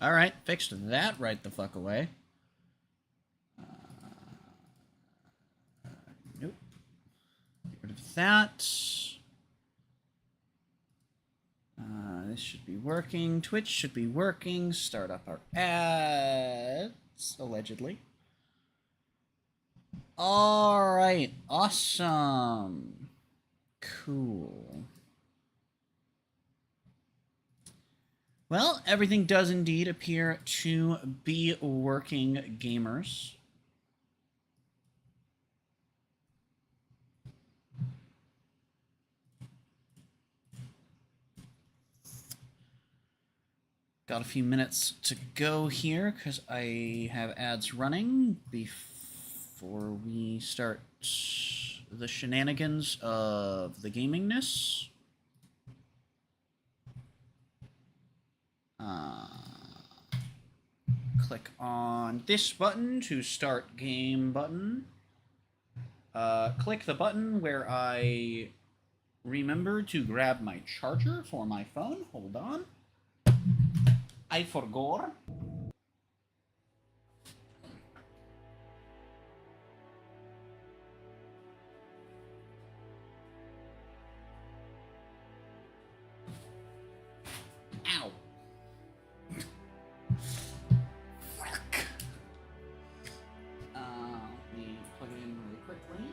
All right, fixed that right the fuck away. Nope. Get rid of that. This should be working. Twitch should be working. Start up our ads, allegedly. All right, awesome. Cool. Well, everything does indeed appear to be working, gamers. Got a few minutes to go here because I have ads running before we start the shenanigans of the gamingness. Click on this button to start game button. Click the button where I remember to grab my charger for my phone. Hold on. I forgot. Ow. Fuck. Let me plug it in really quickly.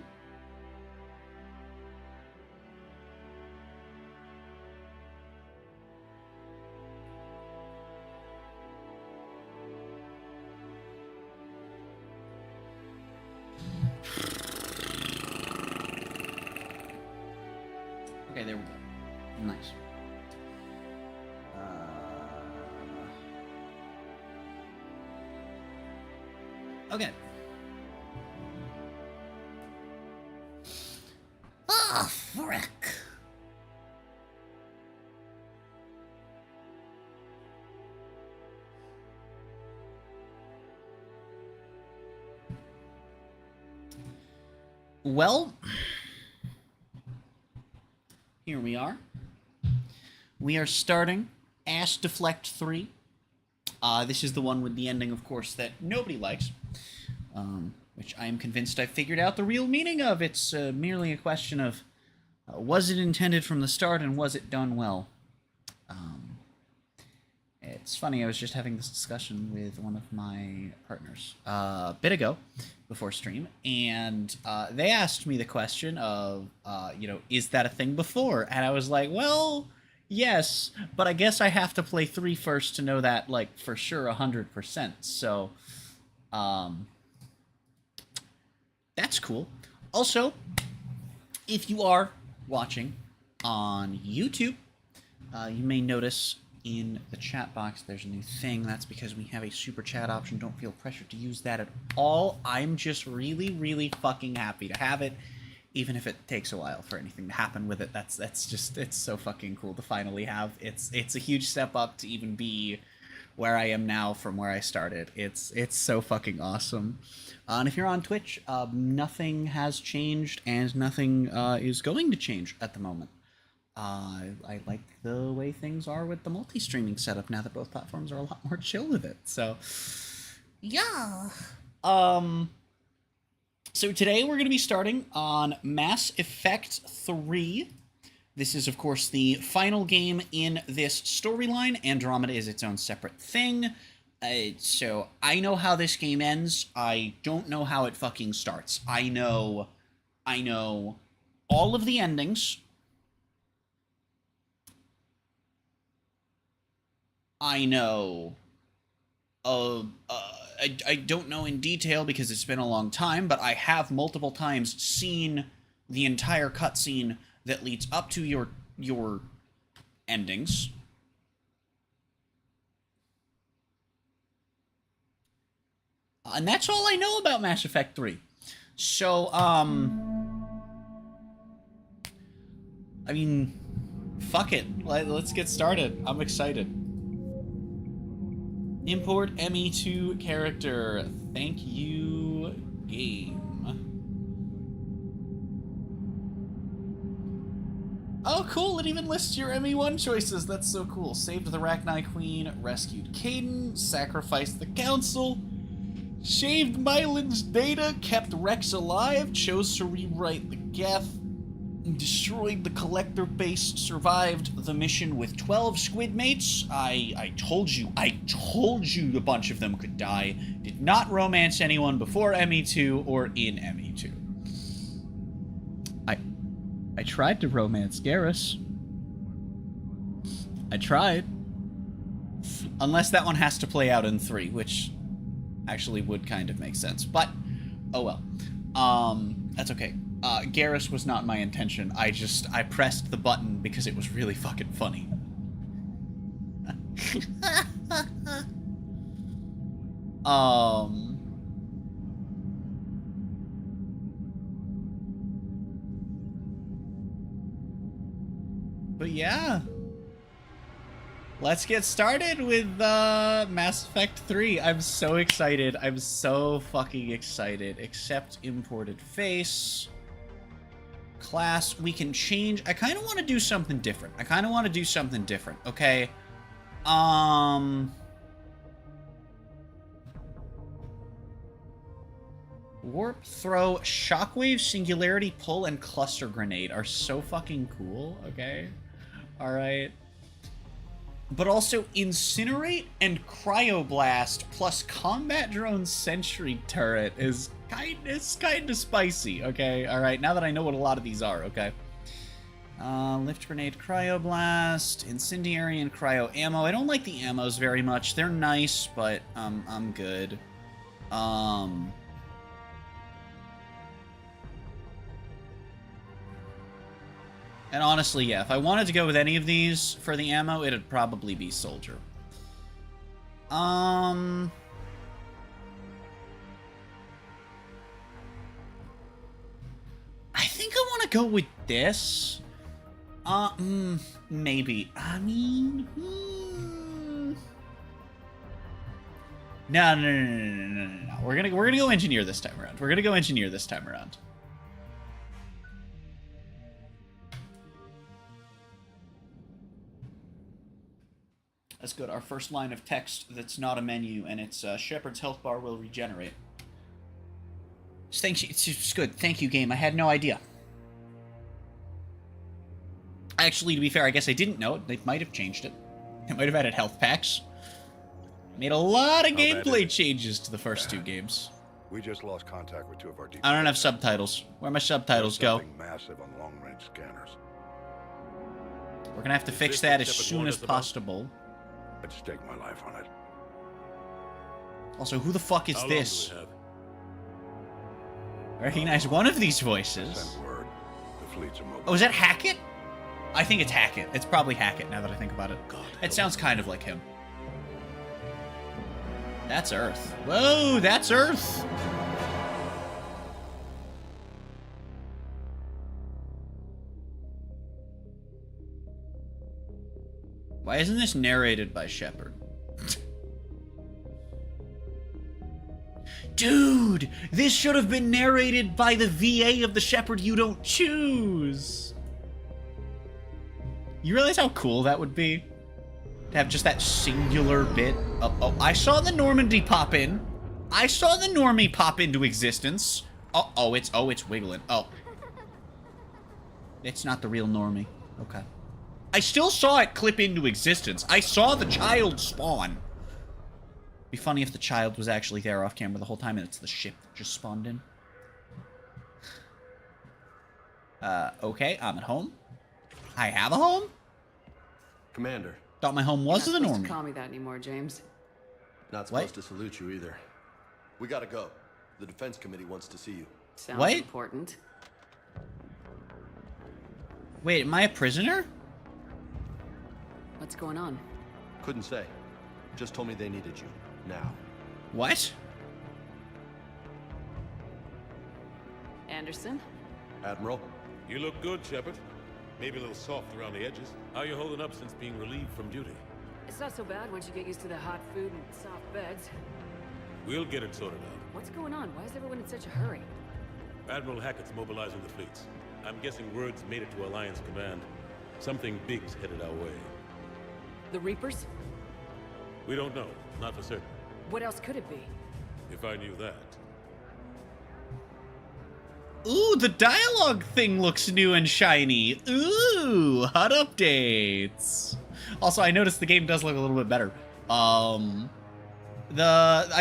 Okay, there we go. Nice. Okay. Ah, frick. Well, here we are. We are starting Ash Deflect 3. This is the one with the ending, of course, that nobody likes, which I am convinced I've figured out the real meaning of. It's merely a question of, was it intended from the start, and was it done well? It's funny, I was just having this discussion with one of my partners a bit ago, before stream, and they asked me the question of, is that a thing before? And I was like, well, yes, but I guess I have to play 3 first to know that, like, for sure 100%. So, that's cool. Also, if you are watching on YouTube, you may notice in the chat box there's a new thing. That's because we have a super chat option. Don't feel pressured to use that at all. I'm just really, really fucking happy to have it, even if it takes a while for anything to happen with it. That's just, it's so fucking cool to finally have. It's a huge step up to even be where I am now from where I started. It's so fucking awesome. And if you're on Twitch, nothing has changed and nothing is going to change at the moment. I like the way things are with the multi-streaming setup now that both platforms are a lot more chill with it. So, yeah. So today we're going to be starting on Mass Effect 3. This is, of course, the final game in this storyline. Andromeda is its own separate thing. So I know how this game ends. I don't know how it fucking starts. I know all of the endings. I know. I don't know in detail because it's been a long time, but I have multiple times seen the entire cutscene that leads up to your endings. And that's all I know about Mass Effect 3. So, I mean, fuck it. Let's get started. I'm excited. Import ME2 character. Thank you, game. Oh, cool. It even lists your ME1 choices. That's so cool. Saved the Rachni Queen, rescued Caden, sacrificed the Council, shaved Mylin's data, kept Rex alive, chose to rewrite the Geth, destroyed the Collector base, survived the mission with 12 squid mates. I told you a bunch of them could die. Did not romance anyone before ME2 or in ME2. I tried to romance Garrus. I tried. Unless that one has to play out in 3, which actually would kind of make sense. But, oh well. That's okay. Garrus was not my intention. I pressed the button because it was really fucking funny. But yeah. Let's get started with Mass Effect 3. I'm so excited. I'm so fucking excited. Accept imported face. Class, we can change. I kind of want to do something different. Okay? Warp, throw, shockwave, singularity, pull, and cluster grenade are so fucking cool, okay? Alright. But also incinerate and cryoblast plus combat drone sentry turret is kind of spicy, okay? Alright, now that I know what a lot of these are, okay? Lift grenade, cryoblast, incendiary, and cryo ammo. I don't like the ammos very much. They're nice, but I'm good. And honestly, yeah, if I wanted to go with any of these for the ammo, it'd probably be soldier. I think I want to go with this. Maybe. I mean, No. We're gonna go engineer this time around. That's good. Our first line of text that's not a menu, and it's Shepard's health bar will regenerate. Thanks. It's good. Thank you, game. I had no idea. Actually, to be fair, I guess I didn't know it. They might have changed it. They might have added health packs. Made a lot of gameplay changes to the first 2 games. We just lost contact with 2 of our deep. I don't have subtitles. Where my subtitles go? Massive on long-range scanners. We're gonna have to fix that as soon as possible. I'd stake my life on it. Also, who the fuck is this? I recognize one of these voices. Send word. The fleet's immobile. Oh, is that Hackett? I think it's Hackett. It's probably Hackett now that I think about it. It sounds kind of like him. That's Earth. Whoa, that's Earth! Why isn't this narrated by Shepard? Dude! This should have been narrated by the VA of the Shepard you don't choose! You realize how cool that would be? To have just that singular bit of... Oh, I saw the Normandy pop in. I saw the Normie pop into existence. Oh, it's wiggling. Oh. It's not the real Normie. Okay. I still saw it clip into existence. I saw the child spawn. It'd be funny if the child was actually there off camera the whole time and it's the ship that just spawned in. Okay, I'm at home. I have a home? Commander. Thought my home was the You're not supposed Normie. to call me that anymore, James. Not supposed to salute you either. We gotta go. The Defense Committee wants to see you. Sounds What? important. Wait, am I a prisoner? What's going on? Couldn't say. Just told me they needed you. Now. What? Anderson? Admiral? You look good, Shepard. Maybe a little soft around the edges. How you holding up since being relieved from duty? It's not so bad once you get used to the hot food and soft beds. We'll get it sorted out. What's going on? Why is everyone in such a hurry? Admiral Hackett's mobilizing the fleets. I'm guessing word's made it to Alliance Command. Something big's headed our way. The Reapers? We don't know, not for certain. What else could it be? If I knew that. Ooh, the dialogue thing looks new and shiny. Ooh, hot updates. Also, I noticed the game does look a little bit better. I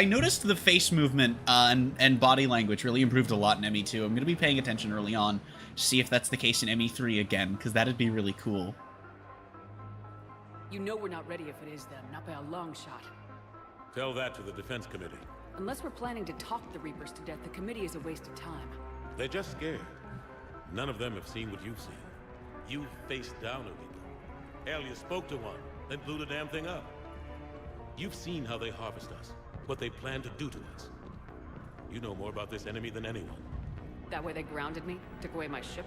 noticed the face movement and body language really improved a lot in ME2. I'm going to be paying attention early on to see if that's the case in ME3 again, because that'd be really cool. You know we're not ready if it is them, not by a long shot. Tell that to the defense committee. Unless we're planning to talk the Reapers to death, the committee is a waste of time. They're just scared. None of them have seen what you've seen. You faced down a Reaper. Hell, you spoke to one, then blew the damn thing up. You've seen how they harvest us, what they plan to do to us. You know more about this enemy than anyone. That way they grounded me, took away my ship.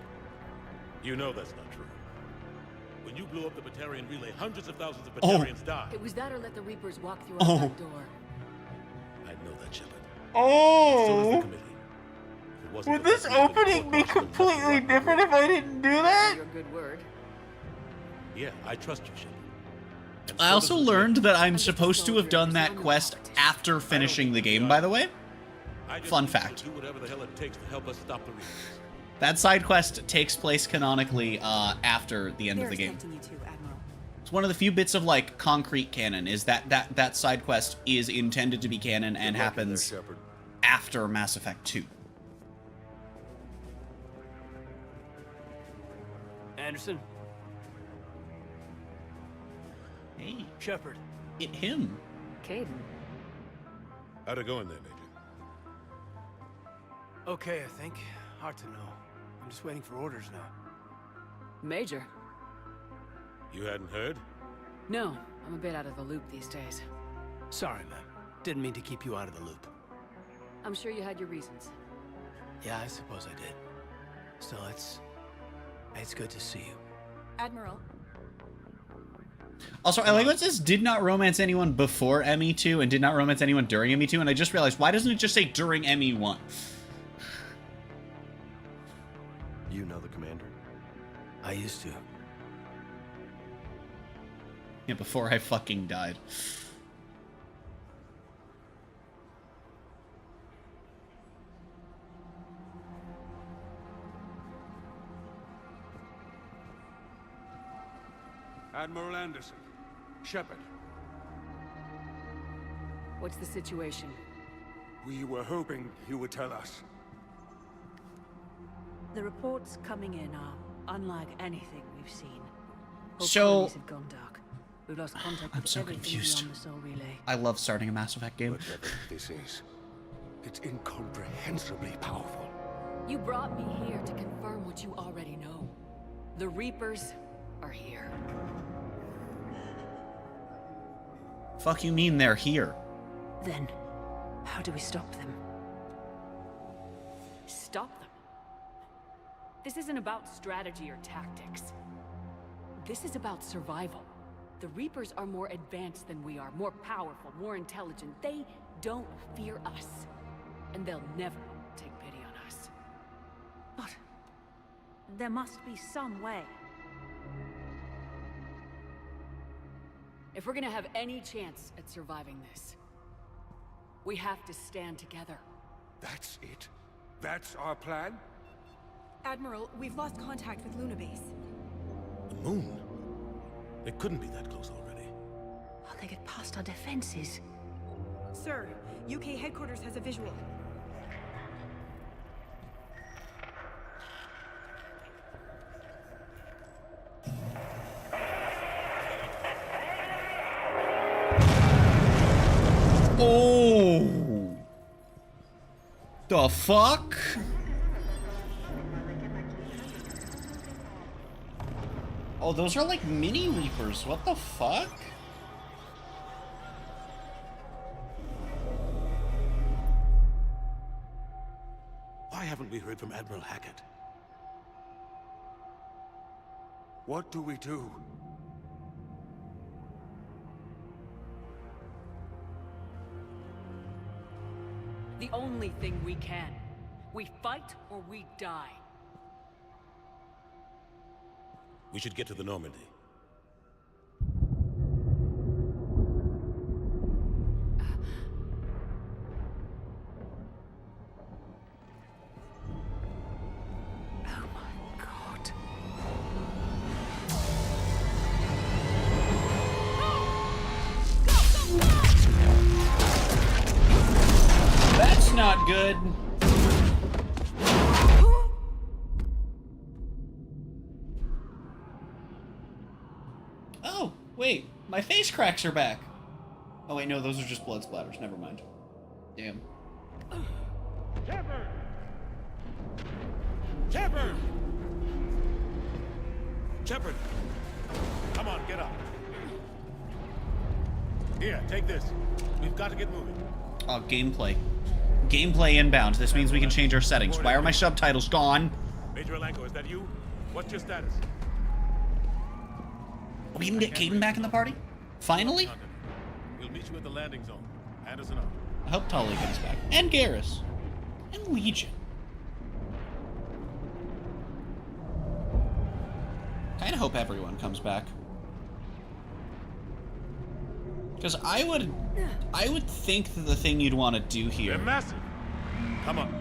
You know that's not true. When you blew up the Batarian relay, hundreds of thousands of Batarians died. It was that or let the Reapers walk through our back door. I know that, Shepard. So does the Oh! committee. If it wasn't Would for this that reason, opening Fort be Washington left completely rotten different if I didn't do that? Your good word. Yeah, I trust you, Shepard. And I so also does the learned committee. that I'm supposed to have done that quest after finishing the game, by the way. I just Fun need you to fact. do whatever the hell it takes to help us stop the Reapers. That side quest takes place canonically after the end of the game. You too, Admiral. It's one of the few bits of like concrete canon is that side quest is intended to be canon and Good luck in there, happens Shepard. after Mass Effect 2. Anderson? Hey, Shepard. him. Caden. How'd it go in there, Major? Okay, I think. Hard to know. I'm just waiting for orders now. Major. You hadn't heard? No, I'm a bit out of the loop these days. Sorry, man. Didn't mean to keep you out of the loop. I'm sure you had your reasons. Yeah, I suppose I did. Still, it's good to see you. Admiral, Also, I like what it says did not romance anyone before ME2 and did not romance anyone during ME2, and I just realized, why doesn't it just say during ME1? You know the commander? I used to. Yeah, before I fucking died. Admiral Anderson. Shepard. What's the situation? We were hoping you would tell us. the reports coming in are unlike anything we've seen. Whole So- colonies have gone dark. We've lost contact I'm with so everything confused. beyond the Soul Relay. I love starting a Mass Effect game. Whatever this is, it's incomprehensibly powerful. You brought me here to confirm what you already know. The Reapers are here. Fuck you mean they're here? Then, how do we stop them? Stop them. This isn't about strategy or tactics. This is about survival. The Reapers are more advanced than we are, more powerful, more intelligent. They don't fear us. And they'll never take pity on us. But there must be some way. If we're gonna have any chance at surviving this, we have to stand together. That's it? That's our plan? Admiral, we've lost contact with Luna Base. The moon? It couldn't be that close already. How they get past our defenses? Sir, UK headquarters has a visual. Oh! The fuck? Oh, those are like mini Reapers. What the fuck? Why haven't we heard from Admiral Hackett? What do we do? The only thing we can. We fight or we die. We should get to the Normandy. Oh my god. That's not good. Oh, wait. My face cracks are back. Oh, wait, no, those are just blood splatters. Never mind. Damn. Shepard! Shepard! Shepard! Come on, get up. Here, take this. We've got to get moving. Oh, gameplay. Gameplay inbound. This means we can change our settings. Why are my subtitles gone? Major Alenko, is that you? What's your status? We can get Caden back in the party? Finally? We'll meet you at the landing zone. Anderson out. I hope Tully gets back. And Garrus. And Legion. Kinda hope everyone comes back. Because I would think that the thing you'd want to do here... They're massive. Come on.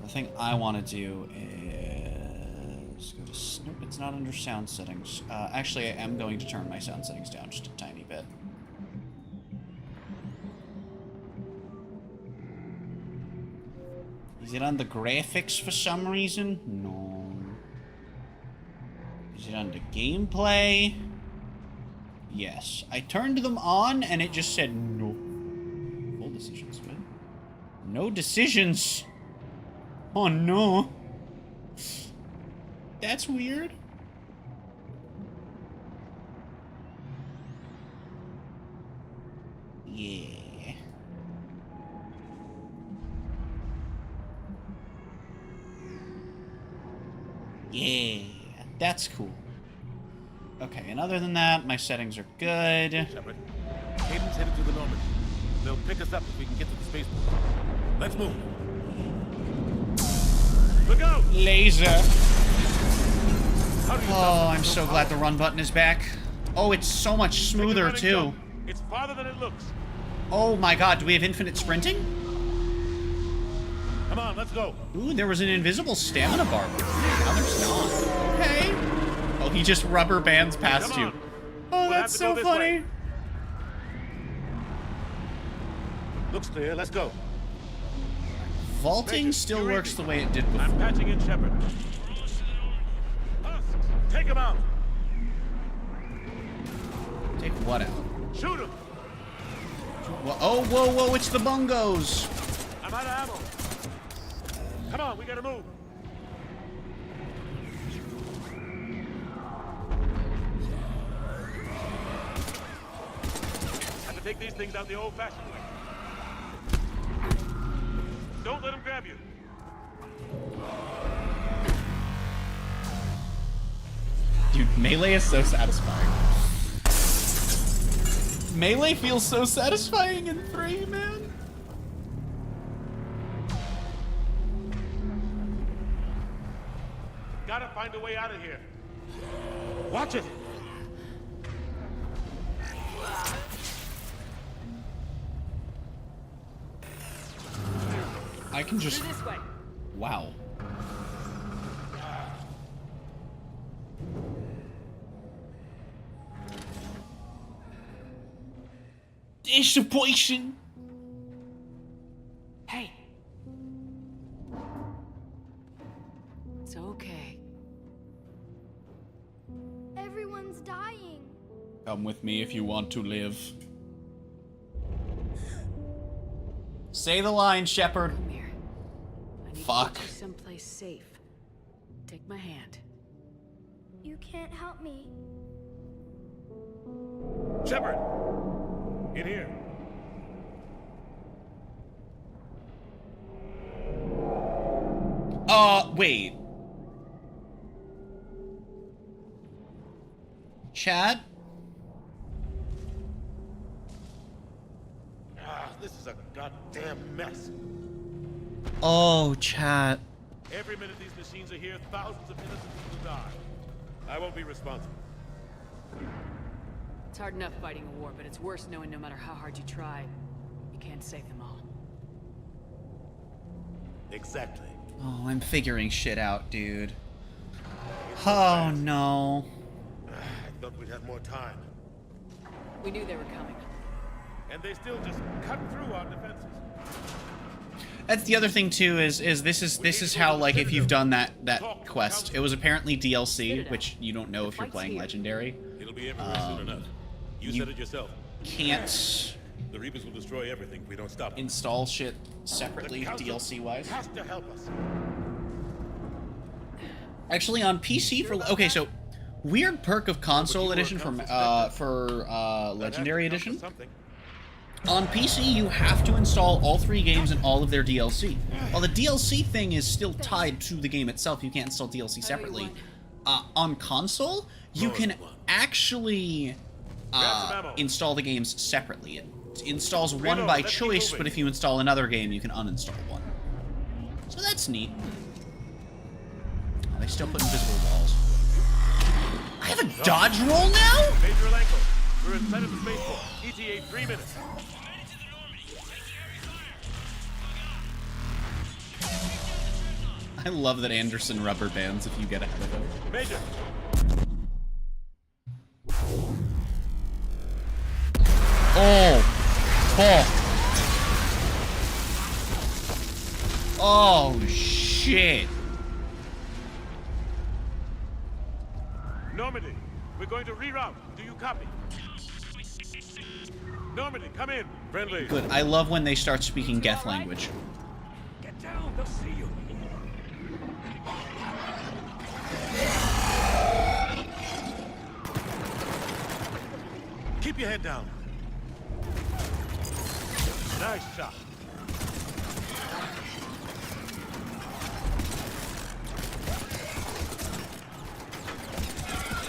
The thing I want to do is... Go to, nope, it's not under sound settings. Actually, I am going to turn my sound settings down just a tiny bit. Is it on the graphics for some reason? No. Is it under gameplay? Yes. I turned them on and it just said no. Full decisions, man. No decisions. Oh no. That's weird. Yeah. Yeah. That's cool. Okay, and other than that, my settings are good. Shepard, Caden's headed to the Normandy. They'll pick us up if we can get to the spaceport. Let's move. Look out! Laser. Oh, I'm so glad the run button is back. Oh, it's so much smoother, too. It's farther than it looks. Oh my god, do we have infinite sprinting? Come on, let's go. Ooh, there was an invisible stamina bar. Now there's not. Okay. Oh, he just rubber bands past you. Oh, that's so funny. Looks clear, let's go. Vaulting still works the way it did before. I'm patching in Shepard. Take him out. Take what out? Shoot him. Oh, whoa, whoa, it's the bungos. I'm out of ammo. Come on, we gotta move. Have to take these things out the old-fashioned way. Don't let them grab you. Dude, melee is so satisfying. Melee feels so satisfying in 3, man. Gotta find a way out of here. Watch it. I can just... This way. Wow. Disappointing. Hey. It's okay. Everyone's dying. Come with me if you want to live. Say the line, Shepard. Come here. I need Fuck. to get you someplace safe. Take my hand. You can't help me. Shepard, in here. Wait. Chad? This is a goddamn mess. Oh, chat. Every minute these machines are here, thousands of innocent people die. I won't be responsible. It's hard enough fighting a war, but it's worse knowing no matter how hard you try, you can't save them all. Exactly. Oh, I'm figuring shit out, dude. Oh, no. I thought we'd have more time. We knew they were coming. And they still just cut through our defenses. That's the other thing too. Is this is how, like, if you've done that quest, it was apparently DLC, which you don't know if you're playing Legendary. It'll be everywhere soon enough. You said it yourself. Can't The Reapers will destroy everything if we don't stop them. install shit separately DLC wise. Has to help us. Actually, on PC for okay, so weird perk of console edition for Legendary edition. On PC, you have to install all 3 games and all of their DLC. While the DLC thing is still tied to the game itself, you can't install DLC separately. On console, you can actually install the games separately. It installs one by choice, but if you install another game, you can uninstall one. So that's neat. Oh, they still put invisible walls. I have a dodge roll now? Major Alenko, we're inside of the spaceport. ETA 3 minutes. I love that Anderson rubber bands if you get ahead of him. Major. Oh. Oh, shit. Normandy, we're going to reroute. Do you copy? Normandy, come in. Friendly. Good. I love when they start speaking Geth language. Get down. They'll see you. Keep your head down. Nice shot.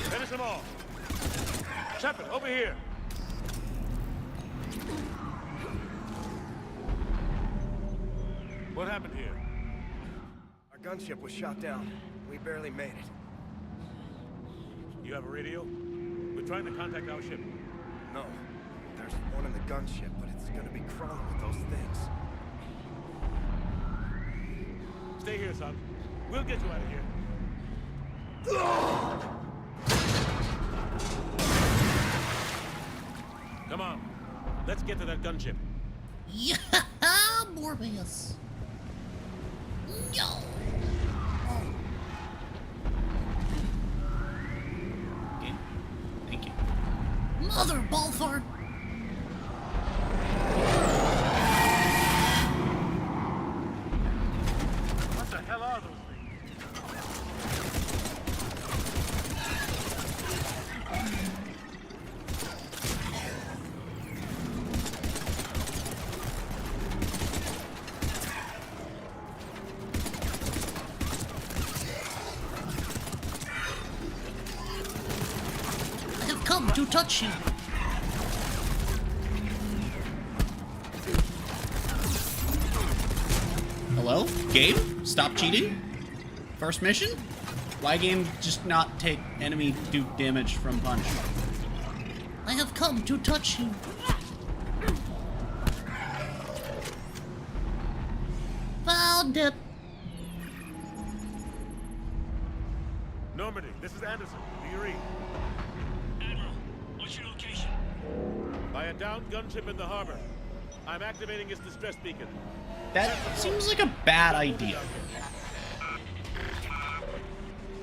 Finish them all. Shepard, over here. What happened here? Our gunship was shot down. We barely made it. You have a radio? We're trying to contact our ship. No. There's one in the gunship, but it's gonna be crawling with those things. Stay here, son. We'll get you out of here. Come on. Let's get to that gunship. Yeah, Morbius. Yo. Okay. Thank you. Mother Balford. What the hell are those I have come to touch you. Hello? Game? Stop cheating? First mission? Why game just not take enemy do damage from punch? I have come to touch you. Found it. Normandy, this is Anderson. Do you read? Admiral, what's your location? By a downed gunship in the harbor. I'm activating its distress beacon. That seems like a bad idea.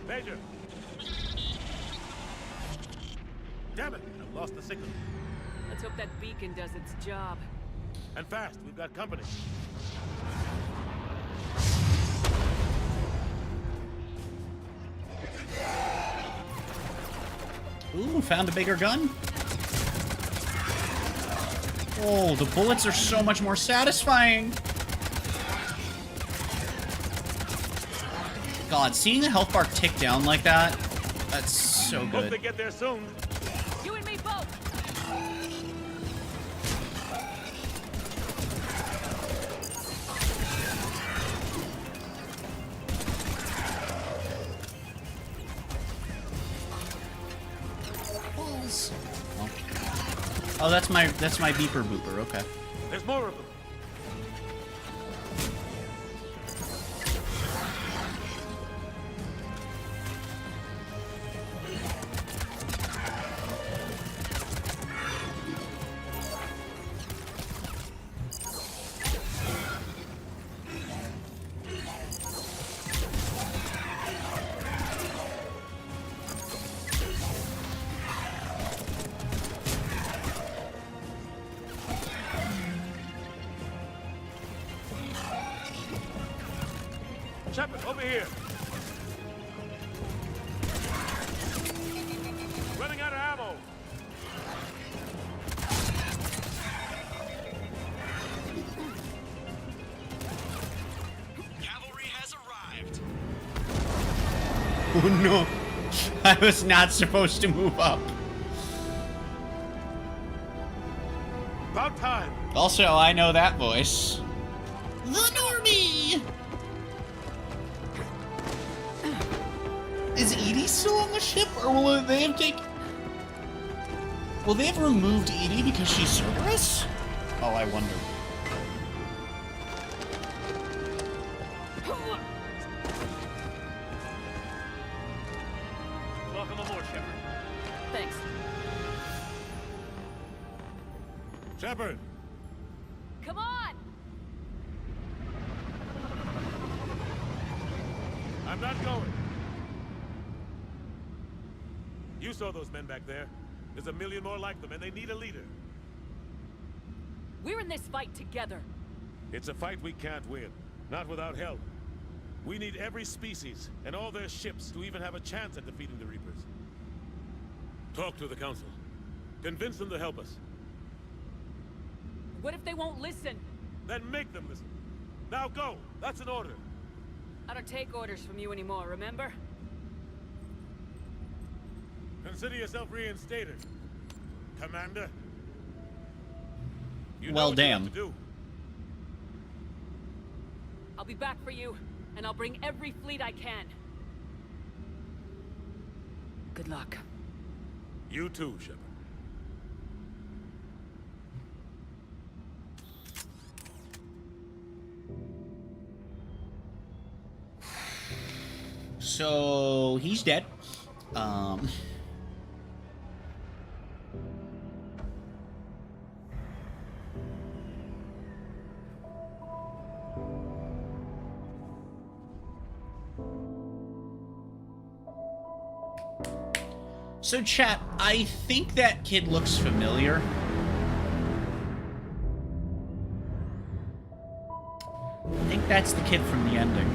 Major! Damn it! I've lost the signal. Let's hope that beacon does its job. And fast, we've got company. Ooh, found a bigger gun. Oh, the bullets are so much more satisfying. God, seeing the health bar tick down like that, that's so Hope good. they get there soon. You and me both! Oh, that's my beeper booper. Okay. There's more of them. Shepard, over here. Running out of ammo. Cavalry has arrived. Oh no. I was not supposed to move up. About time. Also, I know that voice. The Normie! Is Edie still on the ship, or will they have taken... Will they have removed Edie because she's Cerberus? Oh, I wonder. Welcome aboard, Shepard. Thanks. Shepard. Come on! I'm not going. You saw those men back there. There's a million more like them, and they need a leader. We're in this fight together. It's a fight we can't win. Not without help. We need every species and all their ships to even have a chance at defeating the Reapers. Talk to the Council. Convince them to help us. What if they won't listen? Then make them listen. Now go! That's an order. I don't take orders from you anymore, remember? Consider yourself reinstated, Commander. You know Well, what you have damn. to do. I'll be back for you, and I'll bring every fleet I can. Good luck. You too, Shepard. So, he's dead. So, chat, I think that kid looks familiar. I think that's the kid from the ending.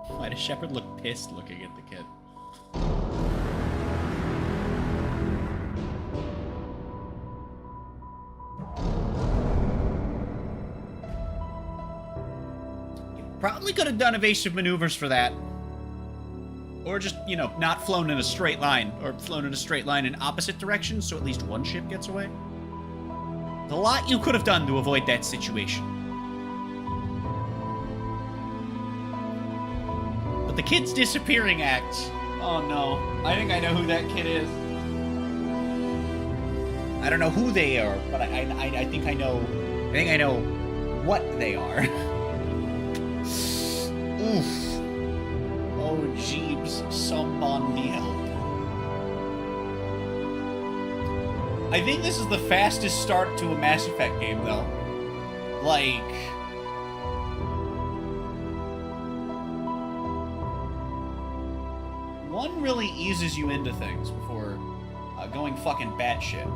Why does Shepard look pissed looking at the kid? Probably could have done evasive maneuvers for that. Or just, you know, not flown in a straight line. Or flown in a straight line in opposite directions, so at least one ship gets away. There's a lot you could have done to avoid that situation. But the kid's disappearing act. Oh no. I think I know who that kid is. I don't know who they are, but I think I know. I think I know what they are. Oof. Oh, Jeeves, someone help. I think this is the fastest start to a Mass Effect game, though. Like... One really eases you into things before going fucking batshit.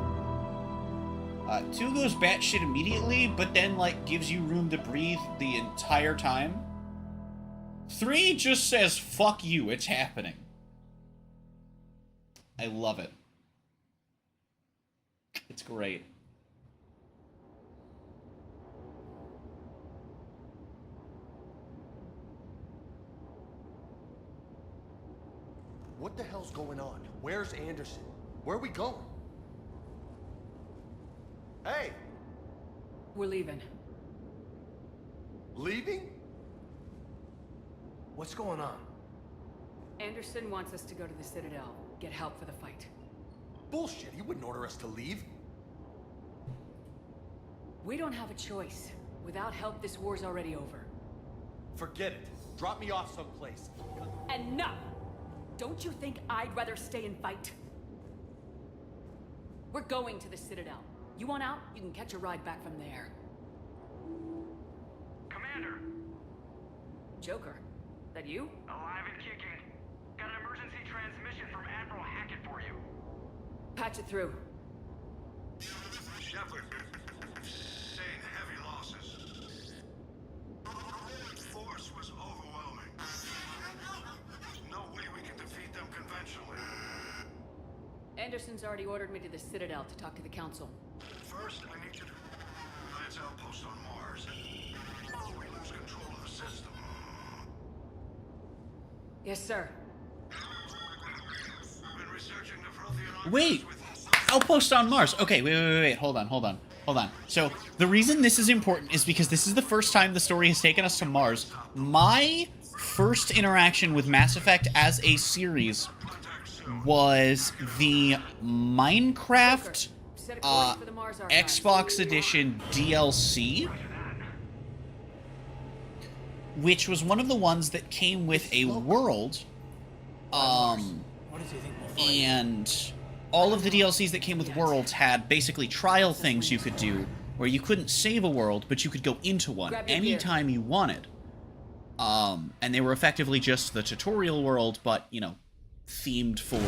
2 goes batshit immediately, but then, like, gives you room to breathe the entire time. 3 just says, fuck you, it's happening. I love it. It's great. What the hell's going on? Where's Anderson? Where are we going? Hey! We're leaving. Leaving? What's going on? Anderson wants us to go to the Citadel, get help for the fight. Bullshit, he wouldn't order us to leave. We don't have a choice. Without help, this war's already over. Forget it. Drop me off someplace. Enough! Don't you think I'd rather stay and fight? We're going to the Citadel. You want out? You can catch a ride back from there. Commander! Joker, that you? Alive and kicking. Got an emergency transmission from Admiral Hackett for you. Patch it through. Shepard, sustained heavy losses. The force was overwhelming. There's no way we can defeat them conventionally. Anderson's already ordered me to the Citadel to talk to the Council. First, I need you to lance outpost on Mars. Before we lose control of the system. Yes, sir. Been researching the Prothean Wait! Outpost on Mars. Okay, wait. Hold on. So, the reason this is important is because this is the first time the story has taken us to Mars. My first interaction with Mass Effect as a series was the Minecraft Xbox Edition DLC, which was one of the ones that came with a world, and all of the DLCs that came with worlds had basically trial things you could do, where you couldn't save a world, but you could go into one anytime you wanted. And they were effectively just the tutorial world, but, you know, themed for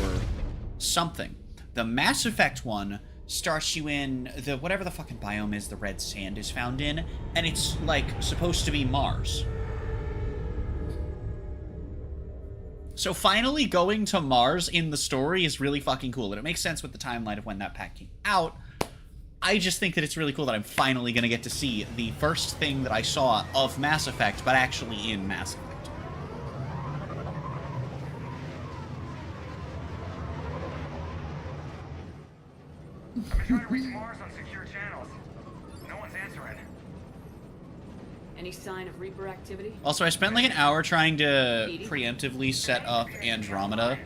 something. The Mass Effect one starts you in the whatever the fucking biome is the red sand is found in, and it's, like, supposed to be Mars. So finally going to Mars in the story is really fucking cool, and it makes sense with the timeline of when that pack came out. I just think that it's really cool that I'm finally going to get to see the first thing that I saw of Mass Effect, but actually in Mass Effect. I've been trying to reach Mars on secure channels. No one's answering. Any sign of Reaper activity? Also, I spent like an hour trying to preemptively set up Andromeda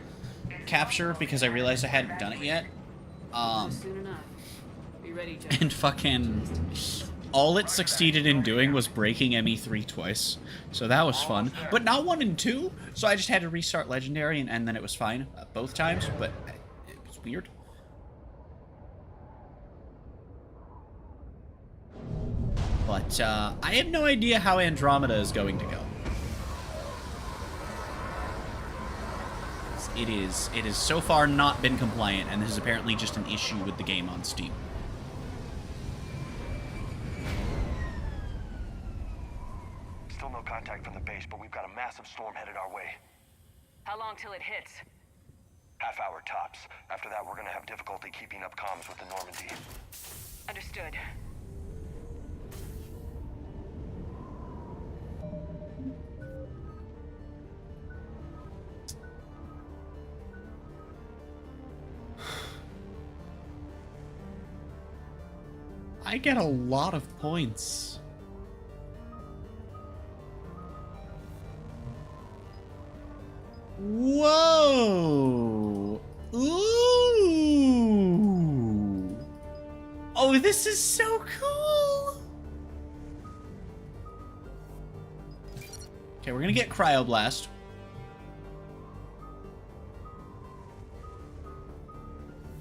capture because I realized I hadn't done it yet. Soon enough. Be ready, Jack. And fucking all it succeeded in doing was breaking ME3 twice. So that was fun. But not 1 and 2, so I just had to restart Legendary and then it was fine both times, but it was weird. But I have no idea how Andromeda is going to go. It has so far not been compliant, and this is apparently just an issue with the game on Steam. Still no contact from the base, but we've got a massive storm headed our way. How long till it hits? Half hour tops. After that, we're gonna have difficulty keeping up comms with the Normandy. Understood. I get a lot of points. Whoa! Ooh! Oh, this is so cool! Okay, we're gonna get Cryoblast.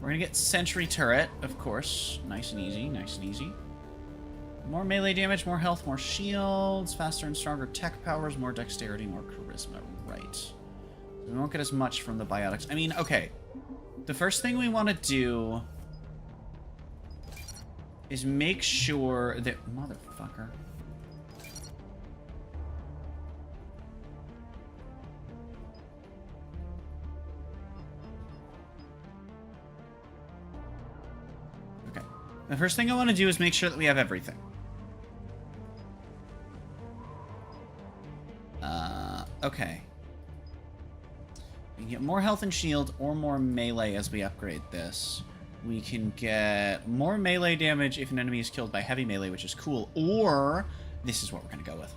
We're gonna get Sentry Turret, of course. Nice and easy, nice and easy. More melee damage, more health, more shields, faster and stronger tech powers, more dexterity, more charisma. Right. We won't get as much from the biotics. I mean, okay. The first thing we want to do is make sure that... Motherfucker. Okay. The first thing I want to do is make sure that we have everything. Okay. We can get more health and shield or more melee as we upgrade this. We can get more melee damage if an enemy is killed by heavy melee, which is cool. Or, this is what we're going to go with.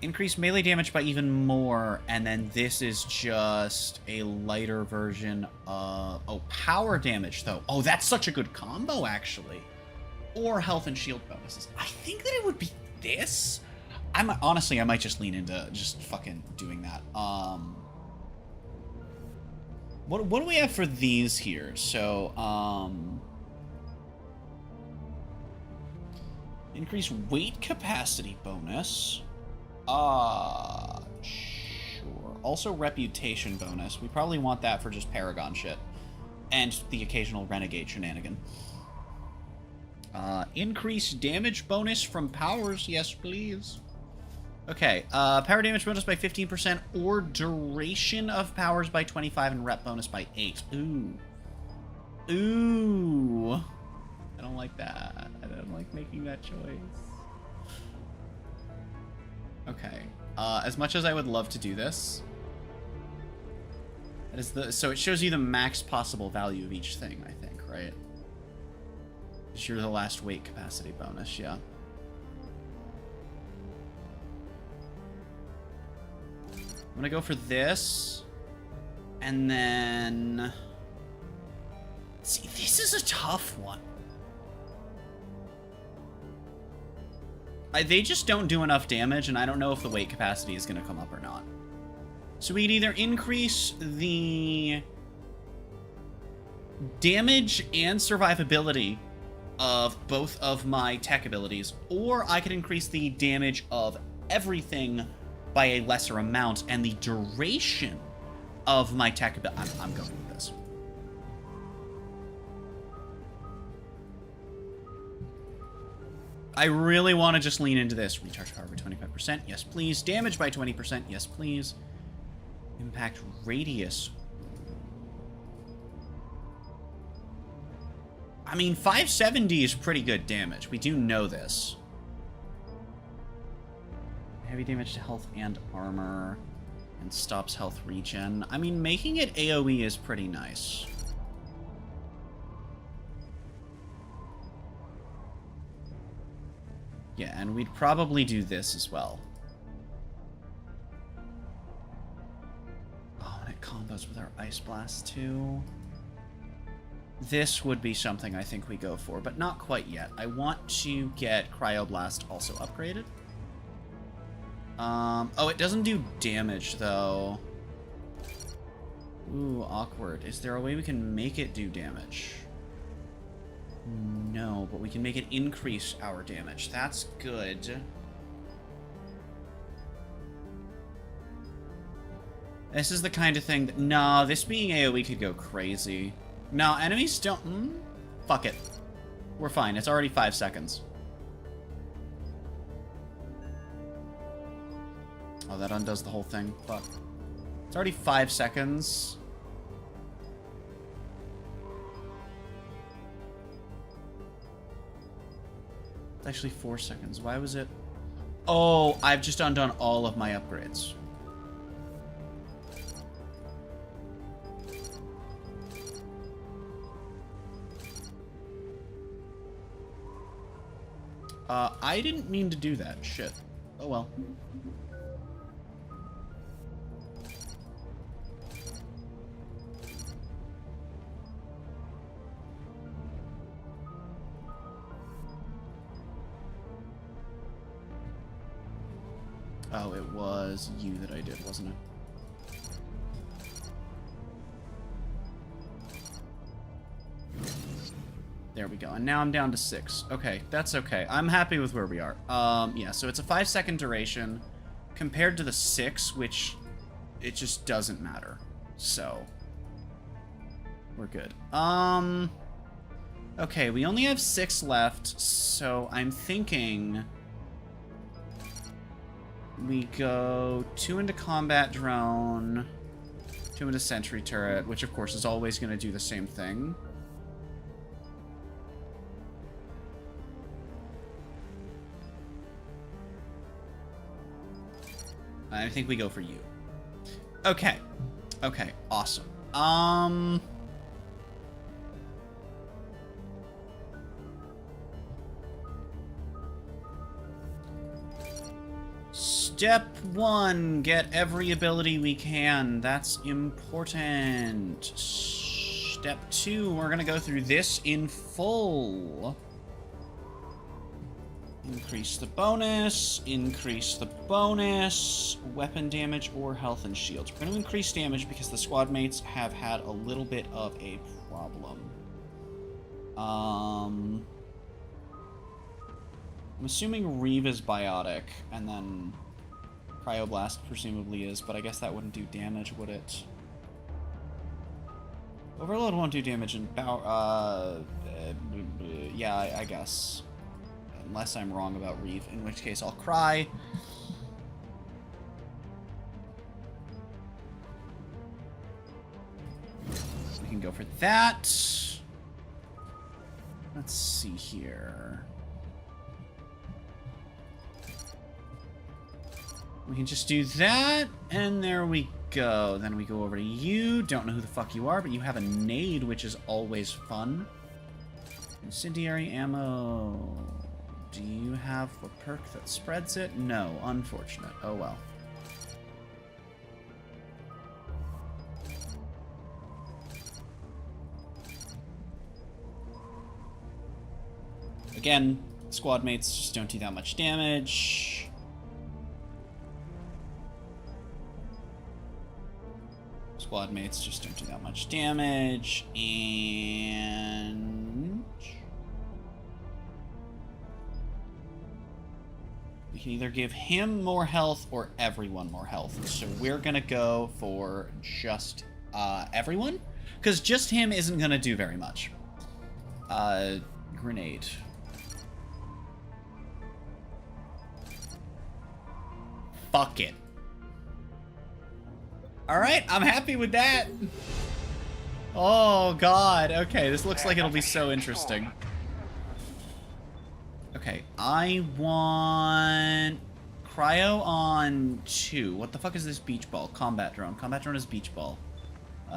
Increase melee damage by even more, and then this is just a lighter version of... Oh, power damage, though. Oh, that's such a good combo, actually. Or health and shield bonuses. I think that it would be this. Honestly, I might just lean into just fucking doing that. What do we have for these here? So, increase weight capacity bonus. Sure. Also reputation bonus. We probably want that for just Paragon shit. And the occasional renegade shenanigan. Increase damage bonus from powers. Yes, please. Okay, power damage bonus by 15% or duration of powers by 25 and rep bonus by 8. Ooh. Ooh. I don't like that. I don't like making that choice. Okay. As much as I would love to do this, that is so it shows you the max possible value of each thing, I think, right? You're the last weight capacity bonus, yeah. I'm gonna go for this, and then... See, this is a tough one. They just don't do enough damage, and I don't know if the weight capacity is gonna come up or not. So we can either increase the damage and survivability of both of my tech abilities, or I could increase the damage of everything by a lesser amount and the duration of my tech ability. I'm going with this. I really want to just lean into this. Recharge power by 25%. Yes, please. Damage by 20%. Yes, please. Impact radius. I mean, 570 is pretty good damage. We do know this. Heavy damage to health and armor. And stops health regen. I mean, making it AoE is pretty nice. Yeah, and we'd probably do this as well. Oh, and it combos with our Ice Blast too. This would be something I think we go for, but not quite yet. I want to get Cryoblast also upgraded. Oh, it doesn't do damage, though. Ooh, awkward. Is there a way we can make it do damage? No, but we can make it increase our damage. That's good. This is the kind of thing that... No, this being AoE could go crazy. No, enemies don't... Fuck it. We're fine. It's already 5 seconds. Oh, that undoes the whole thing. Fuck. It's already 5 seconds. It's actually 4 seconds. Why was it... Oh, I've just undone all of my upgrades. I didn't mean to do that. Shit. Oh well. Oh, it was you that I did, wasn't it? There we go. And now I'm down to 6. Okay, that's okay. I'm happy with where we are. Yeah, so it's a 5-second duration compared to the 6, which it just doesn't matter. So we're good. Okay, we only have 6 left, so I'm thinking we go 2 into combat drone, 2 into sentry turret, which of course is always going to do the same thing. I think we go for you. Okay. Okay, awesome. Step 1, get every ability we can. That's important. Step 2, we're gonna go through this in full. Increase the bonus, weapon damage or health and shields. We're going to increase damage because the squad mates have had a little bit of a problem. I'm assuming Reeve is biotic, and then Cryoblast presumably is, but I guess that wouldn't do damage, would it? Overload won't do damage in yeah, I guess. Unless I'm wrong about Reeve, in which case I'll cry. So we can go for that. Let's see here. We can just do that, and there we go. Then we go over to you. Don't know who the fuck you are, but you have a nade, which is always fun. Incendiary ammo. Do you have a perk that spreads it? No, unfortunate. Oh well. Again, squad mates just don't do that much damage. Squad mates just don't do that much damage. And we can either give him more health or everyone more health. So we're gonna go for just everyone, because just him isn't gonna do very much. Grenade. Fuck it. Alright, I'm happy with that. Oh god, okay, this looks like it'll be so interesting. Okay, I want cryo on 2. What the fuck is this beach ball? Combat drone. Combat drone is beach ball.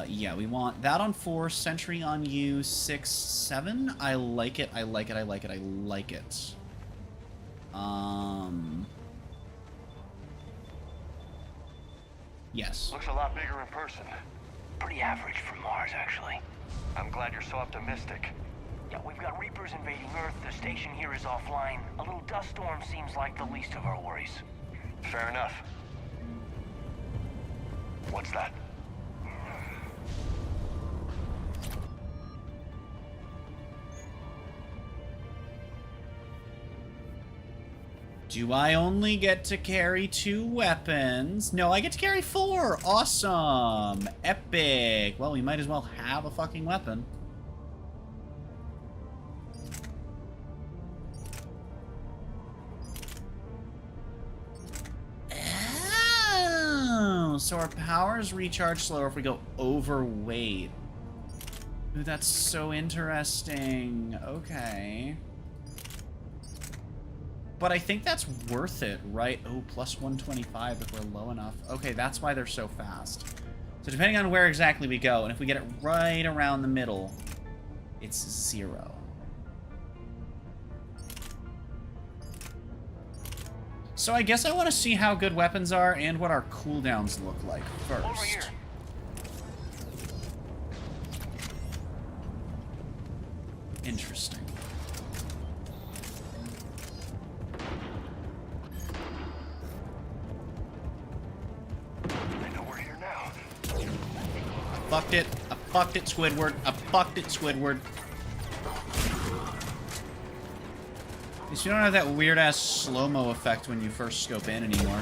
Yeah, we want that on 4, sentry on you, 6, 7. I like it, I like it, I like it, I like it. Yes. Looks a lot bigger in person. Pretty average for Mars, actually. I'm glad you're so optimistic. Yeah, we've got Reapers invading Earth. The station here is offline. A little dust storm seems like the least of our worries. Fair enough. What's that? Do I only get to carry 2 weapons? No, I get to carry 4! Awesome! Epic! Well, we might as well have a fucking weapon. Oh, so our powers recharge slower if we go overweight. Ooh, that's so interesting. Okay. But I think that's worth it, right? Oh, plus 125 if we're low enough. Okay, that's why they're so fast. So depending on where exactly we go, and if we get it right around the middle, it's 0. So I guess I want to see how good weapons are and what our cooldowns look like first. Over here. Interesting. Fucked it. I fucked it, Squidward. I fucked it, Squidward. At least you don't have that weird-ass slow-mo effect when you first scope in anymore.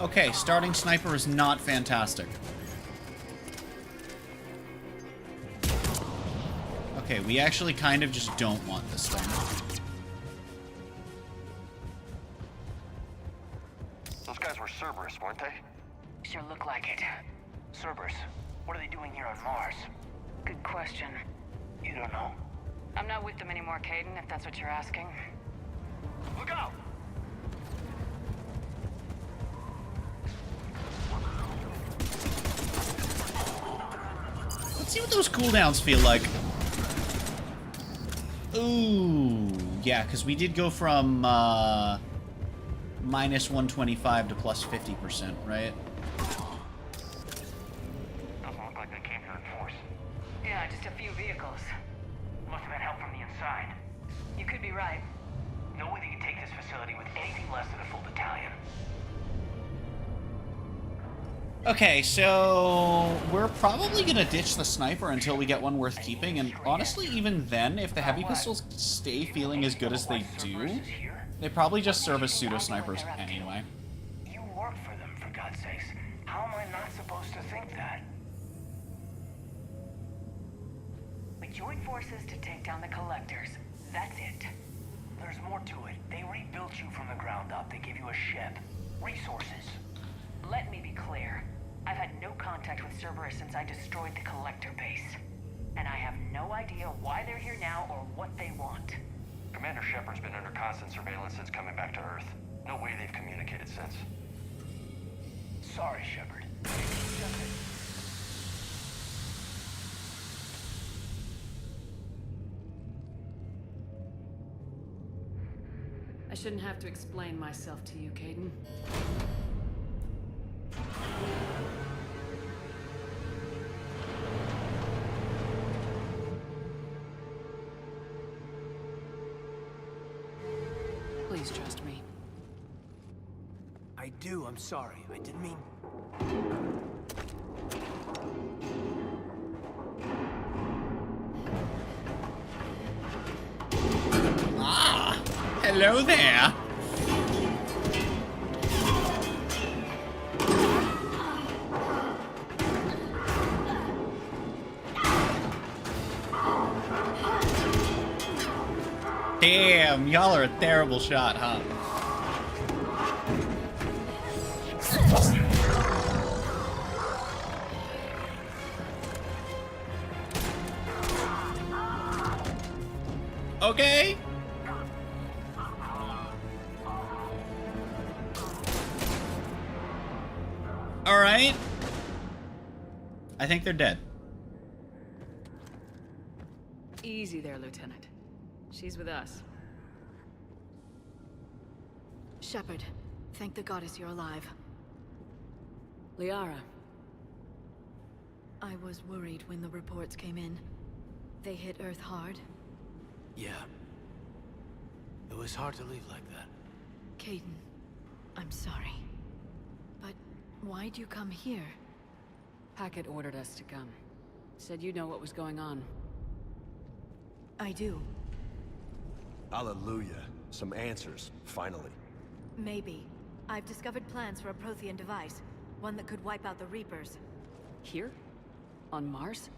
Okay, starting sniper is not fantastic. Okay, we actually kind of just don't want this thing. Cerberus, weren't they? Sure look like it. Cerberus, what are they doing here on Mars? Good question. You don't know. I'm not with them anymore, Caden, if that's what you're asking. Look out! Let's see what those cooldowns feel like. Ooh, yeah, because we did go from minus 125 to plus 50%, right? Doesn't look like they came here in force. Yeah, just a few vehicles. Must have had help from the inside. You could be right. No way they could take this facility with anything less than a full battalion. Okay, so we're probably gonna ditch the sniper until we get one worth keeping, and honestly, even then, if the heavy pistols stay feeling as good as they do, they probably just serve as pseudo-snipers anyway. You work for them, for God's sakes. How am I not supposed to think that? We joined forces to take down the collectors. That's it. There's more to it. They rebuilt you from the ground up. They give you a ship. Resources. Let me be clear. I've had no contact with Cerberus since I destroyed the collector base. And I have no idea why they're here now or what they want. Commander Shepard's been under constant surveillance since coming back to Earth. No way they've communicated since. Sorry, Shepard. I shouldn't have to explain myself to you, Caden. Please trust me. I do, I'm sorry. I didn't mean... Ah! Hello there! Damn, y'all are a terrible shot, huh? Okay. All right. I think they're dead. Easy there, Lieutenant. She's with us. Shepard, thank the goddess you're alive. Liara. I was worried when the reports came in. They hit Earth hard. Yeah. It was hard to leave like that. Caden, I'm sorry. But why'd you come here? Hackett ordered us to come. Said you know what was going on. I do. Hallelujah. Some answers, finally. Maybe. I've discovered plans for a Prothean device. One that could wipe out the Reapers. Here? On Mars?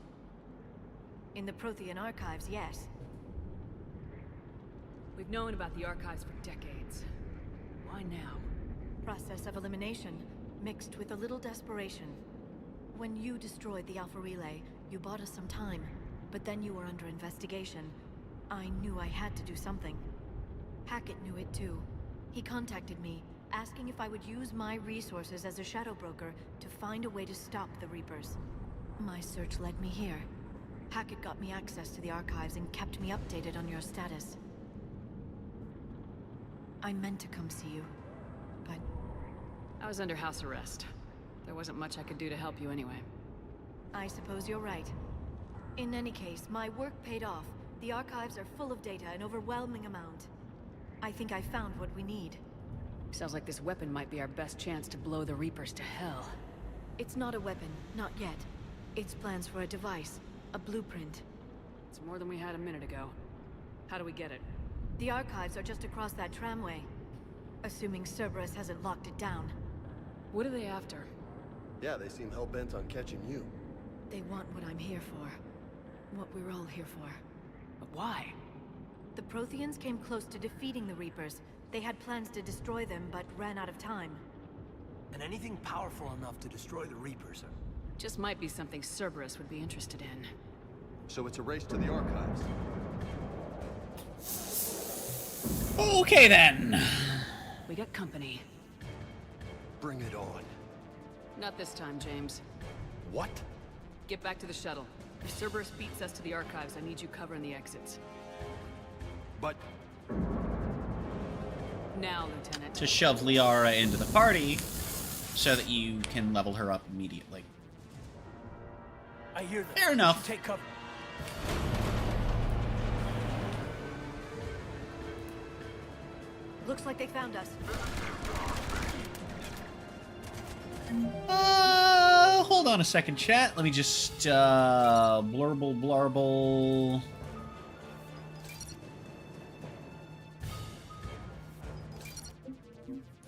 In the Prothean archives, yes. We've known about the archives for decades. Why now? Process of elimination, mixed with a little desperation. When you destroyed the Alpha Relay, you bought us some time. But then you were under investigation. I knew I had to do something. Hackett knew it too. He contacted me, asking if I would use my resources as a shadow broker to find a way to stop the Reapers. My search led me here. Hackett got me access to the archives and kept me updated on your status. I meant to come see you, but... I was under house arrest. There wasn't much I could do to help you anyway. I suppose you're right. In any case, my work paid off. The archives are full of data, an overwhelming amount. I think I found what we need. Sounds like this weapon might be our best chance to blow the Reapers to hell. It's not a weapon, not yet. It's plans for a device, a blueprint. It's more than we had a minute ago. How do we get it? The archives are just across that tramway. Assuming Cerberus hasn't locked it down. What are they after? Yeah, they seem hell-bent on catching you. They want what I'm here for. What we're all here for. But why? The Protheans came close to defeating the Reapers. They had plans to destroy them, but ran out of time. And anything powerful enough to destroy the Reapers. Just might be something Cerberus would be interested in. So it's a race to the archives. Okay then. We got company. Bring it on. Not this time, James. What? Get back to the shuttle. If Cerberus beats us to the archives, I need you covering the exits. But Now, Lieutenant. To shove Liara into the party so that you can level her up immediately. I hear them. Fair enough. Take cover. Looks like they found us. Hold on a second, chat. Let me just, blurble.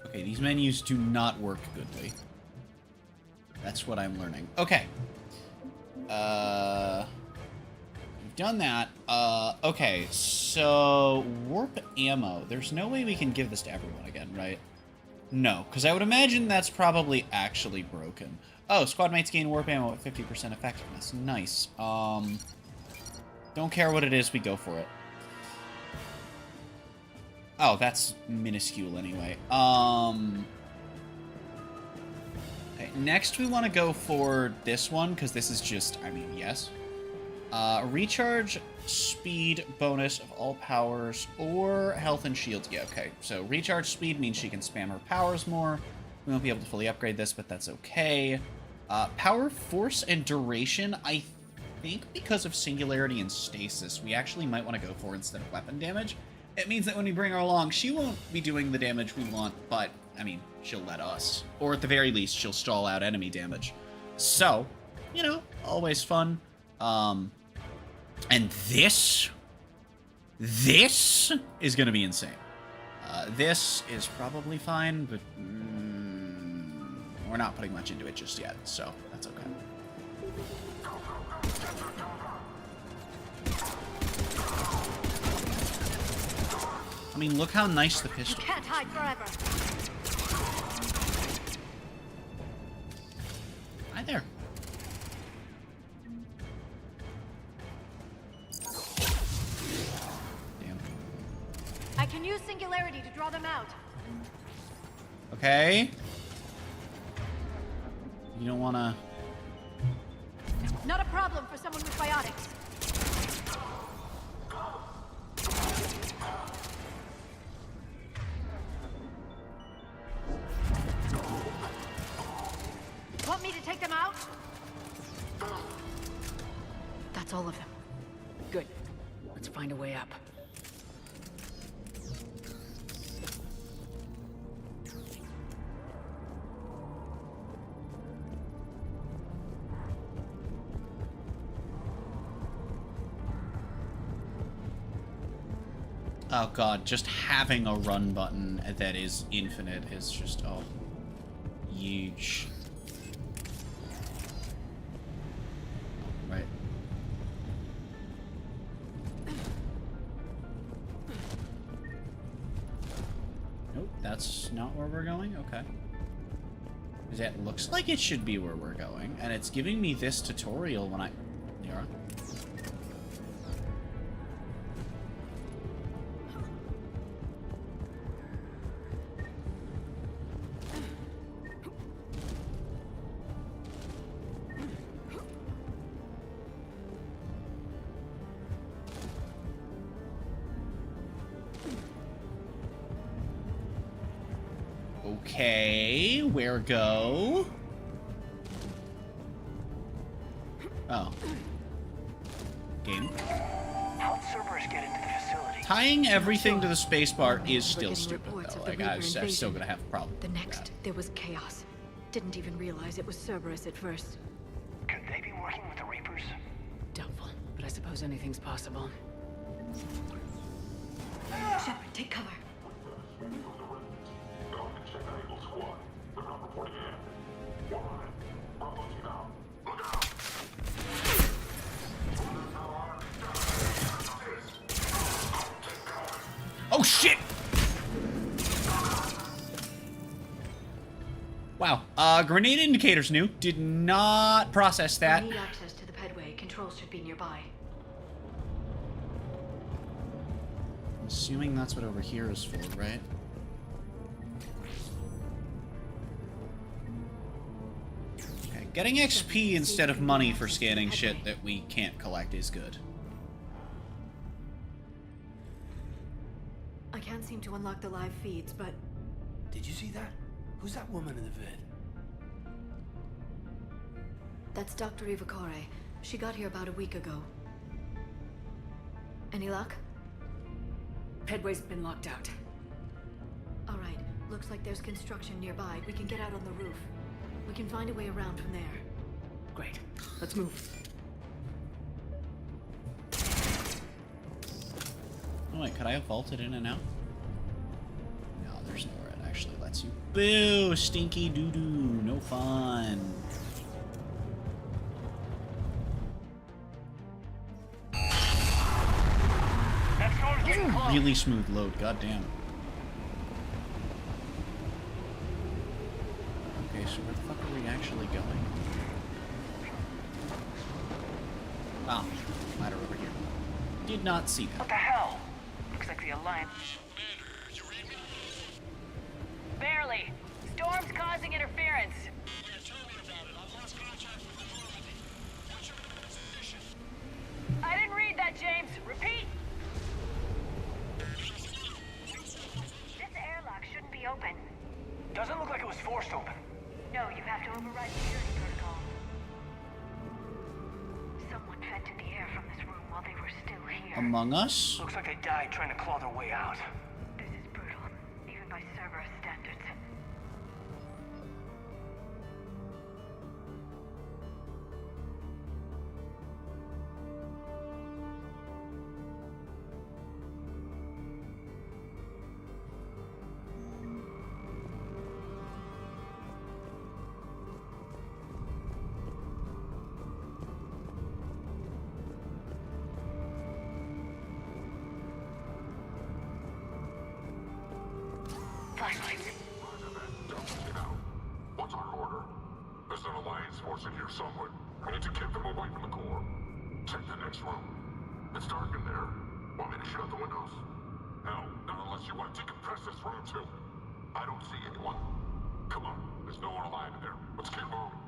Okay, these menus do not work goodly. That's what I'm learning. Okay. We've done that. Okay, so warp ammo. There's no way we can give this to everyone again, right? No, because I would imagine that's probably actually broken. Oh, squad mates gain warp ammo at 50% effectiveness. Nice. Don't care what it is, we go for it. Oh, that's minuscule anyway. Okay, next we want to go for this one, because this is just, I mean, yes. Recharge speed bonus of all powers or health and shields. Yeah, okay. So recharge speed means she can spam her powers more. We won't be able to fully upgrade this, but that's okay. Power, force, and duration, I think because of singularity and stasis, we actually might want to go for instead of weapon damage. It means that when we bring her along, she won't be doing the damage we want, but, I mean, she'll let us. Or at the very least, she'll stall out enemy damage. So, you know, always fun. And this is going to be insane. This is probably fine, but we're not putting much into it just yet, so that's okay. I mean, look how nice the pistol is. You can't hide forever. Hi there. Damn. I can use singularity to draw them out. Okay. You don't want to... Not a problem for someone with biotics. Want me to take them out? That's all of them. Good. Let's find a way up. Oh god, just having a run button that is infinite is just, oh, huge. Right. Nope, that's not where we're going? Okay. Because it looks like it should be where we're going, and it's giving me this tutorial when I... Yara? Okay, where go? Oh. Game. How'd Cerberus get into the facility? Tying everything to the spacebar is still stupid, though. Like, I'm still gonna have a problem. The next, there was chaos. Didn't even realize it was Cerberus at first. Could they be working with the Reapers? Doubtful, but I suppose anything's possible. Shepard, take cover. Oh shit! Wow. Grenade indicators new. Did not process that. I need access to the pedway. Controls should be nearby. I'm assuming that's what over here is for, right? Okay, getting XP instead of money for scanning shit that we can't collect is good. seem to unlock the live feeds, but... Did you see that? Who's that woman in the vid? That's Dr. Ivakare. She got here about a week ago. Any luck? Headway's been locked out. All right. Looks like there's construction nearby. We can get out on the roof. We can find a way around from there. Great. Let's move. Oh wait, could I have vaulted in and out? No, there's nowhere it actually lets you. Boo! Stinky doo-doo. No fun. That was a really smooth load, goddamn. Okay, so where the fuck are we actually going? Ah, ladder over here. Did not see that. What the hell? Looks like the Alliance. Commander, you read me? Barely. Storm's causing interference. Yeah, tell me about it. I've lost contact with the Normandy. What's your position? I didn't read that, James. Repeat. This airlock shouldn't be open. Doesn't look like it was forced open. No, you have to override security protocol. Someone vented the air from this room while they were still here. Among Us? Looks like they died trying to claw their way out. This is brutal, even by Cerberus standards. Finally. What's our order? There's an Alliance force in here somewhere. We need to keep them away from the core. Check the next room. It's dark in there. Want me to shut the windows? No, not unless you want to decompress this room too. I don't see anyone. Come on, there's no one alive in there. Let's keep moving.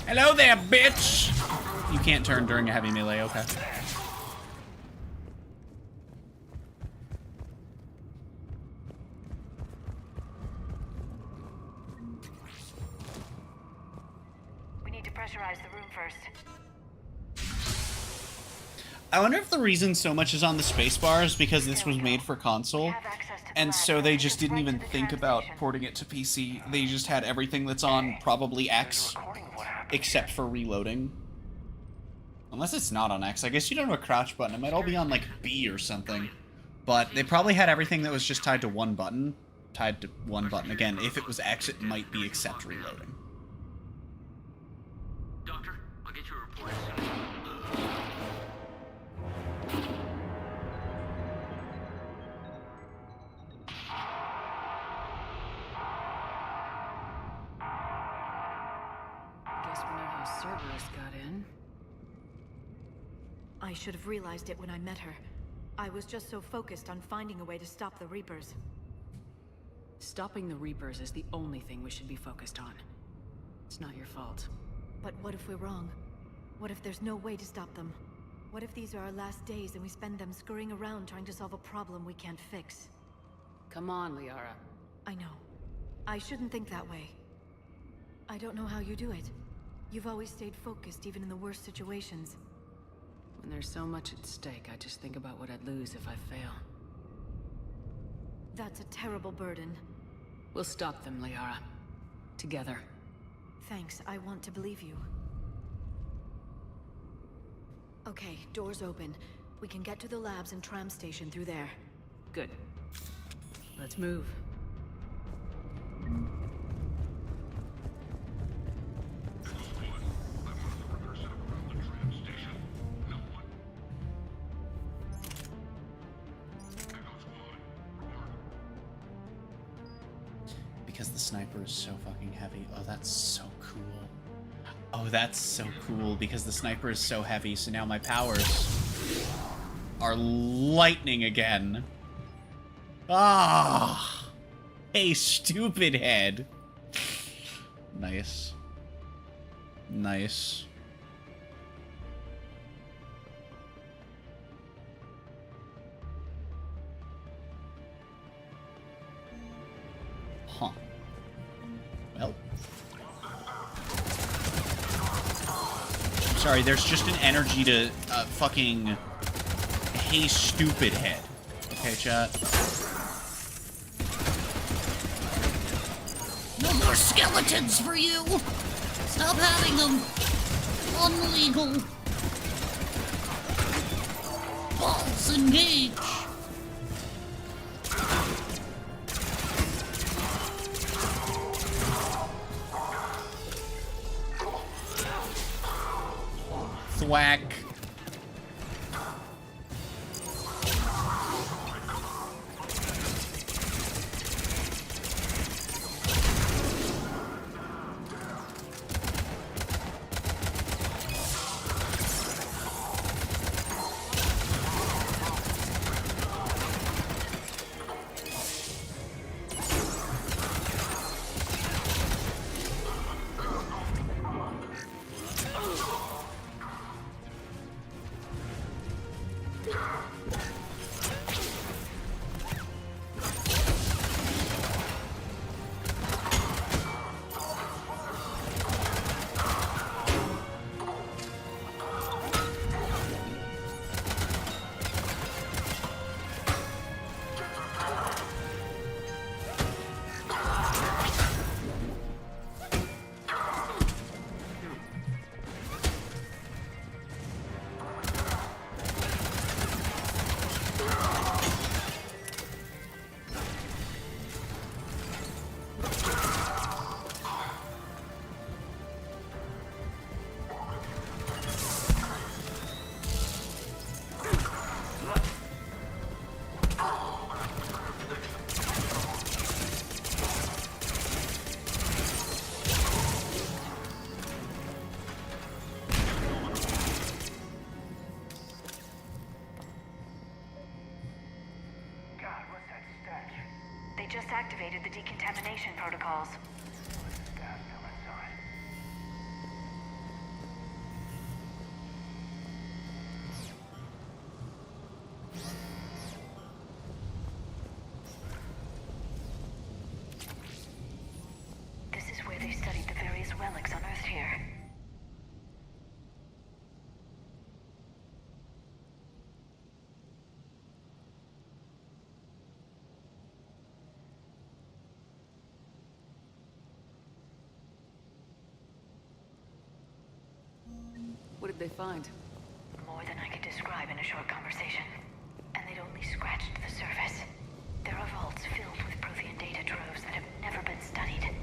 Hello there, bitch! You can't turn during a heavy melee, okay. We need to pressurize the room first. I wonder if the reason so much is on the spacebar is because this was made for console, and so they just didn't even think about porting it to PC. They just had everything that's on probably X, except for reloading. Unless it's not on X. I guess you don't have a crouch button. It might all be on, like, B or something. But they probably had everything that was just tied to one button. Again, if it was X, it might be except reloading. Doctor, I'll get you a report as soon as Guess we know how Cerberus got in. I should have realized it when I met her. I was just so focused on finding a way to stop the Reapers. Stopping the Reapers is the only thing we should be focused on. It's not your fault. But what if we're wrong? What if there's no way to stop them? What if these are our last days and we spend them scurrying around trying to solve a problem we can't fix? Come on, Liara. I know. I shouldn't think that way. I don't know how you do it. You've always stayed focused even in the worst situations. When there's so much at stake, I just think about what I'd lose if I fail. That's a terrible burden. We'll stop them, Liara. Together. Thanks, I want to believe you. Okay, doors open. We can get to the labs and tram station through there. Good. Let's move. because the sniper is so fucking heavy. Oh, that's so cool. Oh, that's so cool because the sniper is so heavy, so now my powers are lightning again. Ah! Hey, stupid head. Nice. Nice. Huh. Well. Sorry, there's just an energy to fucking hey stupid head. Okay, chat. No more skeletons for you! Stop having them! Unlegal! Balls engage! Thwack. Just activated the decontamination protocols. This is where they studied the various relics unearthed here. What did they find? More than I could describe in a short conversation. And they'd only scratched the surface. There are vaults filled with Prothean data troves that have never been studied.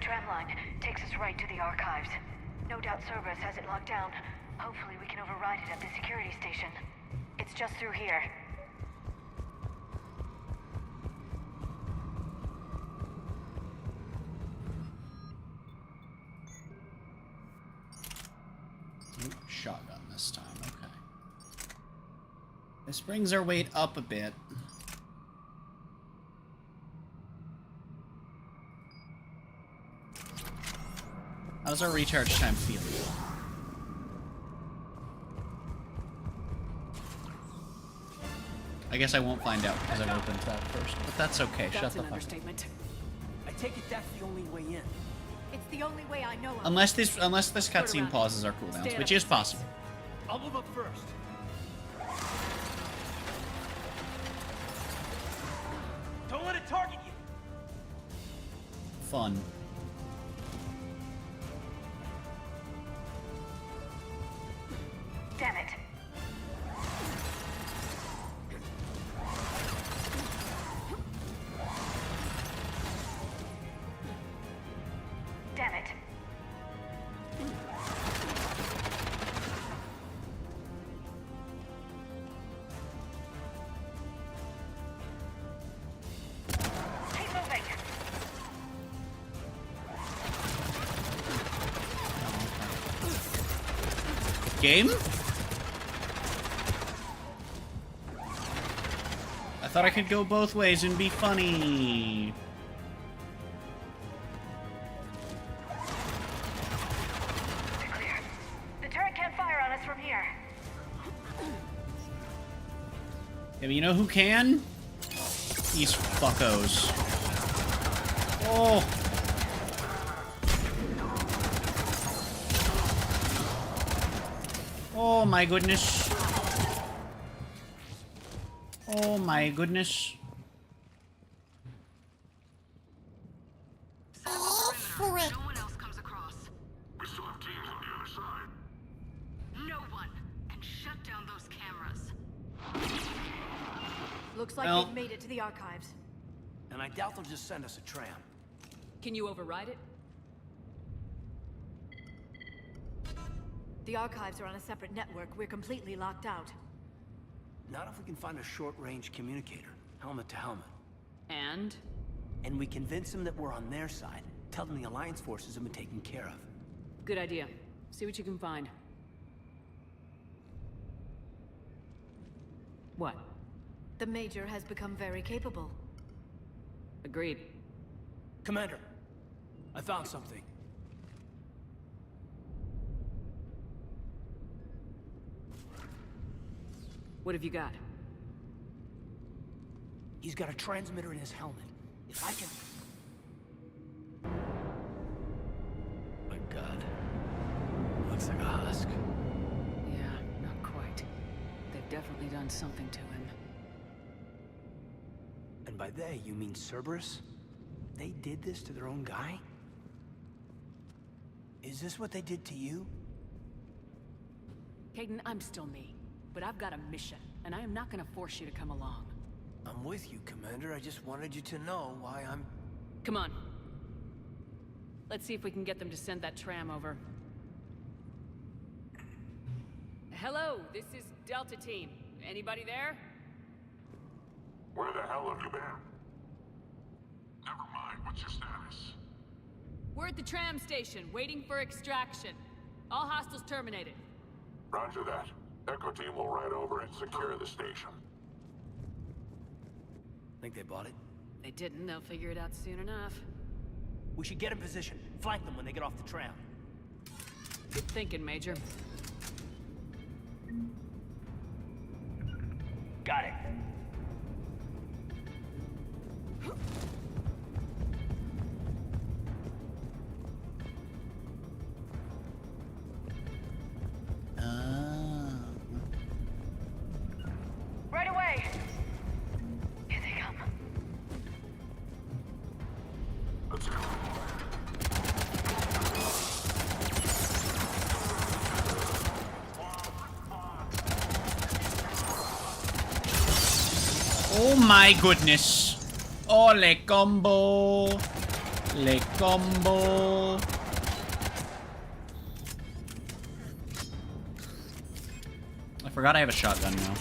Tramline takes us right to the archives. No doubt Cerberus has it locked down. Hopefully we can override it at the security station. It's just through here. Ooh, shotgun this time, okay. This brings our weight up a bit. How's our recharge time feel? I guess I won't find out because I opened that first, but that's okay. Shut the fuck up. I take it that's the only way in. It's the only way I know of. Unless this cutscene pauses our cooldowns, which is possible. I'll move up first. Don't let it target you. fun. Damn it. Damn it. Keep moving. Game? I thought I could go both ways and be funny. Clear. The turret can't fire on us from here. Yeah, but you know who can? These fuckos. Oh. Oh my goodness. Oh my goodness. Oh, for it. No one else comes across. We still have teams on the other side. No one. And shut down those cameras. Looks like Well- they've made it to the archives. And I doubt they'll just send us a tram. Can you override it? The archives are on a separate network. We're completely locked out. Not if we can find a short-range communicator, helmet to helmet. And? And we convince them that we're on their side. Tell them the Alliance forces have been taken care of. Good idea. See what you can find. What? The Major has become very capable. Agreed. Commander, I found something. What have you got? He's got a transmitter in his helmet. If I can... My God. Looks like a husk. Yeah, not quite. They've definitely done something to him. And by they, you mean Cerberus? They did this to their own guy? Is this what they did to you? Caden, I'm still me. But I've got a mission, and I am not gonna force you to come along. I'm with you, Commander. I just wanted you to know why I'm... Come on. Let's see if we can get them to send that tram over. Hello, this is Delta Team. Anybody there? Where the hell have you been? Never mind, what's your status? We're at the tram station, waiting for extraction. All hostiles terminated. Roger that. Echo team will ride over and secure the station. Think they bought it? They didn't, they'll figure it out soon enough. We should get in position. Flank them when they get off the tram. Good thinking, Major. Got it. Right away. Here they come. Let's go. Oh my goodness. Oh, le combo. Le combo. I forgot I have a shotgun now.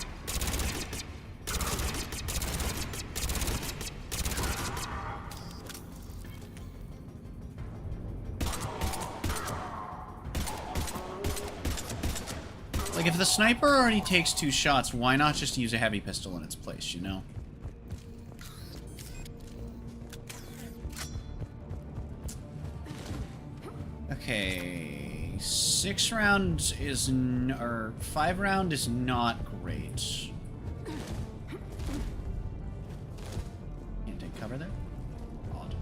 Like, if the sniper already takes 2 shots, why not just use a heavy pistol in its place, you know? Okay, 6 rounds is or 5 round is not great. Can't take cover there? Odd.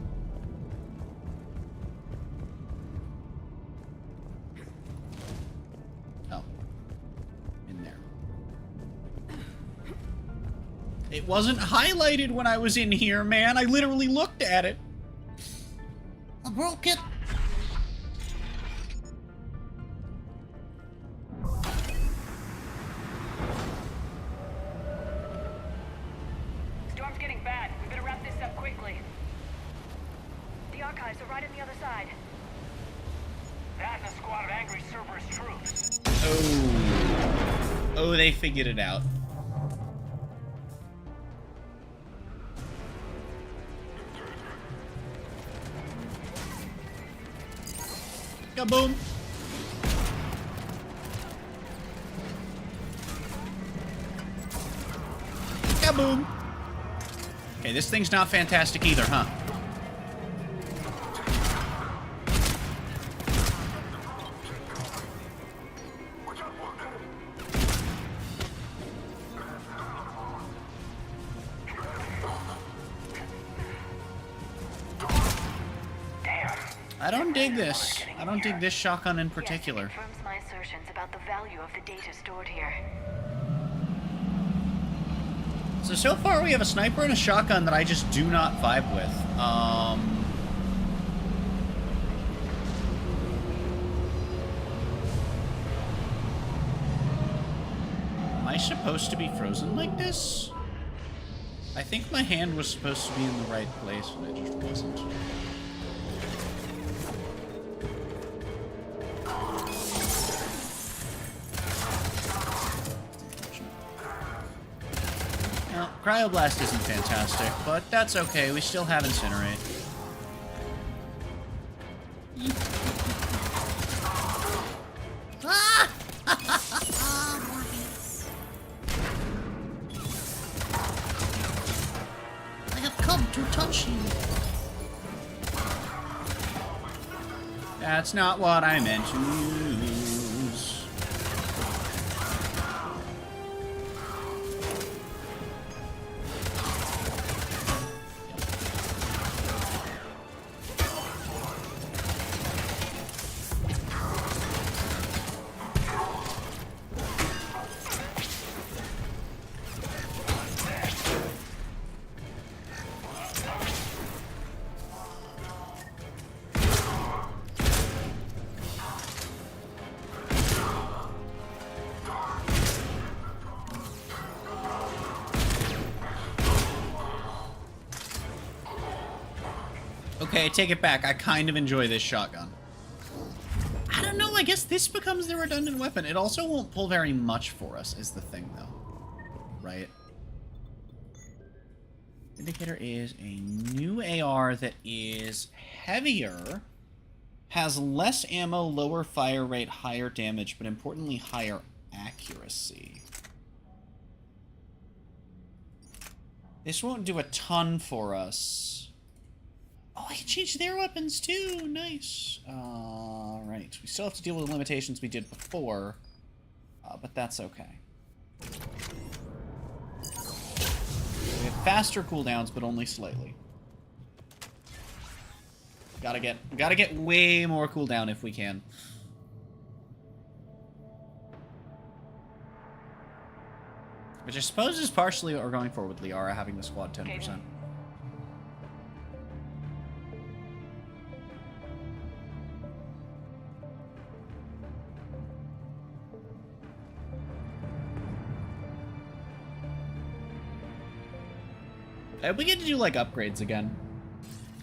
Oh. In there. It wasn't highlighted when I was in here, man. I literally looked at it. I broke it. Storm's getting bad. We better wrap this up quickly. The archives are right on the other side. That and a squad of angry Cerberus troops. Oh. Oh, they figured it out. Kaboom! Kaboom! Okay, this thing's not fantastic either, huh? I don't dig this. I don't dig this shotgun in particular. Yes, it confirms my assertions about the value of the data stored here. So far we have a sniper and a shotgun that I just do not vibe with. Am I supposed to be frozen like this? I think my hand was supposed to be in the right place, and it just wasn't. Well, Cryoblast isn't fantastic, but that's okay. We still have Incinerate. Ah! I have come to touch you. That's not what I meant to use. Okay, I take it back. I kind of enjoy this shotgun. I don't know, I guess this becomes the redundant weapon. It also won't pull very much for us, is the thing, though. Right? Indicator is a new AR that is heavier, has less ammo, lower fire rate, higher damage, but importantly, higher accuracy. This won't do a ton for us. Oh, I can change their weapons too. Nice. Right. We still have to deal with the limitations we did before, but that's okay. We have faster cooldowns, but only slightly. Gotta get way more cooldown if we can. Which I suppose is partially what we're going for with Liara having the squad 10%. We get to do, like, upgrades again.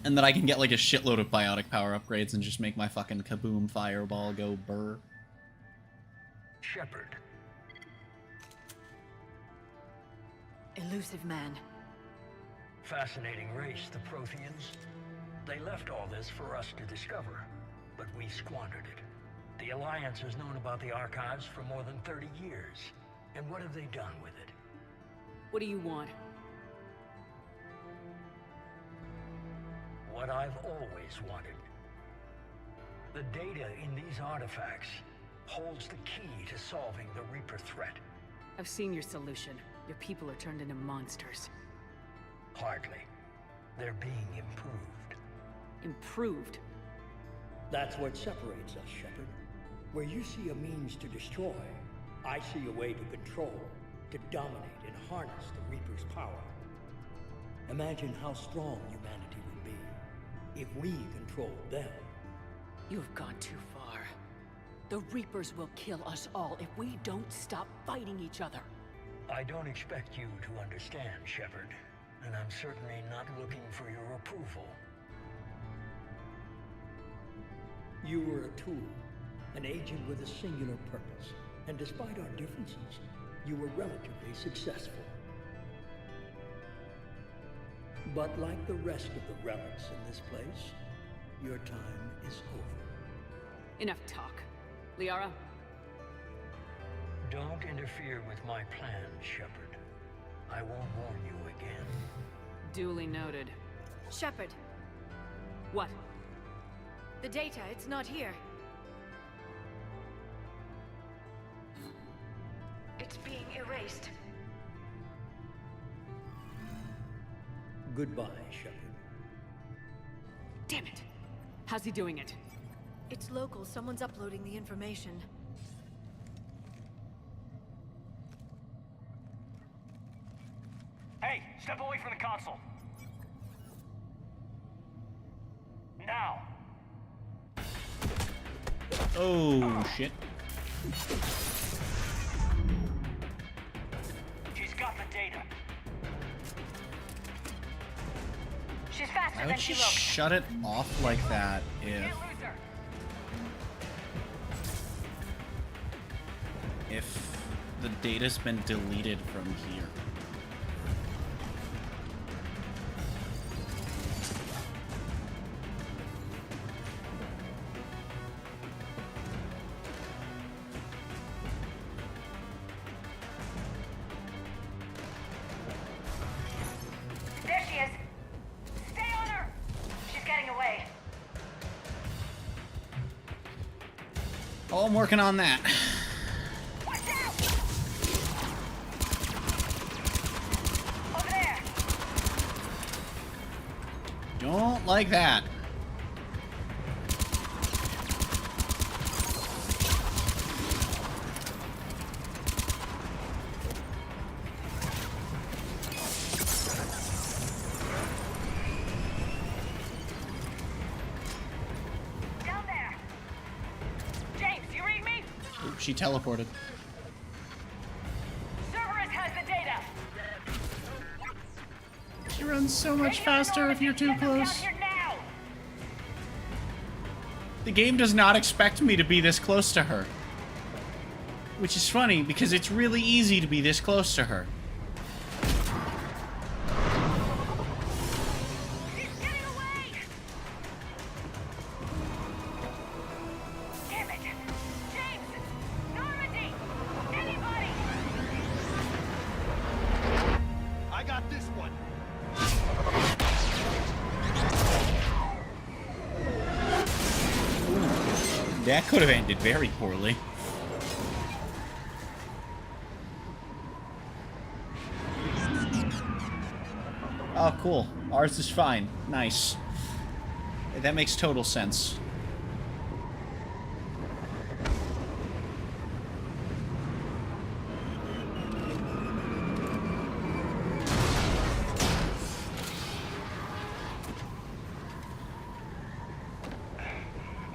And then I can get, like, a shitload of biotic power upgrades and just make my fucking kaboom fireball go burr. Shepard. Elusive man. Fascinating race, the Protheans. They left all this for us to discover, but we squandered it. The Alliance has known about the archives for more than 30 years. And what have they done with it? What do you want? What I've always wanted. The data in these artifacts holds the key to solving the Reaper threat. I've seen your solution. Your people are turned into monsters. Hardly. They're being improved. Improved? That's what separates us, Shepard. Where you see a means to destroy, I see a way to control, to dominate and harness the Reaper's power. Imagine how strong humanity would be. if we controlled them. You've gone too far. The Reapers will kill us all if we don't stop fighting each other. I don't expect you to understand, Shepard, and I'm certainly not looking for your approval. You were a tool, an agent with a singular purpose, and despite our differences, you were relatively successful. But like the rest of the relics in this place, your time is over. Enough talk. Liara? Don't interfere with my plans, Shepard. I won't warn you again. Duly noted. Shepard, What? the data, it's not here. It's being erased. Goodbye, Shepard. Damn it! How's he doing it? It's local. Someone's uploading the information. Hey, step away from the console. Now. Oh, shit. She's got the data. She's faster Why than would she she looks. shut it off like that if the data's been deleted from here? There she is. Stay on her. She's getting away. Oh, I'm working on that. Watch out! Over there. Don't like that. Down there. James, you read me? Oops, she teleported. Cerberus has the data. She runs so much faster if you're too close. Down here now. The game does not expect me to be this close to her. Which is funny, because it's really easy to be this close to her. She's getting away. Damn it. James. Normandy. Anybody. I got this one. That could have ended very poorly. Oh, cool. Ours is fine. Nice. That makes total sense.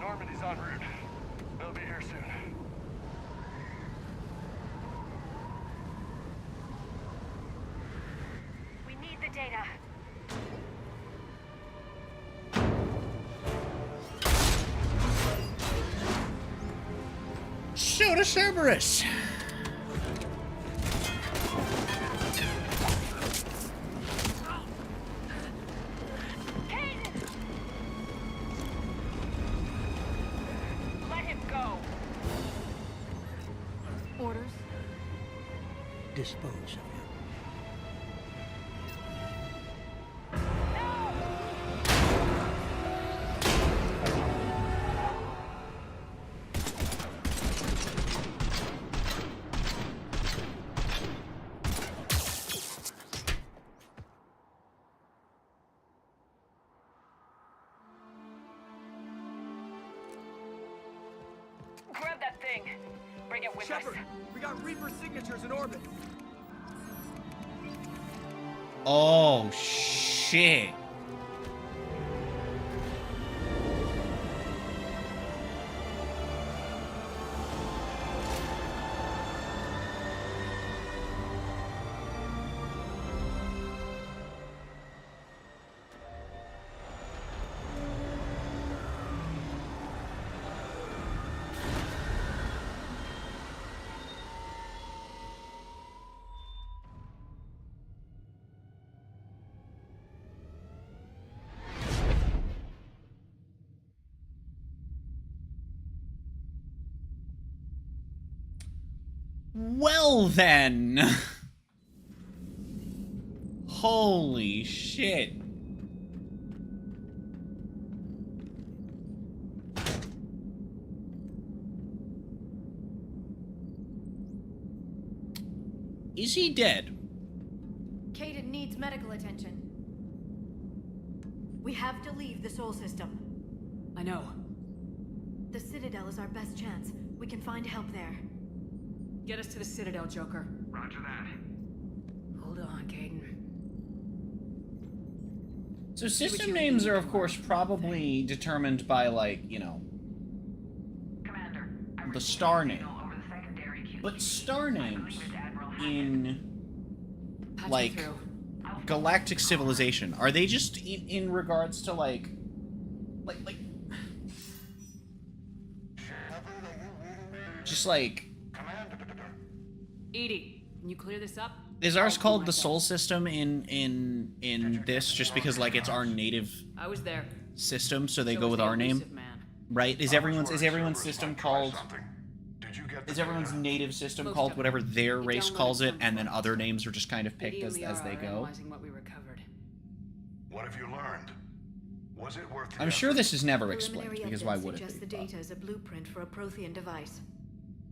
Normandy's en route. They'll be here soon. We need the data. So to Cerberus. Let him go. Orders? Dispose of him. Grab that thing. Bring it with Shepard, us. we got Reaper signatures in orbit. Oh, shit. Well then. Holy shit. Is he dead? Caden needs medical attention. We have to leave the Sol system. I know. The Citadel is our best chance. We can find help there. Get us to the Citadel, Joker. Roger that. Hold on, Caden. So system names are, of course, probably determined by, like, you know, the star name. But star names in, like, galactic civilization, are they just in regards to, like, just like... Edie, can you clear this up? Is ours called the Sol system in this just because, like, it's our native I was there. system, so they go with our name? Right? Is everyone's system called... Is everyone's native system called whatever their race calls it, and then other names are just kind of picked as they go? What we recovered. What have you learned? Was it worth the I'm sure effort? this is never explained, Preliminary because why evidence would it suggests be? the data is a blueprint for a Prothean device.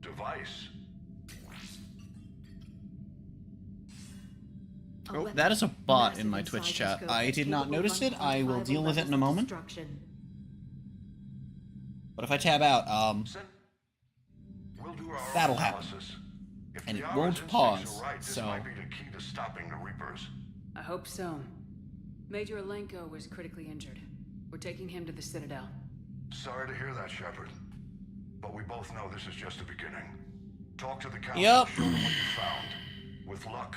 Device? Oh, that is a bot in my Twitch chat. I did not notice it. I will deal with it in a moment. But if I tab out, that'll happen. And it won't pause, so... I hope so. Major Alenko was critically injured. We're taking him to the Citadel. Sorry to hear that, Shepard. But we both know this is just the beginning. Talk to the council, Yep. show them what you found. With luck,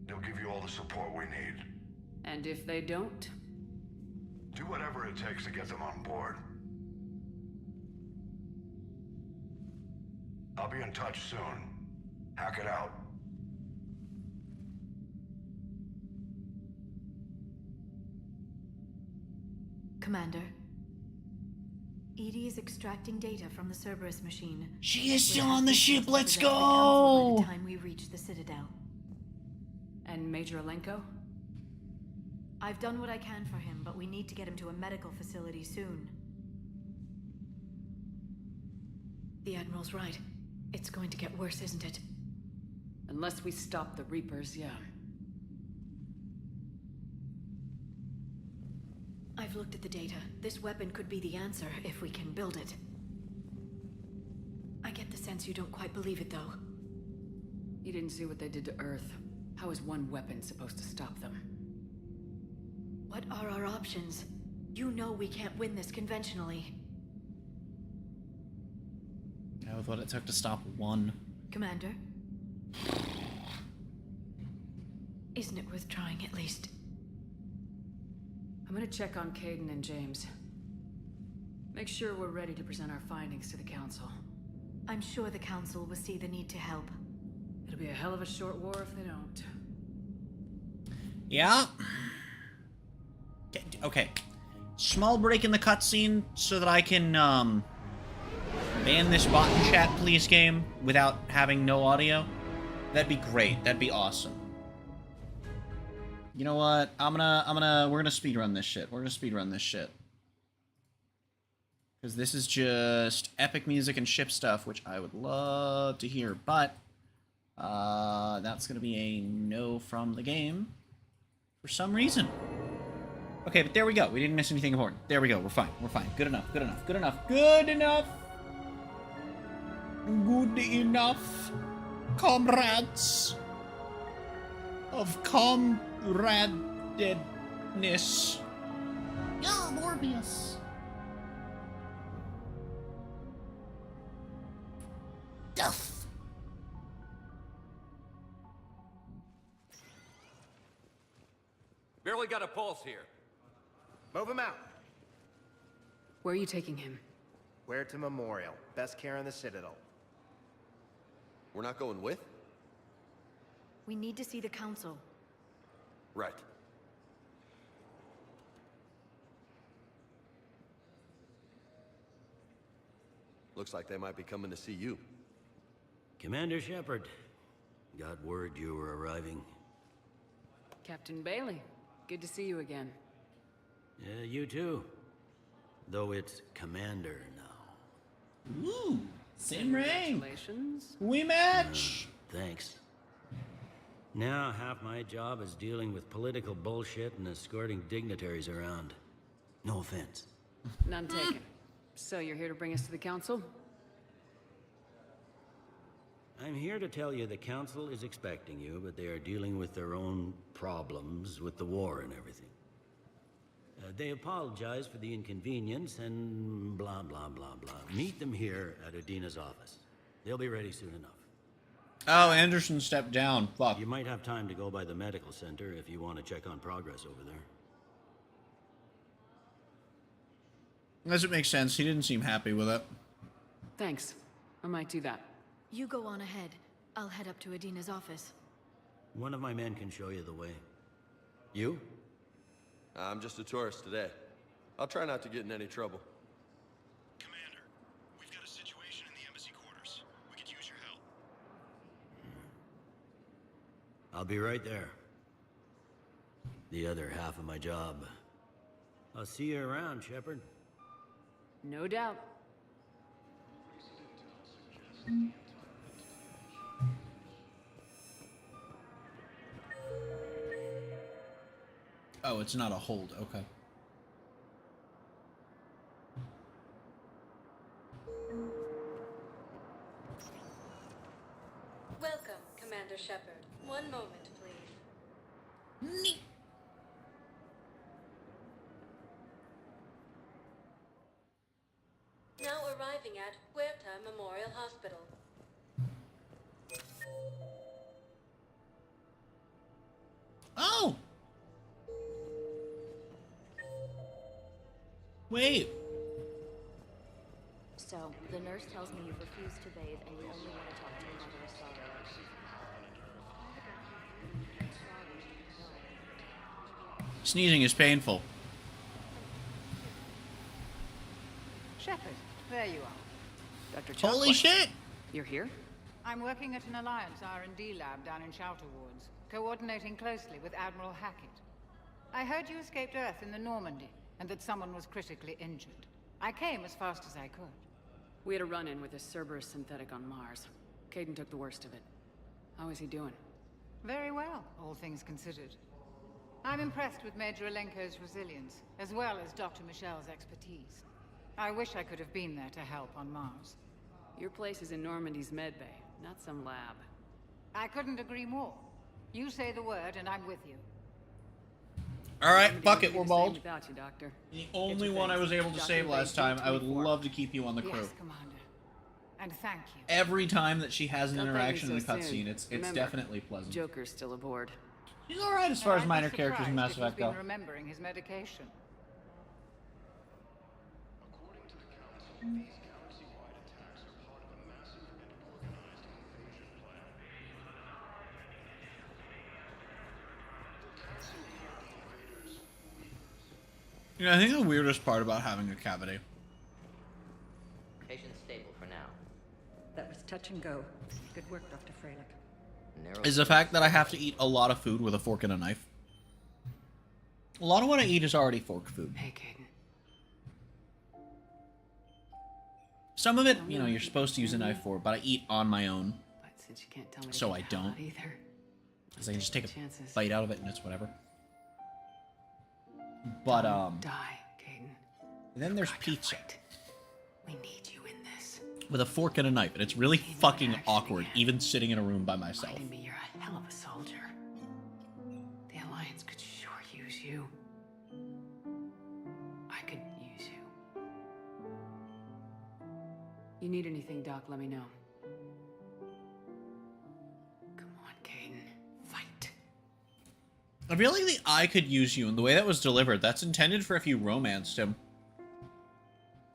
they'll give you all the support we need. And if they don't? Do whatever it takes to get them on board. I'll be in touch soon. Hack it out. Commander, Edie is extracting data from the Cerberus machine. She is still We'll have on the to ship. Let's present the council by go! the time we reach the Citadel. And Major Alenko? I've done what I can for him, but we need to get him to a medical facility soon. The Admiral's right. It's going to get worse, isn't it? Unless we stop the Reapers, yeah. I've looked at the data. This weapon could be the answer if we can build it. I get the sense you don't quite believe it, though. You didn't see what they did to Earth. How is one weapon supposed to stop them? What are our options? You know we can't win this conventionally. Yeah, with what it took to stop one. Commander? Isn't it worth trying, at least? I'm gonna check on Caden and James. Make sure we're ready to present our findings to the Council. I'm sure the Council will see the need to help. It'll be a hell of a short war if they don't. Yeah. Okay. Small break in the cutscene so that I can, ban this bot in chat, please, game, without having no audio. That'd be great. That'd be awesome. You know what? we're gonna speedrun this shit. We're gonna speedrun this shit. Because this is just epic music and ship stuff, which I would love to hear, but, that's gonna be a no from the game. For some reason. Okay, but there we go. We didn't miss anything important. There we go. We're fine. We're fine. Good enough. Good enough. Good enough. Good enough. Good enough. Comrades. Of comradedness. Yeah, Morbius. Duff. Barely got a pulse here. Move him out. Where are you taking him? Where to Memorial. Best care in the Citadel. We're not going with? We need to see the Council. Right. Looks like they might be coming to see you. Commander Shepard, Got word you were arriving. Captain Bailey, good to see you again. Yeah, you too. Though it's Commander now. Ooh, same rank. Congratulations. We match. Thanks. Now half my job is dealing with political bullshit and escorting dignitaries around. No offense. None taken. So you're here to bring us to the council? I'm here to tell you the council is expecting you, but they are dealing with their own problems with the war and everything. They apologize for the inconvenience and blah, blah, blah, blah. Meet them here at Adina's office. They'll be ready soon enough. Oh, Anderson stepped down. Fuck. You might have time to go by the medical center if you want to check on progress over there. Doesn't make sense. He didn't seem happy with it. Thanks. I might do that. You go on ahead. I'll head up to Adina's office. One of my men can show you the way. You? I'm just a tourist today. I'll try not to get in any trouble. Commander, we've got a situation in the embassy quarters. We could use your help. I'll be right there. The other half of my job. I'll see you around, Shepard. No doubt. Oh, it's not a hold. Okay. Welcome, Commander Shepard. One moment, please. Now arriving at Huerta Memorial Hospital. Oh! Wait. So, the nurse tells me you've refused to bathe and you only want to talk to your mother of sorrow. Sneezing is painful. Shepard, there you are. Dr. Holy shit! You're here? I'm working at an Alliance R&D lab down in Shelter Wards, coordinating closely with Admiral Hackett. I heard you escaped Earth in the Normandy, and that someone was critically injured. I came as fast as I could. We had a run-in with a Cerberus synthetic on Mars. Caden took the worst of it. How is he doing? Very well, all things considered. I'm impressed with Major Alenko's resilience, as well as Dr. Michelle's expertise. I wish I could have been there to help on Mars. Your place is in Normandy's medbay, not some lab. I couldn't agree more. You say the word, and I'm with you. Alright, fuck it, we're bald. Without you, Doctor. The only one I was able to save last time. I would love to keep you on the crew. Yes, Commander. And thank you. Every time that she has an Don't interaction in a thank me so cutscene, soon. it's Remember, definitely pleasant. Joker's still aboard. He's alright as far as minor characters in Mass If Effect he's go. been remembering his medication. According to the Council, these galaxy-wide attacks are part of a massive and organized invasion plan. The Council called the invaders. You know, I think the weirdest part about having a cavity Patient stable for now. That was touch and go. Good work, Dr. Freilich. is the fact that I have to eat a lot of food with a fork and a knife. A lot of what I eat is already fork food. Hey, Caden. Some of it, you know, you're supposed to use a knife for, but I eat on my own. But since you can't tell me So to I get don't. out either. Because I can just take a Chances. bite out of it and it's whatever. But, Die, Caden. then there's pizza. We need you in this. With a fork and a knife, and it's really fucking awkward, even sitting in a room by myself. Reminding me you're a hell of a soldier. The Alliance could sure use you. I could use you. You need anything, Doc, let me know. Come on, Caden. Fight. I feel like the I could use you, and the way that was delivered, that's intended for if you romanced him.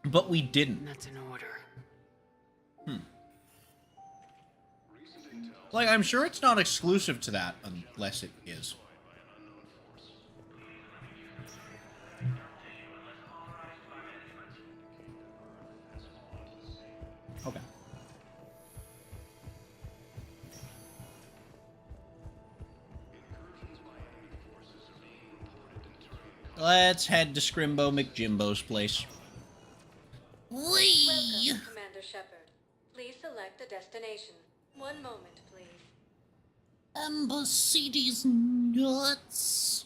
But we didn't. That's an order. Like, I'm sure it's not exclusive to that, unless it is. Okay. Let's head to Scrimbo McJimbo's place. Whee! Welcome, Commander Shepard. Please select a destination. One moment, please. City's nuts.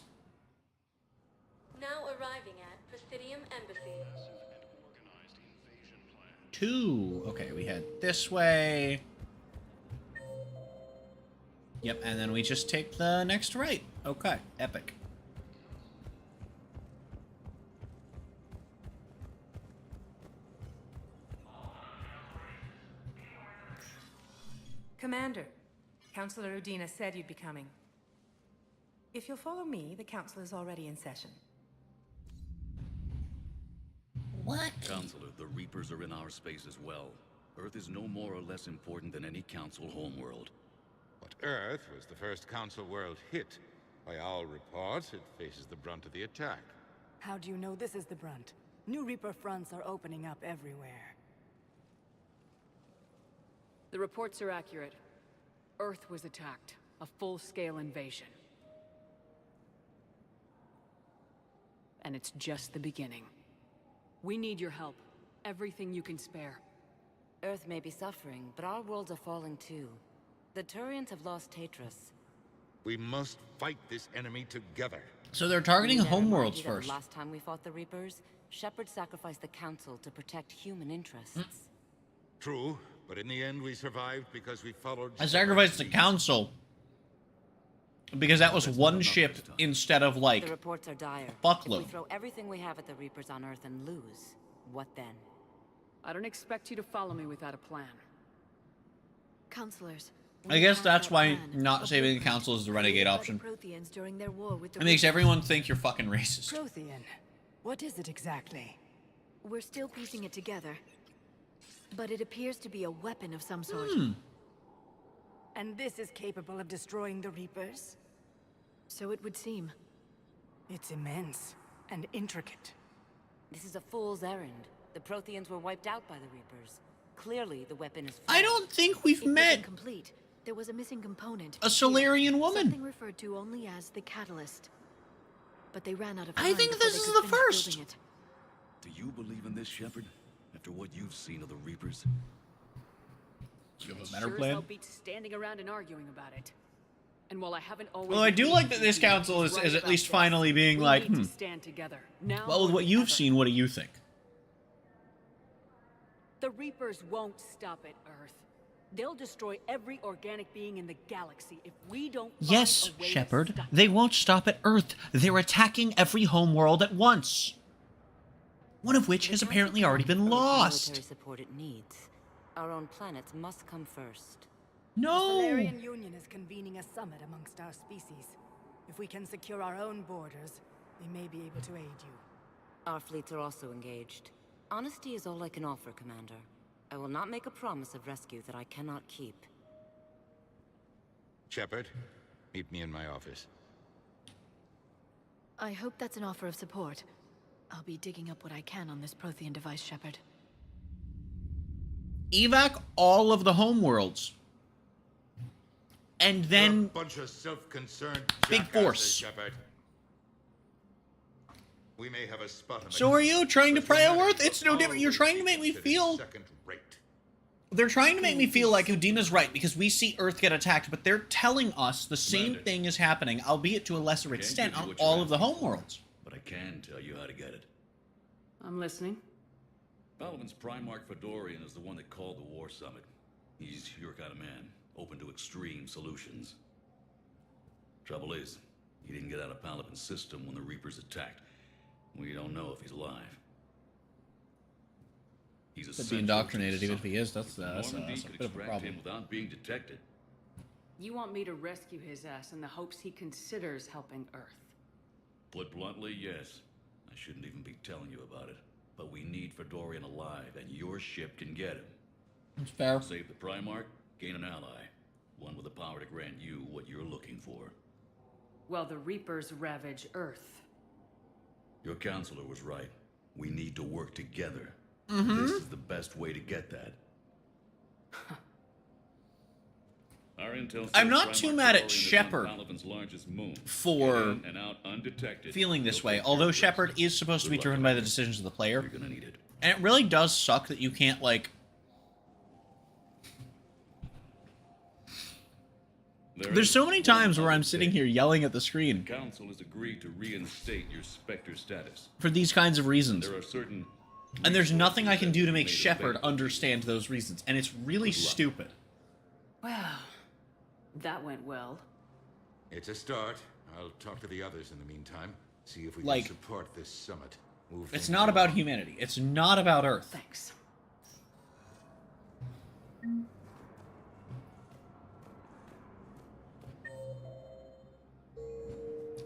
Now arriving at Presidium Embassy. 2. Okay, we head this way. Yep, and then we just take the next right. Okay, epic. Commander, Councilor Udina said you'd be coming. If you'll follow me, the council is already in session. What? Counselor, the Reapers are in our space as well. Earth is no more or less important than any council homeworld. But Earth was the first council world hit. By all reports, it faces the brunt of the attack. How do you know this is the brunt? New Reaper fronts are opening up everywhere. The reports are accurate. Earth was attacked. A full-scale invasion. And it's just the beginning. We need your help. Everything you can spare. Earth may be suffering, but our worlds are falling too. The Turians have lost Tatris. We must fight this enemy together. So they're targeting homeworlds first. Last time we fought the Reapers, Shepard sacrificed the Council to protect human interests. True, but in the end we survived because we followed... I sacrificed the Council. Because that was one ship instead of, like, the reports are dire. a fuckload. If we throw everything we have at the Reapers on Earth and lose, what then? I don't expect you to follow me without a plan. Counselors. I guess that's why not saving the Council is the renegade option. Protheans during their war with the It makes Reapers. everyone think you're fucking racist. Prothean. What is it exactly? We're still piecing it together. But it appears to be a weapon of some sort. And this is capable of destroying the Reapers? So it would seem. It's immense and intricate. This is a fool's errand. The Protheans were wiped out by the Reapers. Clearly, the weapon is... I don't think we've met complete. There was a missing component. a Solarian woman. Something referred to only as the catalyst. But they ran out of time. I think before this they is could the finish first. building it. Do you believe in this, Shepard? After what you've seen of the Reapers? You have a better Sure plan? as hell beats standing around and arguing about it. And while I haven't always... Well, I do like that this Council is at least finally being like, We need to stand together. Now well, with what you've seen, what do you think? The Reapers won't stop at Earth. They'll destroy every organic being in the galaxy if we don't find Yes, a way to Shepard. stop They won't stop at Earth. They're attacking every homeworld at once. One of which has apparently already been lost. Military support it needs. Our own planets must come first. No! The Solarian Union is convening a summit amongst our species. If we can secure our own borders, we may be able to aid you. Our fleets are also engaged. Honesty is all I can offer, Commander. I will not make a promise of rescue that I cannot keep. Shepard, meet me in my office. I hope that's an offer of support. I'll be digging up what I can on this Prothean device, Shepard. Evac all of the homeworlds. And You're a then bunch of self-concerned Big jackasses, Force. Shepard. We may have a spot on the So are you trying to but pry out humanity Earth? It's will no different. You're always trying be to make me considered feel... second-rate. They're trying to make me feel like Udina's right, because we see Earth get attacked, but they're telling us the same thing is happening, albeit to a lesser Can't extent, give you on what you're all of the asking homeworlds. But I can tell you how to get it. I'm listening. Balaban's Primarch Fedorian is the one that called the War Summit. He's your kind of man, open to extreme solutions. Trouble is, he didn't get out of Palaban's system when the Reapers attacked. We don't know if he's alive. He's Could be indoctrinated, even if he is. That's a Normandy bit could of a extract problem. him without being detected. You want me to rescue his ass in the hopes he considers helping Earth. Put bluntly, yes. I shouldn't even be telling you about it. But we need Fedorian alive, and your ship can get him. That's fair. Save the Primarch, gain an ally. One with the power to grant you what you're looking for. While the Reapers ravage Earth. Your counselor was right. We need to work together. Mm-hmm. This is the best way to get that. Our intel I'm says not Primarch too mad at Fedorian is on Shepard Palaven's largest moon. for In and out undetected. feeling this He'll way, take care although of the Shepard rest. is supposed to be Good luck, driven by the Commander. decisions of the player. You're gonna need it. And it really does suck that you can't, like... There's so many times where I'm sitting here yelling at the screen Council has agreed to reinstate your Spectre status. for these kinds of reasons. There are certain And there's nothing I can do to make made Shepard available. understand those reasons. And it's really stupid. Well, that went well. It's a start. I'll talk to the others in the meantime. See if we Like, can support this summit. Move It's things not along. about humanity. It's not about Earth. Thanks.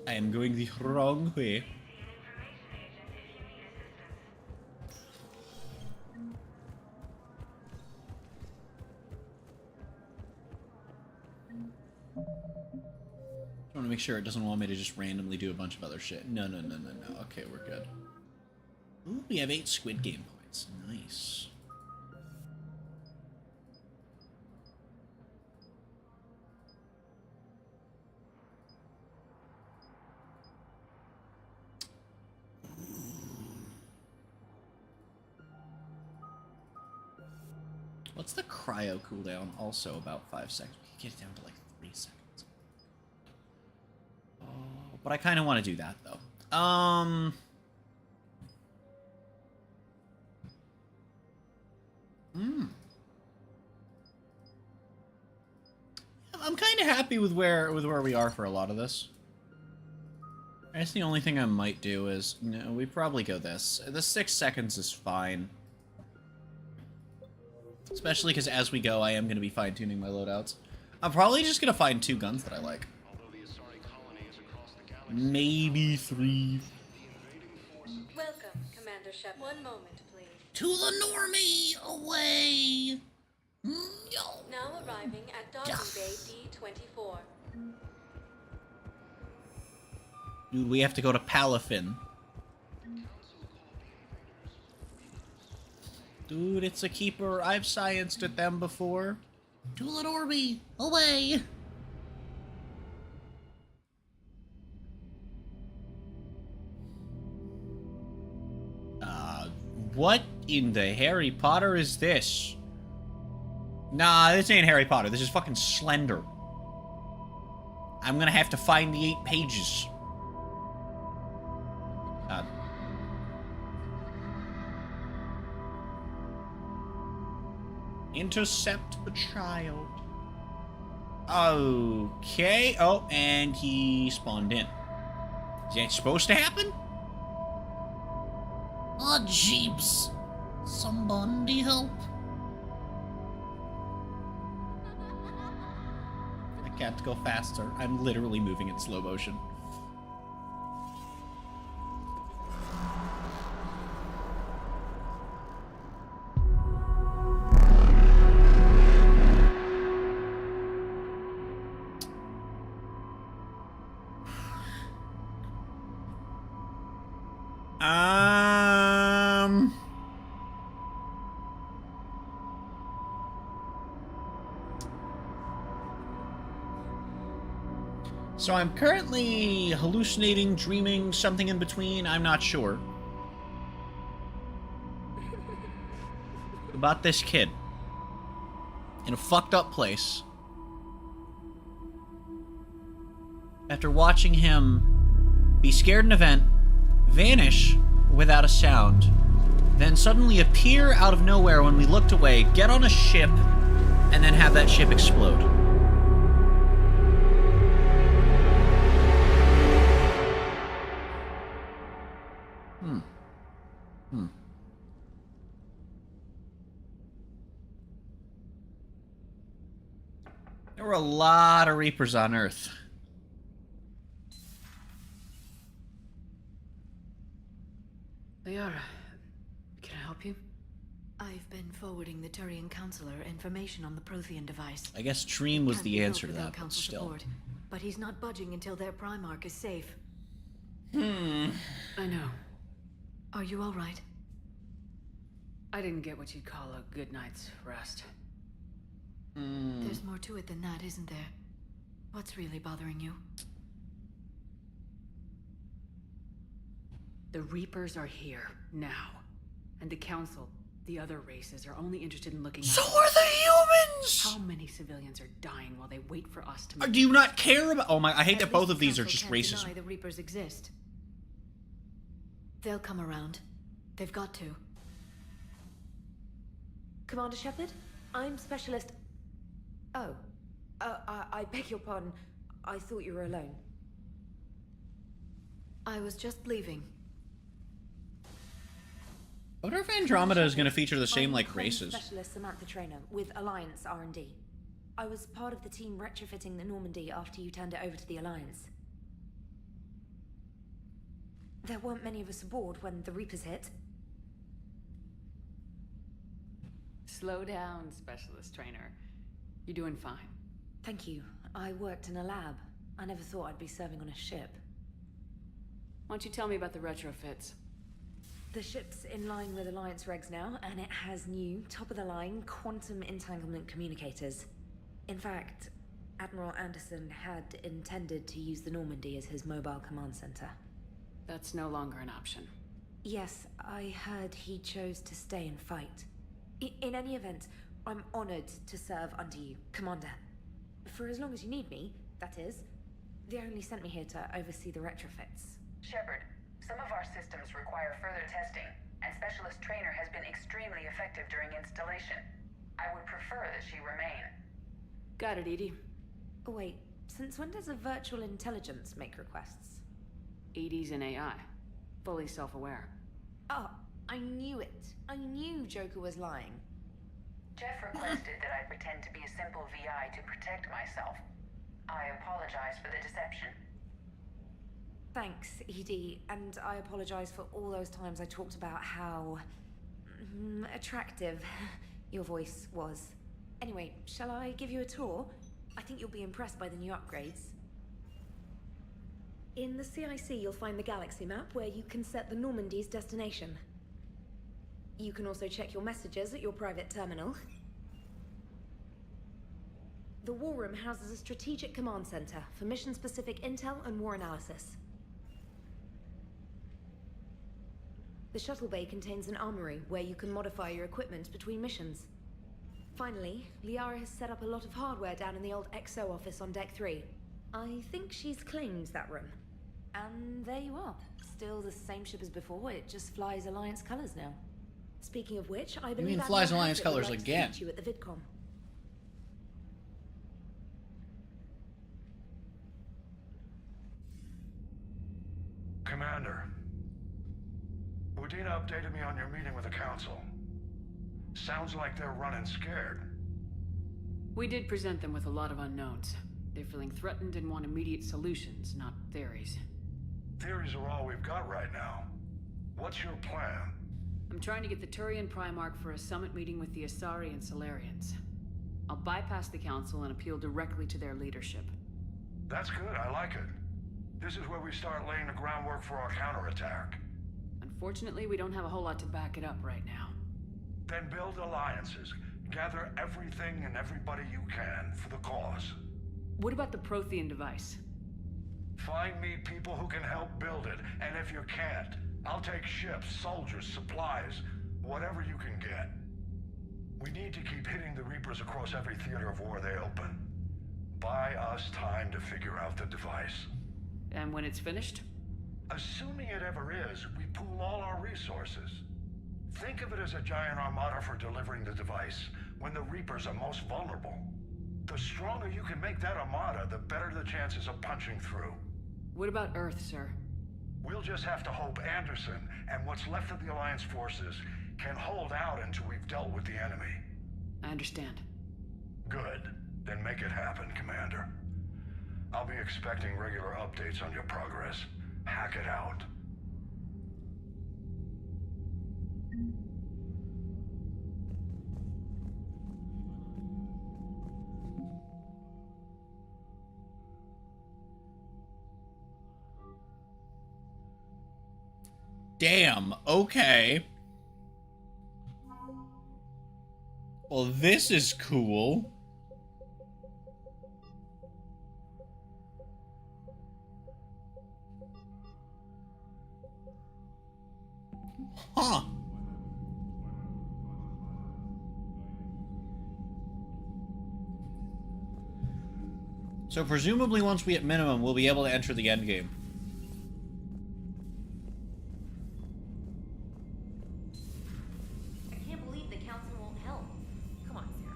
I am going the wrong way. I want to make sure it doesn't want me to just randomly do a bunch of other shit. No. Okay, we're good. Ooh, we have 8 Squid Game points. Nice. What's the cryo cooldown? Also about 5 seconds. We can get it down to like 3 seconds. Oh, but I kind of want to do that though. I'm kind of happy with where we are for a lot of this. I guess the only thing I might do is no, we probably go this. The 6 seconds is fine. Especially because as we go, I am going to be fine-tuning my loadouts. I'm probably just going to find 2 guns that I like. Maybe 3. Welcome, Commander Shep. One moment, please. To the normie away. Now arriving at Docking Bay D-24. Dude, we have to go to Palafin. Dude, it's a keeper. I've scienced at them before. To the normie away. What in the Harry Potter is this? Nah, this ain't Harry Potter. This is fucking Slender. I'm gonna have to find the 8 pages. Intercept the child. Okay. Oh, and he spawned in. Is that supposed to happen? Oh, jeeps. Somebody help. I can't go faster. I'm literally moving in slow motion. So I'm currently hallucinating, dreaming, something in between, I'm not sure. About this kid. In a fucked up place. After watching him be scared in an event, vanish without a sound, then suddenly appear out of nowhere when we looked away, get on a ship, and then have that ship explode. There were a lot of Reapers on Earth. Liara, can I help you? I've been forwarding the Turian Counselor information on the Prothean device. I guess Dream was Can't the be built answer to without that, but Council still. support, but he's not budging until their Primarch is safe. I know. Are you all right? I didn't get what you'd call a good night's rest. There's more to it than that, isn't there? What's really bothering you? The Reapers are here, now. And the Council, the other races, are only interested in looking So out. are the humans! How many civilians are dying while they wait for us to... Do you not care about... Oh my, I hate At that both least of the these are Council just can't racism. deny the Reapers exist. They'll come around. They've got to. Commander Shepard, I'm Specialist... Oh. I beg your pardon. I thought you were alone. I was just leaving. I wonder if Andromeda is going to feature the same, I'm like, Comm races. Specialist Samantha Trainer with Alliance R&D. I was part of the team retrofitting the Normandy after you turned it over to the Alliance. There weren't many of us aboard when the Reapers hit. Slow down, Specialist Trainer. You're doing fine. Thank you. I worked in a lab. I never thought I'd be serving on a ship. Why don't you tell me about the retrofits? The ship's in line with Alliance regs now, and it has new, top-of-the-line, quantum entanglement communicators. In fact, Admiral Anderson had intended to use the Normandy as his mobile command center. That's no longer an option. Yes, I heard he chose to stay and fight. In any event, I'm honored to serve under you, Commander. For as long as you need me, that is. They only sent me here to oversee the retrofits. Shepard, some of our systems require further testing, and Specialist Trainer has been extremely effective during installation. I would prefer that she remain. Got it, Edie. Oh, wait, since when does a virtual intelligence make requests? Edie's an AI. Fully self-aware. Oh, I knew it. I knew Joker was lying. Jeff requested that I pretend to be a simple VI to protect myself. I apologize for the deception. Thanks, Edie, and I apologize for all those times I talked about how... attractive your voice was. Anyway, shall I give you a tour? I think you'll be impressed by the new upgrades. In the CIC, you'll find the galaxy map where you can set the Normandy's destination. You can also check your messages at your private terminal. The War Room houses a strategic command center for mission-specific intel and war analysis. The shuttle bay contains an armory where you can modify your equipment between missions. Finally, Liara has set up a lot of hardware down in the old XO office on Deck 3. I think she's claimed that room. And there you are. Still the same ship as before, it just flies Alliance colors now. Speaking of which, I believe mean Admiral flies Alliance Hackett would colours like to again? meet you at the VidCon. Commander, Udina updated me on your meeting with the Council. Sounds like they're running scared. We did present them with a lot of unknowns. They're feeling threatened and want immediate solutions, not theories. Theories are all we've got right now. What's your plan? I'm trying to get the Turian Primarch for a summit meeting with the Asari and Solarians. I'll bypass the Council and appeal directly to their leadership. That's good, I like it. This is where we start laying the groundwork for our counterattack. Unfortunately, we don't have a whole lot to back it up right now. Then build alliances. Gather everything and everybody you can for the cause. What about the Prothean device? Find me people who can help build it, and if you can't, I'll take ships, soldiers, supplies, whatever you can get. We need to keep hitting the Reapers across every theater of war they open. Buy us time to figure out the device. And when it's finished? Assuming it ever is, we pool all our resources. Think of it as a giant armada for delivering the device when the Reapers are most vulnerable. The stronger you can make that armada, the better the chances of punching through. What about Earth, sir? We'll just have to hope Anderson and what's left of the Alliance forces can hold out until we've dealt with the enemy. I understand. Good. Then make it happen, Commander. I'll be expecting regular updates on your progress. Hack it out. Damn, okay. Well, this is cool. Huh. So presumably once we hit minimum, we'll be able to enter the endgame. I can't believe the council won't help. Come on, Sarah.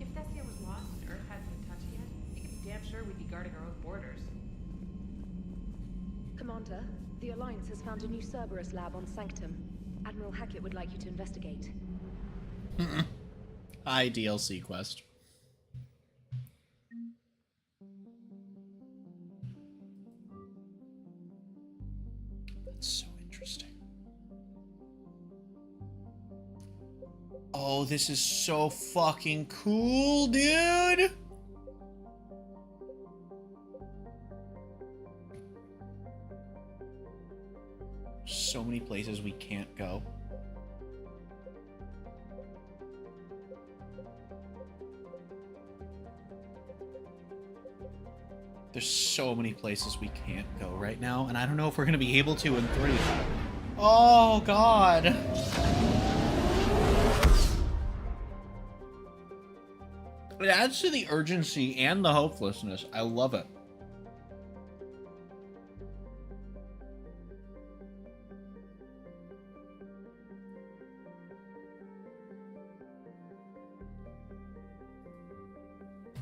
If Thessia was lost and Earth hasn't been touched yet, you can be damn sure we'd be guarding our own borders. Commander, the Alliance has found a new Cerberus lab on Sanctum. Admiral Hackett would like you to investigate. Hi, DLC quest. That's so interesting. Oh, this is so fucking cool, dude! So many places we can't go. There's so many places we can't go right now, and I don't know if we're gonna be able to in 3. Oh, God. It adds to the urgency and the hopelessness. I love it.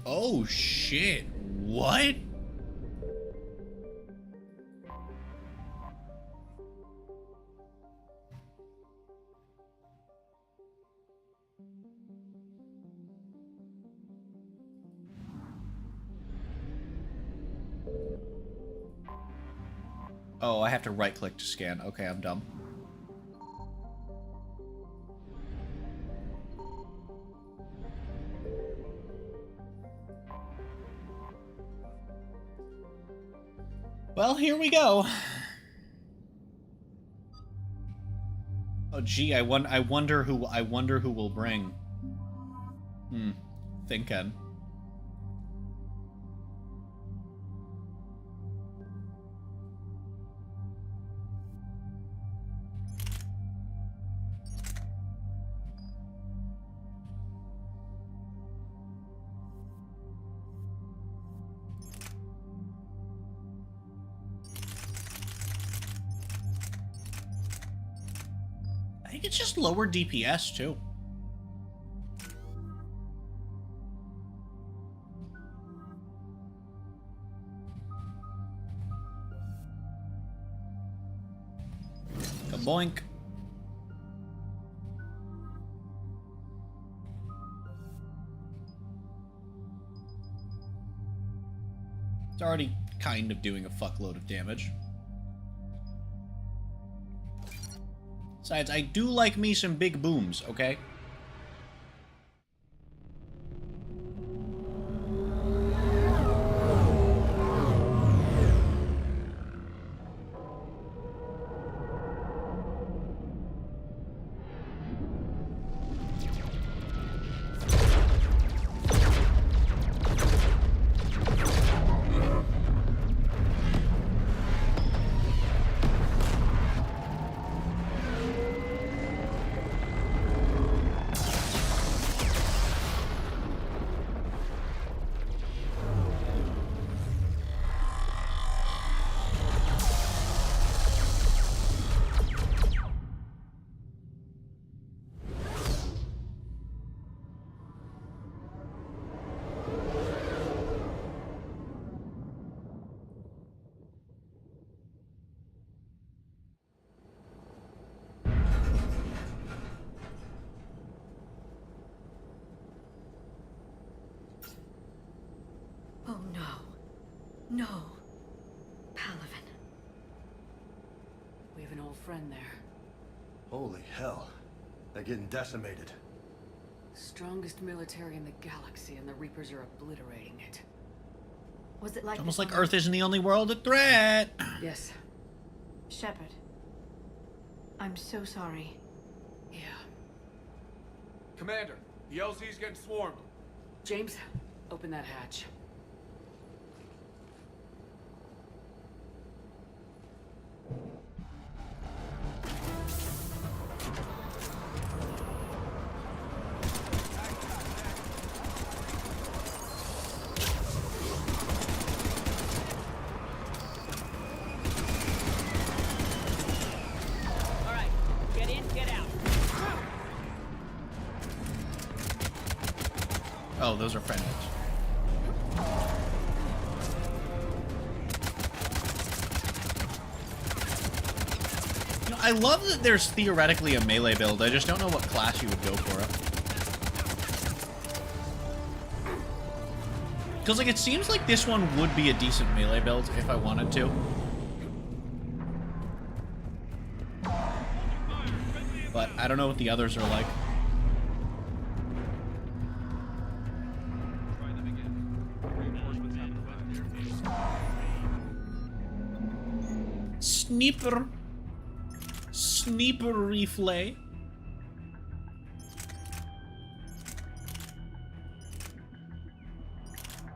Oh, shit. What? Oh, I have to right-click to scan. Okay, I'm dumb. Well, here we go. Oh, gee, I wonder who will bring. Thinking. I think it's just lower DPS too. Kaboink. It's already kind of doing a fuckload of damage. Besides, I do like me some big booms, okay? Oh no. No. Palaven. We have an old friend there. Holy hell. They're getting decimated. Strongest military in the galaxy, and the Reapers are obliterating it. Was it like Almost like Earth isn't the only world at threat. Yes. Shepard. I'm so sorry. Yeah. Commander, the LZ's getting swarmed. James, open that hatch. Oh, those are friendlies. You know, I love that there's theoretically a melee build. I just don't know what class you would go for it. Because, like, it seems like this one would be a decent melee build if I wanted to. But I don't know what the others are like. Sniper. Sniper rifle.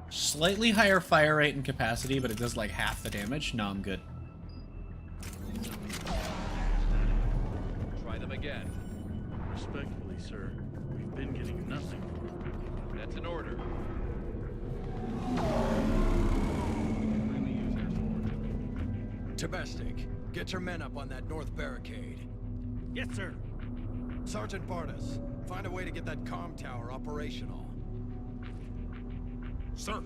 Slightly higher fire rate and capacity, but it does like half the damage. No, I'm good. Try them again. Respectfully, sir, we've been getting nothing. That's an order. Tabestic, get your men up on that north barricade. Yes, sir. Sergeant Bardas, find a way to get that comm tower operational. Sir.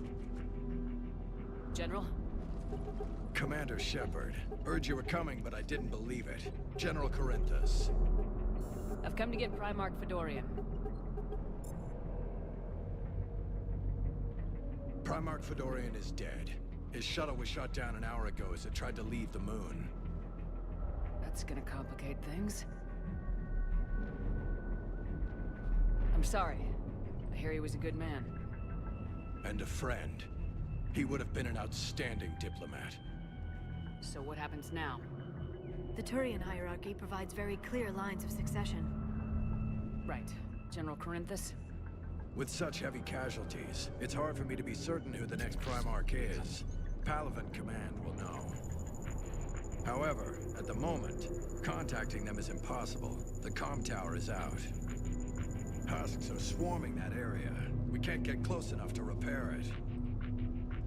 General? Commander Shepard, heard you were coming, but I didn't believe it. General Corinthus. I've come to get Primarch Fedorian. Primarch Fedorian is dead. His shuttle was shot down an hour ago as it tried to leave the moon. That's gonna complicate things. I'm sorry. I hear he was a good man. And a friend. He would have been an outstanding diplomat. So what happens now? The Turian hierarchy provides very clear lines of succession. Right. General Corinthus? With such heavy casualties, it's hard for me to be certain who the next Primarch is. Palaven Command will know. However, at the moment, contacting them is impossible. The comm tower is out. Husks are swarming that area. We can't get close enough to repair it.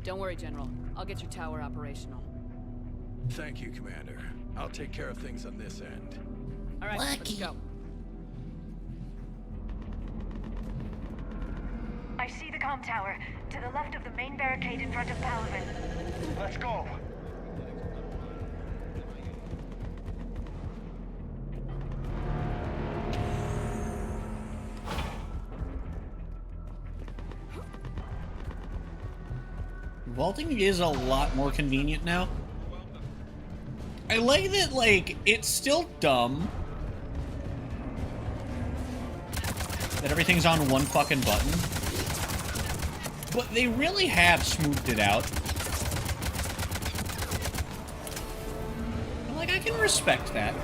Don't worry, General. I'll get your tower operational. Thank you, Commander. I'll take care of things on this end. All right, let's go. I see the comm tower, to the left of the main barricade in front of Palaven. Let's go! Vaulting is a lot more convenient now. I like that, like, it's still dumb that everything's on one fucking button, but they really have smoothed it out. Like, I can respect that.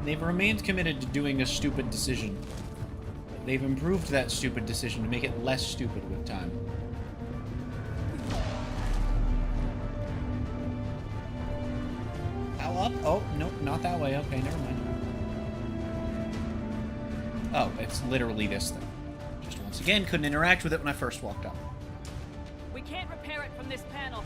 They've remained committed to doing a stupid decision. They've improved that stupid decision to make it less stupid with time. How up? Oh, nope, not that way. Okay, never mind. Oh, it's literally this thing. Just once again, couldn't interact with it when I first walked up. We can't repair it from this panel.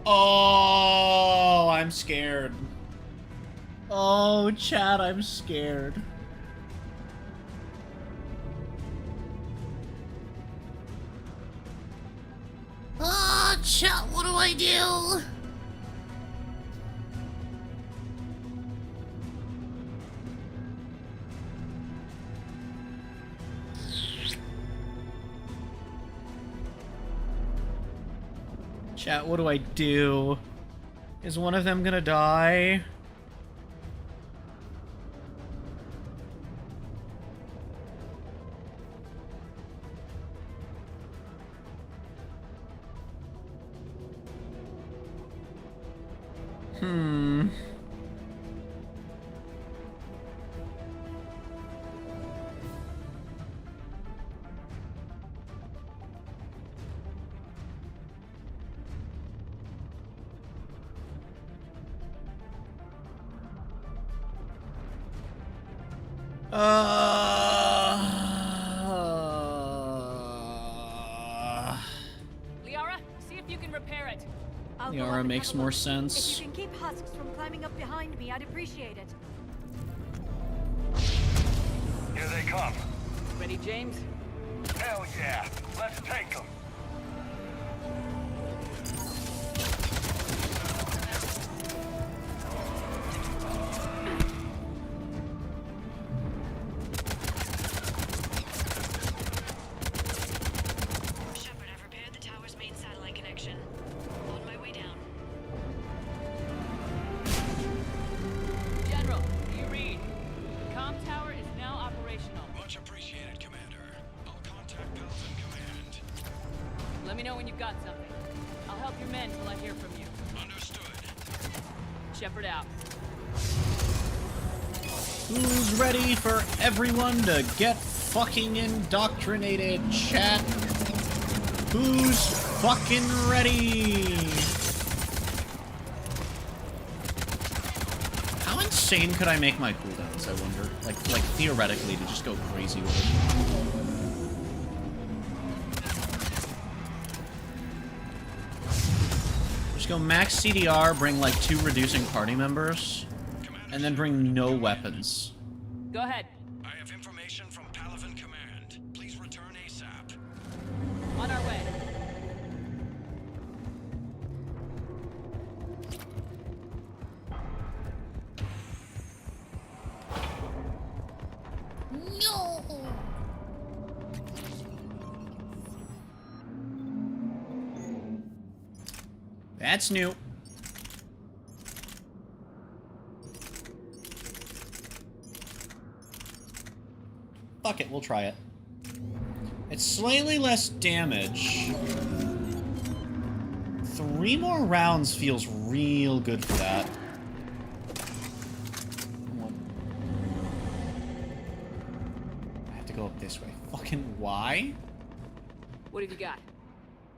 Oh, I'm scared. Oh, chat, I'm scared. Oh, chat, what do I do? Chat, what do I do? Is one of them gonna die? Liara, see if you can repair it. I'll The go up aura and makes have a more look. sense. If you can keep husks from climbing up behind me, I'd appreciate it. Here they come. Ready, James? Hell yeah. Let's take them. Shepard, I've repaired the tower's main satellite connection. On my way down. General, do you read? The comm tower is now operational. Much appreciated, Commander. I'll contact Palaven Command. Let me know when you've got something. I'll help your men till I hear from you. Understood. Shepard out. Who's ready for everyone to get fucking indoctrinated, chat? Who's fucking ready? How insane could I make my cooldowns, I wonder? Like theoretically, to just go crazy with it. Just go max CDR, bring like 2 reducing party members, and then bring no weapons. Go ahead. I have information from Palaven Command. Please return ASAP. On our way. No! That's new. Fuck it, we'll try it. It's slightly less damage. 3 more rounds feels real good for that. I have to go up this way. Fucking why? What have you got?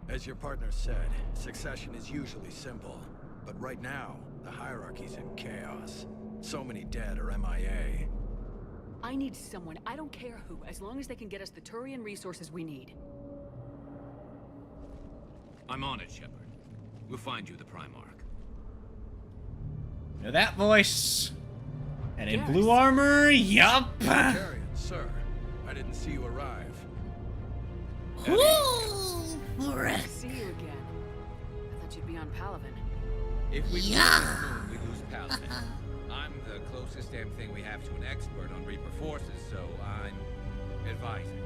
As your partner said, succession is usually simple. But right now, the hierarchy's in chaos. So many dead or MIA. I need someone, I don't care who, as long as they can get us the Turian resources we need. I'm on it, Shepard. We'll find you the Primarch. Know that voice. And in Yes. blue armor, yup. Carrion, sir. I didn't see you arrive. See you again. I thought you'd be on Palaven. If we lose Yeah. this moon, we lose Paladin. I'm the closest damn thing we have to an expert on Reaper forces, so I'm advising.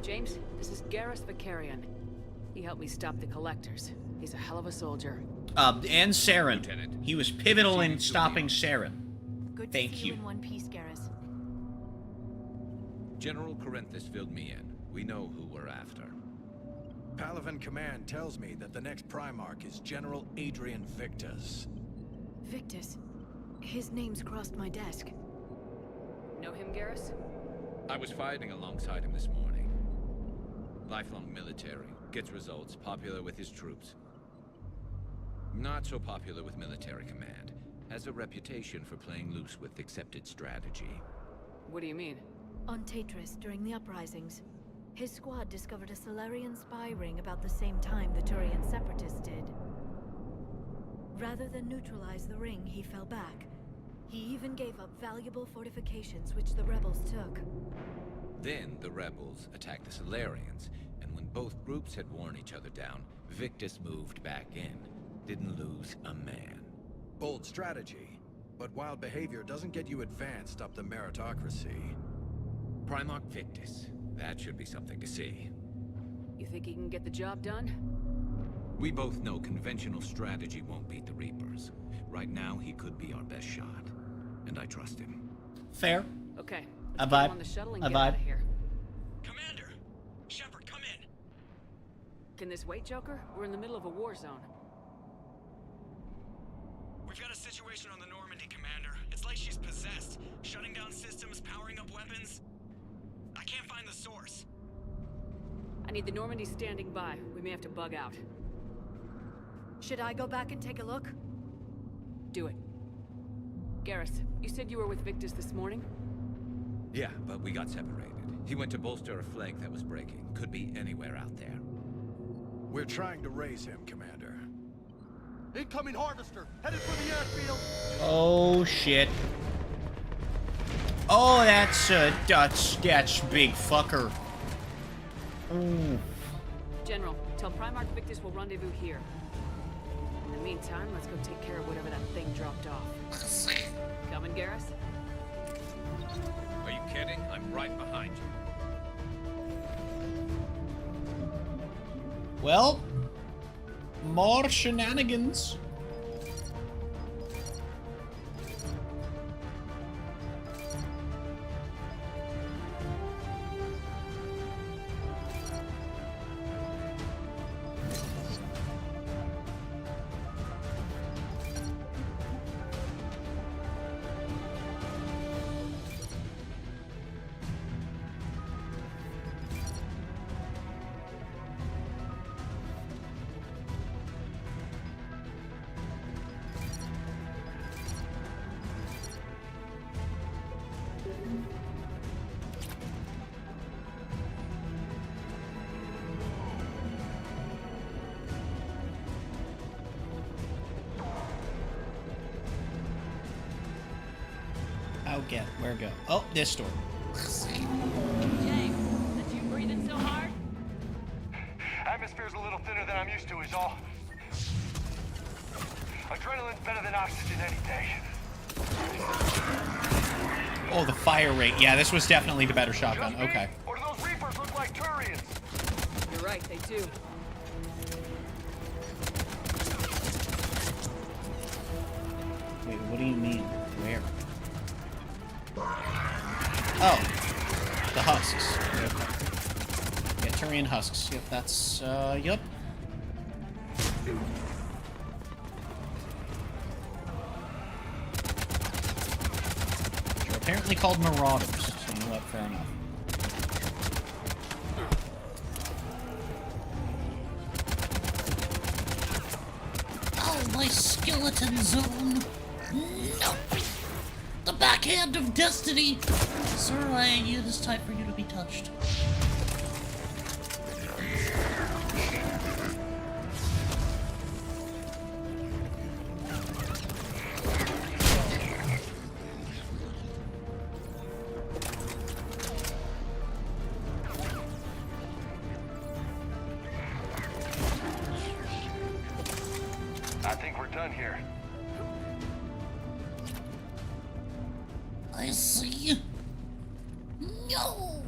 James, this is Garrus Vakarian. He helped me stop the Collectors. He's a hell of a soldier. And Saren. Lieutenant. He was pivotal in stopping Saren. Good to Thank see you. in one piece, Garrus. General Corinthus filled me in. We know who we're after. Palaven Command tells me that the next Primarch is General Adrian Victus. Victus. His name's crossed my desk. Know him, Garrus? I was fighting alongside him this morning. Lifelong military, gets results, popular with his troops. Not so popular with military command. Has a reputation for playing loose with accepted strategy. What do you mean? On Tatris, during the uprisings, his squad discovered a Solarian spy ring about the same time the Turian separatists did. Rather than neutralize the ring, he fell back. He even gave up valuable fortifications which the rebels took. Then the rebels attacked the Solarians, and when both groups had worn each other down, Victus moved back in. Didn't lose a man. Bold strategy, but wild behavior doesn't get you advanced up the meritocracy. Primarch Victus. That should be something to see. You think he can get the job done? We both know conventional strategy won't beat the Reapers. Right now, he could be our best shot. And I trust him. Fair. Okay. A Let's put him vibe. on the shuttle and A get vibe. out of here. Commander! Shepard, come in! Can this wait, Joker? We're in the middle of a war zone. We've got a situation on the Normandy, Commander. It's like she's possessed. Shutting down systems, powering up weapons. I can't find the source. I need the Normandy standing by. We may have to bug out. Should I go back and take a look? Do it. Garrus, you said you were with Victus this morning? Yeah, but we got separated. He went to bolster a flank that was breaking. Could be anywhere out there. We're trying to raise him, Commander. Incoming harvester, headed for the airfield. Oh shit. Oh, that's big fucker. Ooh. General, tell Primarch Victus we'll rendezvous here. In the meantime, let's go take care of whatever that thing dropped off. Coming, Garrus? Are you kidding? I'm right behind you. Well, more shenanigans. Get where go? Oh, this door. James, that you breathing so hard? Atmosphere's a little thinner than I'm used to, is all. Adrenaline's better than oxygen any day. Oh, the fire rate. Yeah, this was definitely the better shotgun. Okay. Or do those Reapers look like Turians? You're right, they do. Wait, what do you mean? Where? Oh, the husks. Okay. Yeah, Turian husks. Yep, that's, yep. They're apparently called marauders, so you know what, fair enough. Oh, my skeleton zone. No. The backhand of destiny! Sir, it is time for you to be touched. I think we're done here. I see. No!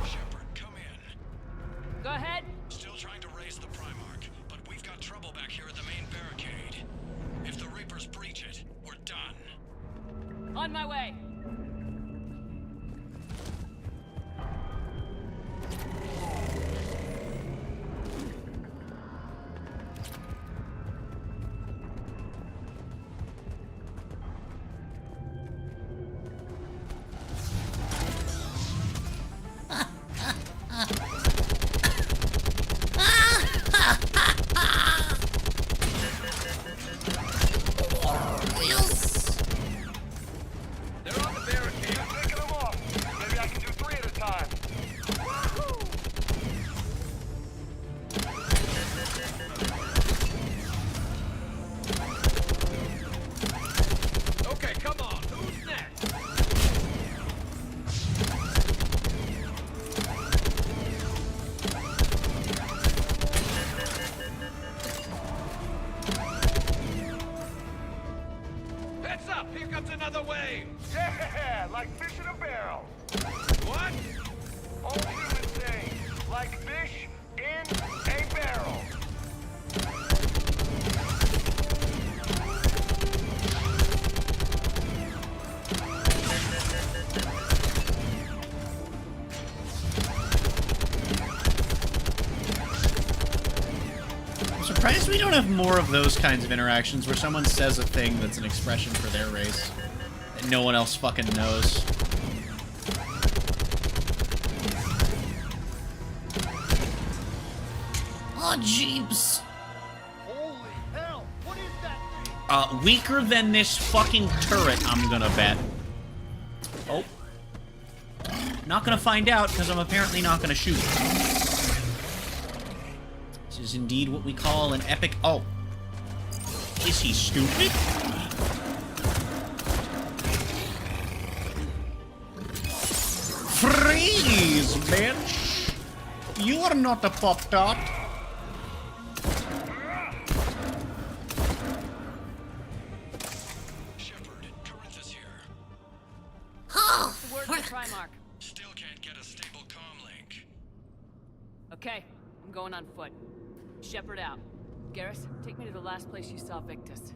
Shepard, come in. Go ahead. Still trying to raise the Primarch, but we've got trouble back here at the main barricade. If the Reapers breach it, we're done. On my way. Surprised we don't have more of those kinds of interactions where someone says a thing that's an expression for their race that no one else fucking knows. Oh, jeeps. Holy hell! What is that thing? Weaker than this fucking turret, I'm gonna bet. Oh. Not gonna find out, because I'm apparently not gonna shoot. This is indeed what we call an epic... Oh. Is he stupid? Freeze, bitch! You are not a Pop-Tart. What's the word for Primarch? Still can't get a stable comm link. Okay, I'm going on foot. Shepard out. Garrus, take me to the last place you saw Victus.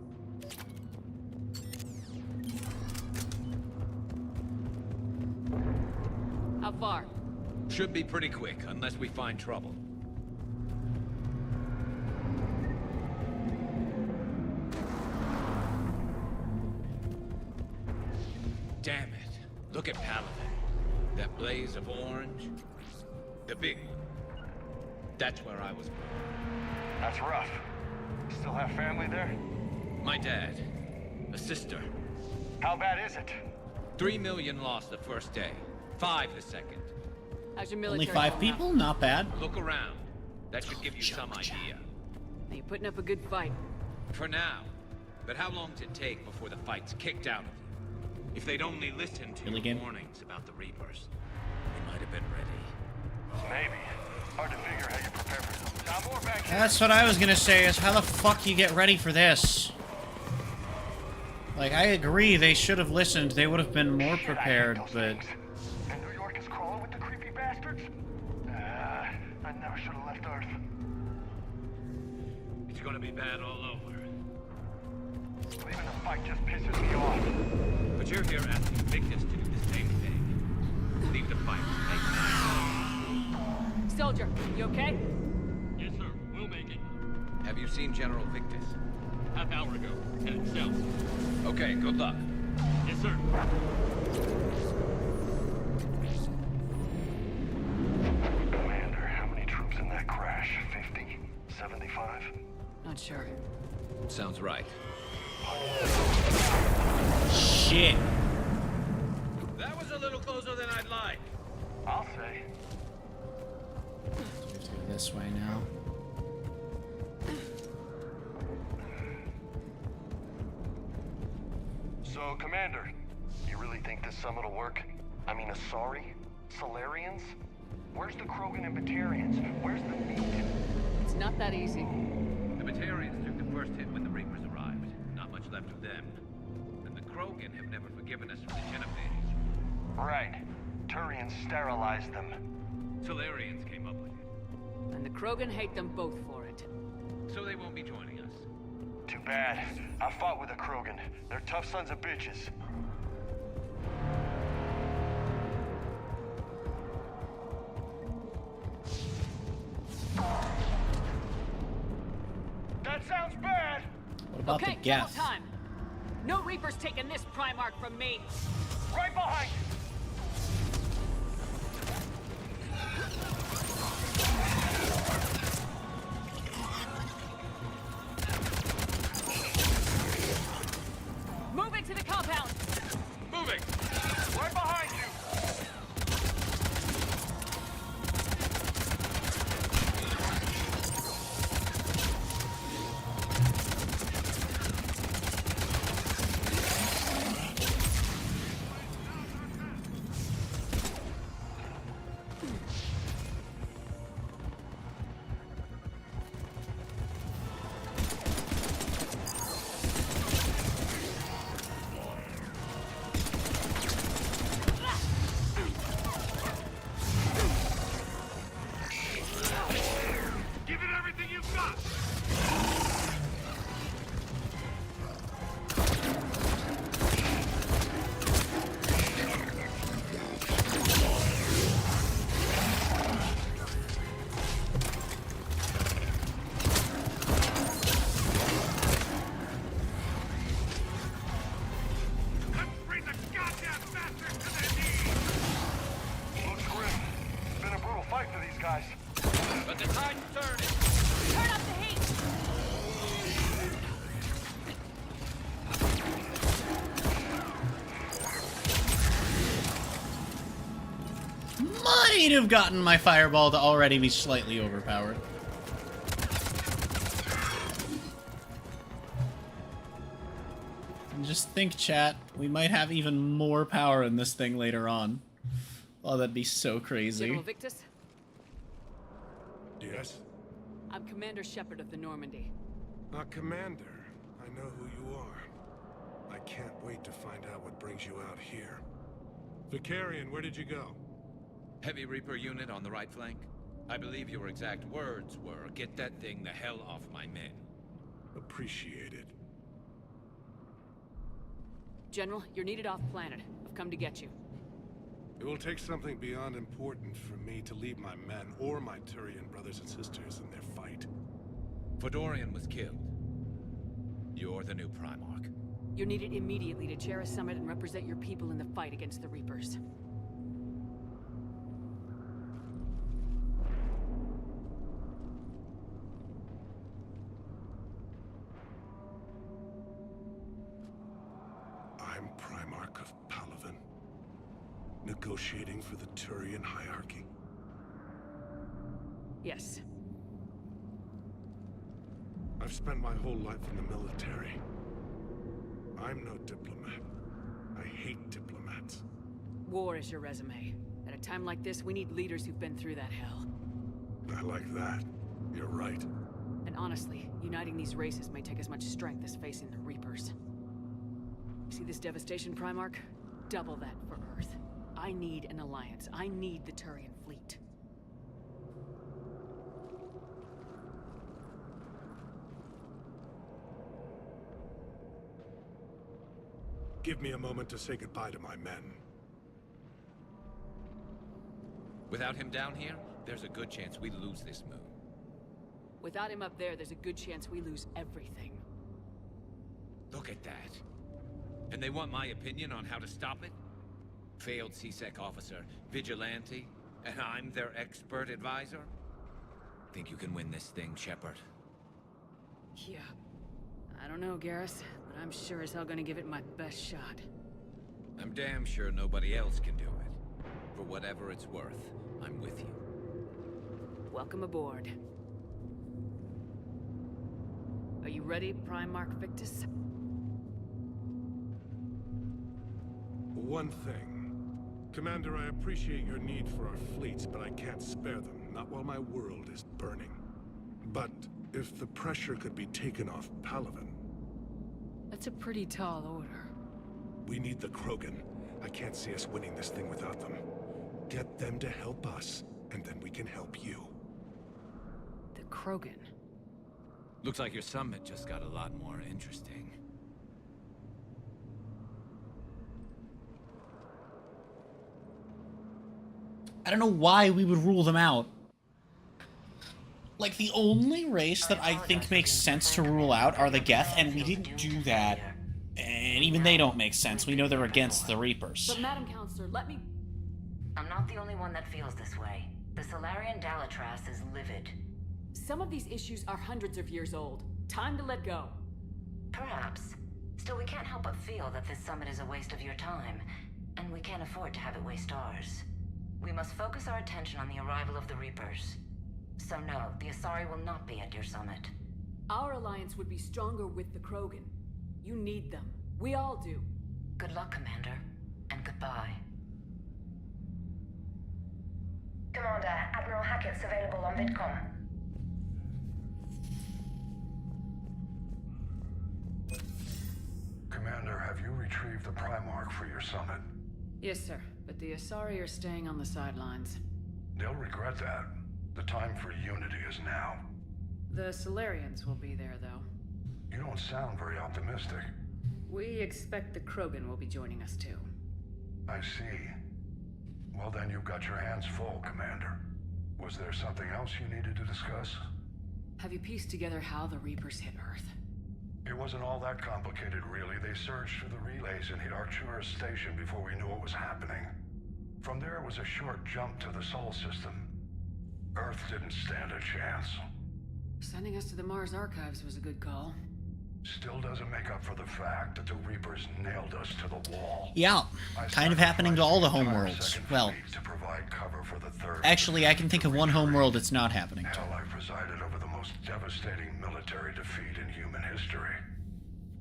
How far? Should be pretty quick, unless we find trouble. Damn it. Look at Paladin. That blaze of orange. The big one. That's where I was born. That's rough. Still have family there? My dad. A sister. How bad is it? 3 million lost the first day. 5 the second. How's your military? Only 5 people? Not bad. Look around. That should give you some idea. Are you putting up a good fight? For now. But how long does it take before the fight's kicked out of you? If they'd only listened to your warnings about the Reapers, they might have been ready. Maybe. Hard to figure how you prepare for something. Now more back here. That's what I was gonna say, is how the fuck you get ready for this? Like, I agree, they should have listened. They would have been more prepared, but... And New York is crawling with the creepy bastards? I never should have left Earth. It's gonna be bad all over. Leaving the fight just pisses me off. But you're here asking Victus to do the same thing. Leave the fight. Soldier, you okay? Yes, sir. We'll make it. Have you seen General Victus? Half hour ago. Headed south. Okay, good luck. Yes, sir. Commander, how many troops in that crash? 50? 75? Not sure. Sounds right. Shit. That was a little closer than I'd like. I'll say. Let's go this way now. So, Commander, you really think this summit will work? I mean, Asari? Solarians? Where's the Krogan and Batarians? Where's the meat? It's not that easy. The Batarians took the first hit when the Reapers arrived. Not much left of them. And the Krogan have never forgiven us for the Genophage. Right. Turians sterilized them. Solarians came up with it. And the Krogan hate them both for it. So they won't be joining us. Too bad. I fought with the Krogan. They're tough sons of bitches. That sounds bad! What about okay, the gas? Time. No Reaper's taking this Primarch from me. Right behind you! Moving to the compound. Moving. Right behind you. But the tide's turning. Turn up the heat. might have gotten my fireball to already be slightly overpowered. And just think, chat, we might have even more power in this thing later on. Oh, that'd be so crazy. General Victus? Yes? I'm Commander Shepard of the Normandy. Commander, I know who you are. I can't wait to find out what brings you out here. Vicarian, where did you go? Heavy Reaper unit on the right flank. I believe your exact words were, "Get that thing the hell off my men." Appreciated. General, you're needed off-planet. I've come to get you. It will take something beyond important for me to leave my men or my Turian brothers and sisters in their fight. Fedorian was killed. You're the new Primarch. You're needed immediately to chair a summit and represent your people in the fight against the Reapers. I'm Primarch of Palaven, negotiating for the Turian hierarchy. Yes. I've spent my whole life in the military. I'm no diplomat. I hate diplomats. War is your resume. At a time like this, we need leaders who've been through that hell. I like that. You're right. And honestly, uniting these races may take as much strength as facing the Reapers. See this devastation, Primarch? Double that for Earth. I need an alliance. I need the Turian fleet. Give me a moment to say goodbye to my men. Without him down here, there's a good chance we lose this moon. Without him up there, there's a good chance we lose everything. Look at that. And they want my opinion on how to stop it? Failed CSEC officer, vigilante, and I'm their expert advisor? Think you can win this thing, Shepard? Yeah. I don't know, Garrus, but I'm sure as hell gonna give it my best shot. I'm damn sure nobody else can do it. For whatever it's worth, I'm with you. Welcome aboard. Are you ready, Primarch Victus? One thing. Commander, I appreciate your need for our fleets, but I can't spare them, not while my world is burning. But if the pressure could be taken off Palaven... That's a pretty tall order. We need the Krogan. I can't see us winning this thing without them. Get them to help us, and then we can help you. The Krogan? Looks like your summit just got a lot more interesting. I don't know why we would rule them out. Like, the only race that I think makes sense to rule out are the Geth, and we didn't do that. And even they don't make sense. We know they're against the Reapers. But Madam Counselor, let me... I'm not the only one that feels this way. The Solarian Dalatras is livid. Some of these issues are hundreds of years old. Time to let go. Perhaps. Still, we can't help but feel that this summit is a waste of your time. And we can't afford to have it waste ours. We must focus our attention on the arrival of the Reapers. So no, the Asari will not be at your summit. Our alliance would be stronger with the Krogan. You need them. We all do. Good luck, Commander. And goodbye. Commander, Admiral Hackett's available on VidCom. Commander, have you retrieved the Primarch for your summit? Yes, sir. But the Asari are staying on the sidelines. They'll regret that. The time for unity is now. The Solarians will be there, though. You don't sound very optimistic. We expect the Krogan will be joining us, too. I see. Well, then you've got your hands full, Commander. Was there something else you needed to discuss? Have you pieced together how the Reapers hit Earth? It wasn't all that complicated, really. They surged through the relays and hit Arcturus Station before we knew what was happening. From there, it was a short jump to the Sol system. Earth didn't stand a chance. Sending us to the Mars Archives was a good call. Still doesn't make up for the fact that the Reapers nailed us to the wall. Yeah, kind of happening to all the homeworlds. Well, to provide cover for the third. actually, I can think of one homeworld it's not happening to. Hell, I presided over the most devastating military defeat in human history.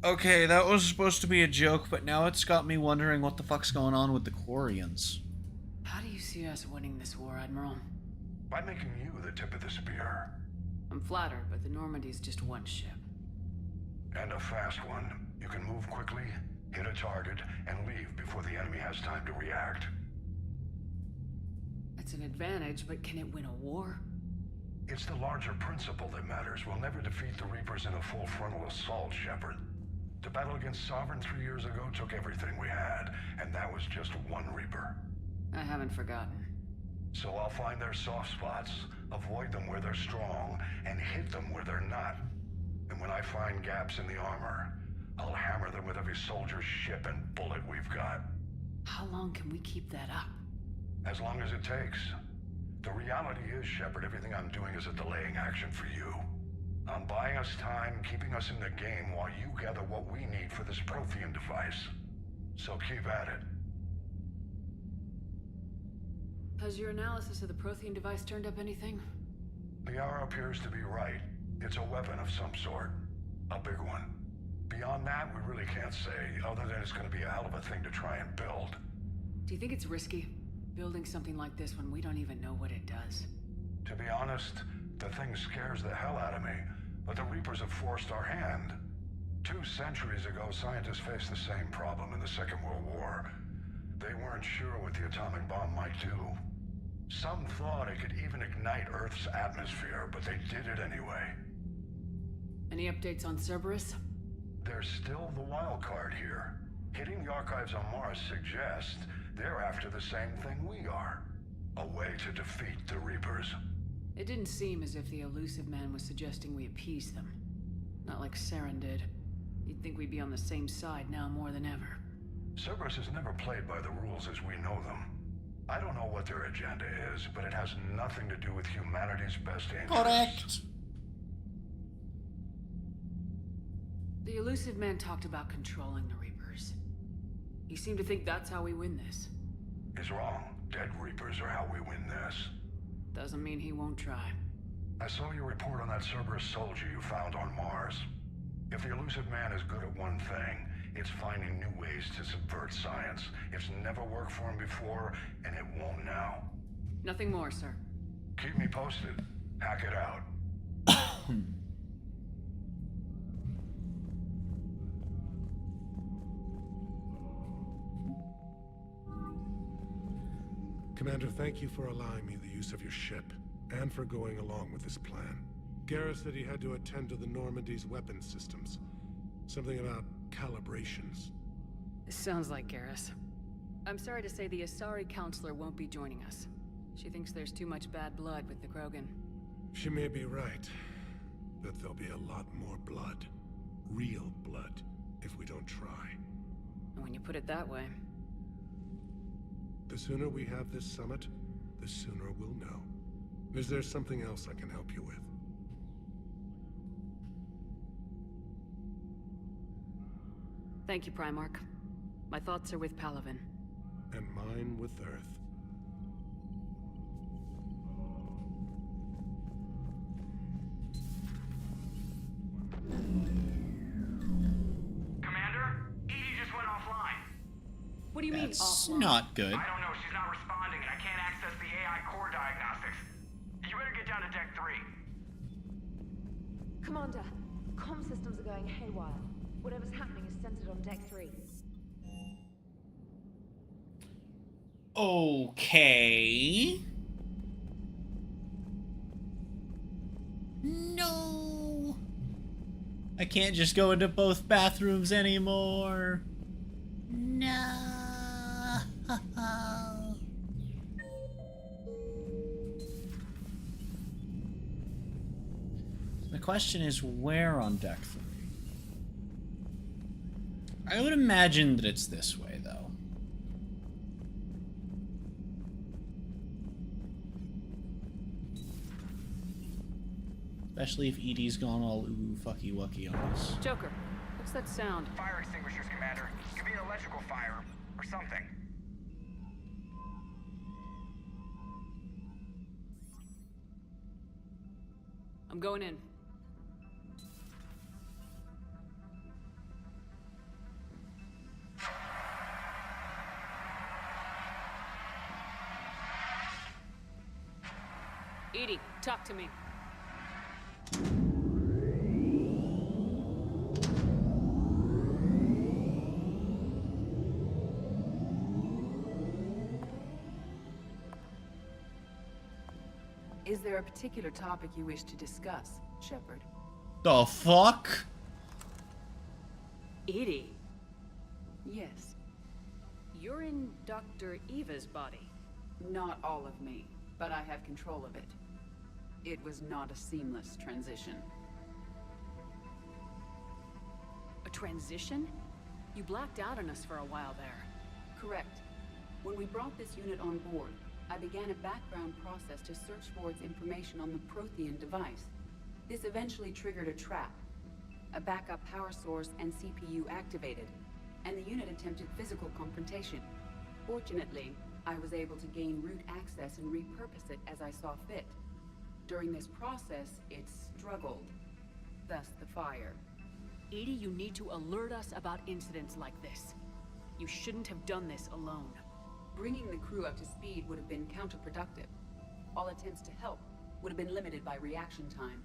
Okay, that was supposed to be a joke, but now it's got me wondering what the fuck's going on with the Quarians. How do you see us winning this war, Admiral? By making you the tip of the spear. I'm flattered, but the Normandy's just one ship. And a fast one. You can move quickly, hit a target, and leave before the enemy has time to react. It's an advantage, but can it win a war? It's the larger principle that matters. We'll never defeat the Reapers in a full frontal assault, Shepard. The battle against Sovereign 3 years ago took everything we had, and that was just one Reaper. I haven't forgotten. So I'll find their soft spots, avoid them where they're strong, and hit them where they're not. And when I find gaps in the armor, I'll hammer them with every soldier, ship, and bullet we've got. How long can we keep that up? As long as it takes. The reality is, Shepard, everything I'm doing is a delaying action for you. I'm buying us time, keeping us in the game while you gather what we need for this Prothean device. So keep at it. Has your analysis of the Prothean device turned up anything? Liara appears to be right. It's a weapon of some sort. A big one. Beyond that, we really can't say, other than it's going to be a hell of a thing to try and build. Do you think it's risky, building something like this when we don't even know what it does? To be honest, the thing scares the hell out of me, but the Reapers have forced our hand. 2 centuries ago, scientists faced the same problem in the Second World War. They weren't sure what the atomic bomb might do. Some thought it could even ignite Earth's atmosphere, but they did it anyway. Any updates on Cerberus? There's still the wild card here. Hitting the archives on Mars suggests they're after the same thing we are. A way to defeat the Reapers. It didn't seem as if the elusive man was suggesting we appease them. Not like Saren did. You'd think we'd be on the same side now more than ever. Cerberus has never played by the rules as we know them. I don't know what their agenda is, but it has nothing to do with humanity's best interests. Correct. The elusive man talked about controlling the Reapers. He seemed to think that's how we win this. He's wrong. Dead Reapers are how we win this. Doesn't mean he won't try. I saw your report on that Cerberus soldier you found on Mars. If the elusive man is good at one thing, it's finding new ways to subvert science. It's never worked for him before, and it won't now. Nothing more, sir. Keep me posted. Hack it out. Commander, thank you for allowing me the use of your ship, and for going along with this plan. Garrus said he had to attend to the Normandy's weapons systems. Something about calibrations. This sounds like Garrus. I'm sorry to say the Asari counselor won't be joining us. She thinks there's too much bad blood with the Krogan. She may be right, but there'll be a lot more blood. Real blood, if we don't try. And when you put it that way... The sooner we have this summit, the sooner we'll know. Is there something else I can help you with? Thank you, Primarch. My thoughts are with Palaven. And mine with Earth. Commander, Edie just went offline. What do you mean That's offline? not good. I don't know, she's not responding and I can't access the AI core diagnostics. You better get down to Deck 3. Commander, comm systems are going haywire. Whatever's happening is centered on Deck 3. Okay. No. I can't just go into both bathrooms anymore. No. The question is, where on Deck 3? I would imagine that it's this way, though. Especially if Edie's gone all ooh fucky wucky on us. Joker, What's that sound? Fire extinguishers, Commander. Could be an electrical fire, or something. I'm going in. EDI, talk to me. Is there a particular topic you wish to discuss, Shepard? The fuck? EDI, Yes. you're in Dr. Eva's body. Not all of me, but I have control of it. It was not a seamless transition. A transition? You blacked out on us for a while there. Correct. When we brought this unit on board, I began a background process to search for its information on the Prothean device. This eventually triggered a trap. A backup power source and CPU activated, and the unit attempted physical confrontation. Fortunately, I was able to gain root access and repurpose it as I saw fit. During this process, it struggled. Thus the fire. EDI, you need to alert us about incidents like this. You shouldn't have done this alone. Bringing the crew up to speed would have been counterproductive. All attempts to help would have been limited by reaction time.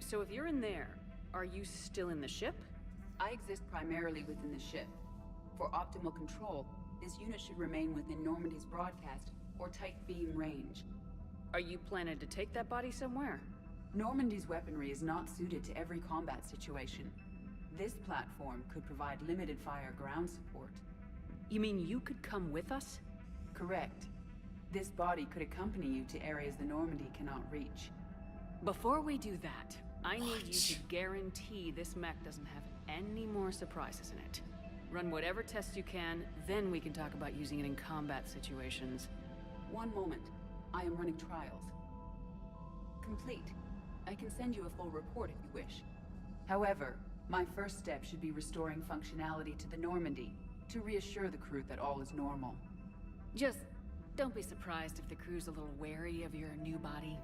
So if you're in there, are you still in the ship? I exist primarily within the ship. For optimal control, this unit should remain within Normandy's broadcast or tight beam range. Are you planning to take that body somewhere? Normandy's weaponry is not suited to every combat situation. This platform could provide limited fire ground support. You mean you could come with us? Correct. This body could accompany you to areas the Normandy cannot reach. Before we do that, I need you to guarantee this mech doesn't have any more surprises in it. Run whatever tests you can, then we can talk about using it in combat situations. One moment. I am running trials. Complete. I can send you a full report if you wish. However, my first step should be restoring functionality to the Normandy, to reassure the crew that all is normal. Just don't be surprised if the crew's a little wary of your new body.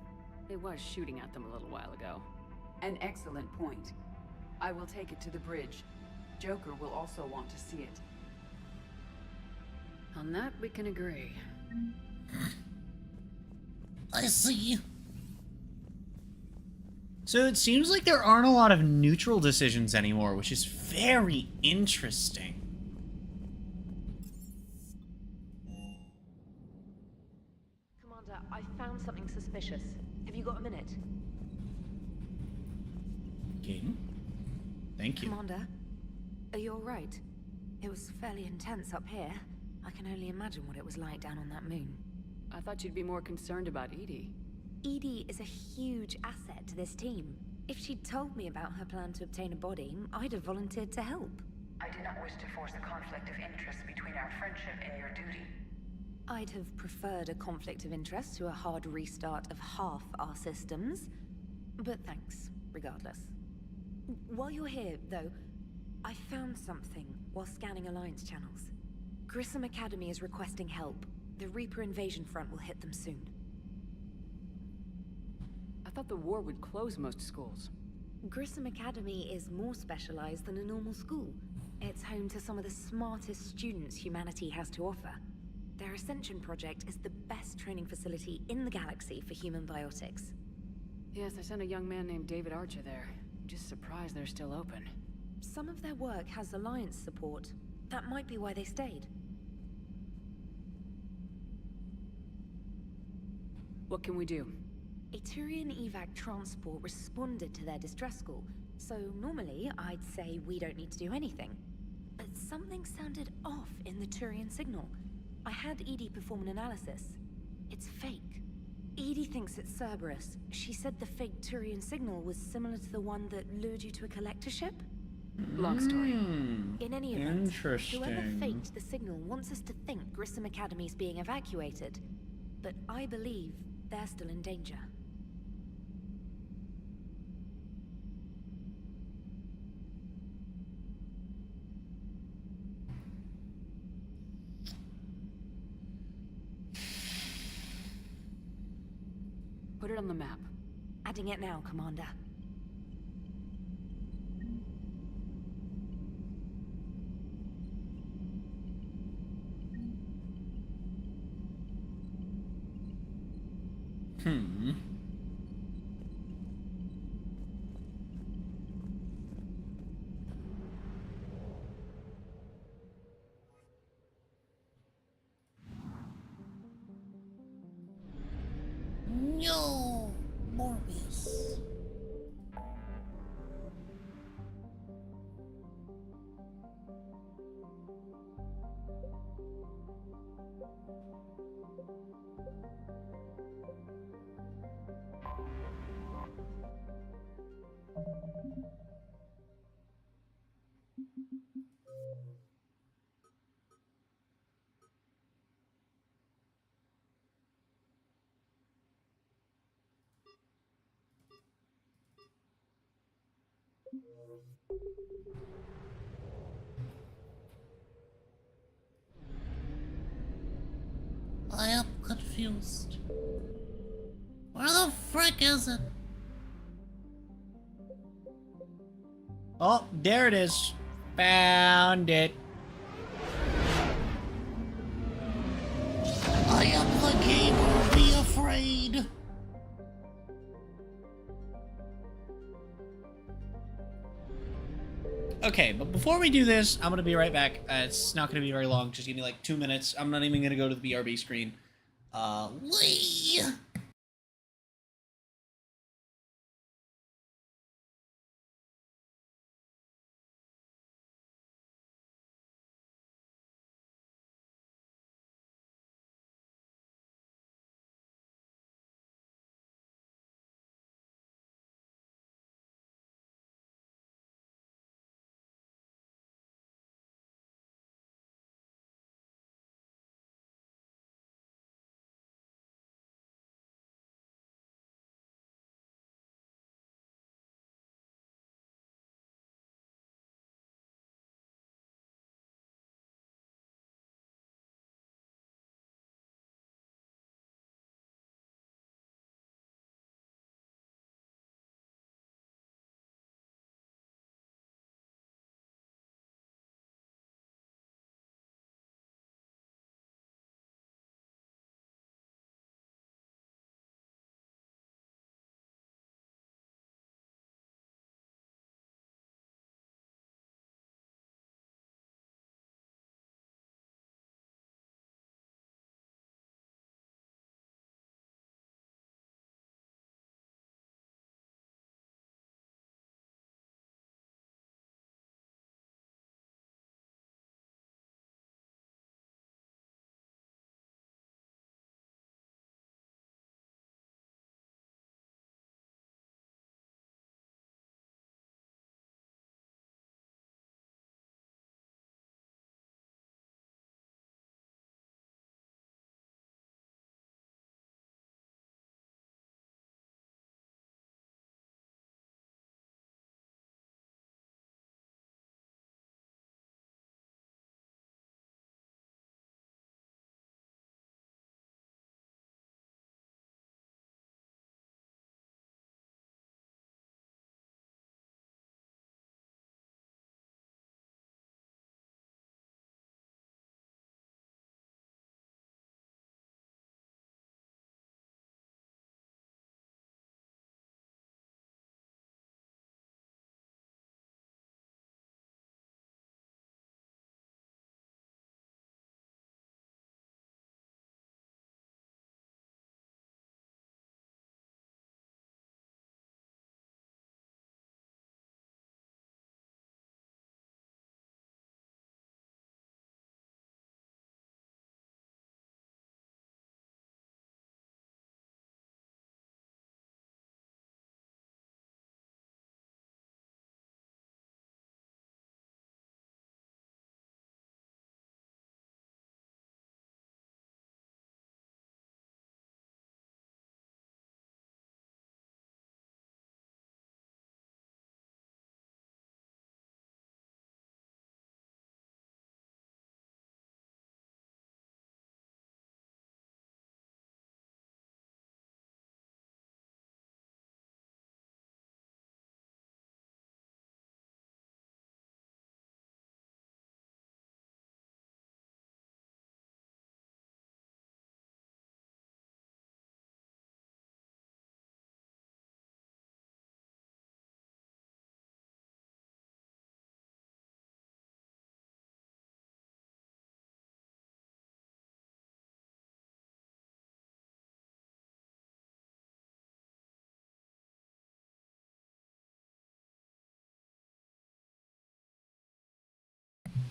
It was shooting at them a little while ago. An excellent point. I will take it to the bridge. Joker will also want to see it. On that, we can agree. I see. So it seems like there aren't a lot of neutral decisions anymore, which is very interesting. Commander, I found something suspicious. Have you got a minute? King? Thank you. Commander, are you alright? It was fairly intense up here. I can only imagine what it was like down on that moon. I thought you'd be more concerned about EDI. EDI is a huge asset to this team. If she'd told me about her plan to obtain a body, I'd have volunteered to help. I do not wish to force a conflict of interest between our friendship and your duty. I'd have preferred a conflict of interest to a hard restart of half our systems. But thanks, regardless. While you're here, though, I found something while scanning Alliance channels. Grissom Academy is requesting help. The Reaper invasion front will hit them soon. I thought the war would close most schools. Grissom Academy is more specialized than a normal school. It's home to some of the smartest students humanity has to offer. Their Ascension project is the best training facility in the galaxy for human biotics. Yes, I sent a young man named David Archer there. Just surprised they're still open. Some of their work has Alliance support. That might be why they stayed. What can we do? A Turian evac transport responded to their distress call, so normally I'd say we don't need to do anything. But something sounded off in the Turian signal. I had EDI perform an analysis. It's fake. EDI thinks it's Cerberus. She said the fake Turian signal was similar to the one that lured you to a collector ship. Long story. In any event, Interesting. whoever faked the signal wants us to think Grissom Academy's being evacuated. But I believe they're still in danger. Put it on the map. Adding it now, Commander. No, Morbius. I am confused. Where the frick is it? Oh, there it is. Found it. I am the gamer, be afraid. Okay, but before we do this, I'm gonna be right back. It's not gonna be very long. Just give me like 2 minutes. I'm not even gonna go to the BRB screen. Wee!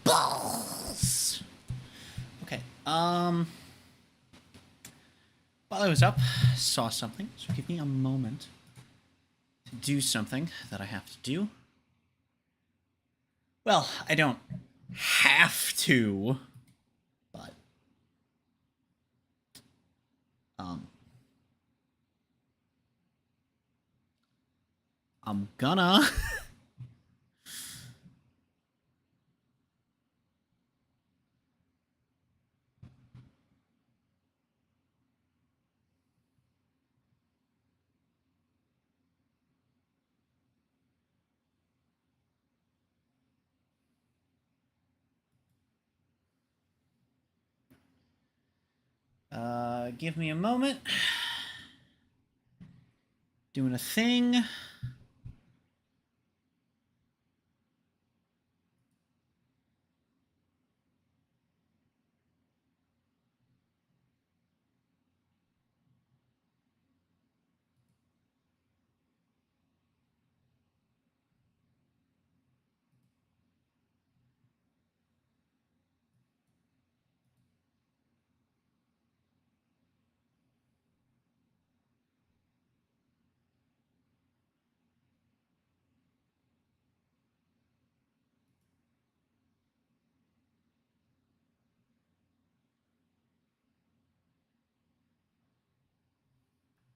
Balls! Okay, while I was up, saw something, so give me a moment to do something that I have to do. Well, I don't have to, but, I'm gonna. Give me a moment. Doing a thing.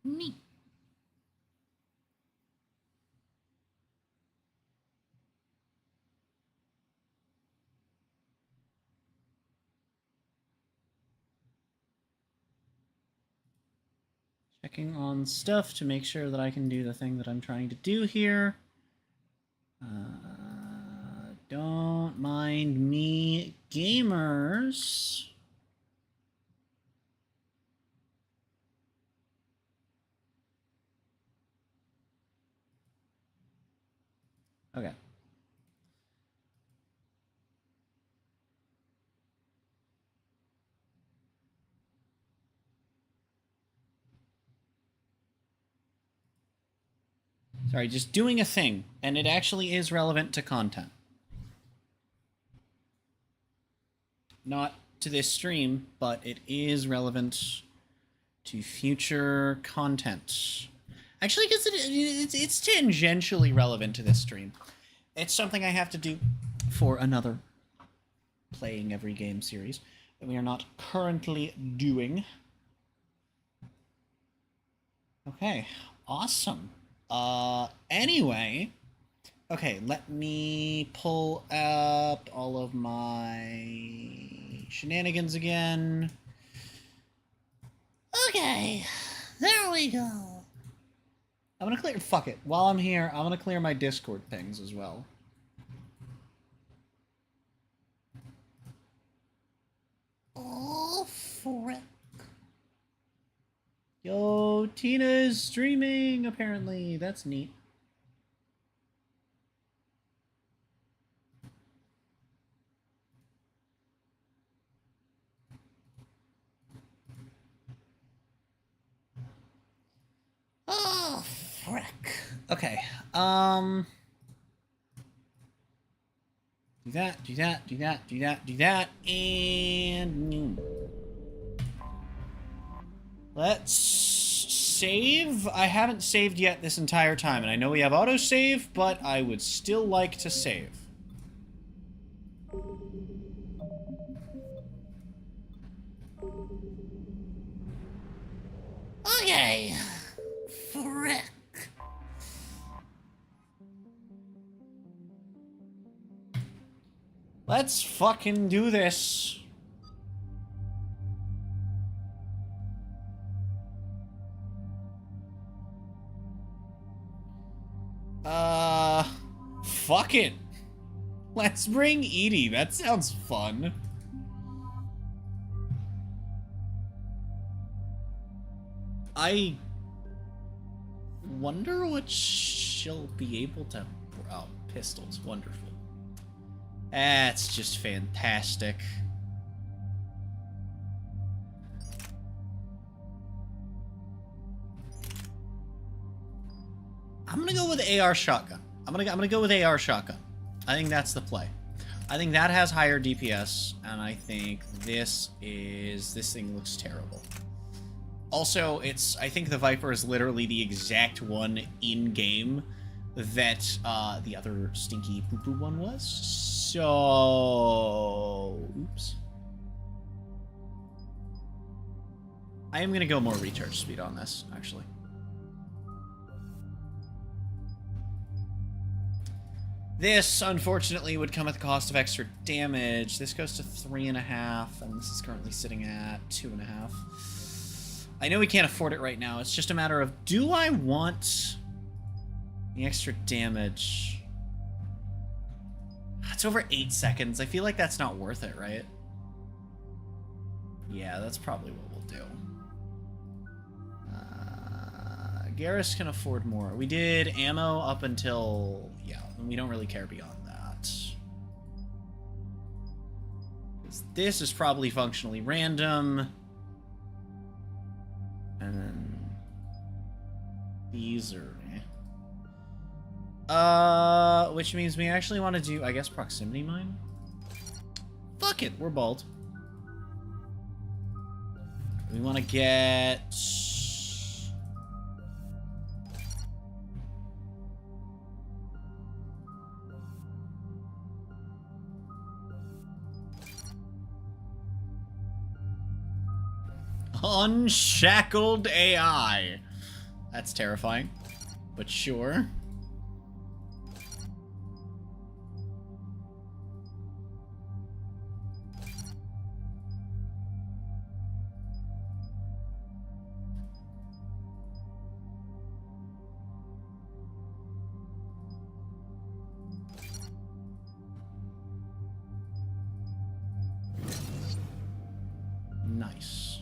Neat. Checking on stuff to make sure that I can do the thing that I'm trying to do here. Don't mind me, gamers. Okay. Sorry, just doing a thing, and it actually is relevant to content. Not to this stream, but it is relevant to future content. Actually, because it's tangentially relevant to this stream. It's something I have to do for another Playing Every Game series that we are not currently doing. Okay, awesome. Anyway, okay, let me pull up all of my shenanigans again. Okay, there we go. I'm gonna clear, fuck it. While I'm here, I'm gonna clear my Discord things as well. Oh, frick. Yo, Tina is streaming, apparently. That's neat. Oh, frick. Okay, do that, do that, do that, do that, do that, and... Let's save. I haven't saved yet this entire time, and I know we have autosave, but I would still like to save. Okay. Frick. Let's fucking do this. Fuck it. Let's bring Edie. That sounds fun. I wonder what she'll be able to... Oh, pistols. Wonderful. That's just fantastic. I'm gonna go with AR shotgun. I'm gonna go with AR shotgun. I think that's the play. I think that has higher DPS, and I think this thing looks terrible. Also, I think the Viper is literally the exact one in-game that the other stinky poo-poo one was. So... Oops. I am going to go more recharge speed on this, actually. This, unfortunately, would come at the cost of extra damage. This goes to 3.5, and this is currently sitting at 2.5. I know we can't afford it right now. It's just a matter of, do I want the extra damage? It's over 8 seconds. I feel like that's not worth it, right? Yeah, that's probably what we'll do. Garrus can afford more. We did ammo up until... Yeah, we don't really care beyond that. This is probably functionally random. And then... These are... which means we actually want to do, I guess, proximity mine? Fuck it, we're bald. We want to get... Unshackled AI. That's terrifying, but sure. Nice.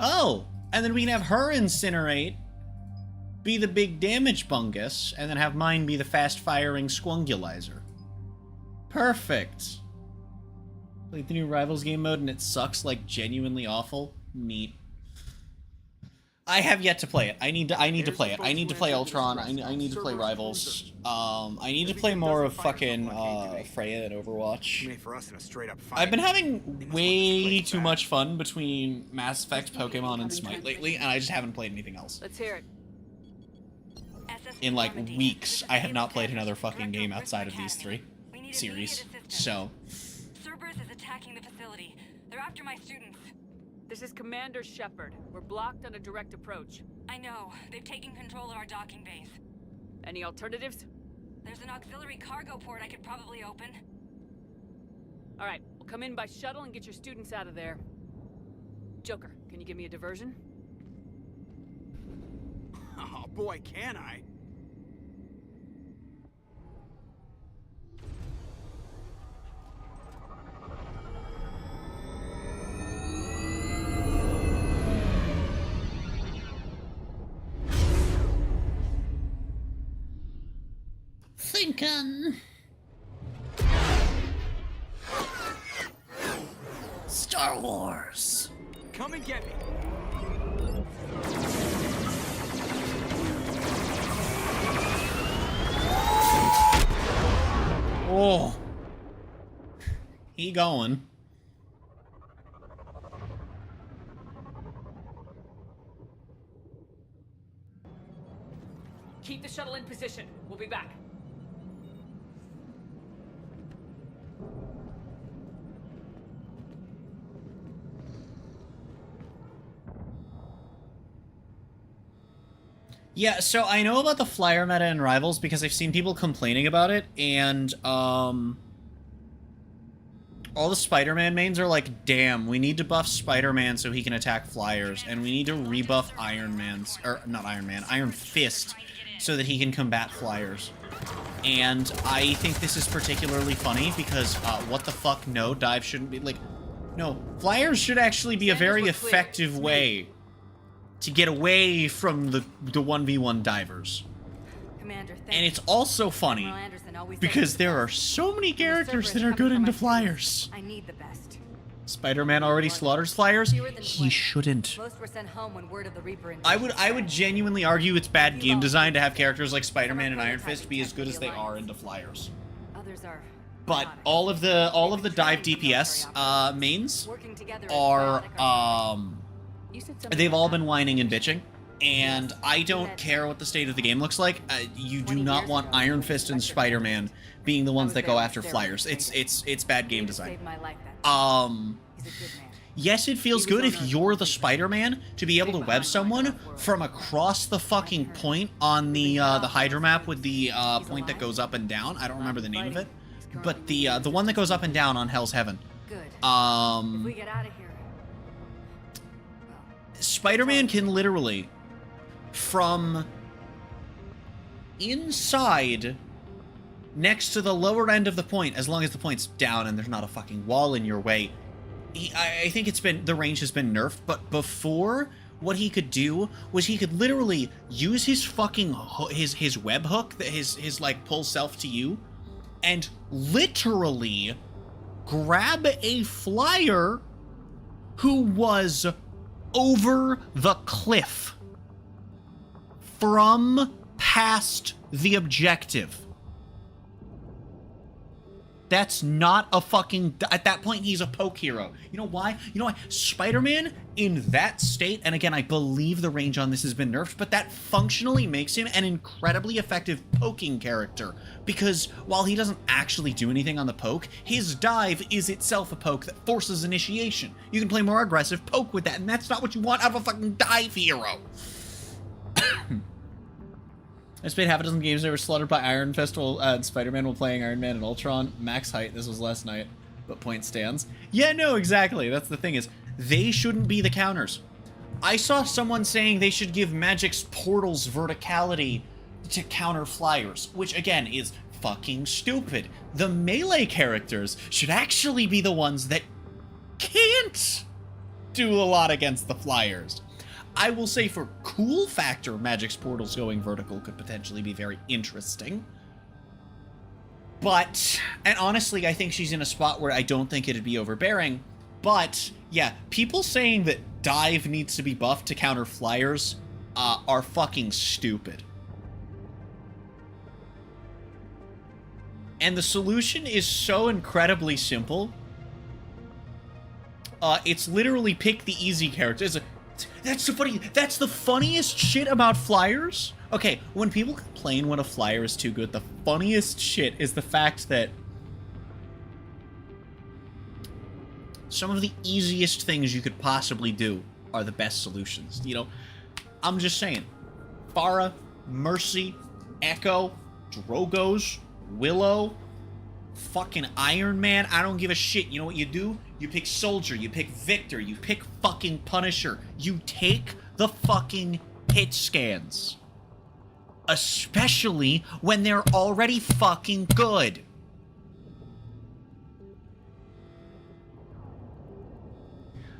Oh, and then we can have her incinerate, be the big damage bungus, and then have mine be the fast-firing squungulizer. Perfect. Played the new Rivals game mode and it sucks like genuinely awful. Neat. I have yet to play it. I need to play it. I need to play Ultron. I need to play Rivals. I need to play more of fucking Freya and Overwatch. I've been having way too much fun between Mass Effect, Pokemon, and Smite lately, and I just haven't played anything else. Let's hear it. In like weeks, I have not played another fucking game outside of these 3 series. So. Cerberus is attacking the facility. They're after my students. This is Commander Shepard. We're blocked on a direct approach. I know. They've taken control of our docking base. Any alternatives? There's an auxiliary cargo port I could probably open. All right, we'll come in by shuttle and get your students out of there. Joker, can you give me a diversion? Oh boy, can I? Thinking. Star Wars. Come and get me. Oh. He going. Keep the shuttle in position. We'll be back. Yeah, so I know about the flyer meta in Rivals because I've seen people complaining about it, and all the Spider-Man mains are like, damn, we need to buff Spider-Man so he can attack flyers, and we need to rebuff Iron Man's, or not Iron Man, Iron Fist, so that he can combat flyers. And I think this is particularly funny because, what the fuck, no, dive shouldn't be, like, no, flyers should actually be a very effective way to get away from the 1v1 divers. Commander, and it's also funny because there are so many characters that are good into flyers. I need the best. Spider-Man already slaughters flyers? He shouldn't. Most were sent home when word of the Reaper I would genuinely argue it's bad game design to have characters like Spider-Man and Iron Fist be as good as they are into flyers. Others are. But all of the dive DPS mains are they've all been whining and bitching, and I don't care what the state of the game looks like. You do not want Iron Fist and Spider-Man being the ones that go after flyers. It's bad game design. Yes, it feels good if you're the Spider-Man to be able to web someone from across the fucking point on the Hydra map with the point that goes up and down. I don't remember the name of it, but the one that goes up and down on Hell's Heaven. If we get out of here. Spider-Man can literally, from inside next to the lower end of the point, as long as the point's down and there's not a fucking wall in your way. I think the range has been nerfed, but before, what he could do was he could literally use his fucking his web hook, his like pull self to you, and literally grab a flyer who was over the cliff from past the objective. That's not a fucking... At that point, he's a poke hero. You know why? You know why? Spider-Man, in that state, and again, I believe the range on this has been nerfed, but that functionally makes him an incredibly effective poking character. Because while he doesn't actually do anything on the poke, his dive is itself a poke that forces initiation. You can play more aggressive poke with that, and that's not what you want out of a fucking dive hero. I just played half a dozen games that were slaughtered by Iron Fist while Spider-Man while playing Iron Man and Ultron. Max height, this was last night, but point stands. Yeah, no, exactly. That's the thing is, they shouldn't be the counters. I saw someone saying they should give Magic's portals verticality to counter flyers, which again is fucking stupid. The melee characters should actually be the ones that can't do a lot against the flyers. I will say for cool factor, Magic's portals going vertical could potentially be very interesting. But, and honestly, I think she's in a spot where I don't think it'd be overbearing. But, yeah, people saying that dive needs to be buffed to counter flyers are fucking stupid. And the solution is so incredibly simple. It's literally pick the easy characters. That's the funniest shit about flyers. Okay, when people complain when a flyer is too good, the funniest shit is the fact that some of the easiest things you could possibly do are the best solutions. You know, I'm just saying. Pharah, Mercy, Echo, Drogos, Willow, fucking Iron Man, I don't give a shit. You know what you do? You pick Soldier, you pick Victor, you pick fucking Punisher. You take the fucking hit scans. Especially when they're already fucking good.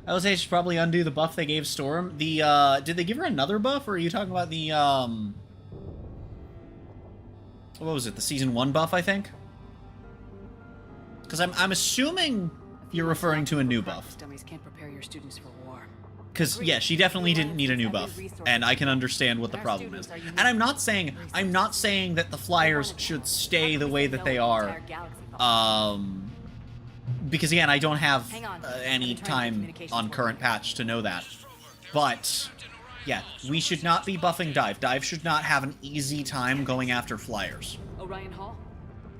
I would say I should probably undo the buff they gave Storm. Did they give her another buff, or are you talking about the, what was it, the Season 1 buff, I think? Because I'm assuming you're referring to a new buff. Dummies can't prepare your students for war. Because, yeah, she definitely didn't need a new buff, and I can understand what the problem is. And I'm not saying that the flyers should stay the way that they are, because, again, I don't have any time on current patch to know that. But, yeah, we should not be buffing Dive. Dive should not have an easy time going after flyers. Orion Hall?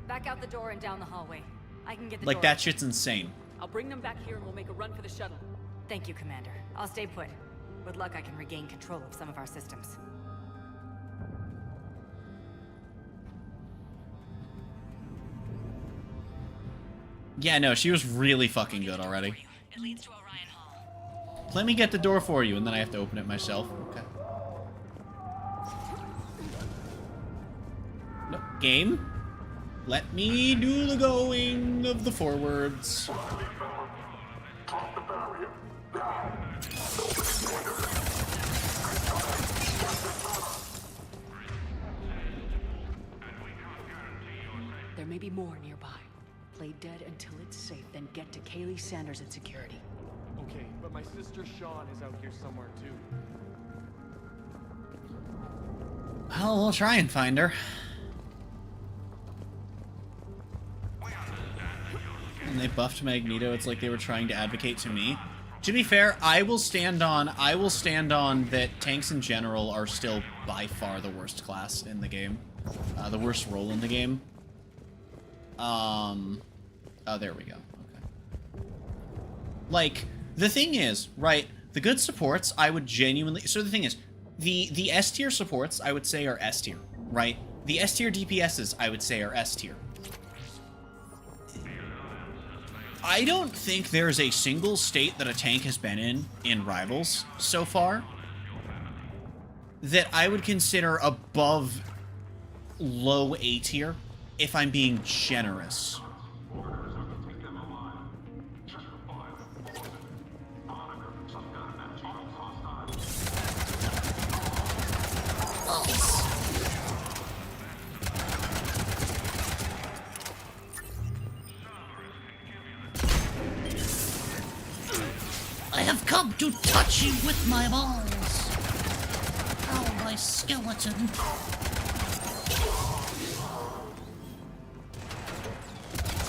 Back out the door and down the hallway. I can get the Like, door. that shit's insane. I'll bring them back here and we'll make a run for the shuttle. Thank you, Commander. I'll stay put. With luck, I can regain control of some of our systems. Yeah, no, she was really fucking good already. Let me get the door for you, and then I have to open it myself. Okay. No, game. Let me do the going of the forwards. There may be more nearby. Play dead until it's safe, then get to Kaylee Sanders at security. Okay, but my sister Sean is out here somewhere too. Well, we'll try and find her. And they buffed Magneto. It's like they were trying to advocate to me. To be fair, I will stand on that tanks in general are still by far the worst class in the game. The worst role in the game. Oh, there we go. Okay. Like, the thing is, right, the good supports, I would genuinely... So the thing is, the S-tier supports, I would say, are S-tier, right? The S-tier DPSs, I would say, are S-tier. I don't think there's a single state that a tank has been in Rivals so far that I would consider above low A tier, if I'm being generous. I have come to touch you with my balls. Oh, my skeleton.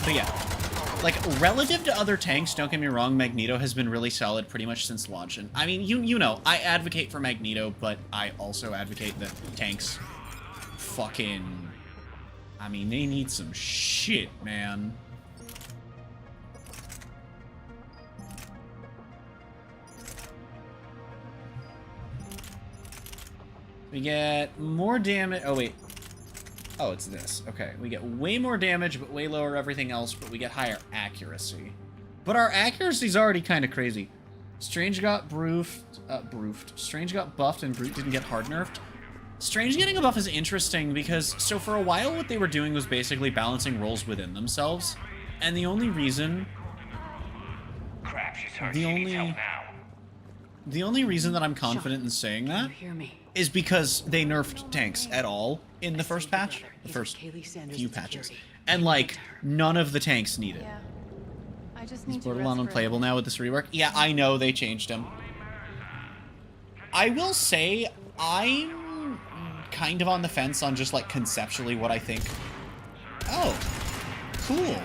But yeah, like, relative to other tanks, don't get me wrong, Magneto has been really solid pretty much since launch. And I mean, you know, I advocate for Magneto, but I also advocate that tanks fucking... I mean, they need some shit, man. We get more damage. Oh, wait. Oh, it's this. Okay. We get way more damage, but way lower everything else, but we get higher accuracy. But our accuracy's already kind of crazy. Strange got Strange got buffed and Brute didn't get hard nerfed. Strange getting a buff is interesting because, so for a while what they were doing was basically balancing roles within themselves. And the only reason... The only reason that I'm confident in saying that is because they nerfed tanks at all in the first patch, the first few patches. And, like, none of the tanks need it. I just need Is Borderlands unplayable now with this rework? Yeah, I know they changed him. I will say, I'm kind of on the fence on just, like, conceptually what I think. Oh, cool.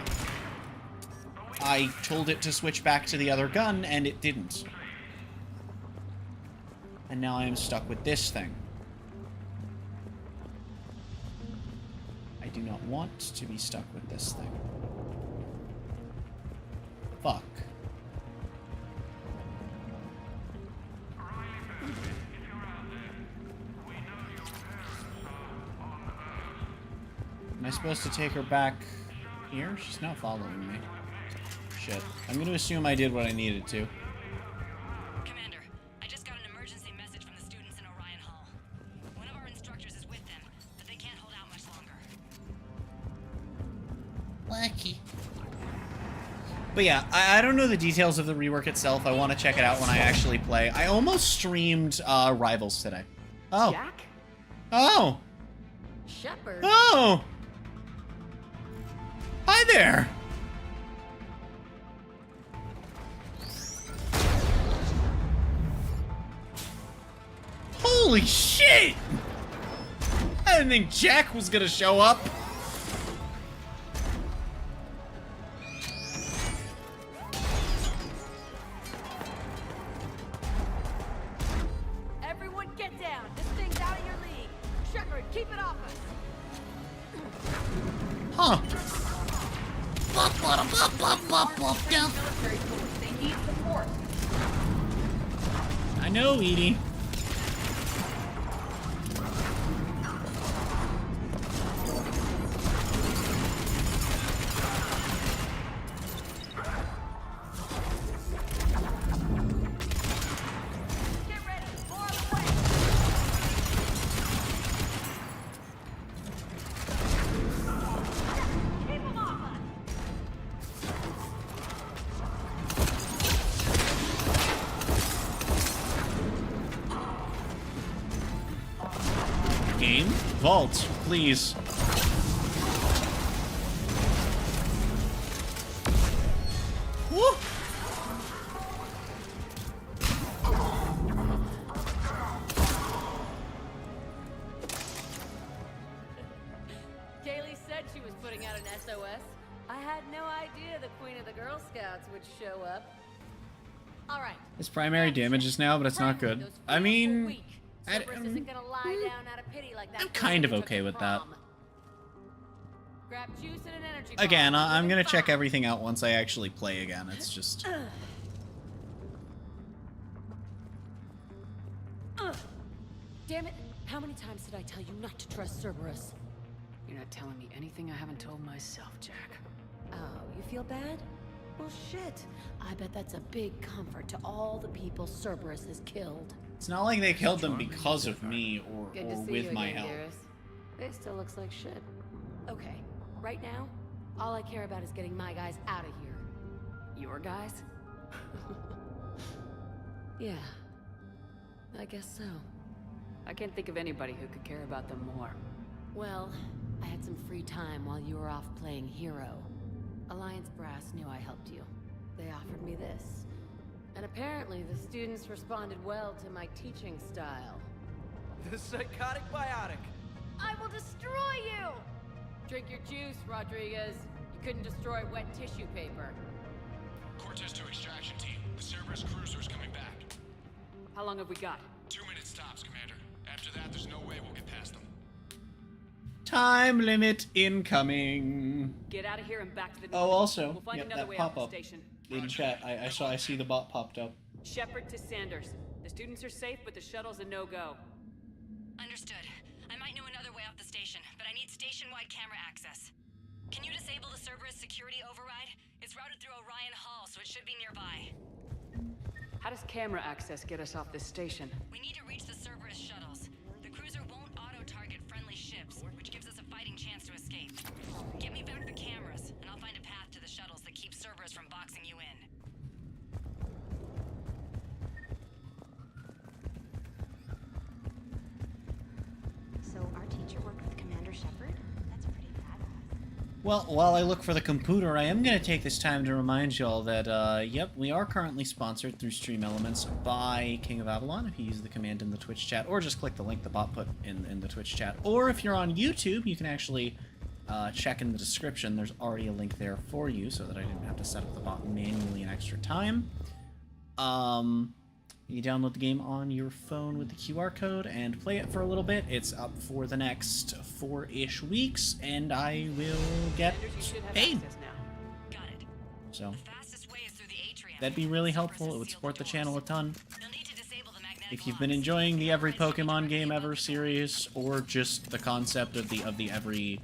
I told it to switch back to the other gun, and it didn't. And now I am stuck with this thing. I do not want to be stuck with this thing. Fuck. Am I supposed to take her back here? She's not following me. Shit. I'm going to assume I did what I needed to. Wacky. But yeah, I don't know the details of the rework itself. I want to check it out when I actually play. I almost streamed Rivals today. Oh. Jack? Oh. Shepard? Oh. Hi there. Holy shit! I didn't think Jack was gonna show up. Everyone get down. This thing's out of your league. Shepard, keep it off us. Huh. Down. They need support. I know, Edie. Game? Vault, please. putting out an SOS? I had no idea the Queen of the Girl Scouts would show up. All right. His primary damage is now, but it's not good. I mean, Cerberus isn't gonna lie down out of pity like that. I'm kind of okay with that. Grab juice and an energy Again, I'm gonna check everything out once I actually play again. It's just... Damn it! How many times did I tell you not to trust Cerberus? You're not telling me anything I haven't told myself, Jack. Oh, you feel bad? Well, shit. I bet that's a big comfort to all the people Cerberus has killed. It's not like they killed them because of me or with my help. It still looks like shit. Okay, right now, all I care about is getting my guys out of here. Your guys? Yeah, I guess so. I can't think of anybody who could care about them more. Well, I had some free time while you were off playing hero. Alliance Brass knew I helped you. They offered me this. And apparently the students responded well to my teaching style. The psychotic biotic. I will destroy you! Drink your juice, Rodriguez. You couldn't destroy wet tissue paper. Cortez to extraction team. The Cerberus cruiser's coming back. How long have we got? 2 minutes tops, Commander. After that, there's no way we'll get past them. Time limit incoming. Get out of here and back to the... Oh, also, we'll find yep, another that way out pop-up. the station. In chat, I see the bot popped up. Shepard to Sanders. The students are safe, but the shuttle's a no-go. Understood. I might know another way off the station, but I need station-wide camera access. Can you disable the Cerberus security override? It's routed through Orion Hall, so it should be nearby. How does camera access get us off this station? We need to reach the Cerberus shuttles. The cruiser won't auto-target friendly ships, which gives us a fighting chance to escape. Get me back the cameras, and I'll find a path to the shuttles that keeps Cerberus from boxing you in. So our teacher worked with Commander Shepard? That's pretty badass. Well, while I look for the computer, I am going to take this time to remind y'all that, yep, we are currently sponsored through Stream Elements by King of Avalon, if you use the command in the Twitch chat, or just click the link the bot put in the Twitch chat. Or if you're on YouTube, you can actually check in the description. There's already a link there for you, so that I didn't have to set up the bot manually an extra time. You download the game on your phone with the QR code and play it for a little bit. It's up for the next 4-ish weeks, and I will get paid. So that'd be really helpful. It would support the channel a ton. If you've been enjoying the Every Pokemon Game Ever series, or just the concept of the Every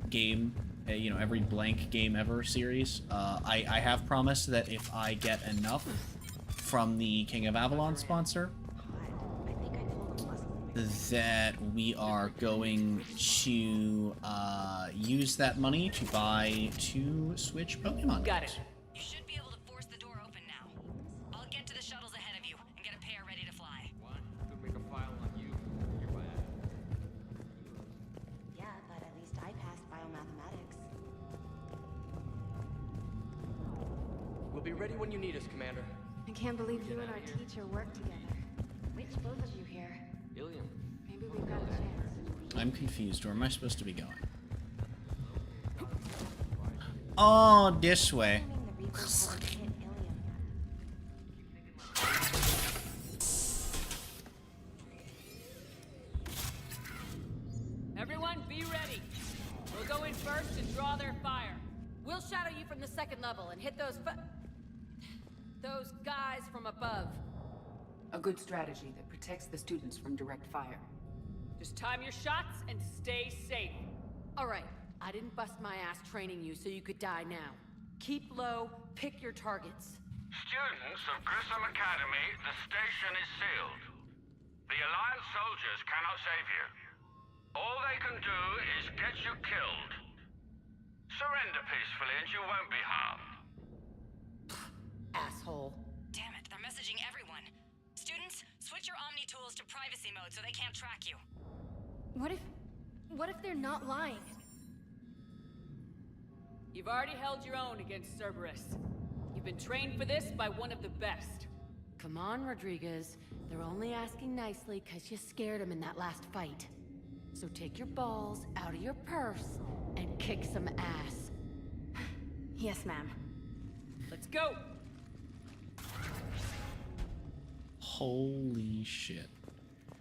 Game, you know, Every Blank Game Ever series, I have promised that if I get enough from the King of Avalon sponsor, that we are going to use that money to buy 2 Switch Pokemon games. Got it. You should be able to force the door open now. I'll get to the shuttles ahead of you and get a pair ready to fly. Could make a file on you. Yeah, but at least I passed biomathematics. We'll be ready when you need us, Commander. I can't believe you and our teacher work together. Which both of you here? Ilium. Maybe we've got a chance. I'm confused. Where am I supposed to be going? Oh, this way. Everyone, be ready. We'll go in first and draw their fire. We'll shadow you from the second level and hit those guys from above. A good strategy that protects the students from direct fire. Just time your shots and stay safe. All right, I didn't bust my ass training you so you could die now. Keep low, pick your targets. Students of Grissom Academy, the station is sealed. The Alliance soldiers cannot save you. All they can do is get you killed. Surrender peacefully and you won't be harmed. Asshole. Damn it, they're messaging everyone. Students, switch your Omni tools to privacy mode so they can't track you. What if they're not lying? You've already held your own against Cerberus. You've been trained for this by one of the best. Come on, Rodriguez. They're only asking nicely because you scared them in that last fight. So take your balls out of your purse and kick some ass. Yes, ma'am. Let's go! Holy shit.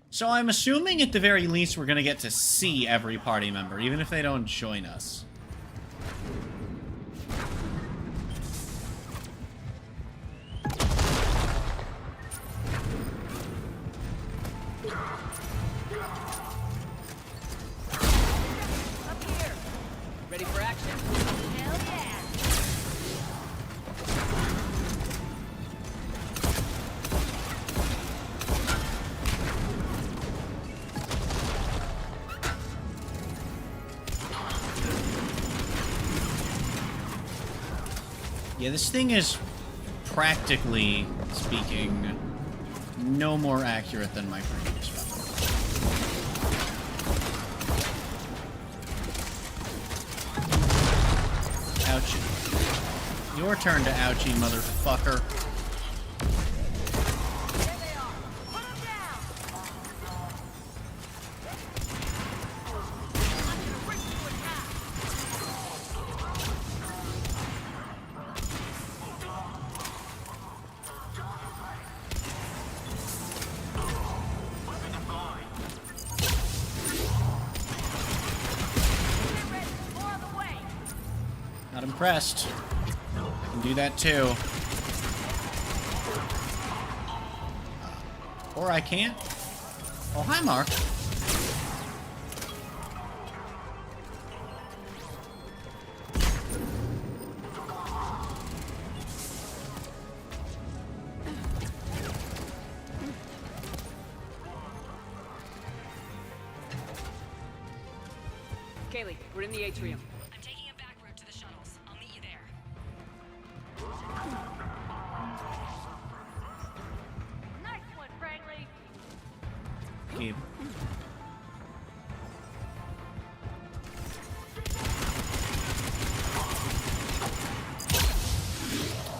So I'm assuming at the very least we're gonna get to see every party member, even if they don't join us. Up here! Ready for action? Hell yeah! Yeah, this thing is, practically speaking, no more accurate than my previous weapon. Ouchie. Your turn to ouchie, motherfucker. Not impressed. I can do that too. Or I can't. Oh, hi, Mark. Kaylee, we're in the atrium. I'm taking a back route to the shuttles. I'll meet you there. Nice one, Franklin. Gabe.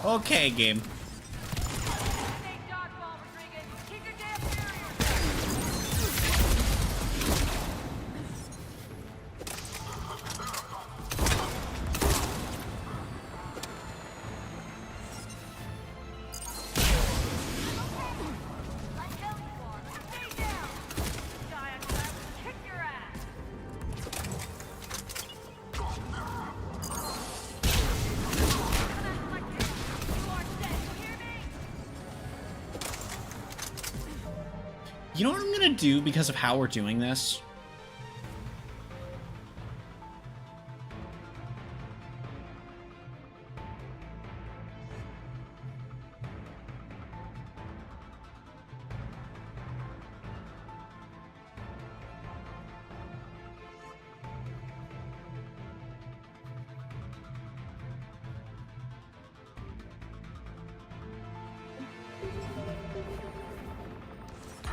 Okay, game. You know what I'm gonna do because of how we're doing this?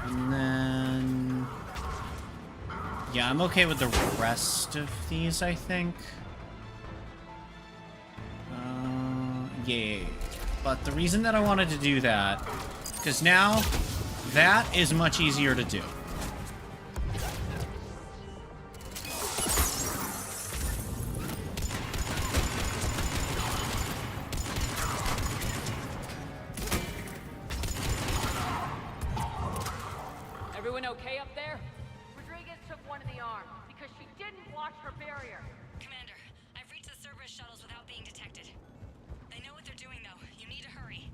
And then... yeah, I'm okay with the rest of these, I think. Yeah. But the reason that I wanted to do that, because now, that is much easier to do. Everyone okay up there? Rodriguez took one in the arm because she didn't watch her barrier. Commander, I've reached the Cerberus shuttles without being detected. They know what they're doing, though. You need to hurry.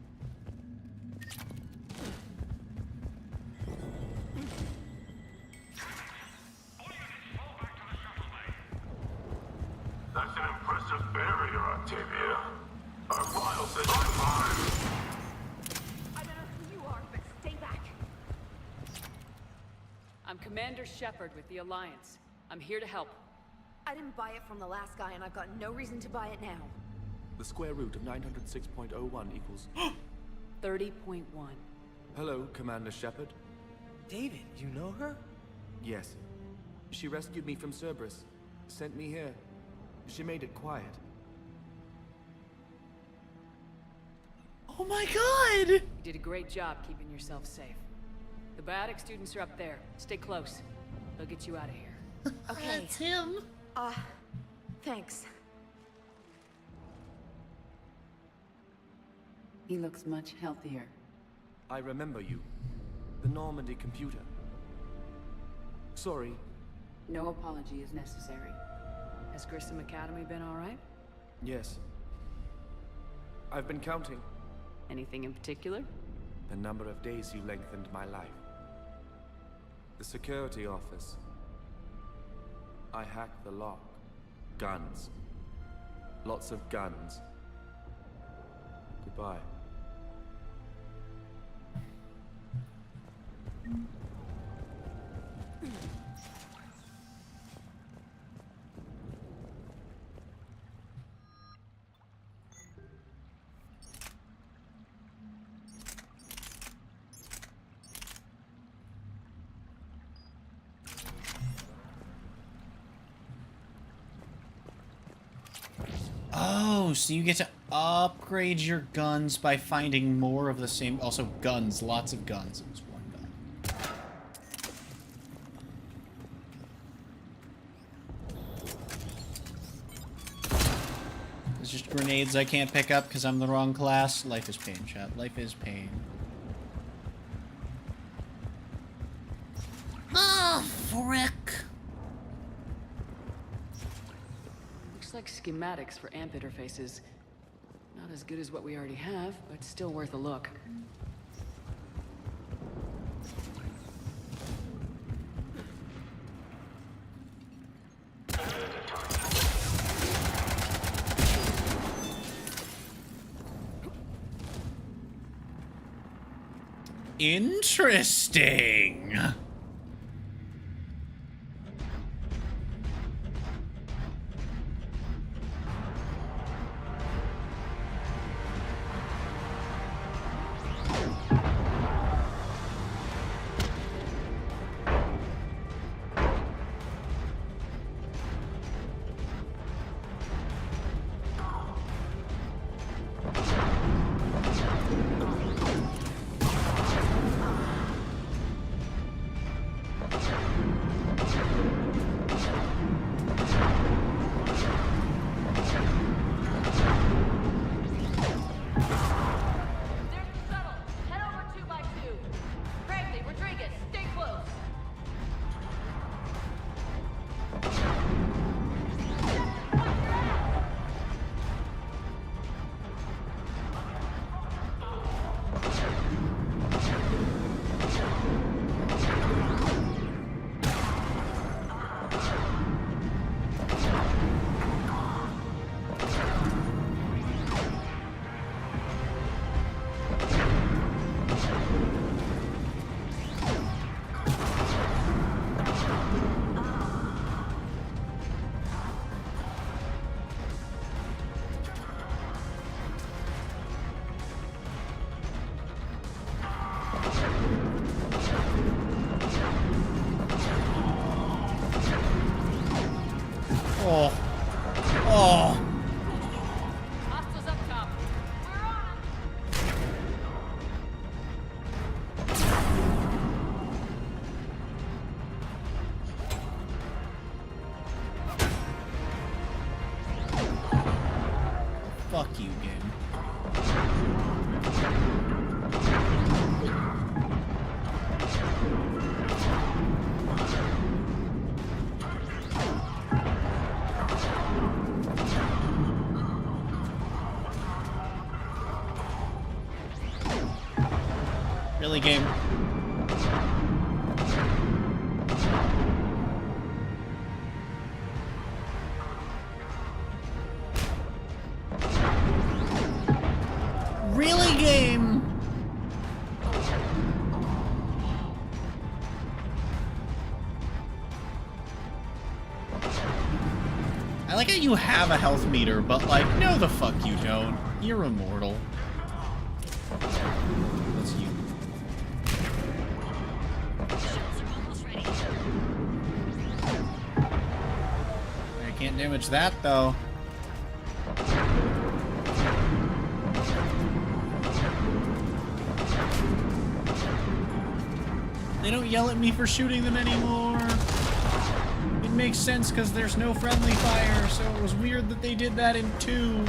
That's an impressive barrier, Octavia. Our file says I'm fine. I don't know who you are, but stay back. I'm Commander Shepard with the Alliance. I'm here to help. I didn't buy it from the last guy, and I've got no reason to buy it now. The square root of 906.01 equals... 30.1. Hello, Commander Shepard. David, you know her? Yes. She rescued me from Cerberus. Sent me here. She made it quiet. Oh my god! You did a great job keeping yourself safe. The biotic students are up there. Stay close. They'll get you out of here. Okay. That's him. Thanks. He looks much healthier. I remember you. The Normandy computer. Sorry. No apology is necessary. Has Grissom Academy been all right? Yes. I've been counting. Anything in particular? The number of days you lengthened my life. The security office. I hacked the lock. Guns. Lots of guns. Goodbye. Oh, so you get to upgrade your guns by finding more of the same... Also, guns. Lots of guns. It was one gun. There's just grenades I can't pick up because I'm the wrong class. Life is pain, chat. Life is pain. Ah, frick. Looks like schematics for AMP interfaces. Not as good as what we already have, but still worth a look. Interesting. Oh. Oh. Hostiles up top. We're on 'em. Fuck you, game. Really, game? Really, game? I like how you have a health meter, but like, no the fuck you don't. You're immortal. That's you. I can't damage that though. They don't yell at me for shooting them anymore. makes sense because there's no friendly fire, so it was weird that they did that in 2.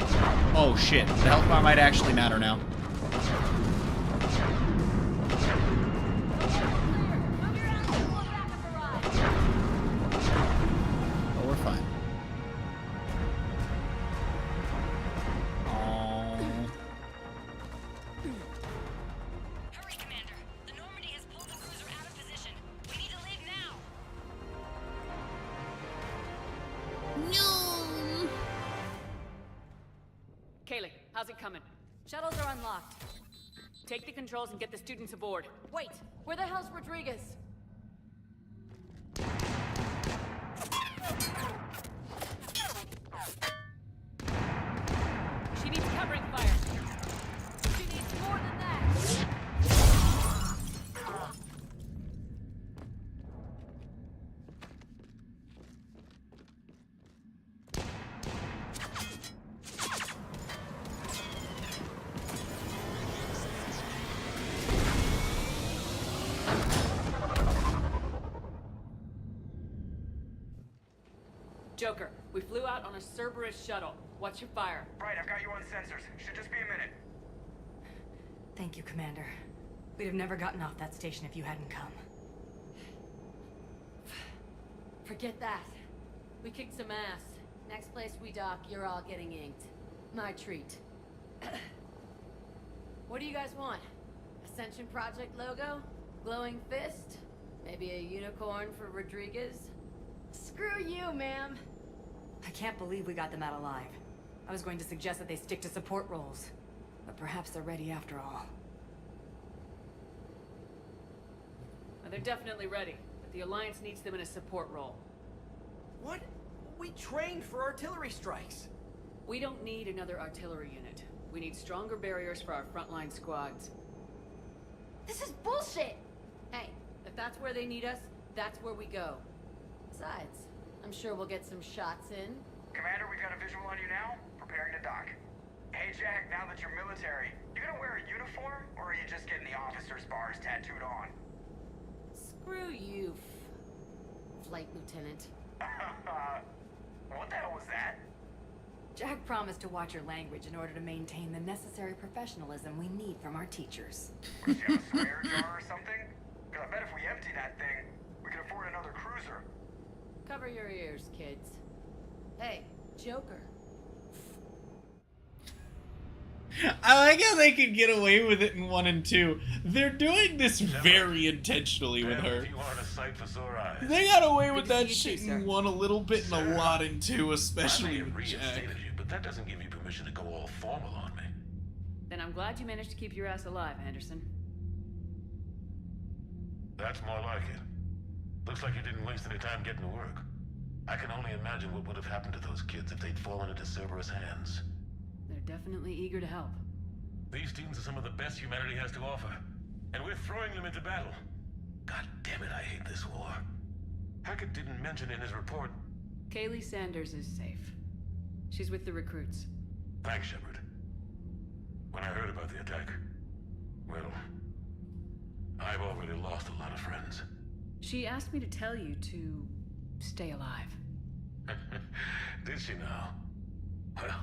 Oh shit, the health bar might actually matter now. Oh, we're fine. Hurry, Commander. The Normandy has pulled the cruiser out of position. We need to leave now. No. Kaylee, how's it coming? Shuttles are unlocked. Take the controls and get the students aboard. Wait, where the hell's Rodriguez? She needs covering fire. She needs more than that. Joker, we flew out on a Cerberus shuttle. What's your fire? Right, I've got you on sensors. Should just be a minute. Thank you, Commander. We'd have never gotten off that station if you hadn't come. Forget that. We kicked some ass. Next place we dock, you're all getting inked. My treat. What do you guys want? Ascension Project logo? Glowing fist? Maybe a unicorn for Rodriguez? Screw you, ma'am. I can't believe we got them out alive. I was going to suggest that they stick to support roles. But perhaps they're ready after all. Well, they're definitely ready, but the Alliance needs them in a support role. What? We trained for artillery strikes. We don't need another artillery unit. We need stronger barriers for our frontline squads. This is bullshit! Hey, if that's where they need us, that's where we go. Besides, I'm sure we'll get some shots in. Commander, we've got a visual on you now. Preparing to dock. Hey, Jack, now that you're military, you gonna wear a uniform, or are you just getting the officer's bars tattooed on? Screw you, Flight Lieutenant. What the hell was that? Jack promised to watch your language in order to maintain the necessary professionalism we need from our teachers. Does you have a swear jar or something? Because I bet if we empty that thing, we can afford another cruiser. Cover your ears, kids. Hey, Joker. I like how they could get away with it in 1 and 2. They're doing this very intentionally with her. You are a sight for sore eyes. They got away with that shit in 1 a little bit and a lot in 2, especially with Jack. You, but that doesn't give you permission to go all formal on me. Then I'm glad you managed to keep your ass alive, Anderson. That's more like it. Looks like you didn't waste any time getting to work. I can only imagine what would have happened to those kids if they'd fallen into Cerberus' hands. They're definitely eager to help. These students are some of the best humanity has to offer, and we're throwing them into battle. God damn it, I hate this war. Hackett didn't mention in his report. Kaylee Sanders is safe. She's with the recruits. Thanks, Shepard. When I heard about the attack, well, I've already lost a lot of friends. She asked me to tell you to stay alive. Did she now? Well,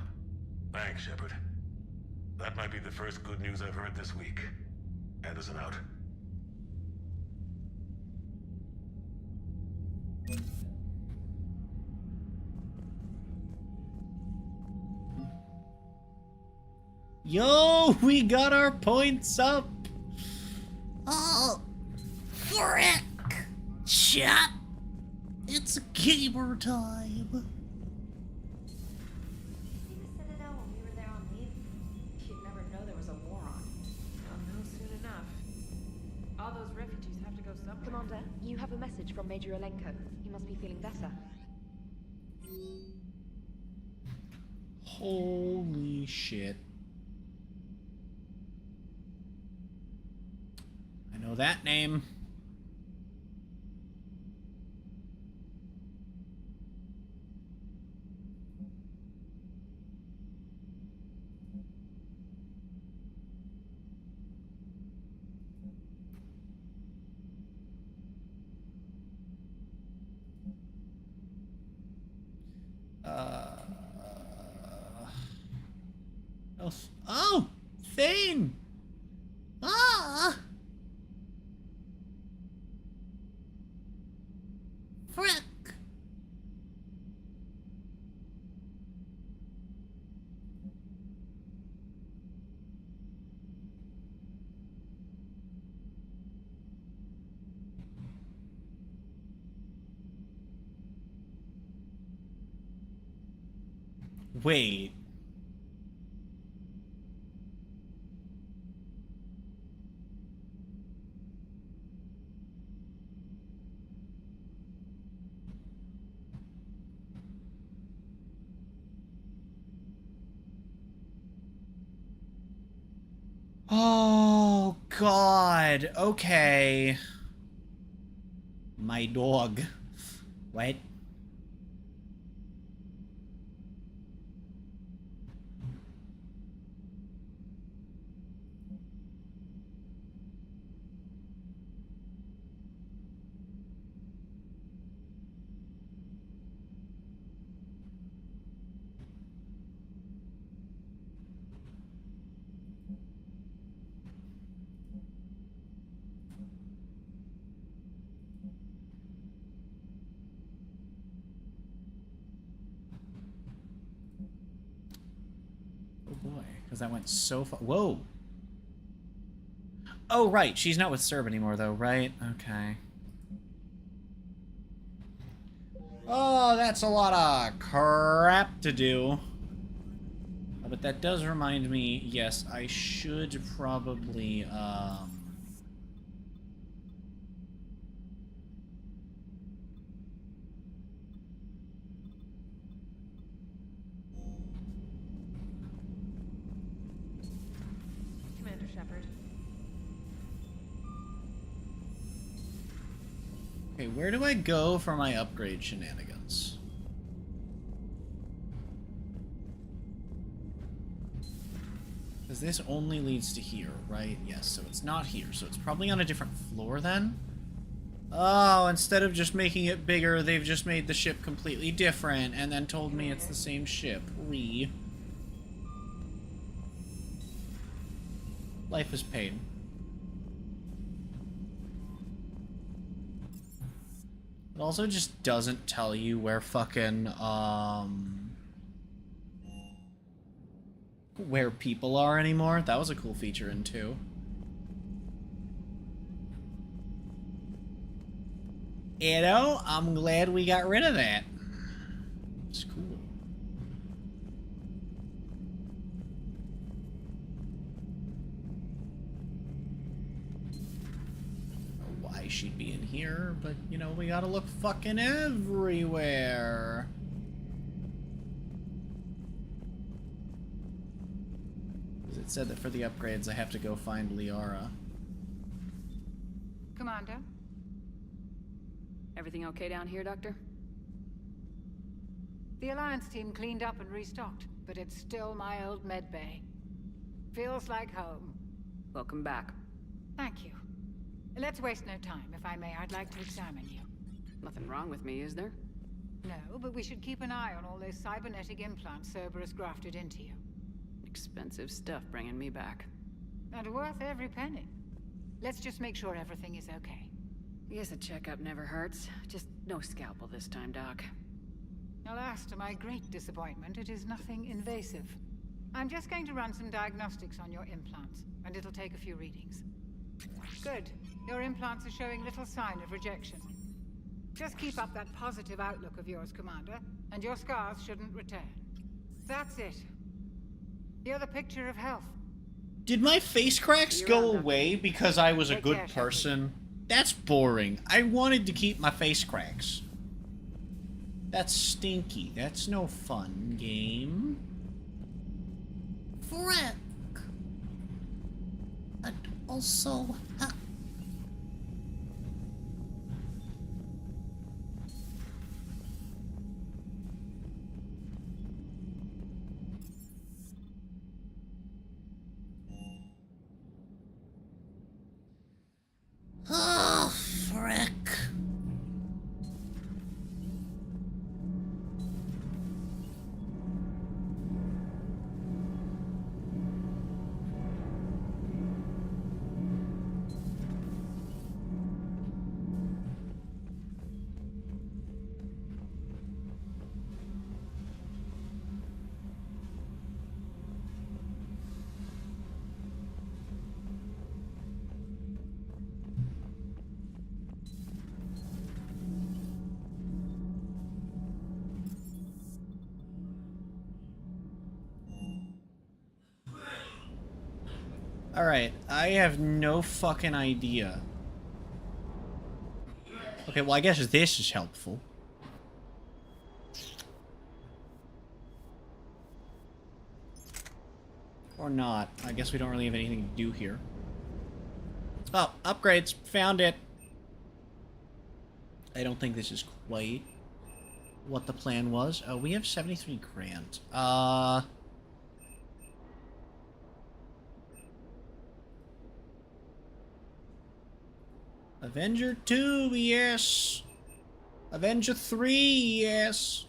thanks, Shepard. That might be the first good news I've heard this week. Anderson out. Yo, we got our points up. Oh, frick. Chat. It's gamer time. Citadel when we were there on leave? You'd never know there was a war on. I'll know soon enough. All those refugees have to go somewhere. Commander, you have a message from Major Olenko. He must be feeling better. Holy shit. I know that name. else? Oh! Thane! Ah! Frick! Wait. Oh, God. Okay. My dog. What? Oh boy, because that went so far. Whoa. Oh, right. She's not with Serb anymore, though, right? Okay. Oh, that's a lot of crap to do. But that does remind me, yes, I should probably, Commander Shepard. Okay, where do I go for my upgrade shenanigans? Because this only leads to here, right? Yes, so it's not here. So it's probably on a different floor then? Oh, instead of just making it bigger, they've just made the ship completely different and then told me it's the same ship. Life is pain. It also just doesn't tell you where fucking, where people are anymore. That was a cool feature in 2. You know, I'm glad we got rid of that. It's cool. Why she'd be in here, but, you know, we gotta look fucking everywhere. Because it said that for the upgrades, I have to go find Liara. Commander? Everything okay down here, Doctor? The Alliance team cleaned up and restocked, but it's still my old med bay. Feels like home. Welcome back. Thank you. Let's waste no time. If I may, I'd like to examine you. Nothing wrong with me, is there? No, but we should keep an eye on all those cybernetic implants Cerberus grafted into you. Expensive stuff bringing me back. And worth every penny. Let's just make sure everything is okay. I guess a checkup never hurts. Just no scalpel this time, Doc. Alas, to my great disappointment, it is nothing invasive. I'm just going to run some diagnostics on your implants, and it'll take a few readings. Good. Your implants are showing little sign of rejection. Just keep up that positive outlook of yours, Commander, and your scars shouldn't return. That's it. You're the picture of health. Did my face cracks go away because I was a good person? That's boring. I wanted to keep my face cracks. That's stinky. That's no fun game. Frick! And also, oh, frick. Alright, I have no fucking idea. Okay, well, I guess this is helpful. Or not. I guess we don't really have anything to do here. Oh, upgrades. Found it. I don't think this is quite what the plan was. Oh, we have 73 grand. Avenger 2, yes. Avenger 3, yes.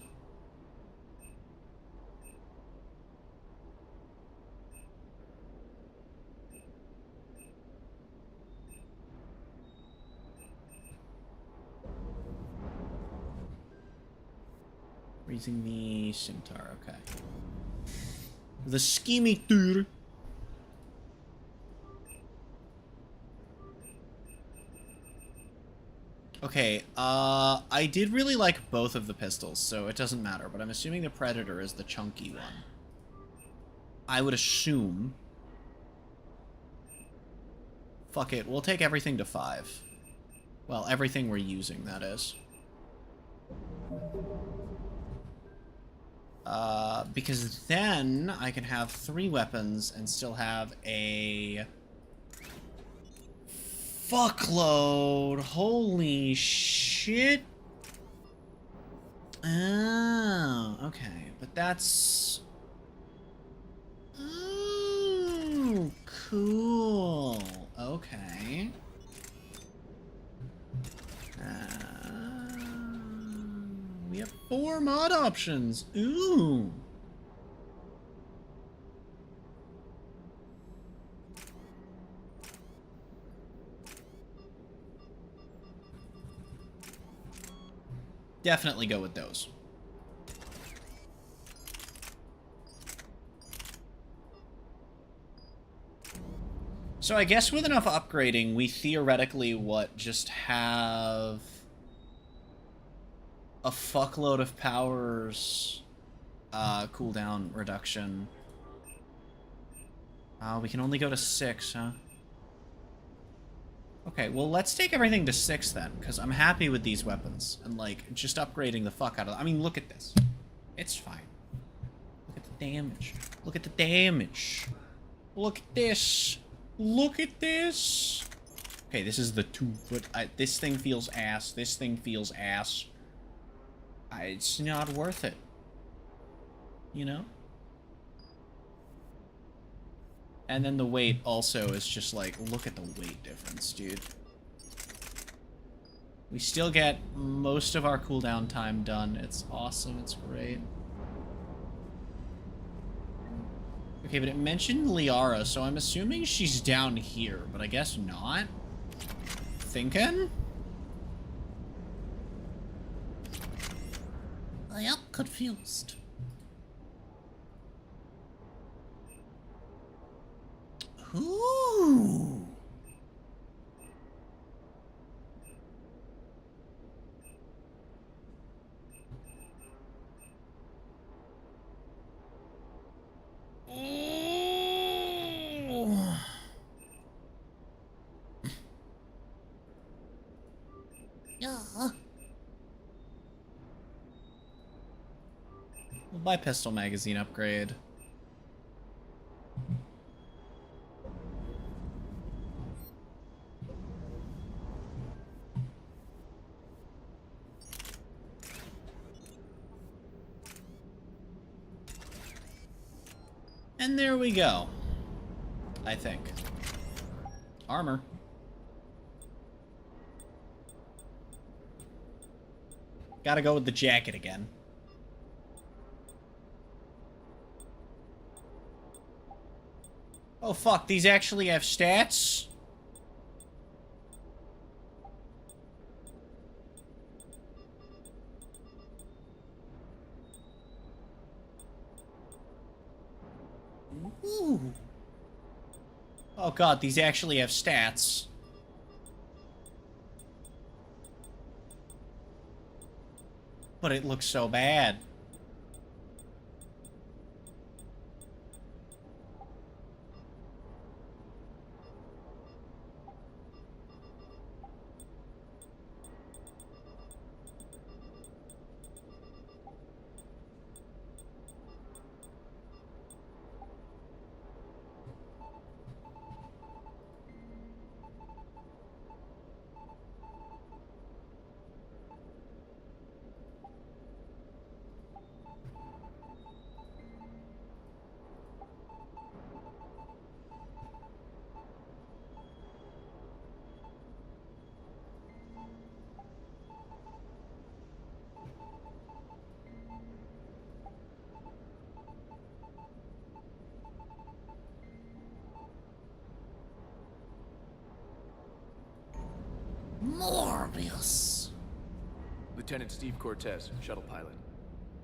Raising the Centaur, okay. The Scheming. Okay, I did really like both of the pistols, so it doesn't matter, but I'm assuming the Predator is the chunky one. I would assume. Fuck it, we'll take everything to 5. Well, everything we're using, that is. Because then I can have 3 weapons and still have a fuckload. Holy shit. Oh, okay. But that's... Oh, cool. Okay. We have 4 mod options. Ooh. Definitely go with those. So I guess with enough upgrading, we theoretically, just have a fuckload of powers cooldown reduction. We can only go to 6, huh? Okay, well, let's take everything to 6 then, because I'm happy with these weapons. And, like, just upgrading the fuck out of them. I mean, look at this. It's fine. Look at the damage. Look at the damage. Look at this. Look at this. Okay, this is the 2-foot... this thing feels ass. This thing feels ass. It's not worth it. You know? And then the weight also is just like, look at the weight difference, dude. We still get most of our cooldown time done. It's awesome. It's great. Okay, but it mentioned Liara, so I'm assuming she's down here, but I guess not. Thinking? I am confused. Ooh. Yeah. We'll buy pistol magazine upgrade. And there we go. I think. Armor. Gotta go with the jacket again. Oh fuck, these actually have stats? Ooh. Oh god, these actually have stats. But it looks so bad. Morbius. Lieutenant Steve Cortez, shuttle pilot.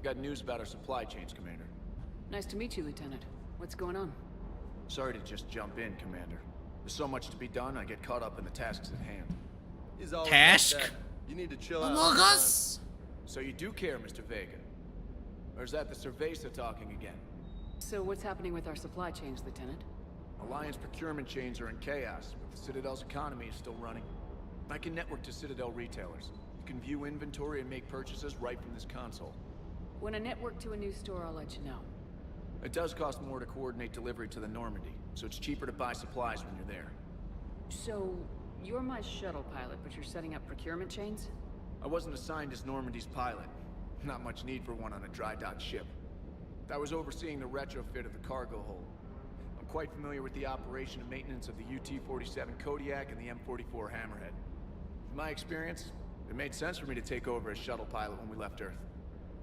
Got news about our supply chains, Commander. Nice to meet you, Lieutenant. What's going on? Sorry to just jump in, Commander. There's so much to be done, I get caught up in the tasks at hand. He's always Task? like that. You need to chill out. Among Us? So you do care, Mr. Vega? Or is that the Cerveza talking again? So what's happening with our supply chains, Lieutenant? Alliance procurement chains are in chaos, but the Citadel's economy is still running. I can network to Citadel retailers. You can view inventory and make purchases right from this console. When I network to a new store, I'll let you know. It does cost more to coordinate delivery to the Normandy, so it's cheaper to buy supplies when you're there. So, you're my shuttle pilot, but you're setting up procurement chains? I wasn't assigned as Normandy's pilot. Not much need for one on a dry dock ship. I was overseeing the retrofit of the cargo hold. I'm quite familiar with the operation and maintenance of the UT-47 Kodiak and the M44 Hammerhead. In my experience, it made sense for me to take over as shuttle pilot when we left Earth.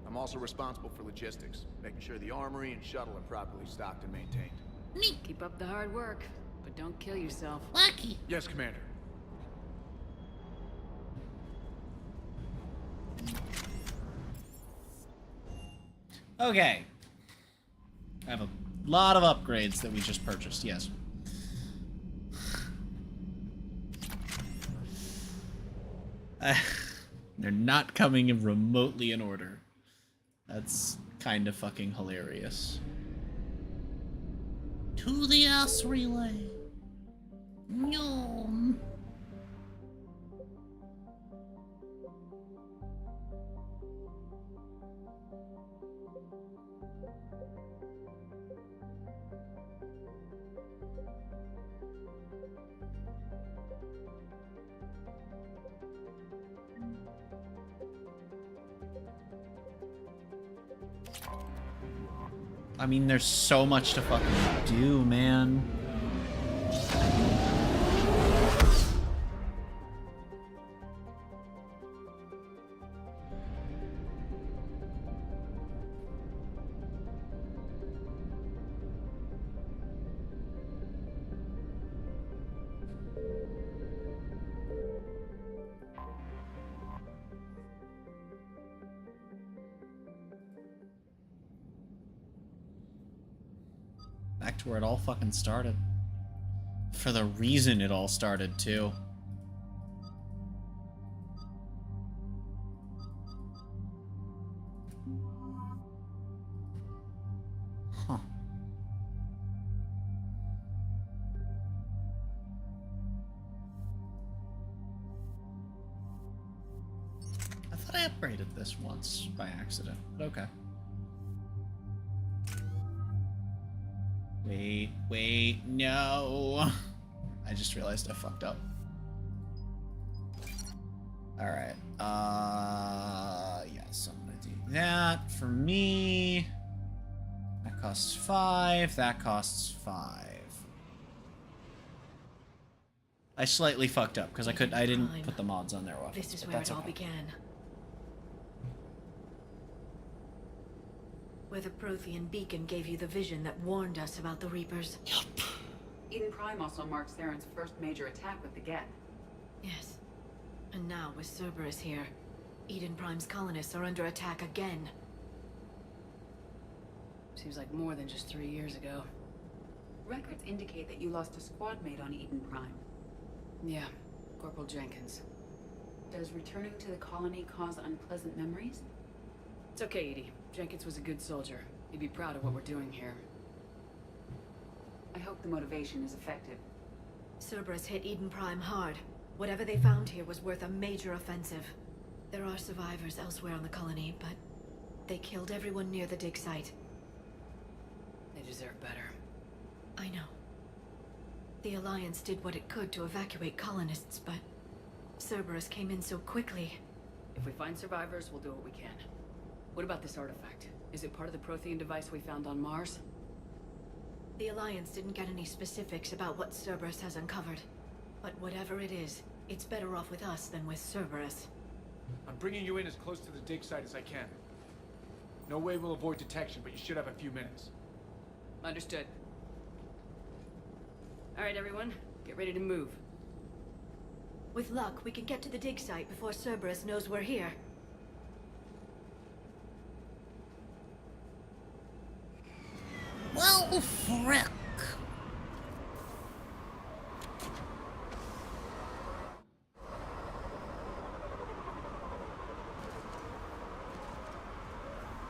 I'm also responsible for logistics, making sure the armory and shuttle are properly stocked and maintained. Keep up the hard work, but don't kill yourself. Wacky. Yes, Commander. Okay. I have a lot of upgrades that we just purchased, yes. They're not coming in remotely in order. That's kind of fucking hilarious. To the ass relay. Yum. I mean, there's so much to fucking do, man. Back to where it all fucking started. For the reason it all started, too. Huh. I thought I upgraded this once by accident, but okay. Wait, no. I just realized I fucked up. Alright, yes, I'm gonna do that for me. That costs 5, that costs 5. I slightly fucked up, because I didn't put the mods on their weapons. This is where it all began. Where the Prothean beacon gave you the vision that warned us about the Reapers. Eden Prime also marks Theron's first major attack with the Geth. Yes. And now, with Cerberus here, Eden Prime's colonists are under attack again. Seems like more than just 3 years ago. Records indicate that you lost a squad mate on Eden Prime. Yeah, Corporal Jenkins. Does returning to the colony cause unpleasant memories? It's okay, Edie. Jenkins was a good soldier. He'd be proud of what we're doing here. I hope the motivation is effective. Cerberus hit Eden Prime hard. Whatever they found here was worth a major offensive. There are survivors elsewhere on the colony, but they killed everyone near the dig site. They deserve better. I know. The Alliance did what it could to evacuate colonists, but Cerberus came in so quickly. If we find survivors, we'll do what we can. What about this artifact? Is it part of the Prothean device we found on Mars? The Alliance didn't get any specifics about what Cerberus has uncovered. But whatever it is, it's better off with us than with Cerberus. I'm bringing you in as close to the dig site as I can. No way we'll avoid detection, but you should have a few minutes. Understood. All right, everyone. Get ready to move. With luck, we can get to the dig site before Cerberus knows we're here. Well, frick.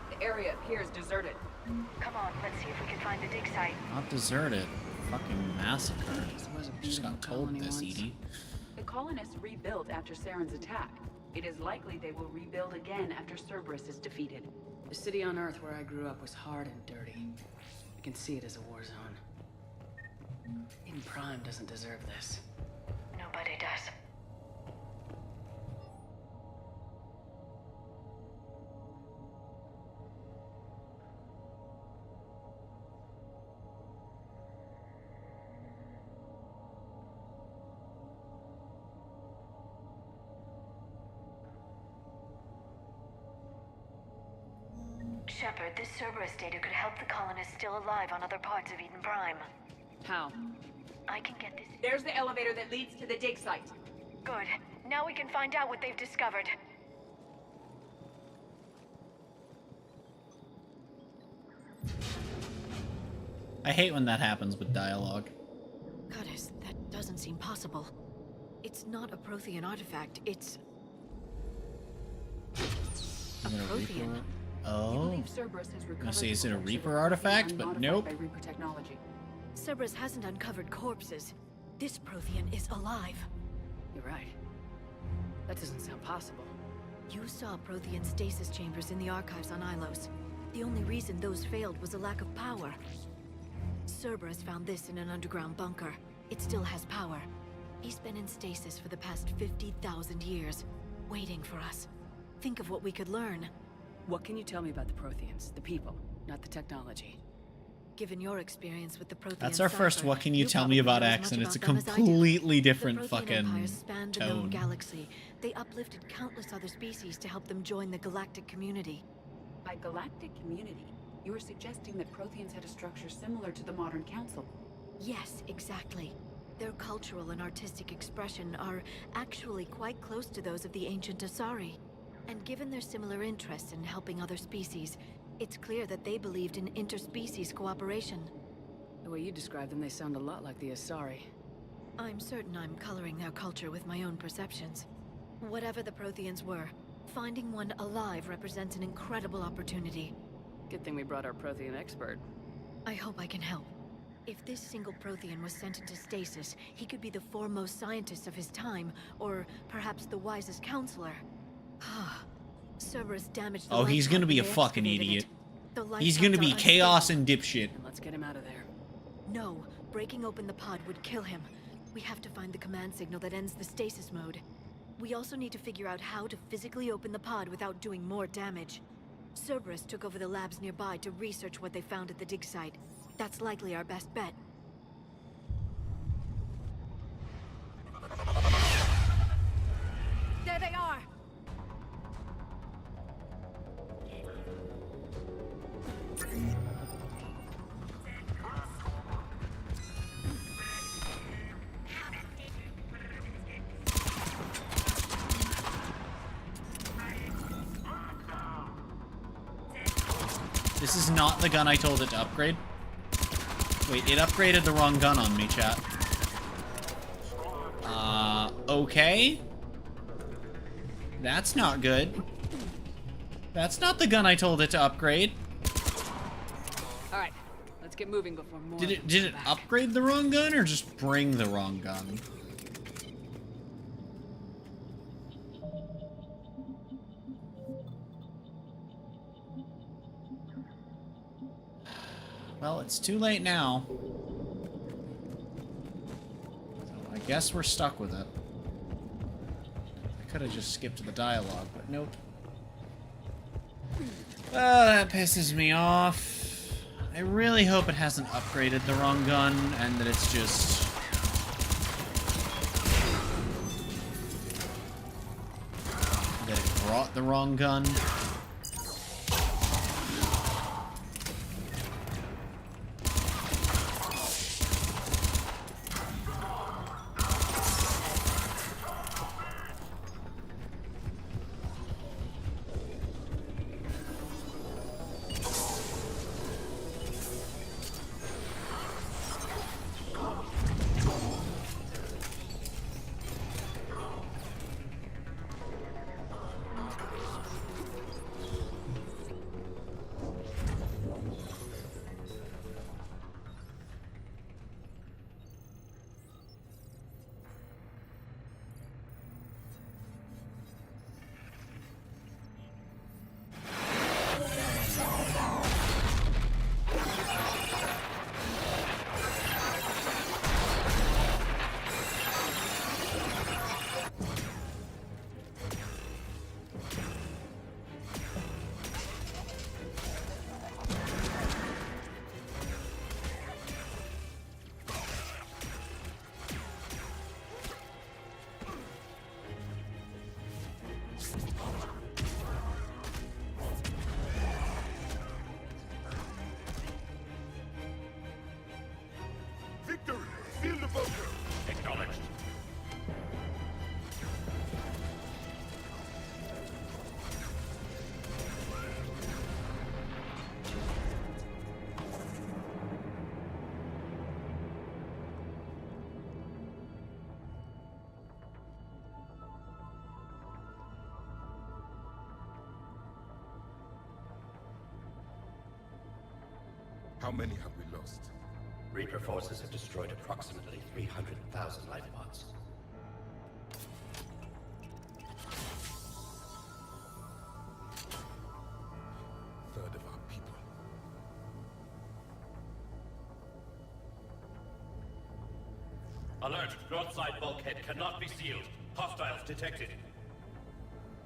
The area appears deserted. Come on, let's see if we can find the dig site. Not deserted. Fucking massacred. Just got told this, Edie. The colonists rebuilt after Saren's attack. It is likely they will rebuild again after Cerberus is defeated. The city on Earth where I grew up was hard and dirty. I can see it as a war zone. Eden Prime doesn't deserve this. Nobody does. Shepard, this Cerberus data could help the colonists still alive on other parts of Eden Prime. How? I can get this. There's the elevator that leads to the dig site. Good. Now we can find out what they've discovered. I hate when that happens with dialogue. Goddess, that doesn't seem possible. It's not a Prothean artifact, it's... a Prothean. Oh. I'm gonna say, is it a Reaper artifact? But nope. By Reaper technology. Cerberus hasn't uncovered corpses. This Prothean is alive. You're right. That doesn't sound possible. You saw Prothean stasis chambers in the archives on Ilos. The only reason those failed was a lack of power. Cerberus found this in an underground bunker. It still has power. He's been in stasis for the past 50,000 years, waiting for us. Think of what we could learn. What can you tell me about the Protheans? The people, not the technology. Given your experience with the Prothean That's our first cipher, what can you tell me probably about know as X, much and it's a about them as I do. completely different The Prothean fucking Empire spanned the known tone. galaxy. They uplifted countless other species to help them join the galactic community. By galactic community, you are suggesting that Protheans had a structure similar to the modern council. Yes, exactly. Their cultural and artistic expression are actually quite close to those of the ancient Asari. And given their similar interests in helping other species, it's clear that they believed in interspecies cooperation. The way you describe them, they sound a lot like the Asari. I'm certain I'm coloring their culture with my own perceptions. Whatever the Protheans were, finding one alive represents an incredible opportunity. Good thing we brought our Prothean expert. I hope I can help. If this single Prothean was sent into stasis, he could be the foremost scientist of his time, or perhaps the wisest counselor. Cerberus damaged the Oh, he's light gonna pod be a when they fucking excavated idiot. it. The light He's gonna pods be are chaos unstable. and dipshit. Let's get him out of there. No, breaking open the pod would kill him. We have to find the command signal that ends the stasis mode. We also need to figure out how to physically open the pod without doing more damage. Cerberus took over the labs nearby to research what they found at the dig site. That's likely our best bet. There they are! This is not the gun I told it to upgrade. Wait, it upgraded the wrong gun on me, chat. Okay. That's not good. That's not the gun I told it to upgrade. Alright, let's get moving before more... Did it upgrade the wrong gun or just bring the wrong gun? Well, it's too late now. So I guess we're stuck with it. I could have just skipped the dialogue, but nope. Oh, that pisses me off. I really hope it hasn't upgraded the wrong gun and that it's just... that it brought the wrong gun. How many have we lost? Reaper forces have destroyed approximately 300,000 life pods. Third of our people. Alert! North side bulkhead cannot be sealed. Hostiles detected.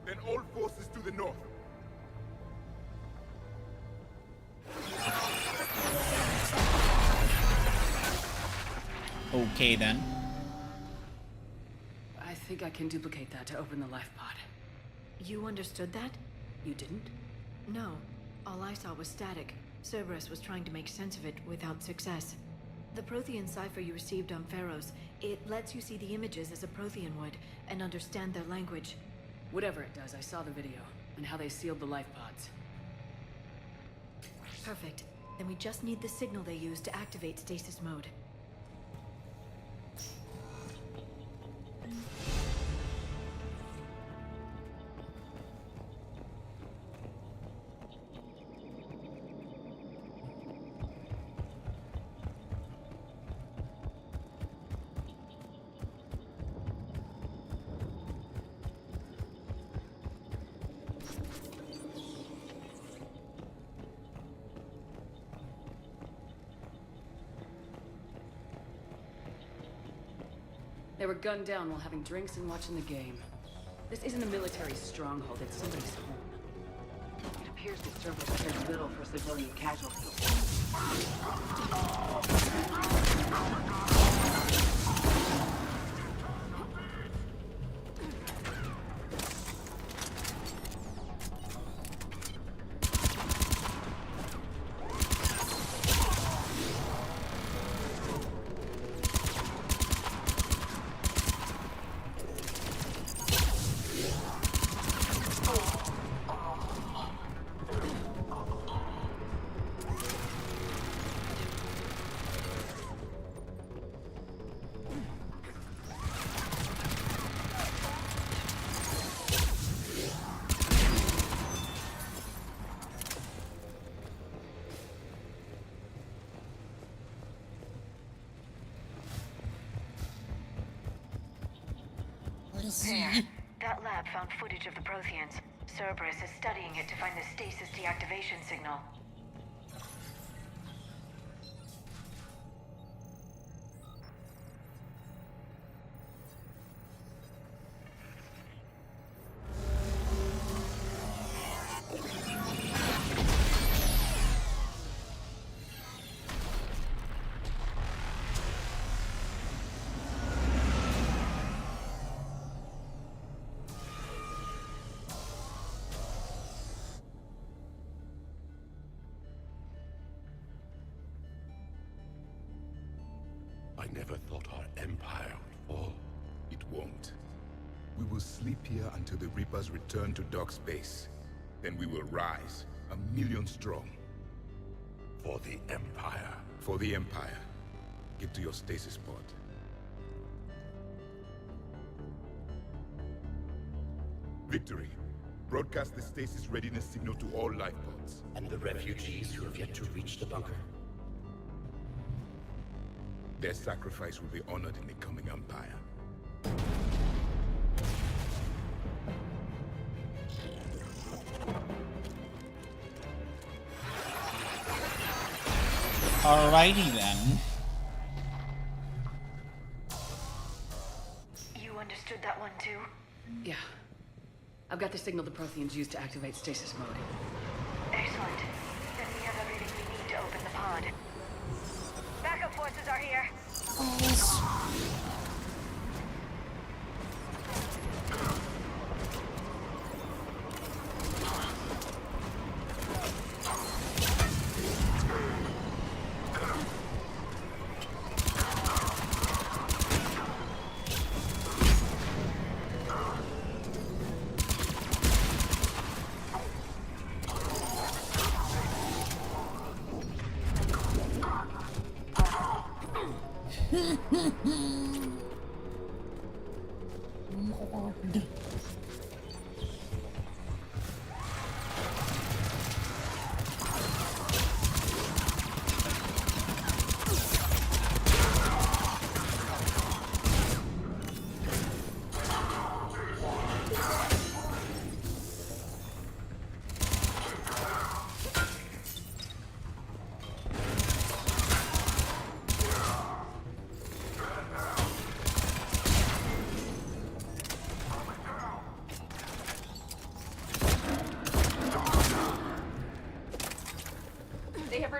Then all forces to the north. Okay then. I think I can duplicate that to open the life pod. You understood that? You didn't? No. All I saw was static. Cerberus was trying to make sense of it without success. The Prothean cipher you received on Pharaohs, it lets you see the images as a Prothean would, and understand their language. Whatever it does, I saw the video, and how they sealed the life pods. Perfect. Then we just need the signal they used to activate stasis mode. They were gunned down while having drinks and watching the game. This isn't a military stronghold, it's somebody's home. It appears the Cerberus cares little for civilian casualties. There. That lab found footage of the Protheans. Cerberus is studying it to find the stasis deactivation signal. I never thought our empire would fall. It won't. We will sleep here until the Reapers return to dock space. Then we will rise, 1,000,000 strong. For the Empire. For the Empire. Get to your stasis pod. Victory. Broadcast the stasis readiness signal to all life pods. And the refugees who have yet to reach the bunker? Their sacrifice will be honored in the coming Empire. Alrighty then. You understood that one too? Yeah. I've got the signal the Protheans used to activate stasis mode. Excellent. Then we have everything we need to open the pod. Backup forces are here. Lord.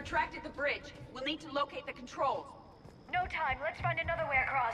retracted the bridge. We'll need to locate the controls. No time. Let's find another way across.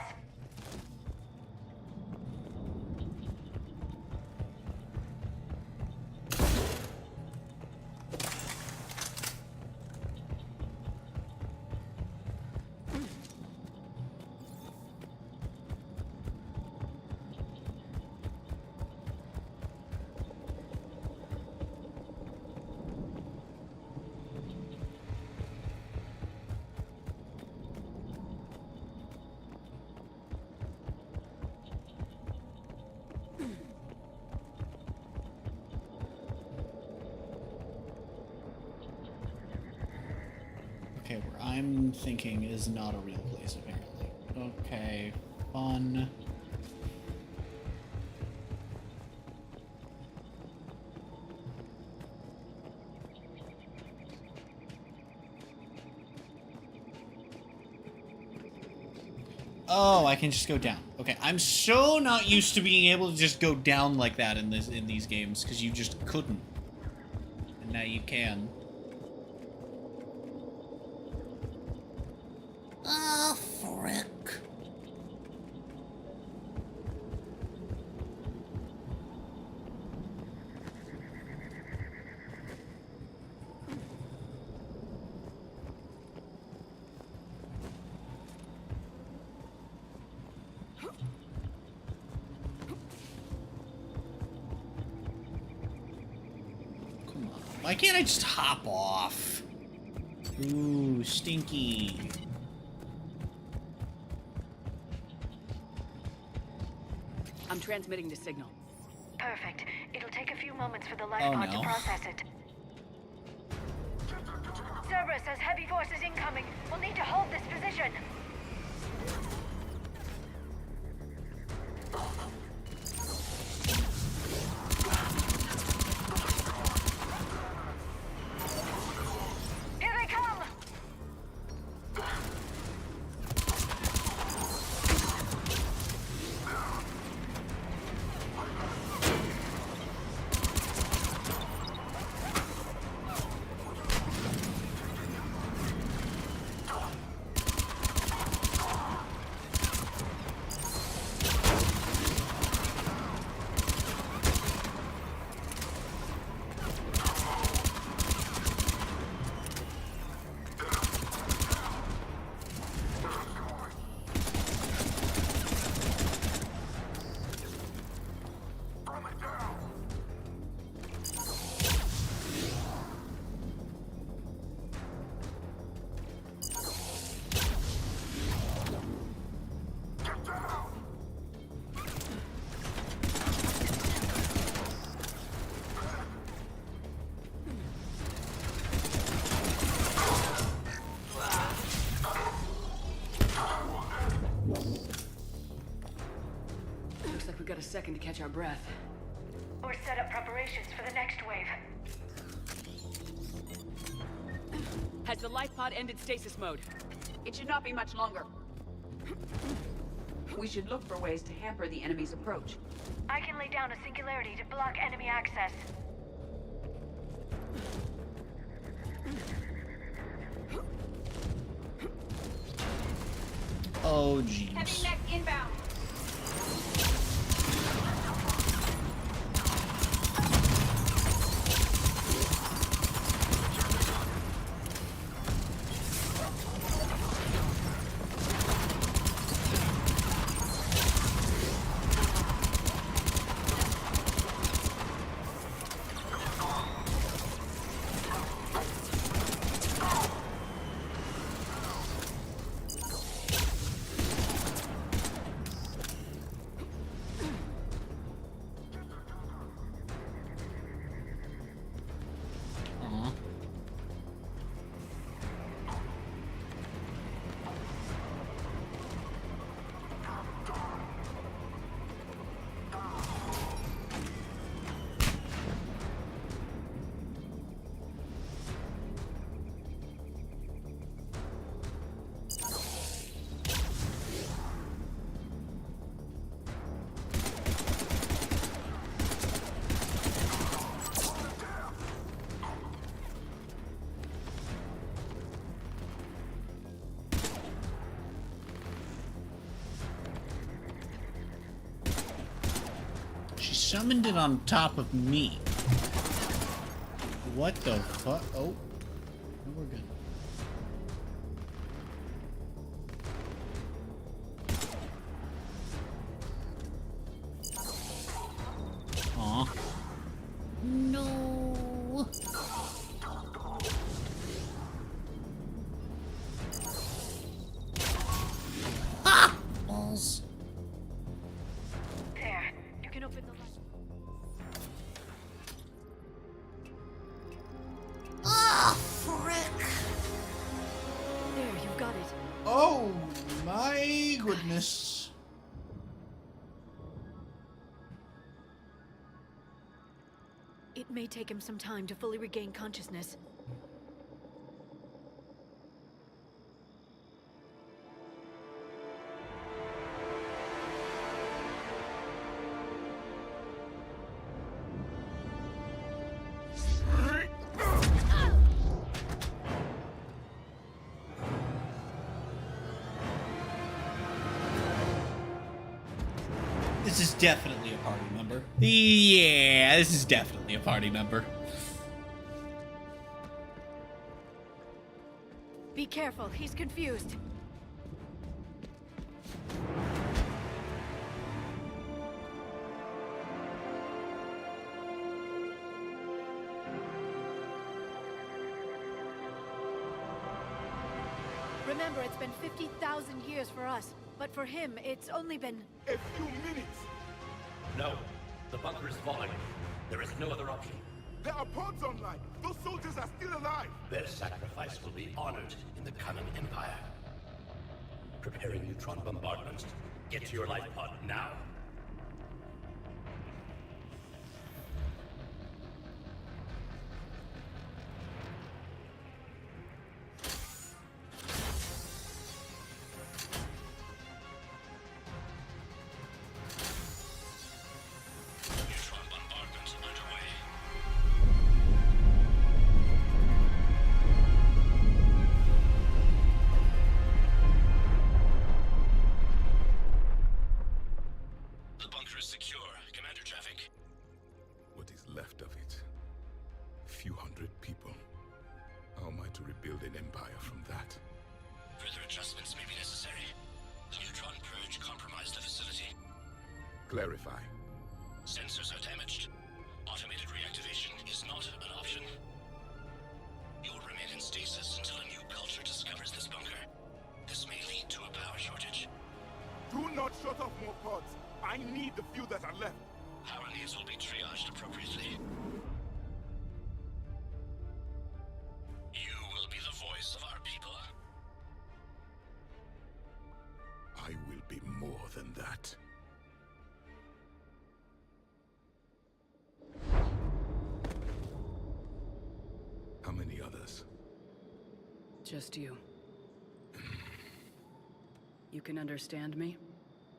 Okay, where I'm thinking is not a real place, apparently. Okay, fun. Oh, I can just go down. Okay, I'm so not used to being able to just go down like that in these games, because you just couldn't. And now you can. Ah, frick. Come on. Why can't I just hop off? Ooh, stinky. I'm transmitting the signal. Perfect. It'll take a few moments for the life pod to process it. Cerberus has heavy forces incoming. We'll need to hold this position. Here they come! Looks like we've got a second to catch our breath. Or set up preparations for the next wave. Has the life pod ended stasis mode? It should not be much longer. We should look for ways to hamper the enemy's approach. I can lay down a singularity to block enemy access. Oh, jeez. Heavy mech inbound. summoned it on top of me. What the fuck? Oh. No, we're good. Aw. No. Ah! Balls. There. You can open the light. Ah, frick. There, you've got it. Oh my goodness. It may take him some time to fully regain consciousness. This is definitely a party member. Yeah, this is definitely a party member. Be careful, he's confused. Remember, it's been 50,000 years for us, but for him, it's only been... A few minutes! No. The bunker is falling. There is no other option. There are pods online! Those soldiers are still alive! Their sacrifice will be honored in the coming Empire. Preparing neutron bombardment. Get to your life pod now. Neutron bombardment underway. The bunker is secure. Commander traffic. What is left of it? A few hundred people. How am I to rebuild an empire from that? Further adjustments may be necessary. The neutron purge compromised the facility. Clarify. Sensors are damaged. Automated reactivation is not an option. You will remain in stasis until a new culture discovers this bunker. This may lead to a power shortage. Do not shut off more pods! I need the few that are left! Power needs will be triaged appropriately. You will be the voice of our people. I will be more than that. How many others? Just you. You can understand me?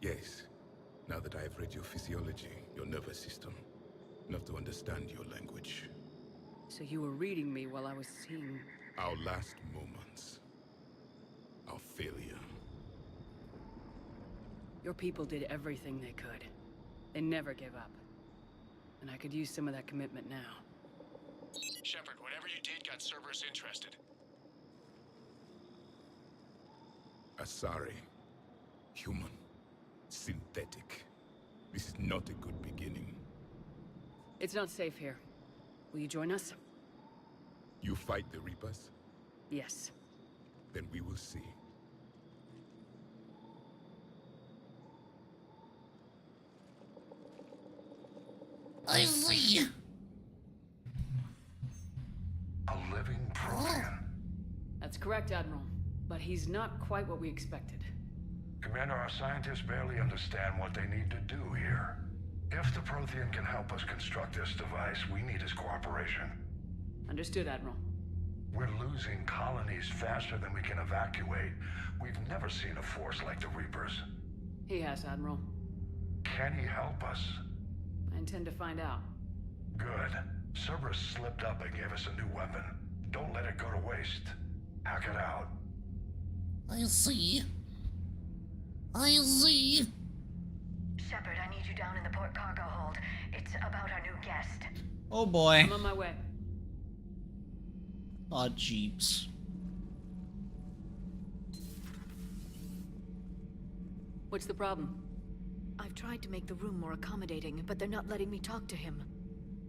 Yes. Now that I have read your physiology, your nervous system, enough to understand your language. So you were reading me while I was seeing... Our last moments. Our failure. Your people did everything they could. They never gave up. And I could use some of that commitment now. Shepard, whatever you did got Cerberus interested. Asari. Human. Synthetic. This is not a good beginning. It's not safe here. Will you join us? You fight the Reapers? Yes. Then we will see. I see. A living Prothean. That's correct, Admiral. But he's not quite what we expected. Commander, our scientists barely understand what they need to do here. If the Prothean can help us construct this device, we need his cooperation. Understood, Admiral. We're losing colonies faster than we can evacuate. We've never seen a force like the Reapers. He has, Admiral. Can he help us? I intend to find out. Good. Cerberus slipped up and gave us a new weapon. Don't let it go to waste. Hack it out. I see. I see. Shepard, I need you down in the port cargo hold. It's about our new guest. Oh boy. I'm on my way. Aw, jeeps. What's the problem? I've tried to make the room more accommodating, but they're not letting me talk to him.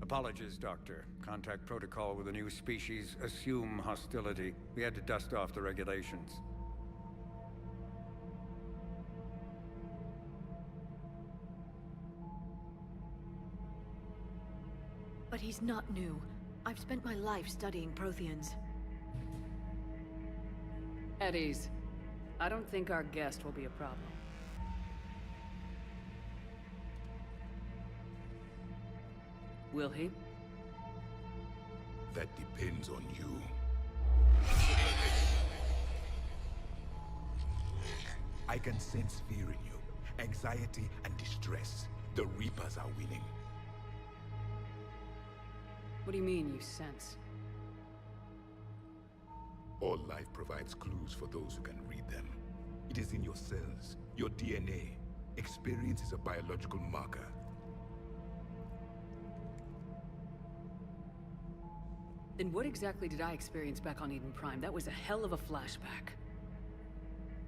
Apologies, Doctor. Contact protocol with a new species. Assume hostility. We had to dust off the regulations. But he's not new. I've spent my life studying Protheans. At ease. I don't think our guest will be a problem. Will he? That depends on you. I can sense fear in you, anxiety and distress. The Reapers are winning. What do you mean, you sense? All life provides clues for those who can read them. It is in your cells, your DNA. Experience is a biological marker. Then what exactly did I experience back on Eden Prime? That was a hell of a flashback.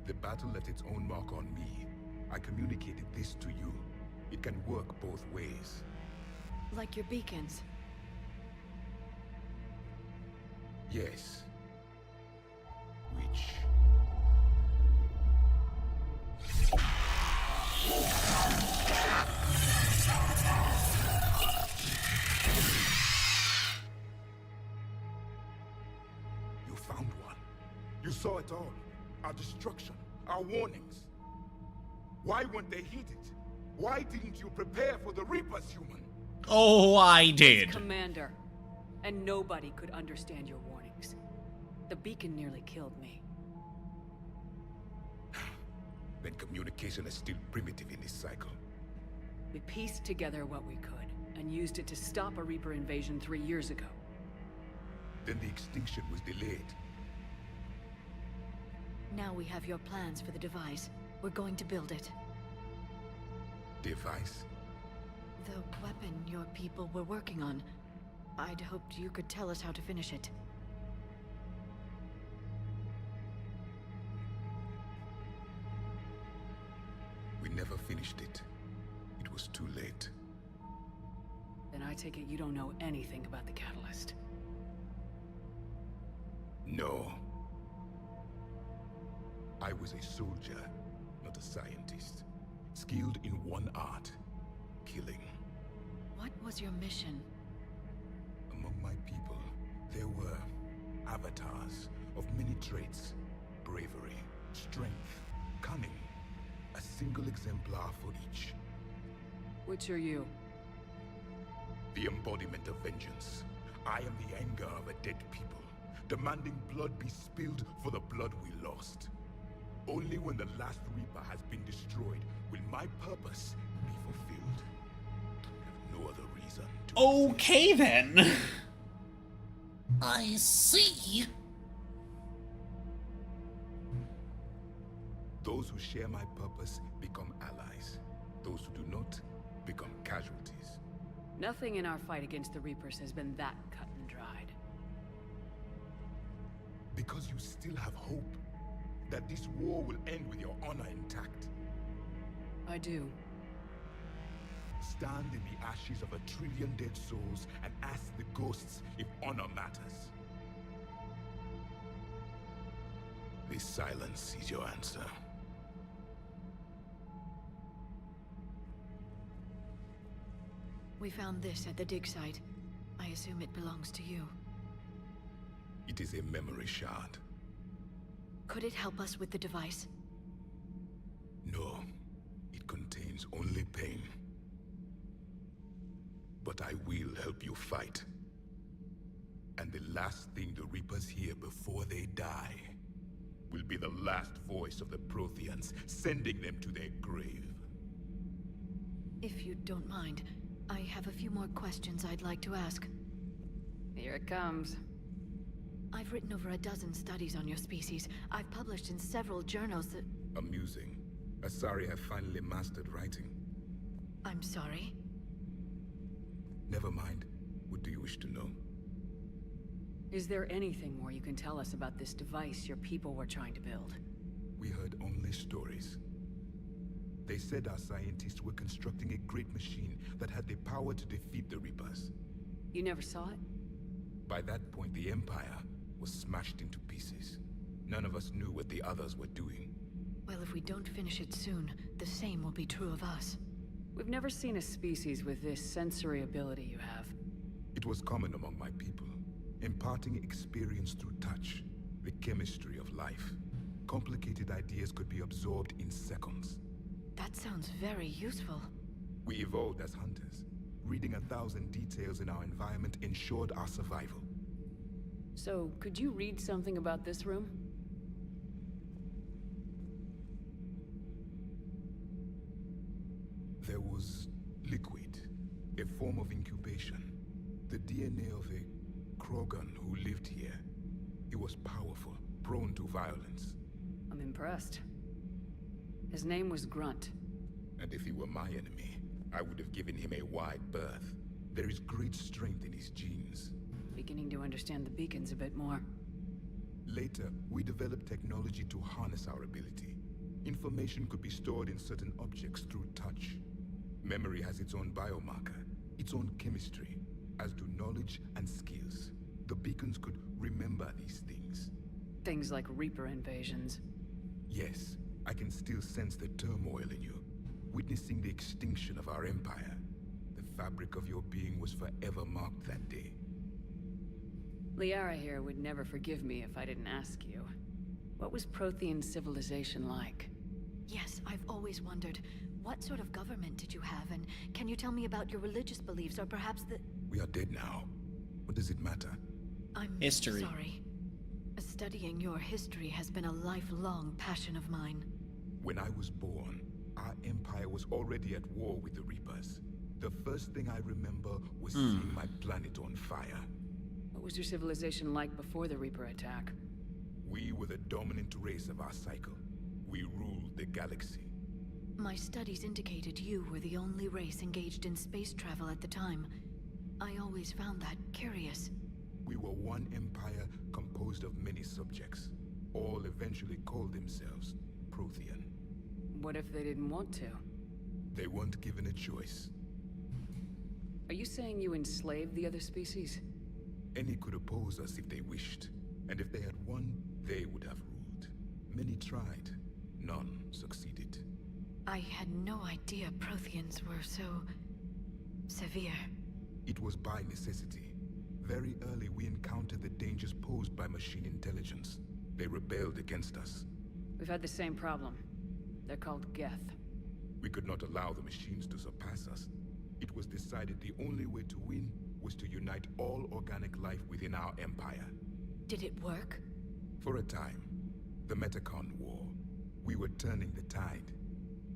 The battle left its own mark on me. I communicated this to you. It can work both ways. Like your beacons. Yes. Which... You found one. You saw it all. Our destruction, our warnings. Why weren't they heeded? Why didn't you prepare for the Reapers, human? Oh, I did. Commander. And nobody could understand your warnings. The beacon nearly killed me. Then communication is still primitive in this cycle. We pieced together what we could, and used it to stop a Reaper invasion 3 years ago. Then the extinction was delayed. Now we have your plans for the device. We're going to build it. Device? The weapon your people were working on. I'd hoped you could tell us how to finish it. We never finished it. It was too late. Then I take it you don't know anything about the catalyst. No. I was a soldier, not a scientist. Skilled in one art, killing. What was your mission? Among my people, there were avatars of many traits. Bravery, strength, cunning. A single exemplar for each. Which are you? The embodiment of vengeance. I am the anger of a dead people, demanding blood be spilled for the blood we lost. Only when the last Reaper has been destroyed will my purpose be fulfilled. I have no other reason to Okay then. I see. Those who share my purpose become allies. Those who do not become casualties. Nothing in our fight against the Reapers has been that cut and dried. Because you still have hope that this war will end with your honor intact. I do. Stand in the ashes of 1 trillion dead souls and ask the ghosts if honor matters. This silence is your answer. We found this at the dig site. I assume it belongs to you. It is a memory shard. Could it help us with the device? No, it contains only pain. But I will help you fight. And the last thing the Reapers hear before they die will be the last voice of the Protheans, sending them to their grave. If you don't mind, I have a few more questions I'd like to ask. Here it comes. I've written over a dozen studies on your species. I've published in several journals that... Amusing. Asari have finally mastered writing. I'm sorry. Never mind. What do you wish to know? Is there anything more you can tell us about this device your people were trying to build? We heard only stories. They said our scientists were constructing a great machine that had the power to defeat the Reapers. You never saw it? By that point, the Empire was smashed into pieces. None of us knew what the others were doing. Well, if we don't finish it soon, the same will be true of us. We've never seen a species with this sensory ability you have. It was common among my people, imparting experience through touch, the chemistry of life. Complicated ideas could be absorbed in seconds. That sounds very useful. We evolved as hunters. Reading 1,000 details in our environment ensured our survival. So, could you read something about this room? There was liquid, a form of incubation. The DNA of a Krogan who lived here. He was powerful, prone to violence. I'm impressed. His name was Grunt. And if he were my enemy, I would have given him a wide berth. There is great strength in his genes. Beginning to understand the beacons a bit more. Later, we developed technology to harness our ability. Information could be stored in certain objects through touch. Memory has its own biomarker, its own chemistry, as do knowledge and skills. The beacons could remember these things. Things like Reaper invasions. Yes, I can still sense the turmoil in you, witnessing the extinction of our empire. The fabric of your being was forever marked that day. Liara here would never forgive me if I didn't ask you. What was Prothean civilization like? Yes, I've always wondered, what sort of government did you have, and can you tell me about your religious beliefs, or perhaps the... We are dead now. What does it matter? I'm History. sorry. Studying your history has been a lifelong passion of mine. When I was born, our empire was already at war with the Reapers. The first thing I remember was seeing my planet on fire. What was your civilization like before the Reaper attack? We were the dominant race of our cycle. We ruled the galaxy. My studies indicated you were the only race engaged in space travel at the time. I always found that curious. We were one empire composed of many subjects. All eventually called themselves Prothean. What if they didn't want to? They weren't given a choice. Are you saying you enslaved the other species? Any could oppose us if they wished. And if they had won, they would have ruled. Many tried. None succeeded. I had no idea Protheans were so... severe. It was by necessity. Very early we encountered the dangers posed by machine intelligence. They rebelled against us. We've had the same problem. They're called Geth. We could not allow the machines to surpass us. It was decided the only way to win was to unite all organic life within our empire. Did it work? For a time. The Metacon War. We were turning the tide.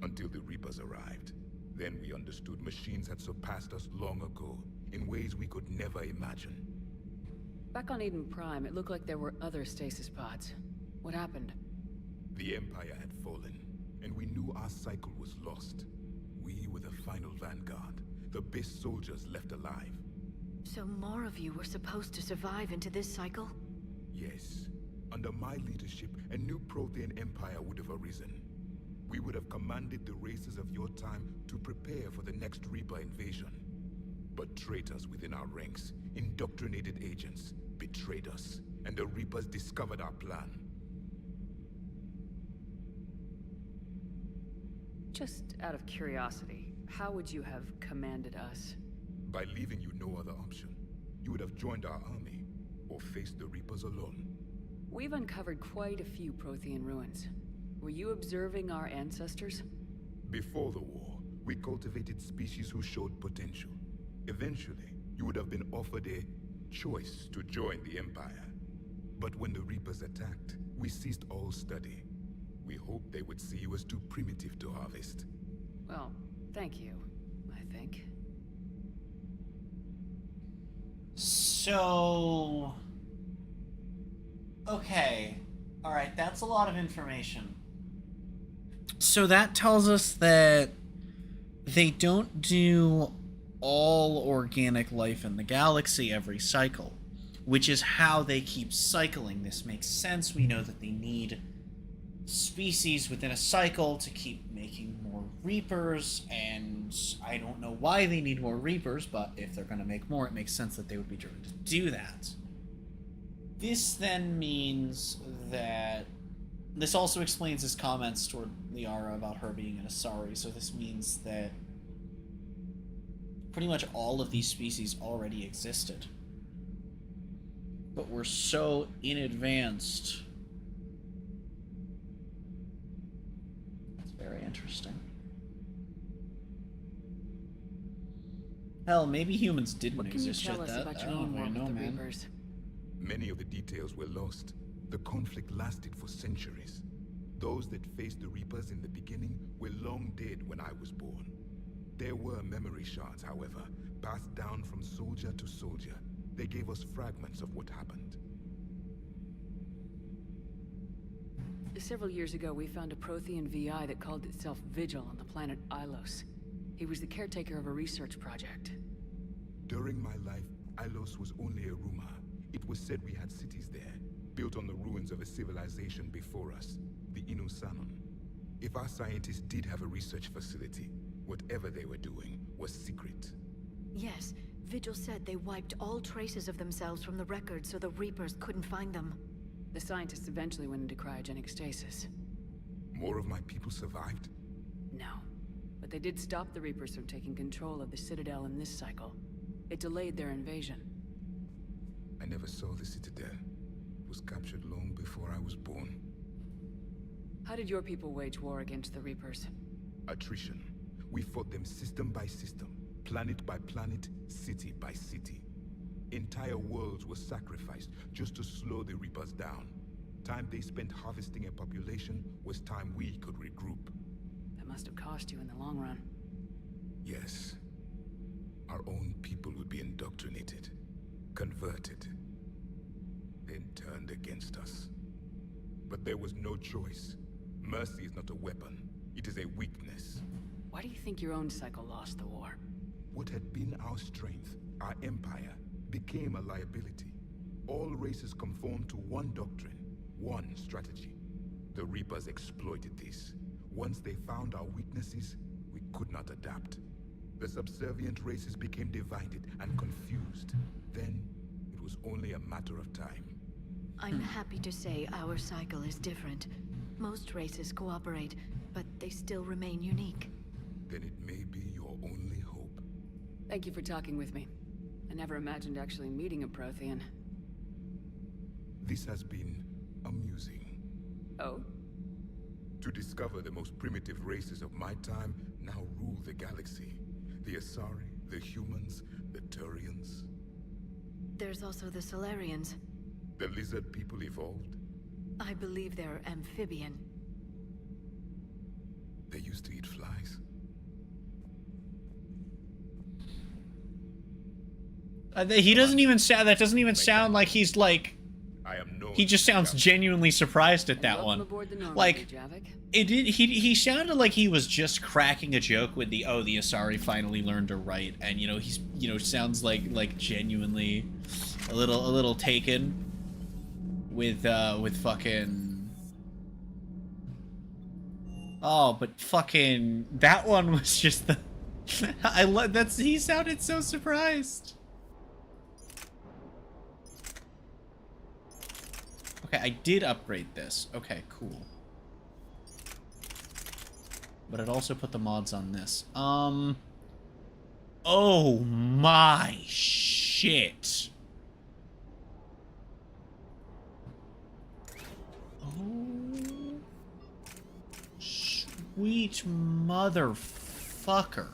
Until the Reapers arrived. Then we understood machines had surpassed us long ago, in ways we could never imagine. Back on Eden Prime, it looked like there were other stasis pods. What happened? The Empire had fallen, and we knew our cycle was lost. We were the final vanguard, the best soldiers left alive. So more of you were supposed to survive into this cycle? Yes. Under my leadership, a new Prothean empire would have arisen. We would have commanded the races of your time to prepare for the next Reaper invasion. But traitors within our ranks, indoctrinated agents, betrayed us, and the Reapers discovered our plan. Just out of curiosity, how would you have commanded us? By leaving you no other option. You would have joined our army, or faced the Reapers alone. We've uncovered quite a few Prothean ruins. Were you observing our ancestors? Before the war, we cultivated species who showed potential. Eventually, you would have been offered a choice to join the Empire. But when the Reapers attacked, we ceased all study. We hoped they would see you as too primitive to harvest. Well, thank you, I think. So... okay. Alright, that's a lot of information. So that tells us that they don't do all organic life in the galaxy every cycle, which is how they keep cycling. This makes sense. We know that they need species within a cycle to keep making more Reapers, and I don't know why they need more Reapers, but if they're going to make more, it makes sense that they would be driven to do that. This then means that... This also explains his comments toward Liara about her being an Asari, so this means that pretty much all of these species already existed. But we're so inadvanced. That's very interesting. Hell, maybe humans didn't exist yet. What can you tell us about your own work with the Reapers? Many of the details were lost. The conflict lasted for centuries. Those that faced the Reapers in the beginning were long dead when I was born. There were memory shards, however, passed down from soldier to soldier. They gave us fragments of what happened. Several years ago, we found a Prothean VI that called itself Vigil on the planet Ilos. He was the caretaker of a research project. During my life, Ilos was only a rumor. It was said we had cities there, built on the ruins of a civilization before us, the Inusanon. If our scientists did have a research facility, whatever they were doing was secret. Yes, Vigil said they wiped all traces of themselves from the records so the Reapers couldn't find them. The scientists eventually went into cryogenic stasis. More of my people survived? No. But they did stop the Reapers from taking control of the Citadel in this cycle. It delayed their invasion. I never saw the Citadel. It was captured long before I was born. How did your people wage war against the Reapers? Attrition. We fought them system by system, planet by planet, city by city. Entire worlds were sacrificed just to slow the Reapers down. Time they spent harvesting a population was time we could regroup. That must have cost you in the long run. Yes. Our own people would be indoctrinated, converted, then turned against us. But there was no choice. Mercy is not a weapon. It is a weakness. Why do you think your own cycle lost the war? What had been our strength, our empire, became a liability. All races conformed to one doctrine, one strategy. The Reapers exploited this. Once they found our weaknesses, we could not adapt. The subservient races became divided and confused. Then, it was only a matter of time. I'm happy to say our cycle is different. Most races cooperate, but they still remain unique. Then it may be your only hope. Thank you for talking with me. I never imagined actually meeting a Prothean. This has been amusing. Oh? To discover the most primitive races of my time now rule the galaxy. The Asari, the humans, the Turians. There's also the Solarians. The lizard people evolved? I believe they're amphibian. They used to eat flies. He doesn't even sound. That doesn't even sound like he's like. He just sounds genuinely surprised at that one. Like, it did. He sounded like he was just cracking a joke with the the Asari finally learned to write, and he's sounds like genuinely a little taken with fucking. Oh, but fucking that one was just the. He sounded so surprised. Okay, I did upgrade this. Okay, cool. But it also put the mods on this. Oh my shit. Oh. Sweet motherfucker.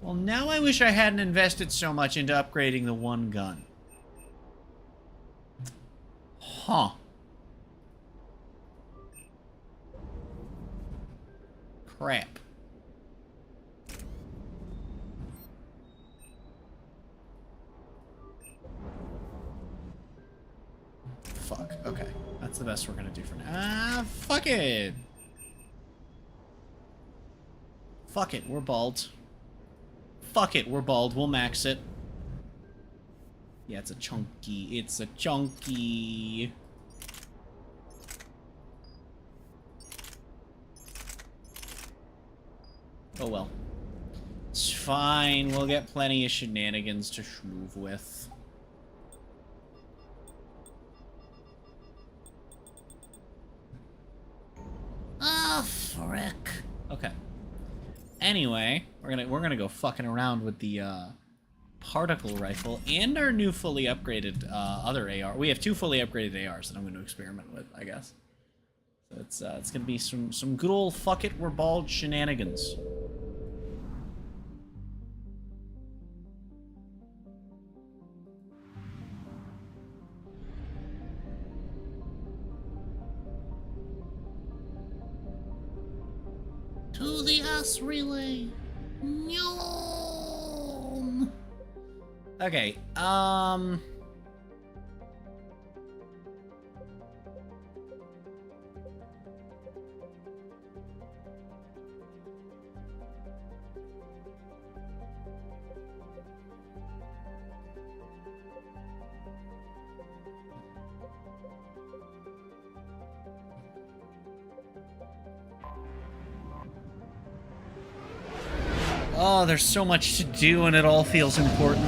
Well, now I wish I hadn't invested so much into upgrading the one gun. Huh. Crap. Fuck. Okay. That's the best we're gonna do for now. Ah, fuck it. Fuck it, we're bald. Fuck it, we're bald. We'll max it. Yeah, it's a chunky. It's a chunky. Oh well. It's fine. We'll get plenty of shenanigans to schmoove with. Ah, frick. Okay. Anyway, we're gonna go fucking around with the particle rifle and our new fully upgraded other AR. We have 2 fully upgraded ARs that I'm going to experiment with, I guess. So it's gonna be some good old fuck it, we're bald shenanigans. To the ass relay. Nyom. Okay, oh, there's so much to do and it all feels important.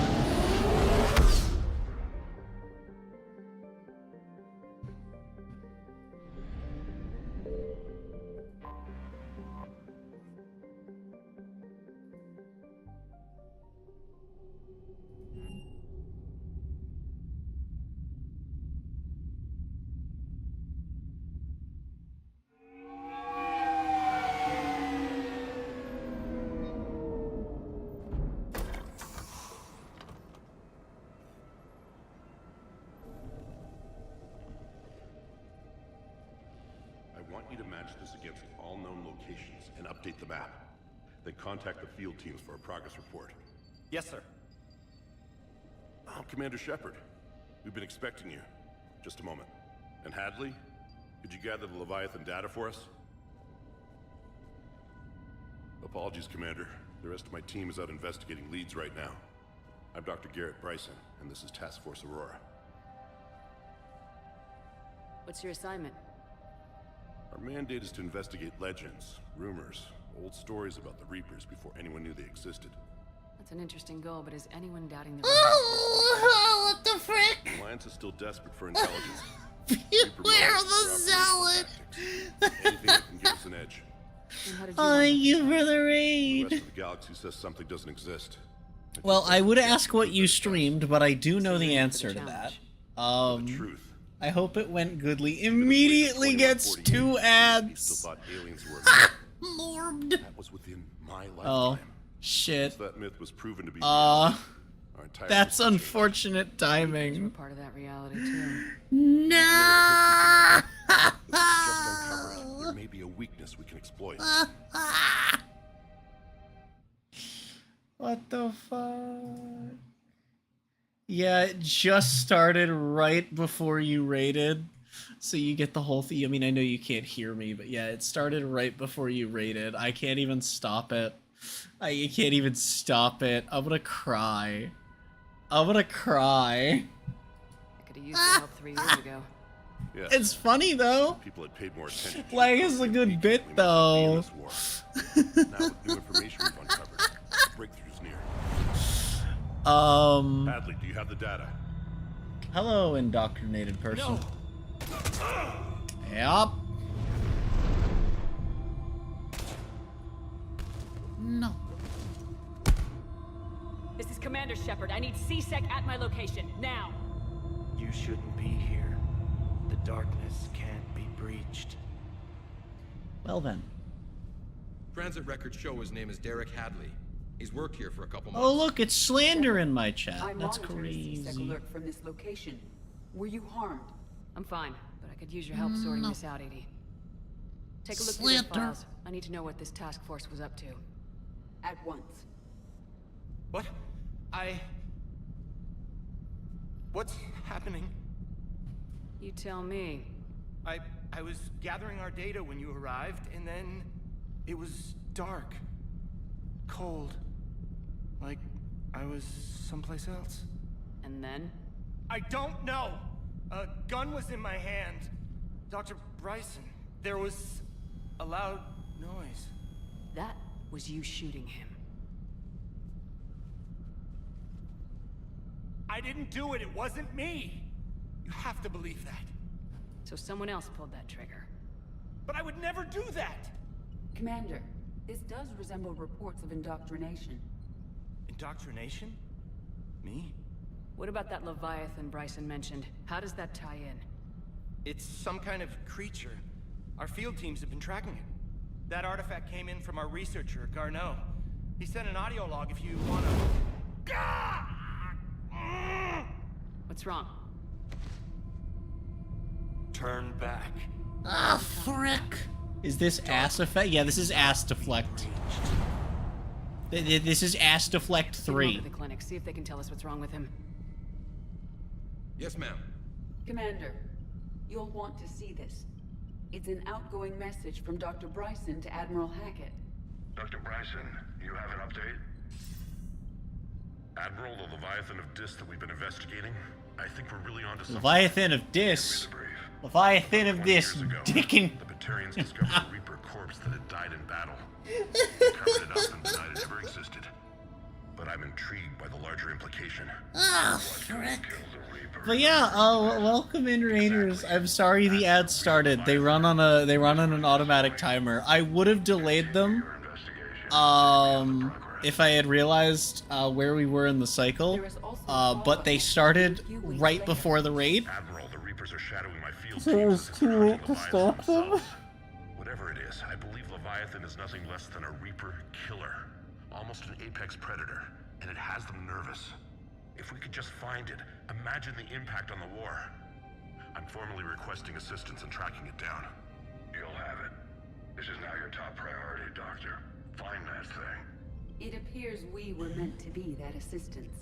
Update the map. Then contact the field teams for a progress report. Yes, sir. I'm Commander Shepard. We've been expecting you. Just a moment. And Hadley, could you gather the Leviathan data for us? Apologies, Commander. The rest of my team is out investigating leads right now. I'm Dr. Garrett Bryson, and this is Task Force Aurora. What's your assignment? Our mandate is to investigate legends, rumors, old stories about the Reapers before anyone knew they existed. That's an interesting goal, but is anyone doubting the Oh, what the frick? The Alliance is still desperate for intelligence. Beware the zealot! Anything that can give us an edge. Thank you for the The raid. rest of the galaxy says something doesn't exist. Well, I would ask what you streamed, but I do know the answer to that. I hope it went goodly. Immediately gets 2 ads. Morbed. That was within my lifetime. Oh, shit. Once that myth was proven to be that's unfortunate timing. Part of that reality too. No. Just uncovered. There may be a weakness we can exploit. What the fuck? Yeah, it just started right before you raided, so you get the whole thing. I mean, I know you can't hear me, but yeah, it started right before you raided. I can't even stop it. You can't even stop it. I'm gonna cry. I'm gonna cry. I could have used your help 3 years ago. Yeah. It's funny though. People had paid more attention. Like, it's a good bit though. Now with new information we've uncovered, breakthroughs near. Hadley, do you have the data? Hello, indoctrinated person. No. Yep. No. This is Commander Shepard. I need C-Sec at my location, now! You shouldn't be here. The darkness can't be breached. Well then. Transit records show his name is Derek Hadley. He's worked here for a couple months. Oh look, it's slander in my chat. I That's monitored a C-Sec crazy. alert from this location. Were you harmed? I'm fine, but I could use your help sorting this out, Edie. Take a look through Slander. the files. I need to know what this task force was up to. At once. What? What's happening? You tell me. I was gathering our data when you arrived, and then it was dark. cold. Like I was someplace else. And then? I don't know! A gun was in my hand. Dr. Bryson, there was a loud noise. That was you shooting him. I didn't do it, it wasn't me! You have to believe that. So someone else pulled that trigger. But I would never do that! Commander, this does resemble reports of indoctrination. Indoctrination? Me? What about that Leviathan Bryson mentioned? How does that tie in? It's some kind of creature. Our field teams have been tracking it. That artifact came in from our researcher, Garneau. He sent an audio log if you wanna... What's wrong? Turn back. Ah, frick. Is this ass effect? Yeah, this is ass deflect. This is ass deflect 3. Go to the clinic, see if they can tell us what's wrong with him. Yes, ma'am. Commander, you'll want to see this. It's an outgoing message from Dr. Bryson to Admiral Hackett. Dr. Bryson, you have an update? Admiral, the Leviathan of Dis that we've been investigating, I think we're really onto something. Leviathan of Dis. Leviathan of Dis. Dickin. The Batarians discovered a Reaper corpse that had died in battle. They covered it up and denied it ever existed. But I'm intrigued by the larger implication. Ah, frick. But yeah, welcome in, Raiders. I'm sorry the ads started. They run on an automatic timer. I would have delayed them, if I had realized where we were in the cycle. But they started right before the raid. Admiral, the Reapers are shadowing my field So it was too late to stop them. Whatever it is, I believe Leviathan is nothing less than a Reaper killer. Almost an apex predator, and it has them nervous. If we could just find it, imagine the impact on the war. I'm formally requesting assistance in tracking it down. You'll have it. This is now your top priority, Doctor. Find that thing. It appears we were meant to be that assistance.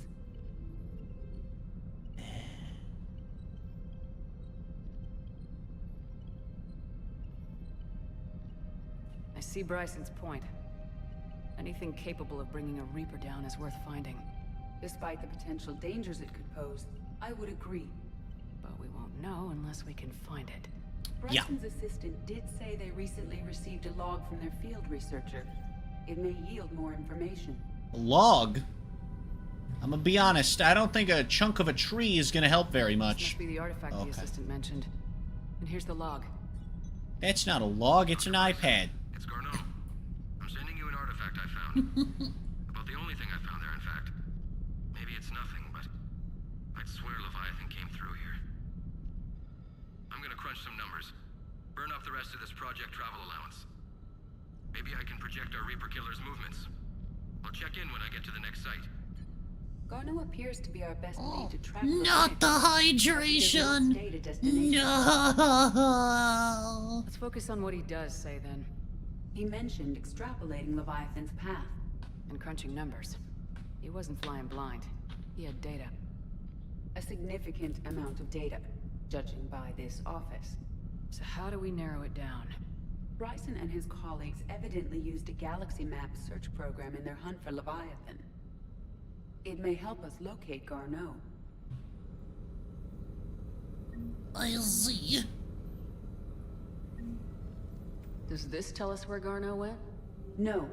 I see Bryson's point. Anything capable of bringing a Reaper down is worth finding. Despite the potential dangers it could pose, I would agree. But we won't know unless we can find it. Bryson's assistant did say they recently received a log from their field researcher. It may yield more information. A log? I'm gonna be honest, I don't think a chunk of a tree is gonna help very much. This must be the artifact the assistant mentioned. And here's the log. That's not a log, it's an iPad. It's Garneau. I'm sending you an artifact I found. About the only thing I found there, in fact. Maybe it's nothing, but I'd swear Leviathan came through here. I'm gonna crunch some numbers. Burn up the rest of this project travel allowance. Maybe I can project our Reaper killer's movements. I'll check in when I get to the next site. Garneau appears to be our best lead to track. Not the hydration! No! Let's focus on what he does say then. He mentioned extrapolating Leviathan's path. And crunching numbers. He wasn't flying blind. He had data. A significant amount of data, judging by this office. So how do we narrow it down? Bryson and his colleagues evidently used a galaxy map search program in their hunt for Leviathan. It may help us locate Garneau. I see. Does this tell us where Garneau went? No.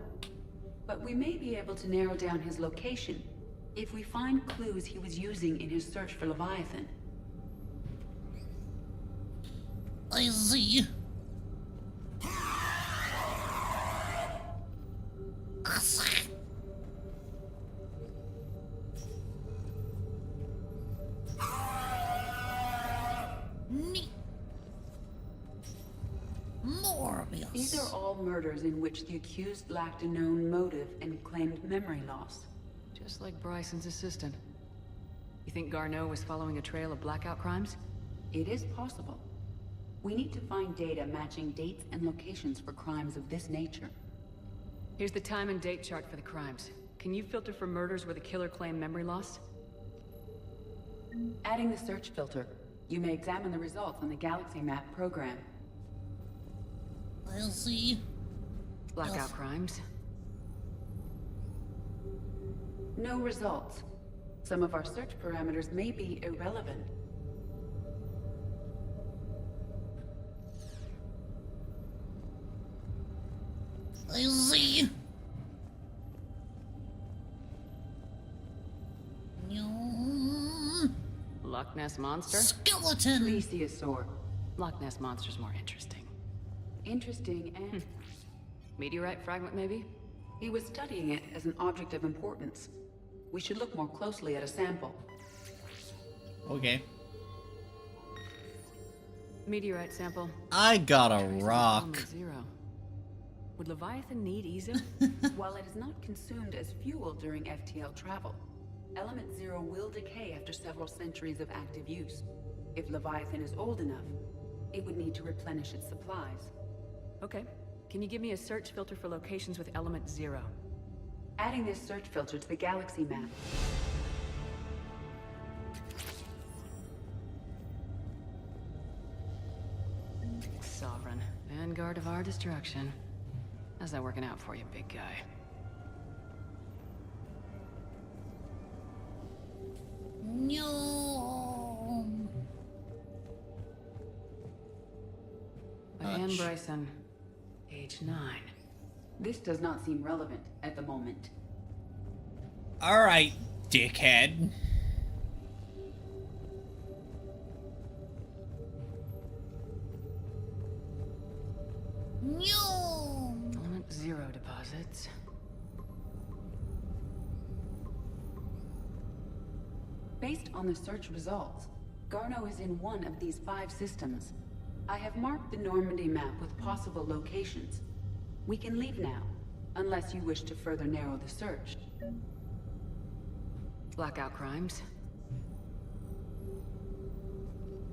But we may be able to narrow down his location if we find clues he was using in his search for Leviathan. I see. Morbius. These are all murders in which the accused lacked a known motive and claimed memory loss. Just like Bryson's assistant. You think Garneau was following a trail of blackout crimes? It is possible. We need to find data matching dates and locations for crimes of this nature. Here's the time and date chart for the crimes. Can you filter for murders where the killer claimed memory loss? Adding the search filter, you may examine the results on the Galaxy Map program. I'll see. Blackout crimes. No results. Some of our search parameters may be irrelevant. I see. Loch Ness Monster? Skeleton! Plesiosaur. Loch Ness Monster's more interesting. Interesting and... Meteorite fragment, maybe? He was studying it as an object of importance. We should look more closely at a sample. Okay. Meteorite sample. I got a rock. Zero. Would Leviathan need Eza? While it is not consumed as fuel during FTL travel, Element Zero will decay after several centuries of active use. If Leviathan is old enough, it would need to replenish its supplies. Okay. Can you give me a search filter for locations with Element Zero? Adding this search filter to the galaxy map. Sovereign. Vanguard of our destruction. How's that working out for you, big guy? No. Anne Bryson, age 9. This does not seem relevant at the moment. Alright, dickhead. No. Element Zero deposits. Based on the search results, Garneau is in one of these 5 systems. I have marked the Normandy map with possible locations. We can leave now, unless you wish to further narrow the search. Blackout crimes.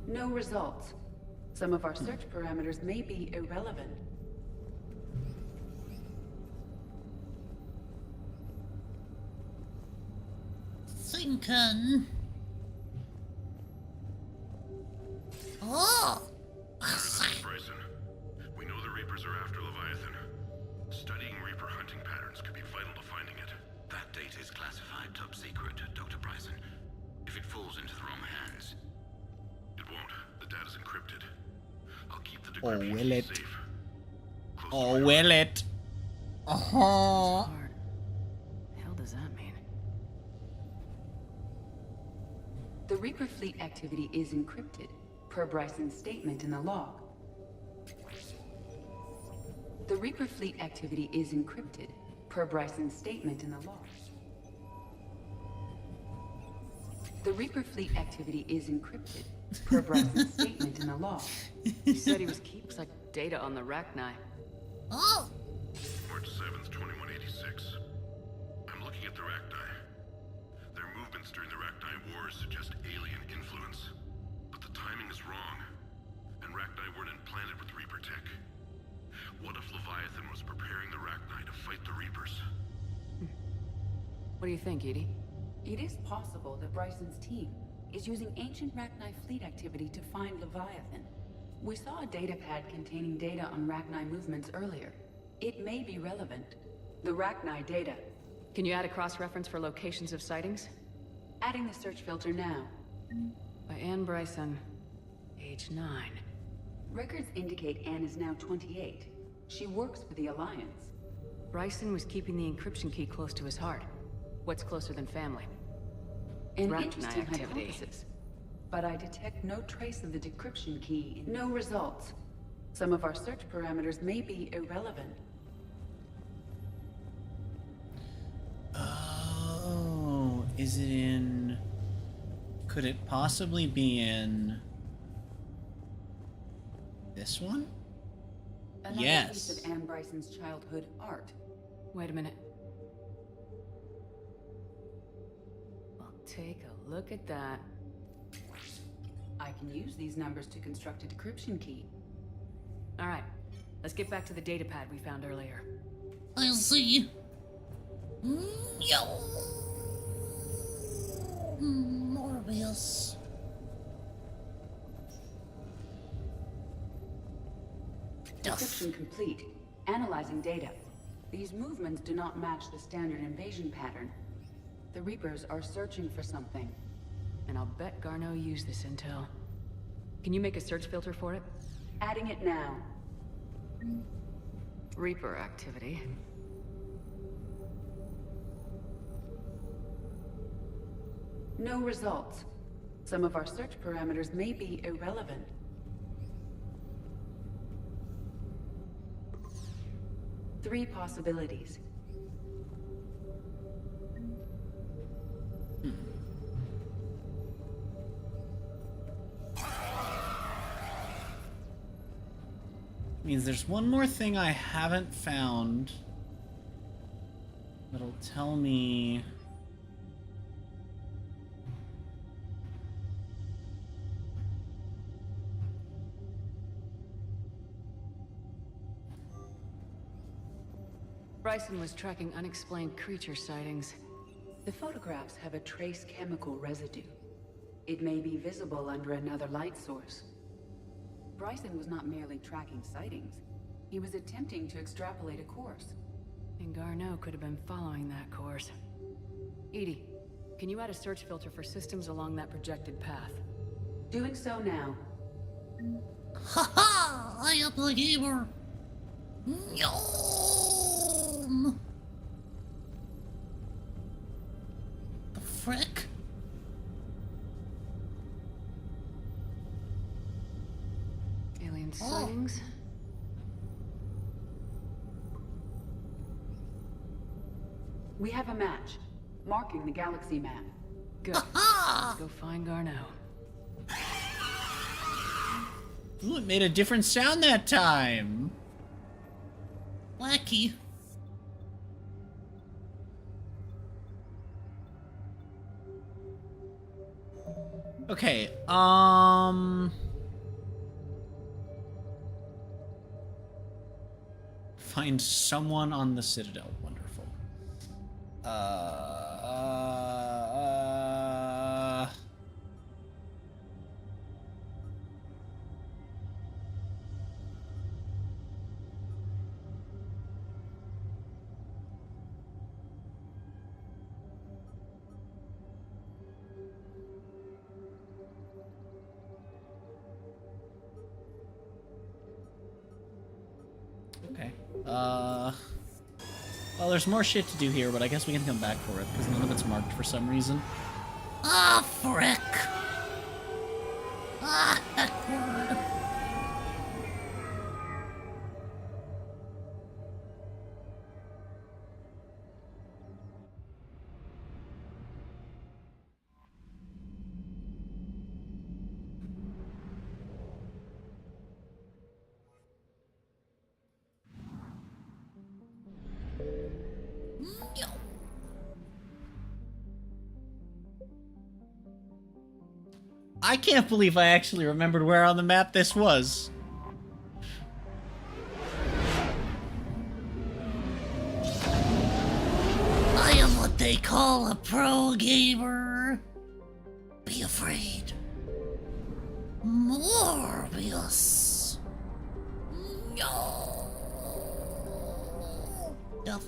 No results. Some of our search parameters may be irrelevant. Thinking. Oh! Bryson, we know the Reapers are after Leviathan. Studying Reaper hunting patterns could be vital to finding it. That data is classified top secret, Dr. Bryson. If it falls into the wrong hands... It won't. The data's encrypted. I'll keep the Oh, decryption will it? safe. Oh, will it? Oh. What the hell does that mean? The Reaper fleet activity is encrypted, per Bryson's statement in the log. The Reaper fleet activity is encrypted, per Bryson's statement in the log. The Reaper fleet activity is encrypted, per Bryson's statement in the log. He said he was keeping like data on the Rachni. Oh! March 7th, 2186. I'm looking at the Rachni. Their movements during the Rachni Wars suggest alien influence. But the timing is wrong. And Rachni weren't implanted with Reaper tech. What if Leviathan was preparing the Rachni to fight the Reapers? What do you think, Edie? It is possible that Bryson's team is using ancient Rachni fleet activity to find Leviathan. We saw a datapad containing data on Rachni movements earlier. It may be relevant. The Rachni data. Can you add a cross-reference for locations of sightings? Adding the search filter now. By Anne Bryson, age 9. Records indicate Anne is now 28. She works for the Alliance. Bryson was keeping the encryption key close to his heart. What's closer than family? An Rachni interesting activity. hypothesis. But I detect no trace of the decryption key. No results. Some of our search parameters may be irrelevant. Oh, is it in... Could it possibly be in... this one? Another Yes. piece of Anne Bryson's childhood art. Wait a minute. Well, take a look at that. I can use these numbers to construct a decryption key. All right, let's get back to the datapad we found earlier. I see. Yo. Morbius. Decryption complete. Analyzing data. These movements do not match the standard invasion pattern. The Reapers are searching for something. And I'll bet Garneau used this intel. Can you make a search filter for it? Adding it now. Reaper activity. No results. Some of our search parameters may be irrelevant. Three possibilities. Means there's one more thing I haven't found that'll tell me. Bryson was tracking unexplained creature sightings. The photographs have a trace chemical residue. It may be visible under another light source. Bryson was not merely tracking sightings. He was attempting to extrapolate a course. And Garneau could have been following that course. Edie, can you add a search filter for systems along that projected path? Doing so now. Ha-ha! I am the gamer! Yum! The frick? Alien sightings? We have a match, marking the galaxy map. Good. Let's go find Garneau. Ooh, it made a different sound that time. Wacky. Okay, find someone on the Citadel. Wonderful. Okay. Well, there's more shit to do here, but I guess we can come back for it, because none of it's marked for some reason. Ah, frick! Ah, that word. I can't believe I actually remembered where on the map this was. I am what they call a pro gamer. Be afraid. Morbius. No. Duff.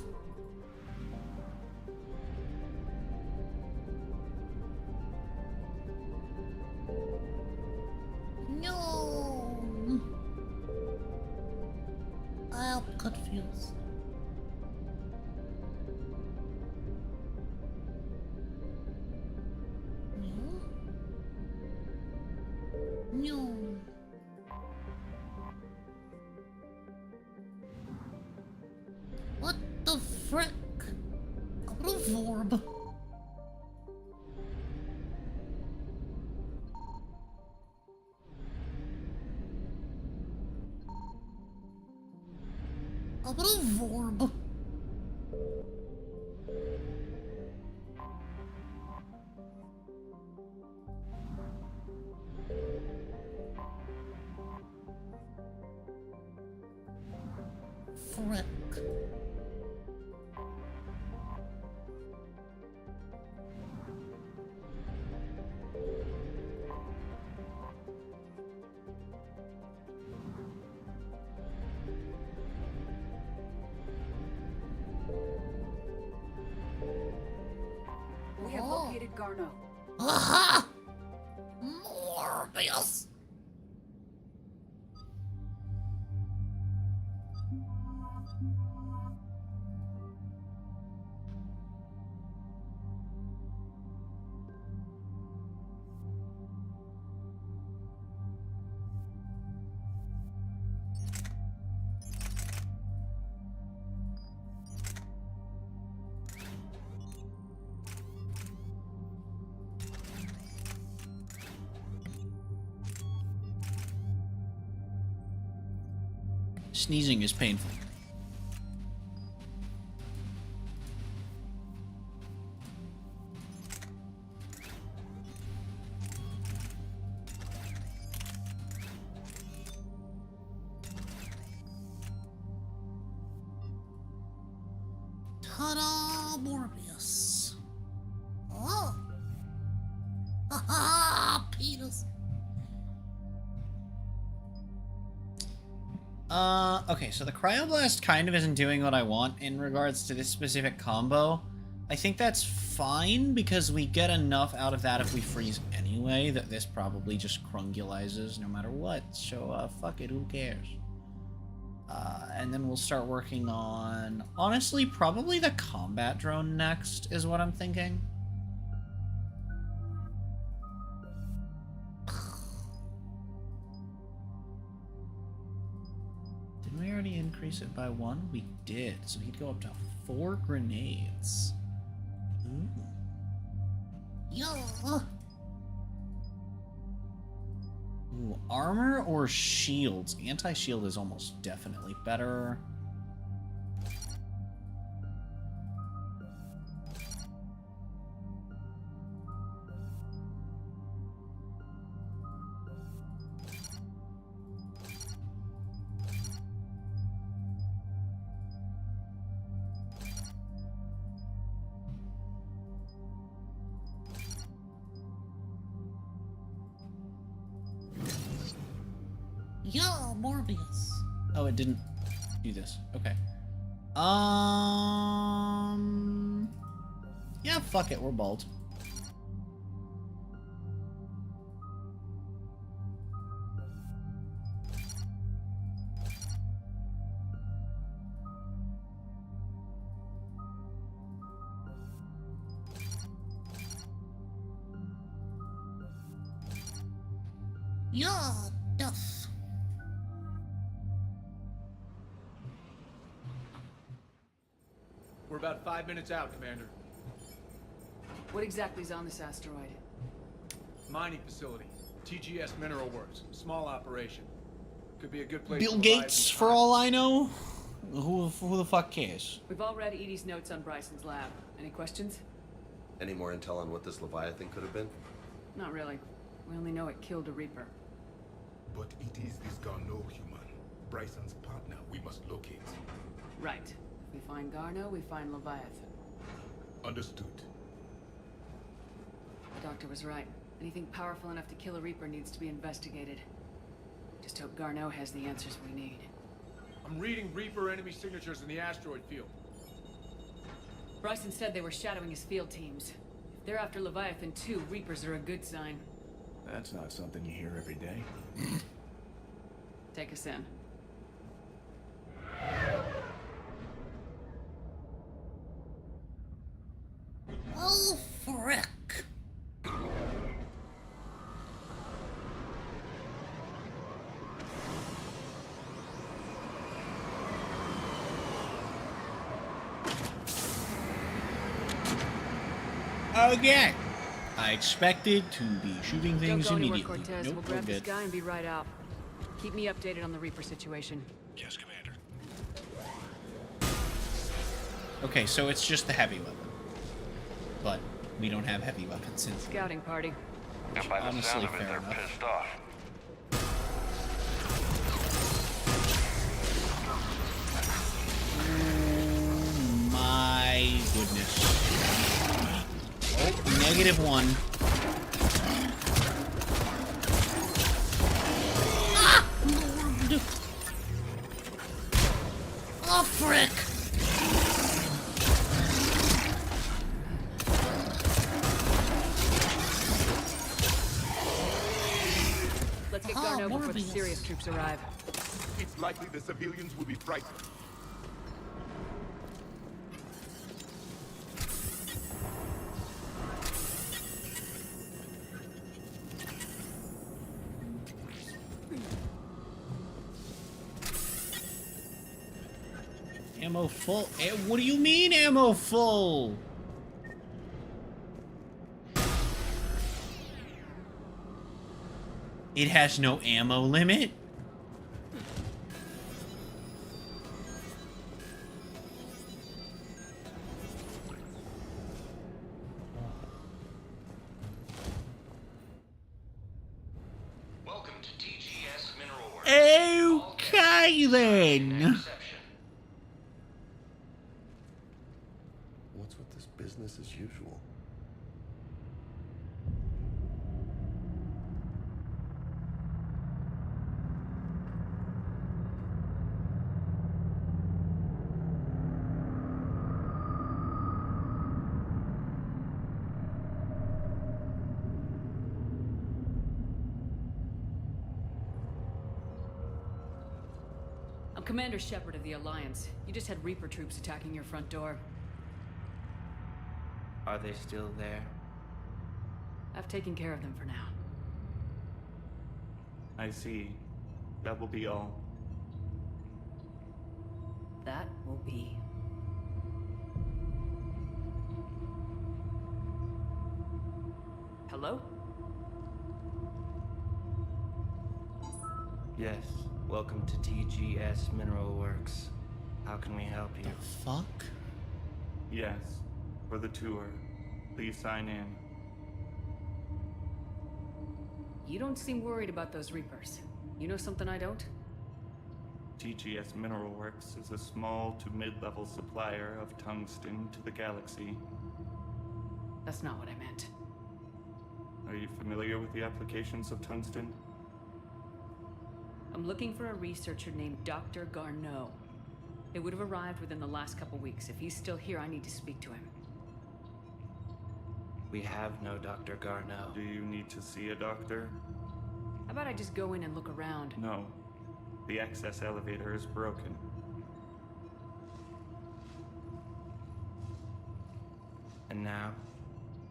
No. I'm confused. No. What the frick? Out of orb. Out of orb. Frick. Garneau. Aha! Morbius! Sneezing is painful. Ta-da, Morbius. Oh. Ha-ha, penis. Okay, so the Cryoblast kind of isn't doing what I want in regards to this specific combo. I think that's fine, because we get enough out of that if we freeze anyway, that this probably just crungulizes no matter what, so, fuck it, who cares? And then we'll start working on, honestly, probably the combat drone next, is what I'm thinking. Didn't we already increase it by 1? We did, so he'd go up to 4 grenades. Ooh. Yeah. Ooh, armor or shields? Anti-shield is almost definitely better. Yeah, Morbius. Oh, it didn't do this. Okay. Yeah, fuck it, we're bald. Yeah, death. We're about 5 minutes out, Commander. What exactly is on this asteroid? Mining facility. TGS Mineral Works. Small operation. Could be a good place. Bill to Gates, for all I know? Who the fuck cares? We've all read Edie's notes on Bryson's lab. Any questions? Any more intel on what this Leviathan could have been? Not really. We only know it killed a Reaper. But it is this Garneau human, Bryson's partner, we must locate. Right. If we find Garneau, we find Leviathan. Understood. The doctor was right. Anything powerful enough to kill a Reaper needs to be investigated. Just hope Garneau has the answers we need. I'm reading Reaper enemy signatures in the asteroid field. Bryson said they were shadowing his field teams. If they're after Leviathan too, Reapers are a good sign. That's not something you hear every day. Take us in. Oh, frick. Okay. I expected to be shooting things Don't go anywhere, immediately. Cortez. Nope, We'll we're grab this good. guy and be right out. Keep me updated on the Reaper situation. Yes, Commander. Okay, so it's just the heavy weapon. But we don't have heavy weapons in. Scouting party. And by the Honestly, sound of it, fair they're enough. pissed off. Oh my goodness. Oh, -1. Ah, Lord. Oh, frick. before the serious troops arrive. It's likely the civilians will be frightened. Ammo full? What do you mean ammo full? It has no ammo limit? Welcome to TGS Mineral Works. Okay then. What's with this business as usual? I'm Commander Shepard of the Alliance. You just had Reaper troops attacking your front door. Are they still there? I've taken care of them for now. I see. That will be all. That will be. Hello? Yes. Welcome to TGS Mineral Works. How can we help you? Fuck? Yes. For the tour. Please sign in. You don't seem worried about those Reapers. You know something I don't? TGS Mineral Works is a small to mid-level supplier of tungsten to the galaxy. That's not what I meant. Are you familiar with the applications of tungsten? I'm looking for a researcher named Dr. Garneau. It would have arrived within the last couple weeks. If he's still here, I need to speak to him. We have no Dr. Garneau. Do you need to see a doctor? How about I just go in and look around? No. The access elevator is broken. And now,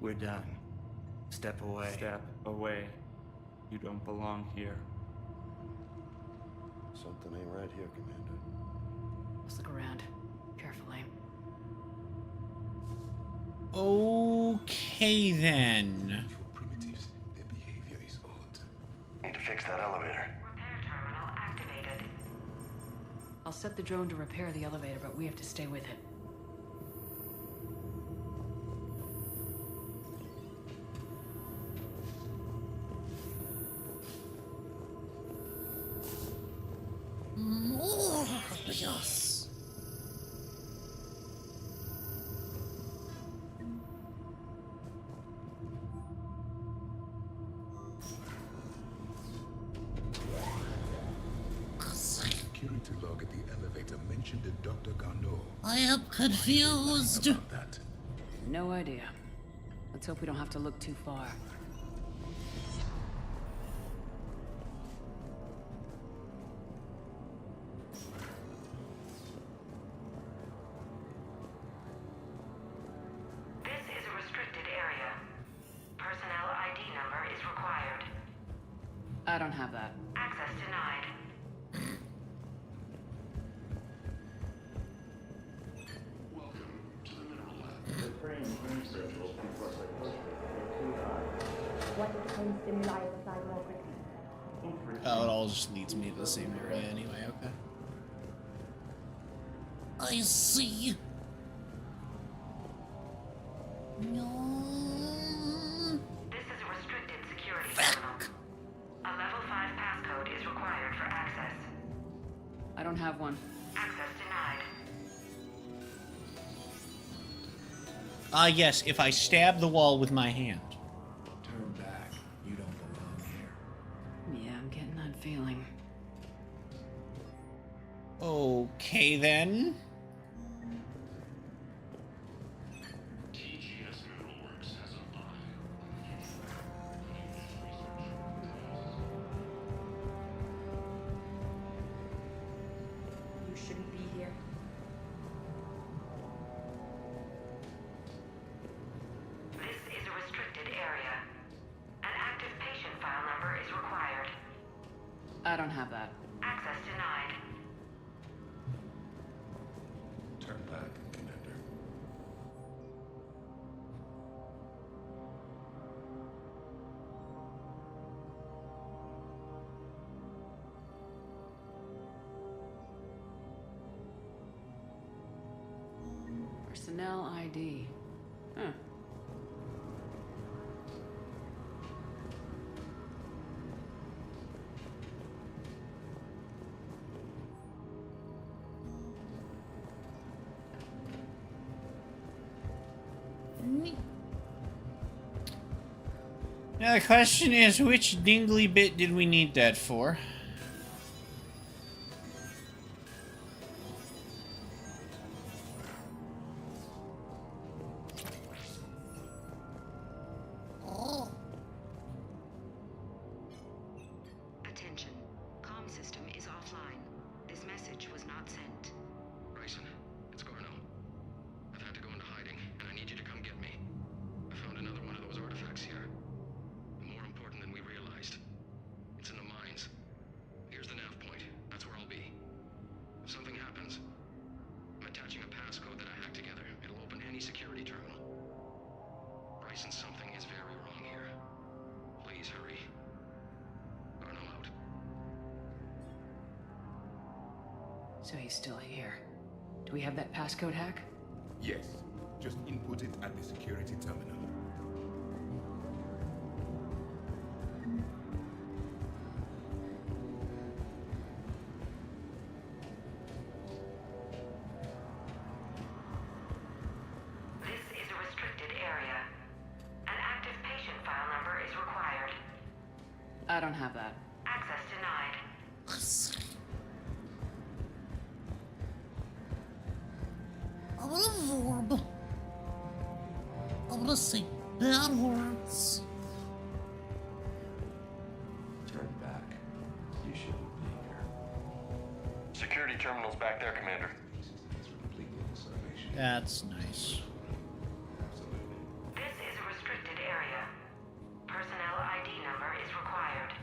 we're done. Step away. Step away. You don't belong here. Something ain't right here, Commander. Let's look around. Carefully. Okay then. Primitives, their behavior is odd. Need to fix that elevator. I'll set the drone to repair the elevator, but we have to stay with it. Yes. Security log at the elevator mentioned a Dr. Garneau. I am confused. No idea. Let's hope we don't have to look too far. This is a restricted area. Personnel ID number is required. I don't have that. Access denied. Oh, it all just leads me to the same area anyway, okay. I see. No. This is a restricted security terminal. A level 5 passcode is required for access. I don't have one. Access denied. Yes, if I stab the wall with my hand. Turn back. You don't belong here. Yeah, I'm getting that feeling. Okay then. TGS Mineral Works has an eye have that. Access denied. Turn back, Commander. Personnel ID. Huh. Now the question is, which dingly bit did we need that for? Attention. Comm system is offline. This message was not sent. Bryson, it's Garno. I've had to go into hiding, and I need you to come get me. I found another one of those artifacts here. More important than we realized. It's in the mines. Here's the nav point. That's where I'll be. If something happens, I'm attaching a passcode that I hacked together. It'll open any security terminal. Bryson, something is very wrong here. Please hurry. Garno out. So he's still here. Do we have that passcode hack? Yes. Just input it at the security terminal. This is a restricted area. An active patient file number is required. I don't have that. Access denied. I'm gonna vorb. I'm gonna say bad words. Turn back. You shouldn't be here. Security terminal's back there, Commander. That's nice. This is a restricted area. Personnel ID number is required.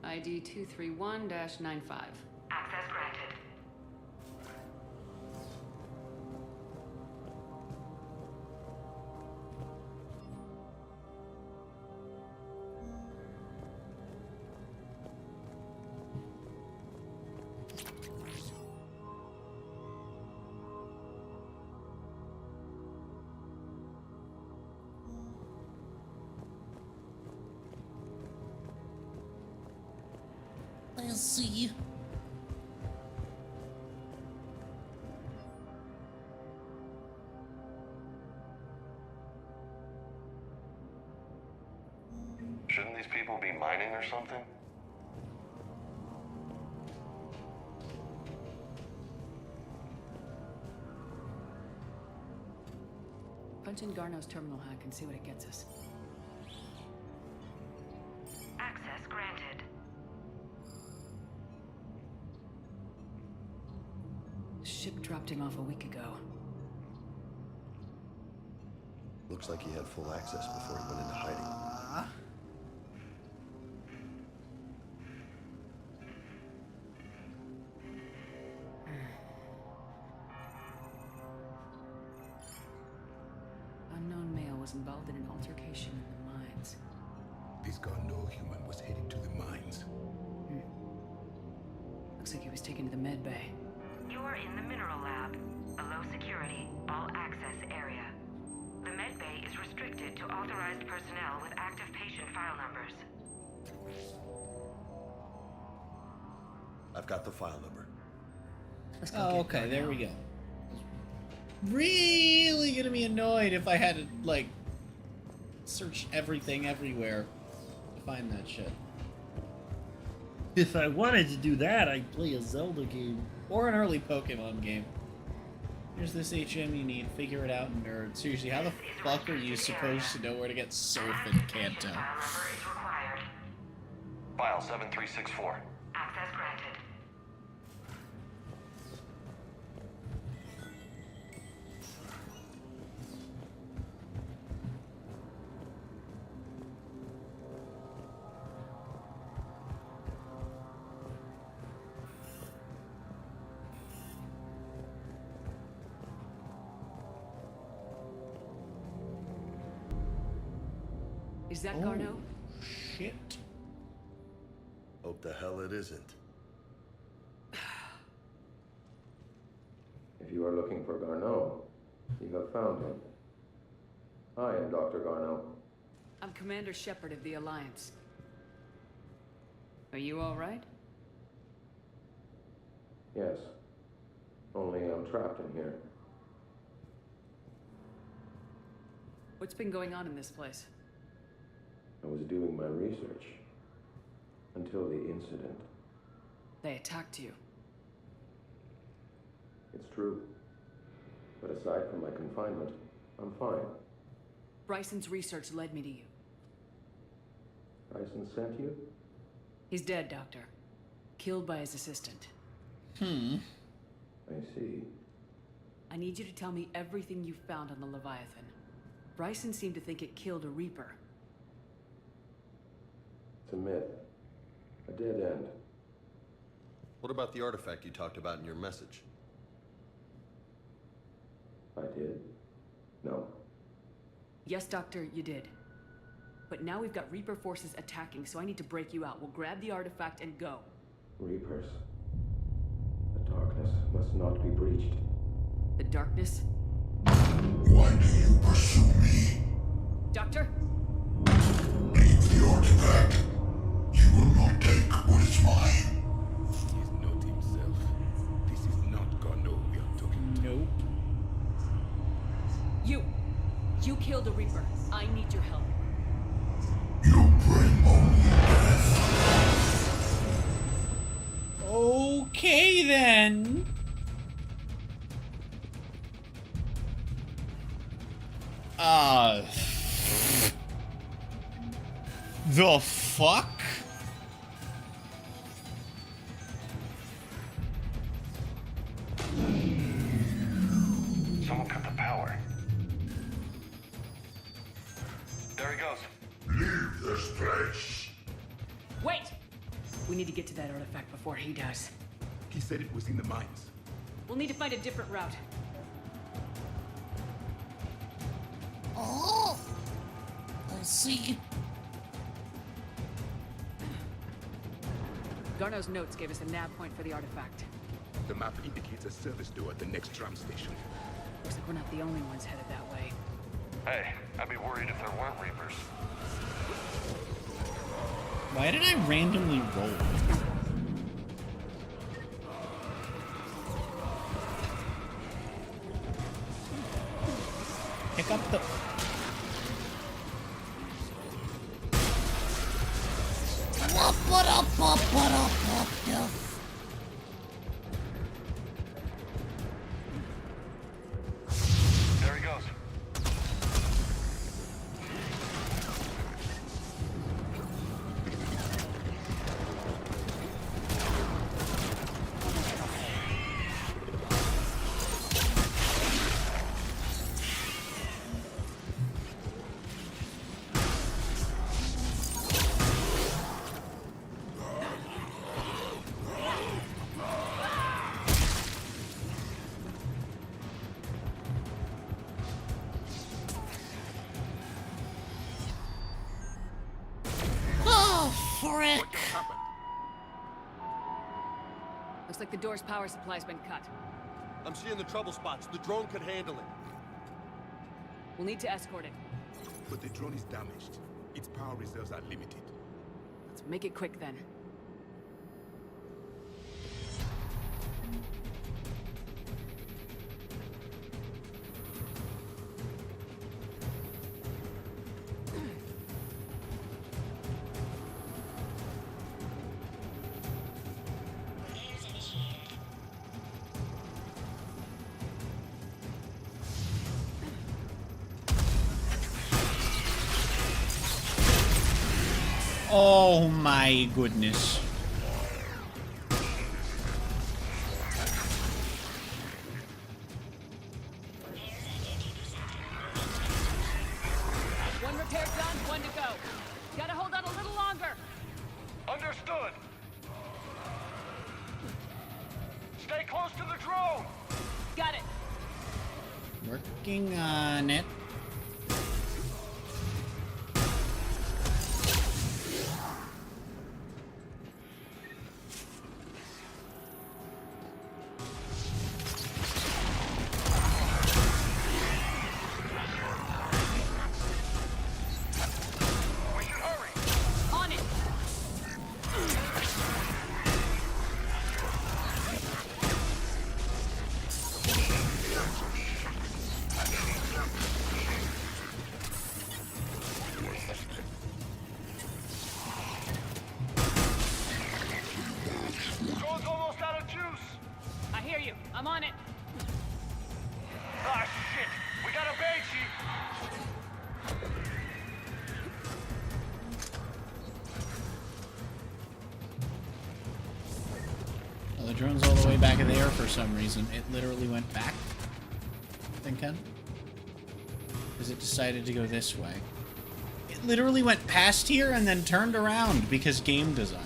ID 231-95. Access granted. I see. Shouldn't these people be mining or something? Punch in Garno's terminal hack and see what it gets us. Access granted. Ship dropped him off a week ago. Looks like he had full access before he went into hiding. Unknown male was involved in an altercation in the mines. This Garno human was heading to the mines. Looks like he was taken to the med bay. You are in the mineral lab, a low security, all access area. The med bay is restricted to authorized personnel with active patient file numbers. I've got the file number. Let's go Oh, get okay, Garno. there we go. Really gonna be annoyed if I had to, like, search everything everywhere to find that shit. If I wanted to do that, I'd play a Zelda game. Or an early Pokemon game. Here's this HM you need. Figure it out, nerd. Seriously, how the fuck are you supposed to know where to get Surf in Kanto? File 7364. Access granted. Is that Garneau? Shit. Hope the hell it isn't. If you are looking for Garneau, you have found him. I am Dr. Garneau. I'm Commander Shepard of the Alliance. Are you all right? Yes. Only I'm trapped in here. What's been going on in this place? I was doing my research. Until the incident. They attacked you. It's true. But aside from my confinement, I'm fine. Bryson's research led me to you. Bryson sent you? He's dead, Doctor. Killed by his assistant. I see. I need you to tell me everything you found on the Leviathan. Bryson seemed to think it killed a Reaper. It's a myth. A dead end. What about the artifact you talked about in your message? I did? No. Yes, Doctor, you did. But now we've got Reaper forces attacking, so I need to break you out. We'll grab the artifact and go. Reapers. The darkness must not be breached. The darkness? Why do you pursue me? Doctor? Leave the artifact. You will not take what is mine. He is not himself. This is not Garneau we are talking to. Nope. You killed a Reaper. I need your help. Okay then. The fuck? Someone cut the power. There he goes. Leave this place. Wait! We need to get to that artifact before he does. He said it was in the mines. We'll need to find a different route. Oh! I see. Garneau's notes gave us a nav point for the artifact. The map indicates a service door at the next tram station. Looks like we're not the only ones headed that way. Hey, I'd be worried if there weren't Reapers. Why did I randomly roll? Pick up the... Yeah. There he goes. Looks like the door's power supply's been cut. I'm seeing the trouble spots. The drone could handle it. We'll need to escort it. But the drone is damaged. Its power reserves are limited. Let's make it quick then. Oh my goodness. One repair done, one to go. Gotta hold on a little longer. Understood. Stay close to the drone. Got it. Working on it. the drone's all the way back there for some reason. It literally went back. Thinking. Because it decided to go this way. It literally went past here and then turned around because game design.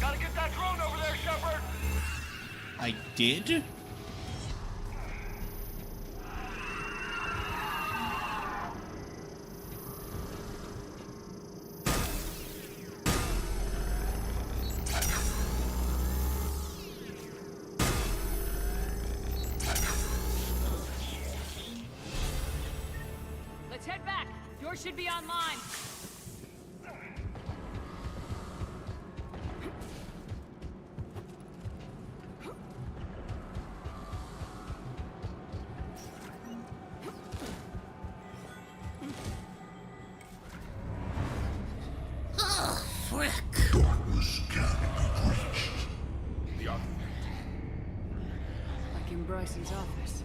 Gotta get that drone over there, Shepard! I did? Let's head back. Yours should be online. Oh, frick. Darkness can't be reached. The artifact. Like in Bryson's office.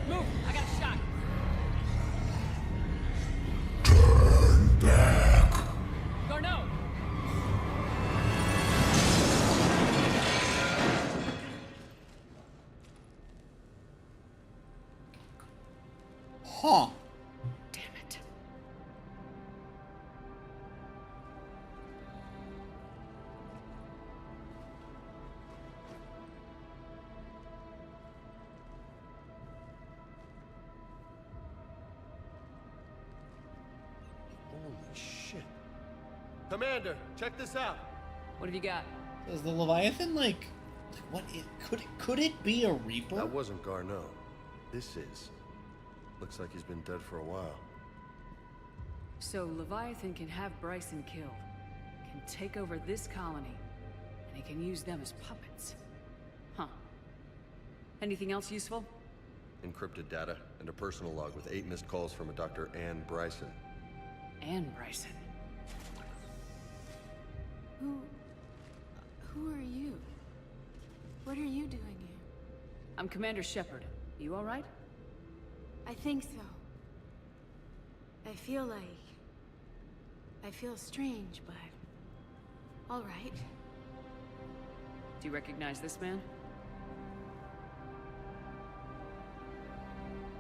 Move! I got a shot. Turn back. Garneau! Huh. Damn it. Holy shit. Commander, check this out. What have you got? Is the Leviathan like what could it be a Reaper? That wasn't Garneau. This is. Looks like he's been dead for a while. So Leviathan can have Bryson killed, can take over this colony, and he can use them as puppets. Huh. Anything else useful? Encrypted data and a personal log with 8 missed calls from a Dr. Ann Bryson. Ann Bryson. Who are you? What are you doing here? I'm Commander Shepard. You all right? I think so. I feel strange, but all right. Do you recognize this man?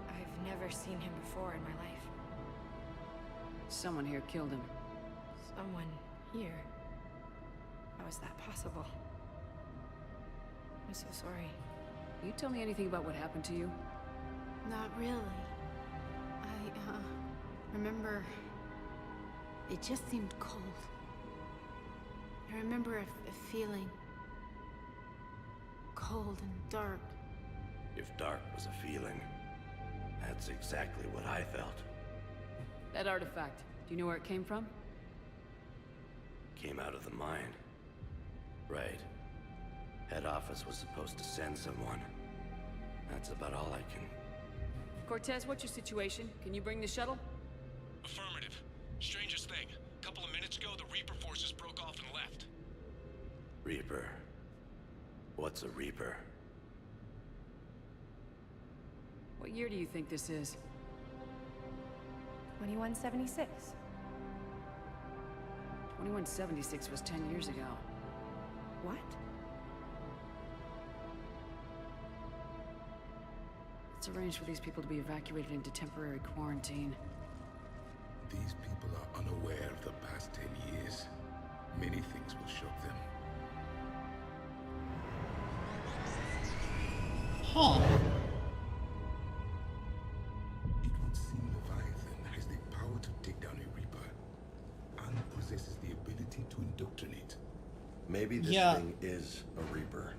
I've never seen him before in my life. Someone here killed him. Someone here? How is that possible? I'm so sorry. You tell me anything about what happened to you? Not really. I remember... It just seemed cold. I remember a feeling... cold and dark. If dark was a feeling, that's exactly what I felt. That artifact, do you know where it came from? Came out of the mine. Right. Head office was supposed to send someone. That's about all I can... Cortez, what's your situation? Can you bring the shuttle? Affirmative. Strangest thing. A couple of minutes ago, the Reaper forces broke off and left. Reaper. What's a Reaper? What year do you think this is? 2176. 2176 was 10 years ago. What? Let's arrange for these people to be evacuated into temporary quarantine. These people are unaware of the past 10 years. Many things will shock them. Huh. It would seem Leviathan has the power to take down a Reaper and possesses the ability to indoctrinate. Maybe this thing is a Reaper.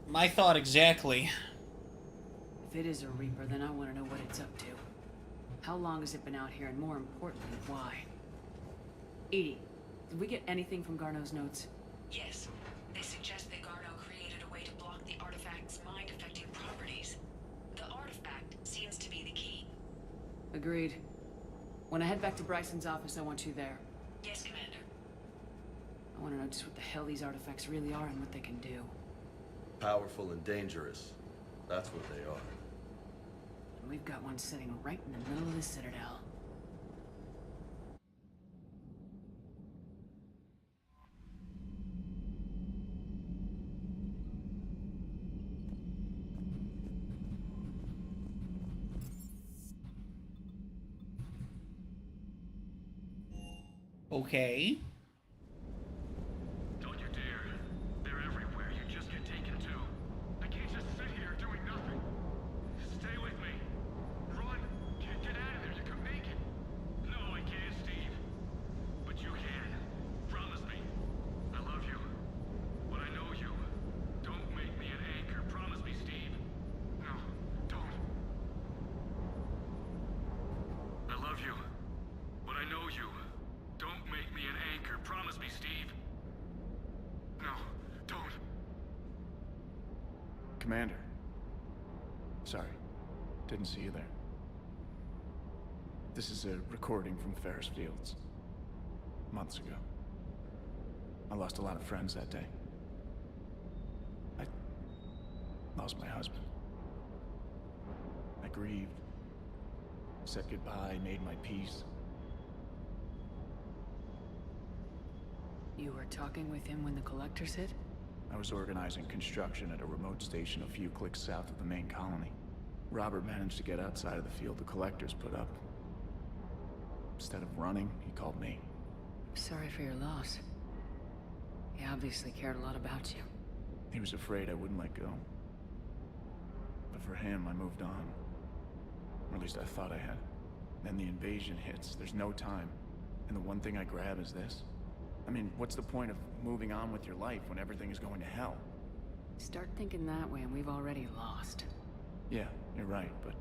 My thought exactly. If it is a Reaper, then I want to know what it's up to. How long has it been out here, and more importantly, why? Edie, did we get anything from Garneau's notes? Yes. They suggest that Garneau created a way to block the artifact's mind-affecting properties. The artifact seems to be the key. Agreed. When I head back to Bryson's office, I want you there. Yes, Commander. I want to know just what the hell these artifacts really are and what they can do. Powerful and dangerous. That's what they are. And we've got one sitting right in the middle of the Citadel. Okay. Don't you dare. They're everywhere. You just get taken too. I can't just sit here doing nothing. Stay with me. Run. Get out of there. You can make it. No, I can't, Steve. But you can. Promise me. I love you. But I know you. Don't make me an anchor. Promise me, Steve. No, don't. I love you. But I know you. Don't make me an anchor. Promise me, Steve. No, don't. Commander. Sorry. Didn't see you there. This is a recording from Ferris Fields. Months ago. I lost a lot of friends that day. I lost my husband. I grieved. Said goodbye, made my peace. You were talking with him when the collectors hit? I was organizing construction at a remote station a few clicks south of the main colony. Robert managed to get outside of the field the collectors put up. Instead of running, he called me. Sorry for your loss. He obviously cared a lot about you. He was afraid I wouldn't let go. But for him, I moved on. Or at least I thought I had. Then the invasion hits, there's no time. And the one thing I grab is this. I mean, what's the point of moving on with your life when everything is going to hell? Start thinking that way and we've already lost. Yeah, you're right, but...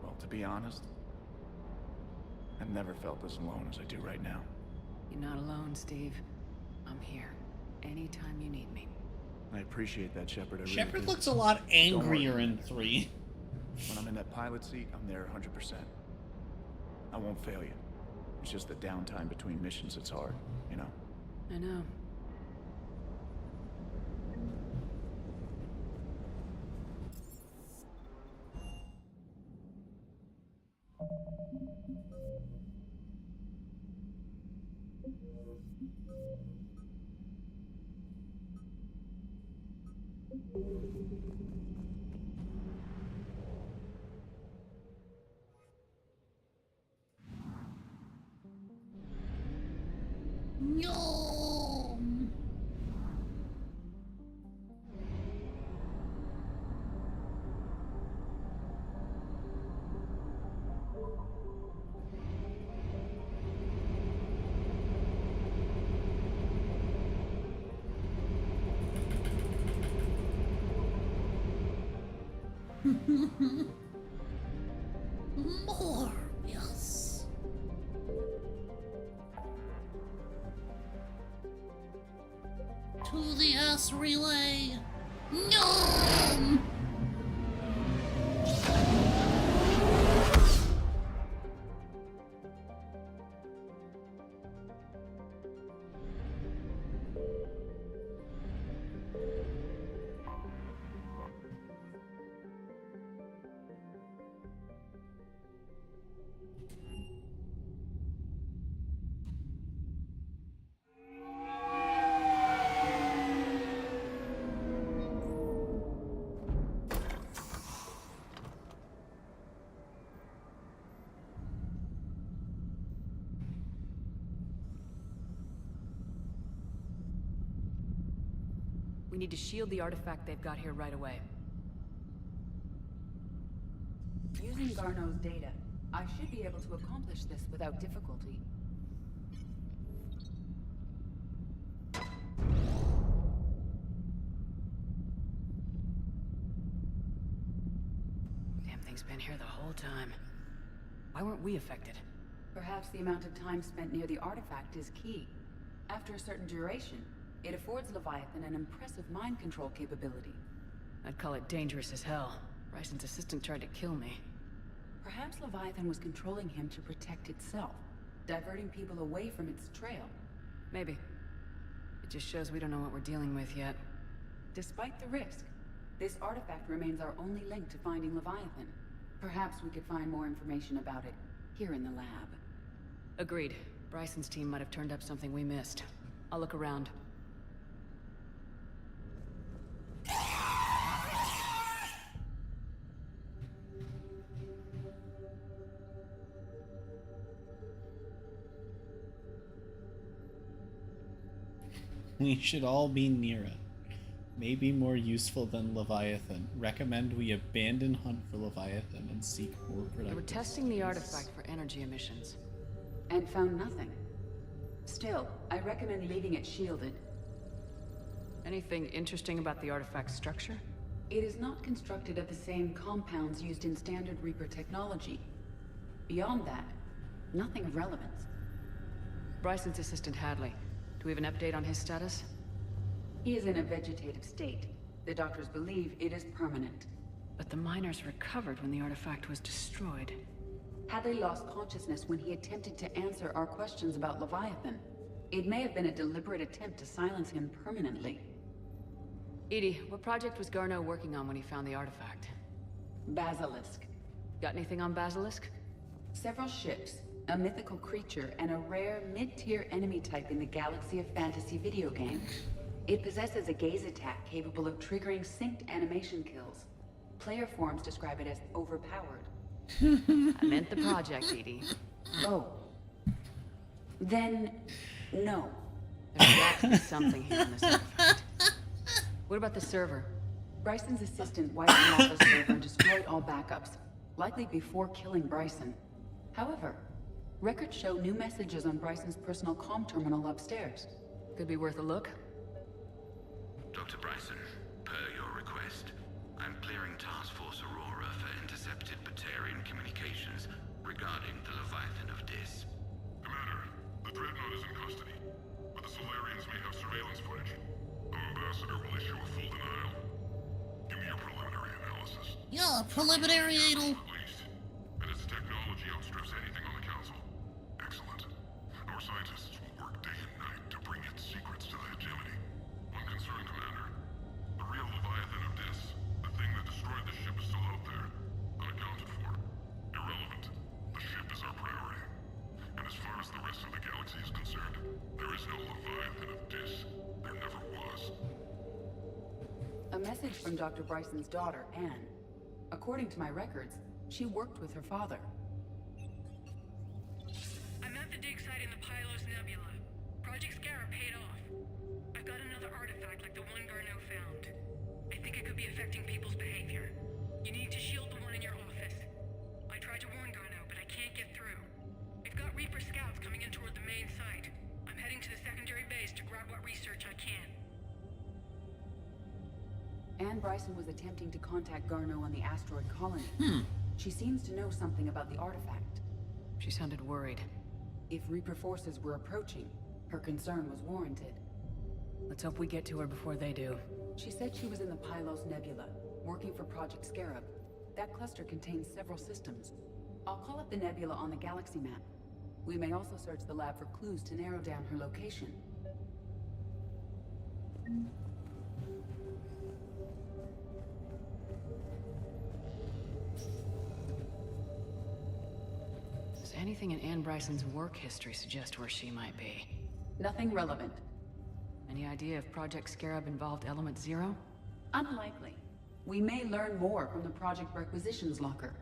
Well, to be honest, I've never felt as alone as I do right now. You're not alone, Steve. I'm here. Anytime you need me. I appreciate that, Shepard. I really Shepard do. looks a lot angrier Don't worry. in 3. When I'm in that pilot seat, I'm there 100%. I won't fail you. It's just the downtime between missions that's hard, you know? I know. No. More, yes. To the ass relay. No. We need to shield the artifact they've got here right away. Using Garneau's data, I should be able to accomplish this without difficulty. Damn thing's been here the whole time. Why weren't we affected? Perhaps the amount of time spent near the artifact is key. After a certain duration, it affords Leviathan an impressive mind control capability. I'd call it dangerous as hell. Bryson's assistant tried to kill me. Perhaps Leviathan was controlling him to protect itself, diverting people away from its trail. Maybe. It just shows we don't know what we're dealing with yet. Despite the risk, this artifact remains our only link to finding Leviathan. Perhaps we could find more information about it here in the lab. Agreed. Bryson's team might have turned up something we missed. I'll look around. We should all be near it. Maybe more useful than Leviathan. Recommend we abandon hunt for Leviathan and seek more productive. They were testing the artifact for energy emissions. And found nothing. Still, I recommend leaving it shielded. Anything interesting about the artifact's structure? It is not constructed of the same compounds used in standard Reaper technology. Beyond that, nothing of relevance. Bryson's assistant Hadley. Do we have an update on his status? He is in a vegetative state. The doctors believe it is permanent. But the miners recovered when the artifact was destroyed. Hadley lost consciousness when he attempted to answer our questions about Leviathan. It may have been a deliberate attempt to silence him permanently. Edie, what project was Garneau working on when he found the artifact? Basilisk. Got anything on Basilisk? Several ships, a mythical creature, and a rare mid-tier enemy type in the Galaxy of Fantasy video game. It possesses a gaze attack capable of triggering synced animation kills. Player forums describe it as overpowered. I meant the project, Edie. Oh. Then, no. There's got to be something here on this artifact. What about the server? Bryson's assistant wiped him off the server and destroyed all backups, likely before killing Bryson. However, records show new messages on Bryson's personal comm terminal upstairs. Could be worth a look. Dr. Bryson, per your request, I'm clearing Task Force Aurora for intercepted Batarian communications regarding the Leviathan of Dis. Commander, the Dreadnought is in custody, but the Solarians may have surveillance footage. The Ambassador will issue a full denial. Give me your preliminary analysis. Yeah, preliminary anal. At least. And its technology outstrips anything on the Council. Excellent. Our scientists will work day and night to bring its secrets to the hegemony. One concern, Commander. The real Leviathan of Dis, the thing that destroyed the ship, is still out there. Unaccounted for. Irrelevant. The ship is our priority. And as far as the rest of the galaxy is concerned, there is no Leviathan of Dis. There never was. A message from Dr. Bryson's daughter, Anne. According to my records, she worked with her father. I'm at the dig site in the Pylos Nebula. Project Scarab paid off. I've got another artifact like the one Garneau found. I think it could be affecting people's behavior. You need to shield the one in your office. I tried to warn Garneau, but I can't get through. We've got Reaper scouts coming in toward the main site. I'm heading to the secondary base to grab what research I can. Anne Bryson was attempting to contact Garneau on the asteroid colony. She seems to know something about the artifact. She sounded worried. If Reaper forces were approaching, her concern was warranted. Let's hope we get to her before they do. She said she was in the Pylos Nebula, working for Project Scarab. That cluster contains several systems. I'll call up the nebula on the galaxy map. We may also search the lab for clues to narrow down her location. Does anything in Anne Bryson's work history suggest where she might be? Nothing relevant. Any idea if Project Scarab involved Element Zero? Unlikely. We may learn more from the Project Requisitions Locker.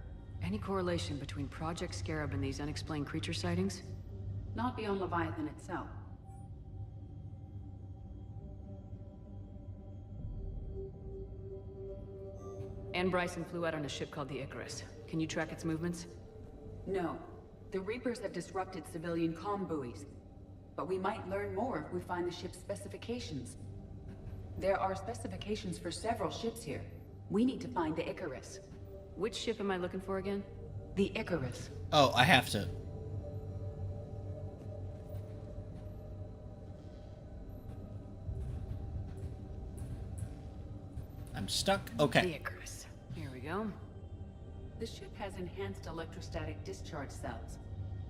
Any correlation between Project Scarab and these unexplained creature sightings? Not beyond Leviathan itself. Anne Bryson flew out on a ship called the Icarus. Can you track its movements? No. The Reapers have disrupted civilian comm buoys. But we might learn more if we find the ship's specifications. There are specifications for several ships here. We need to find the Icarus. Which ship am I looking for again? The Icarus. Oh, I have to. I'm stuck. Okay. The Icarus. Here we go. The ship has enhanced electrostatic discharge cells.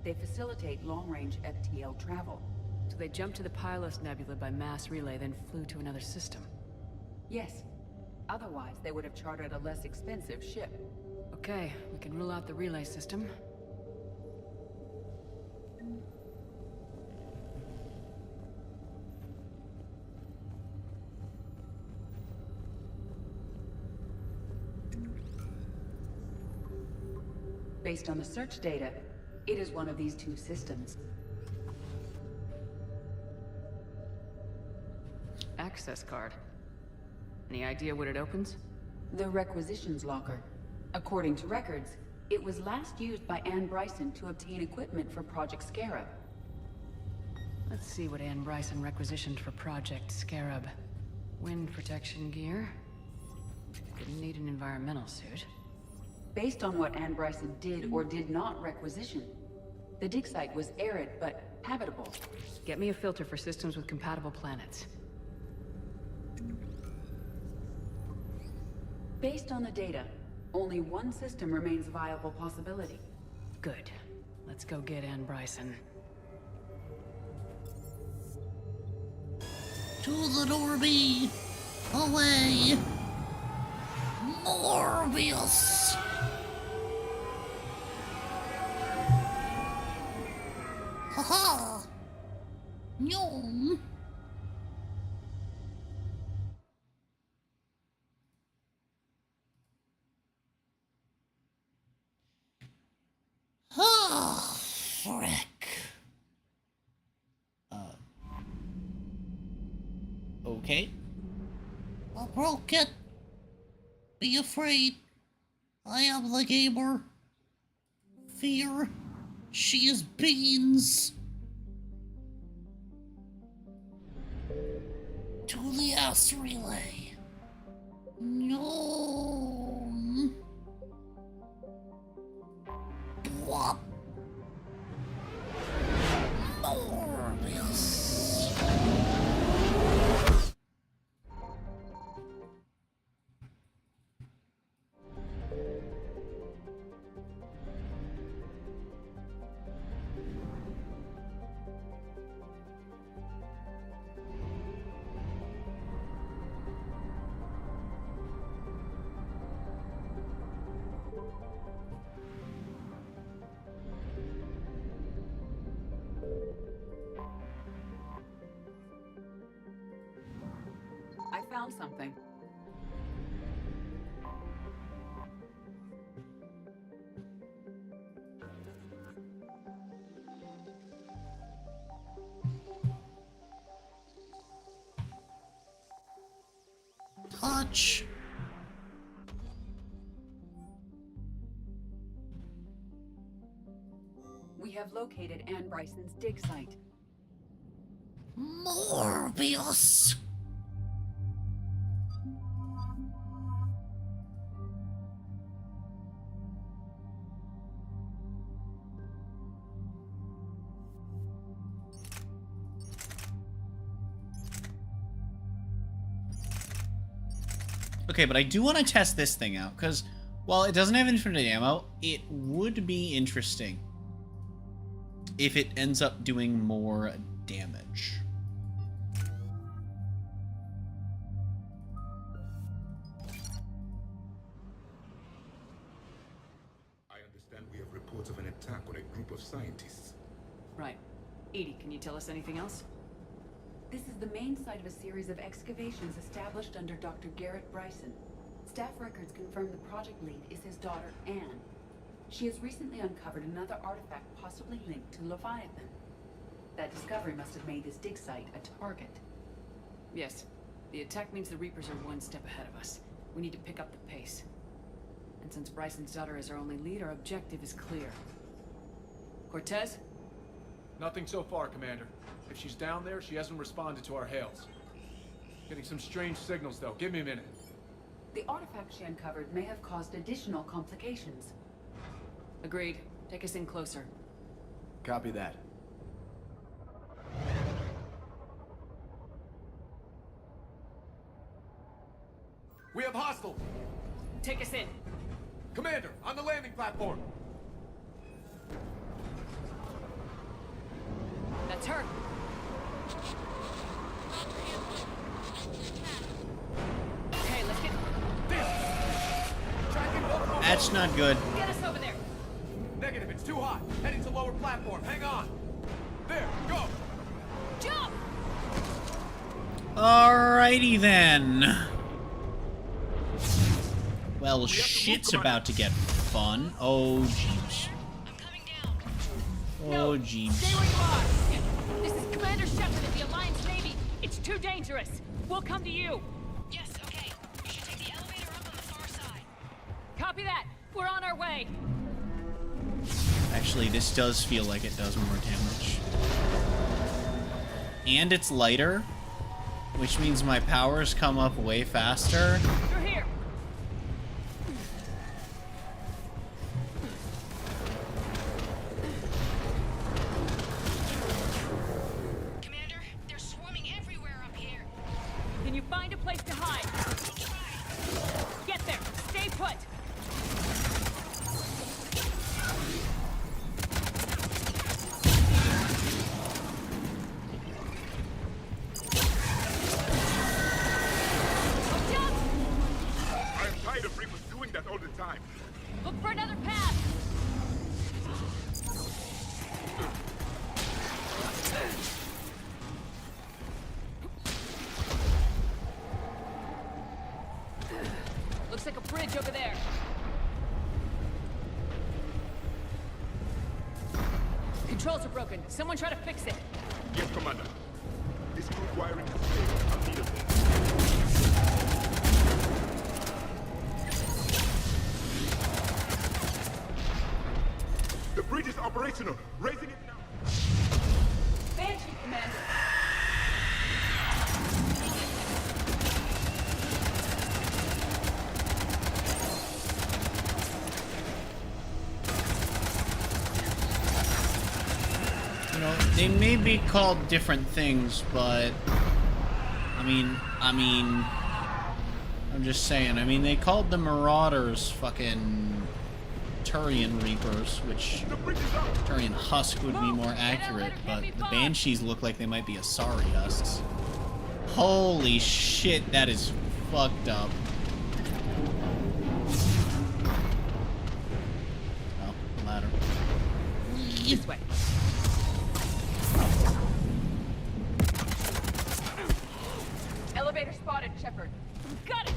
They facilitate long-range FTL travel. So they jumped to the Pylos Nebula by mass relay, then flew to another system. Yes. Otherwise, they would have chartered a less expensive ship. Okay, we can rule out the relay system. Based on the search data, it is one of these two systems. Access card. Any idea what it opens? The requisitions locker. According to records, it was last used by Anne Bryson to obtain equipment for Project Scarab. Let's see what Anne Bryson requisitioned for Project Scarab. Wind protection gear. Didn't need an environmental suit. Based on what Anne Bryson did or did not requisition, the dig site was arid but habitable. Get me a filter for systems with compatible planets. Based on the data, only one system remains a viable possibility. Good. Let's go get Anne Bryson. To the Norby! Away! Morbius! Haha! Yum! Ah, frick. Okay. I broke it. Be afraid. I am the gamer. Fear. She is beans. To the ass relay. No. What? Morbius. I found something. Touch. We have located Anne Bryson's dig site. Morbius. Okay, but I do want to test this thing out, because while it doesn't have infinite ammo, it would be interesting if it ends up doing more damage. I understand we have reports of an attack on a group of scientists. Right. Edie, can you tell us anything else? This is the main site of a series of excavations established under Dr. Garrett Bryson. Staff records confirm the project lead is his daughter, Anne. She has recently uncovered another artifact possibly linked to Leviathan. That discovery must have made this dig site a target. Yes. The attack means the Reapers are one step ahead of us. We need to pick up the pace. And since Bryson's daughter is our only lead, our objective is clear. Cortez? Nothing so far, Commander. If she's down there, she hasn't responded to our hails. Getting some strange signals, though. Give me a minute. The artifact she uncovered may have caused additional complications. Agreed. Take us in closer. Copy that. We have hostiles! Take us in. Commander, on the landing platform! That's her. That's not good. Get us over there. Negative, it's too hot. Heading to lower platform. Hang on. There, go. Jump! Alrighty then. Well, shit's about to get fun. Oh, jeez. Oh, jeez. Stay where you are. This is Commander Shepard of the Alliance Navy. It's too dangerous. We'll come to you. Yes, okay. You should take the elevator up on the far side. Copy that. We're on our way. Actually, this does feel like it does more damage. And it's lighter, which means my powers come up way faster. You're here. Commander, they're swarming everywhere up here. Can you find a place to hide? I'll try. Get there. Stay put. I am tired of Reapers doing that all the time. Look for another path. Looks like a bridge over there. Controls are broken. Someone try to fix it. Yes, Commander. This crude wiring is failed. Unneedable. The bridge is operational. Raising it now. Banshee, Commander. You know, they may be called different things, but I'm just saying. I mean, they called the Marauders fucking Turian Reapers, which Turian Husk would be more accurate, but the Banshees look like they might be Asari Husks. Holy shit, that is fucked up. Oh, ladder. This way. Elevator spotted, Shepard. Got it!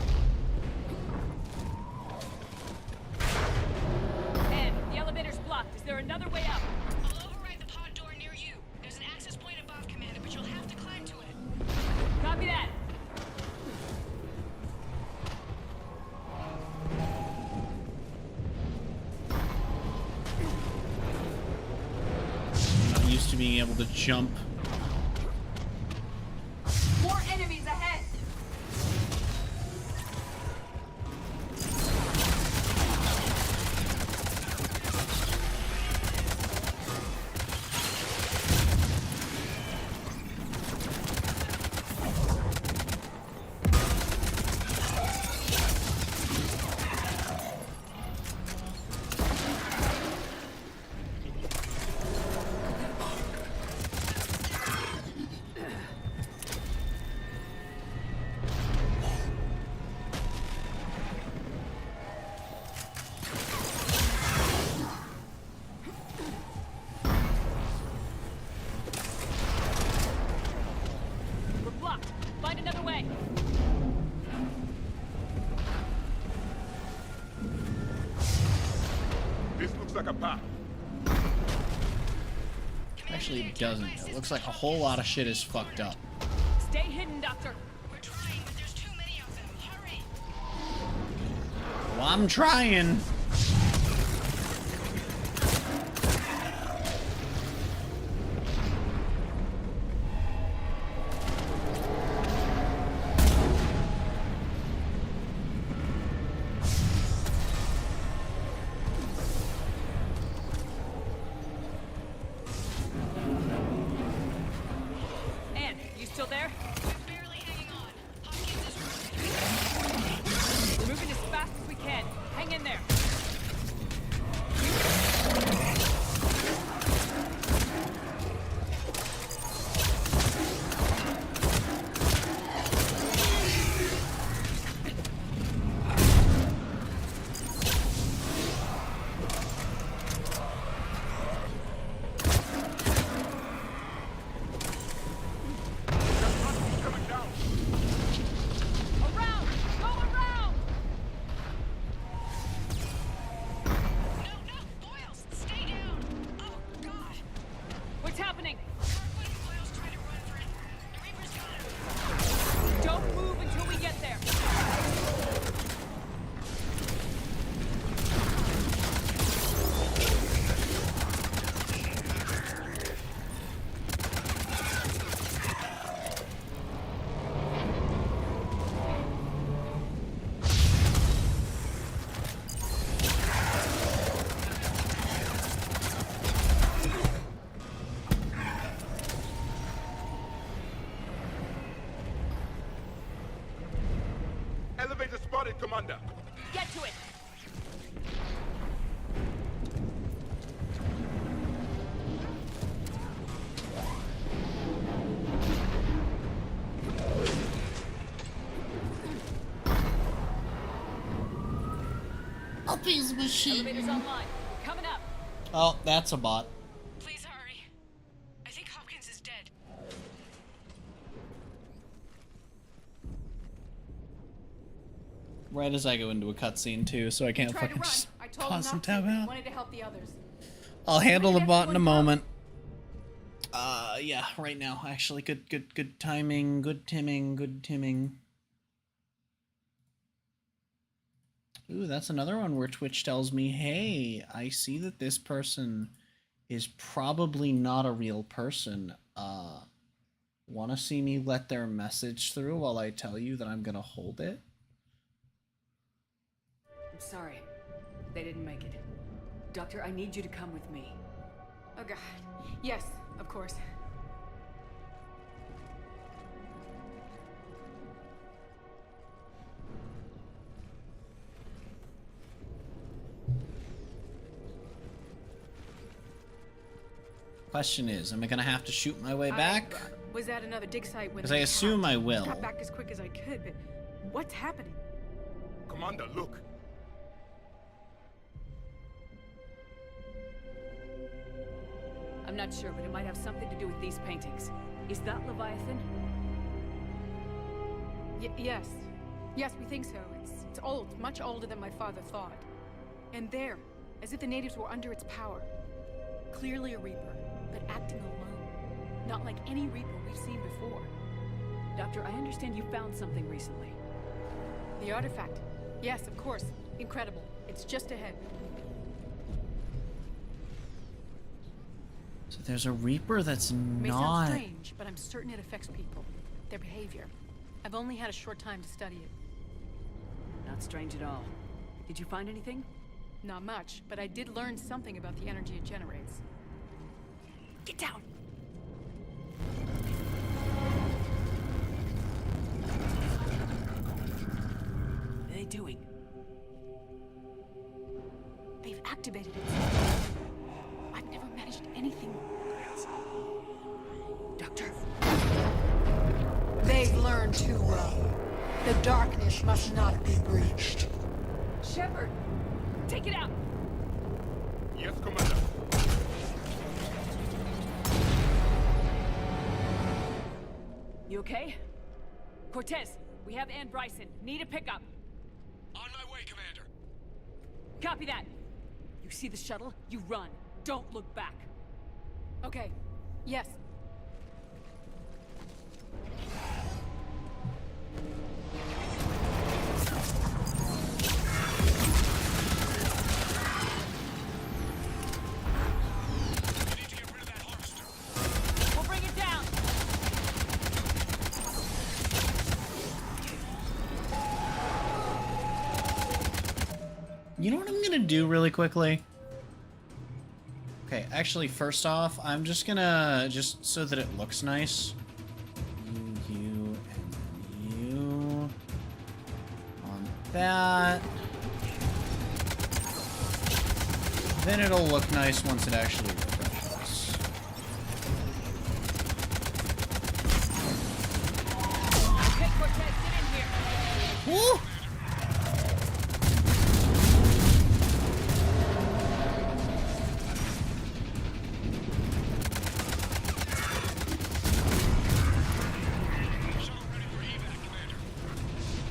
Ed, the elevator's blocked. Is there another way up? I'll override the pod door near you. There's an access point above, Commander, but you'll have to climb to it. Copy that. I'm used to being able to jump. More enemies ahead. We're blocked. Find another way. This looks like a path. Actually, it doesn't. It looks like a whole lot of shit is fucked up. Stay hidden, Doctor. We're trying, but there's too many of them. Hurry! Well, I'm trying. Anne, you still there? Barely hanging on. Hopkins is We're moving as fast as we can. Hang in there. it, Commander. Get to it! Up his machine. Elevator's online. Coming up. Oh, that's a bot. Please hurry. I think Hopkins is dead. Right as I go into a cutscene too, so I can't Try to fucking run. just I told pause him and not tab to. out. Wanted to help the others. I'll handle the Where did bot in a everyone go? moment. Yeah, right now, actually. Good timing, good timming. Ooh, that's another one where Twitch tells me, hey, I see that this person is probably not a real person. Wanna see me let their message through while I tell you that I'm gonna hold it? I'm sorry. They didn't make it. Doctor, I need you to come with me. Oh god. Yes, of course. Question is, am I gonna have to shoot my way back? Was at another dig site when Because they I assume attacked. I will. Got back as quick as I could, but what's happening? Commander, look. I'm not sure, but it might have something to do with these paintings. Is that Leviathan? Yes. Yes, we think so. It's old, much older than my father thought. And there, as if the natives were under its power. Clearly a Reaper, but acting alone. Not like any Reaper we've seen before. Doctor, I understand you found something recently. The artifact. Yes, of course. Incredible. It's just ahead. So there's a Reaper that's May not... sound strange, but I'm certain it affects people. Their behavior. I've only had a short time to study it. Not strange at all. Did you find anything? Not much, but I did learn something about the energy it generates. Get down! What are they doing? They've activated it. I've never managed anything. Doctor. They've learned too well. The darkness must not be breached. Shepard! Take it out! Yes, Commander. You okay? Cortez, we have Ann Bryson. Need a pickup. On my way, Commander. Copy that. You see the shuttle? You run. Don't look back. Okay. Yes. We'll bring it down. You know what I'm gonna do really quickly? Okay, actually, first off, I'm just gonna, just so that it looks nice. You, and you. On that. Then it'll look nice once it actually refreshes. Okay, Cortez, get in here. Woo!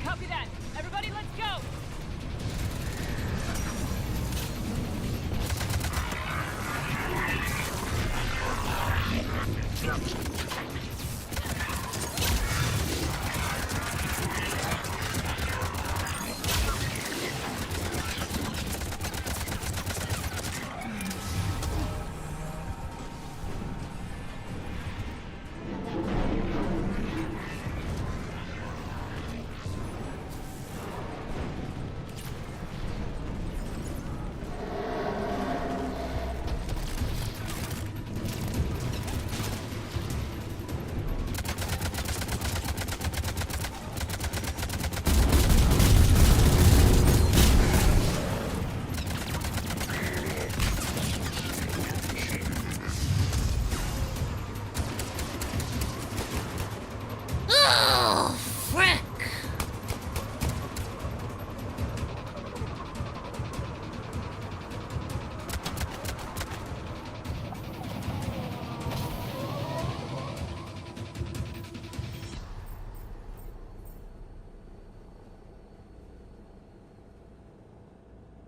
Copy that. Everybody, let's go.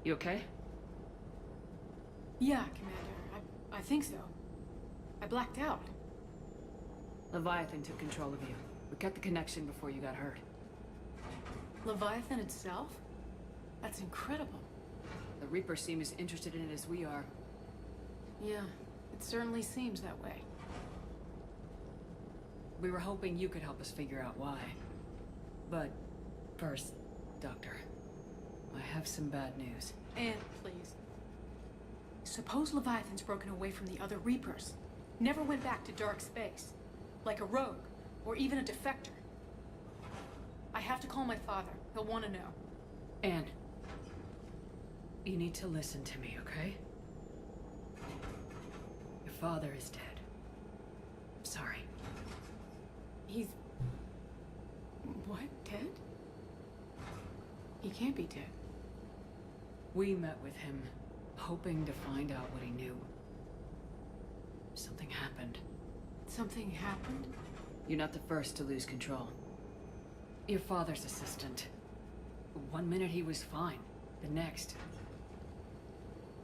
You okay? Yeah, Commander. I think so. I blacked out. Leviathan took control of you. We cut the connection before you got hurt. Leviathan itself? That's incredible. The Reapers seem as interested in it as we are. Yeah, it certainly seems that way. We were hoping you could help us figure out why. But first, Doctor, I have some bad news. And please. Suppose Leviathan's broken away from the other Reapers. Never went back to dark space. Like a rogue, or even a defector. I have to call my father. He'll want to know. Anne, you need to listen to me, okay? Your father is dead. I'm sorry. He's... what? Dead? He can't be dead. We met with him, hoping to find out what he knew. Something happened. Something happened? You're not the first to lose control. Your father's assistant. One minute he was fine. The next...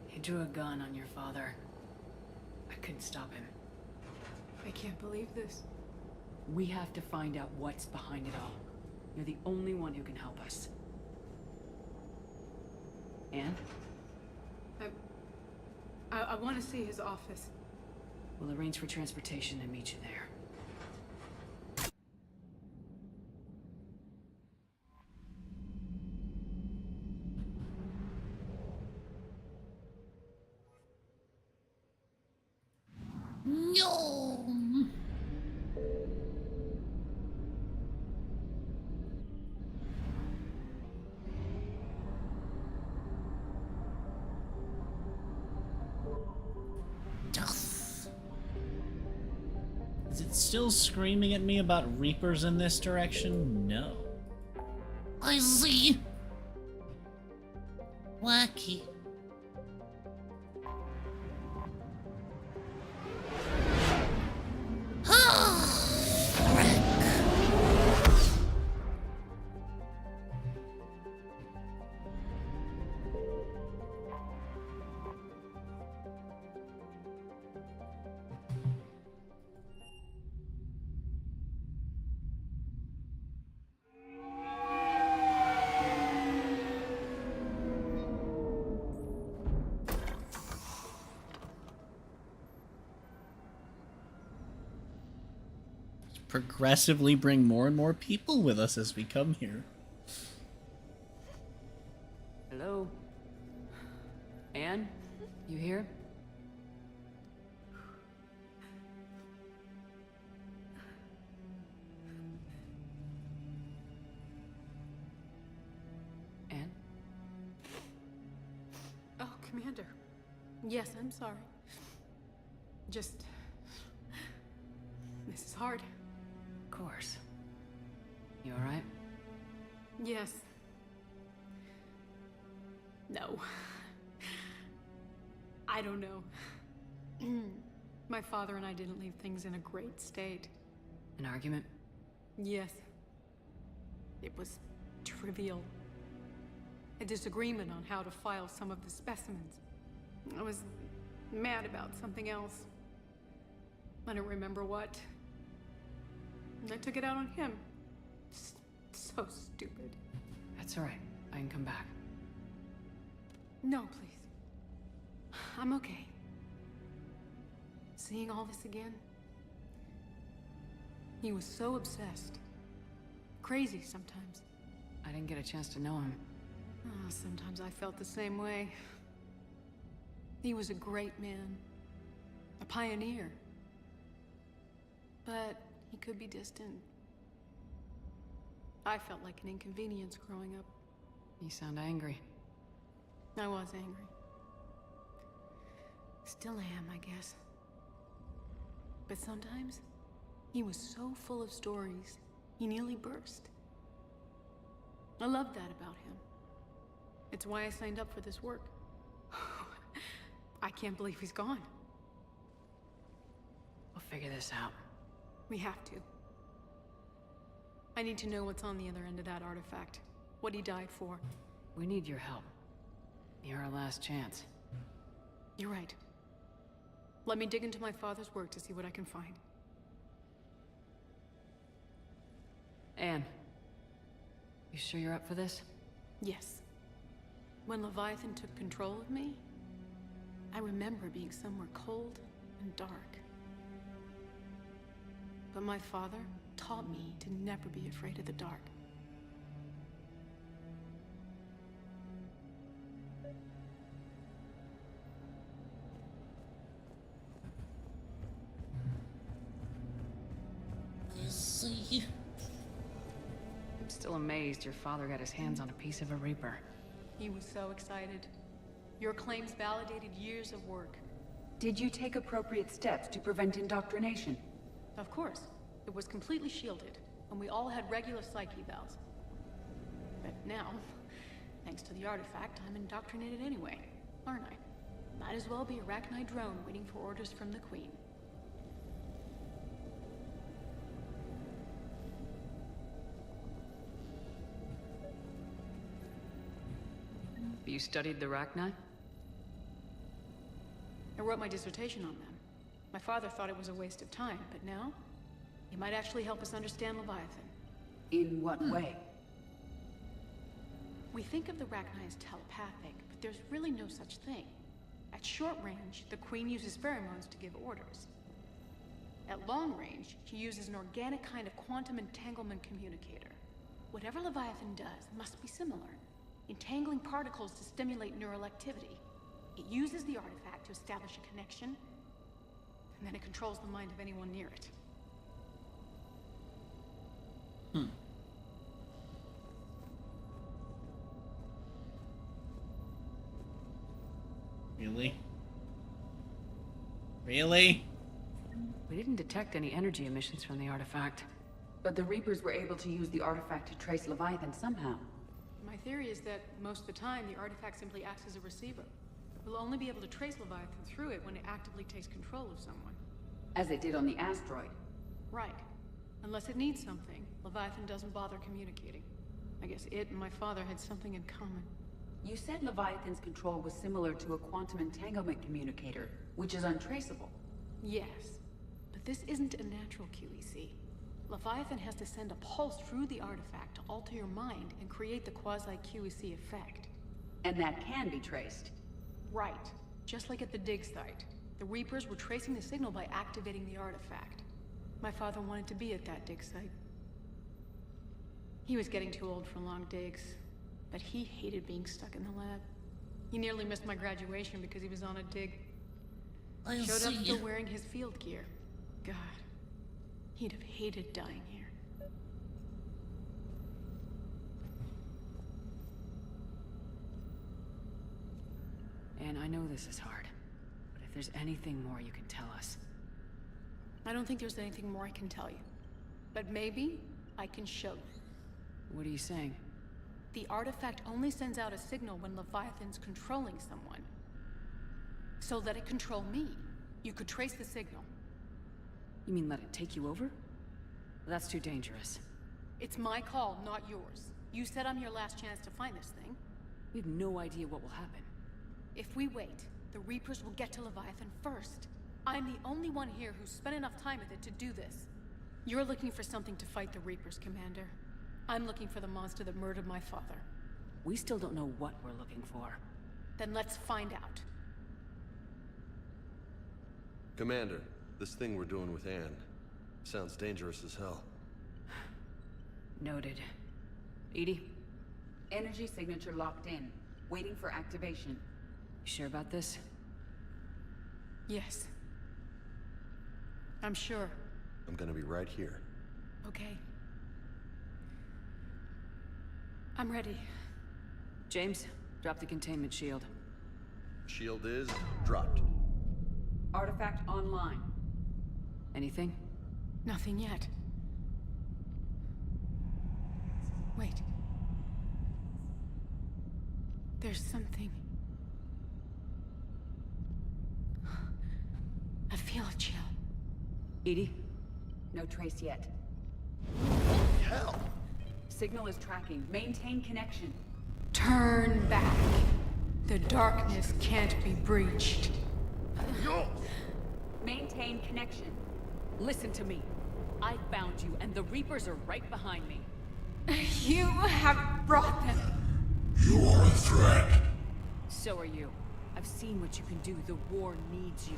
he drew a gun on your father. I couldn't stop him. I can't believe this. We have to find out what's behind it all. You're the only one who can help us. Anne? I want to see his office. We'll arrange for transportation and meet you there. No. Is it still screaming at me about Reapers in this direction? No. I see. Wacky. Progressively bring more and more people with us as we come here. Hello? Anne? You here? Anne? Oh, Commander. Yes, I'm sorry. Just... this is hard. Of course. You alright? Yes. No. I don't know. My father and I didn't leave things in a great state. An argument? Yes. It was trivial. A disagreement on how to file some of the specimens. I was mad about something else. I don't remember what. And I took it out on him. So stupid. That's alright. I can come back. No, please. I'm okay. Seeing all this again? He was so obsessed. Crazy sometimes. I didn't get a chance to know him. Oh, sometimes I felt the same way. He was a great man. A pioneer. But he could be distant. I felt like an inconvenience growing up. You sound angry. I was angry. Still am, I guess. But sometimes, he was so full of stories, he nearly burst. I love that about him. It's why I signed up for this work. I can't believe he's gone. We'll figure this out. We have to. I need to know what's on the other end of that artifact. What he died for. We need your help. You're our last chance. You're right. Let me dig into my father's work to see what I can find. Anne, you sure you're up for this? Yes. When Leviathan took control of me, I remember being somewhere cold and dark. But my father taught me to never be afraid of the dark. I see. I'm still amazed your father got his hands on a piece of a Reaper. He was so excited. Your claims validated years of work. Did you take appropriate steps to prevent indoctrination? Of course. It was completely shielded, and we all had regular psych evals. But now, thanks to the artifact, I'm indoctrinated anyway, aren't I? Might as well be a Arachnite drone waiting for orders from the Queen. You studied the Arachnite? I wrote my dissertation on them. My father thought it was a waste of time, but now, it might actually help us understand Leviathan. In what way? We think of the Arachnite as telepathic, but there's really no such thing. At short range, the Queen uses pheromones to give orders. At long range, she uses an organic kind of quantum entanglement communicator. Whatever Leviathan does must be similar, entangling particles to stimulate neural activity. It uses the artifact to establish a connection, and then it controls the mind of anyone near it. Really? Really? We didn't detect any energy emissions from the artifact. But the Reapers were able to use the artifact to trace Leviathan somehow. My theory is that most of the time, the artifact simply acts as a receiver. We'll only be able to trace Leviathan through it when it actively takes control of someone. As it did on the asteroid. Right. Unless it needs something, Leviathan doesn't bother communicating. I guess it and my father had something in common. You said Leviathan's control was similar to a quantum entanglement communicator, which is untraceable. Yes. But this isn't a natural QEC. Leviathan has to send a pulse through the artifact to alter your mind and create the quasi-QEC effect. And that can be traced. Right. Just like at the dig site. The Reapers were tracing the signal by activating the artifact. My father wanted to be at that dig site. He was getting too old for long digs, but he hated being stuck in the lab. He nearly missed my graduation because he was on a dig. Showed up still wearing his field gear. God, he'd have hated dying here. And I know this is hard, but if there's anything more you can tell us. I don't think there's anything more I can tell you. But maybe I can show you. What are you saying? The artifact only sends out a signal when Leviathan's controlling someone. So let it control me. You could trace the signal. You mean let it take you over? That's too dangerous. It's my call, not yours. You said I'm your last chance to find this thing. We have no idea what will happen. If we wait, the Reapers will get to Leviathan first. I'm the only one here who's spent enough time with it to do this. You're looking for something to fight the Reapers, Commander. I'm looking for the monster that murdered my father. We still don't know what we're looking for. Then let's find out. Commander, this thing we're doing with Anne sounds dangerous as hell. Noted. Edie? Energy signature locked in, waiting for activation. You sure about this? Yes. I'm sure. I'm gonna be right here. Okay. I'm ready. James, drop the containment shield. Shield is dropped. Artifact online. Anything? Nothing yet. Wait. There's something. I feel a chill. Edie? No trace yet. Hell! Signal is tracking. Maintain connection. Turn back. The darkness can't be breached. Maintain connection. Listen to me. I found you, and the Reapers are right behind me. You have brought them. You are a threat. So are you. I've seen what you can do. The war needs you.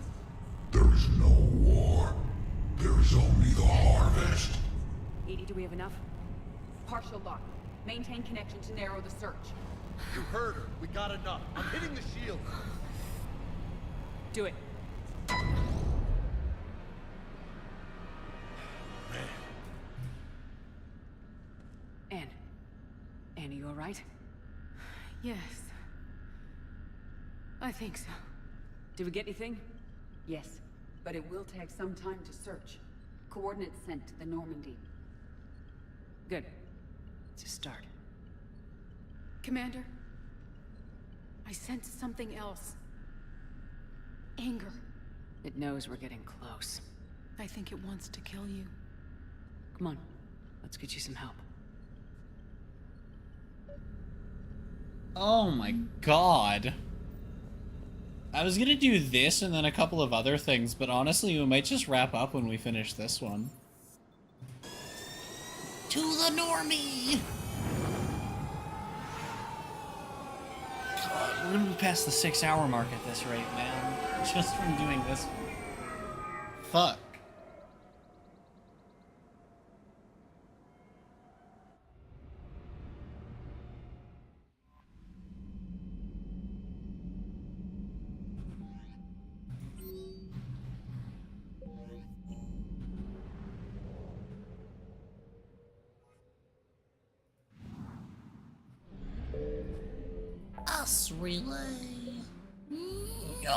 There is no war. There is only the harvest. Edie, do we have enough? Partial lock. Maintain connection to narrow the search. You heard her. We got enough. I'm hitting the shield. Do it. Anne, are you alright? Yes. I think so. Did we get anything? Yes, but it will take some time to search. Coordinates sent to the Normandy. Good. It's a start. Commander, I sense something else. Anger. It knows we're getting close. I think it wants to kill you. Come on, let's get you some help. Oh my god. I was gonna do this and then a couple of other things, but honestly, we might just wrap up when we finish this one. To the normie! God, we're gonna be past the 6-hour mark at this rate, man. Just from doing this one. Fuck. Us relay. No.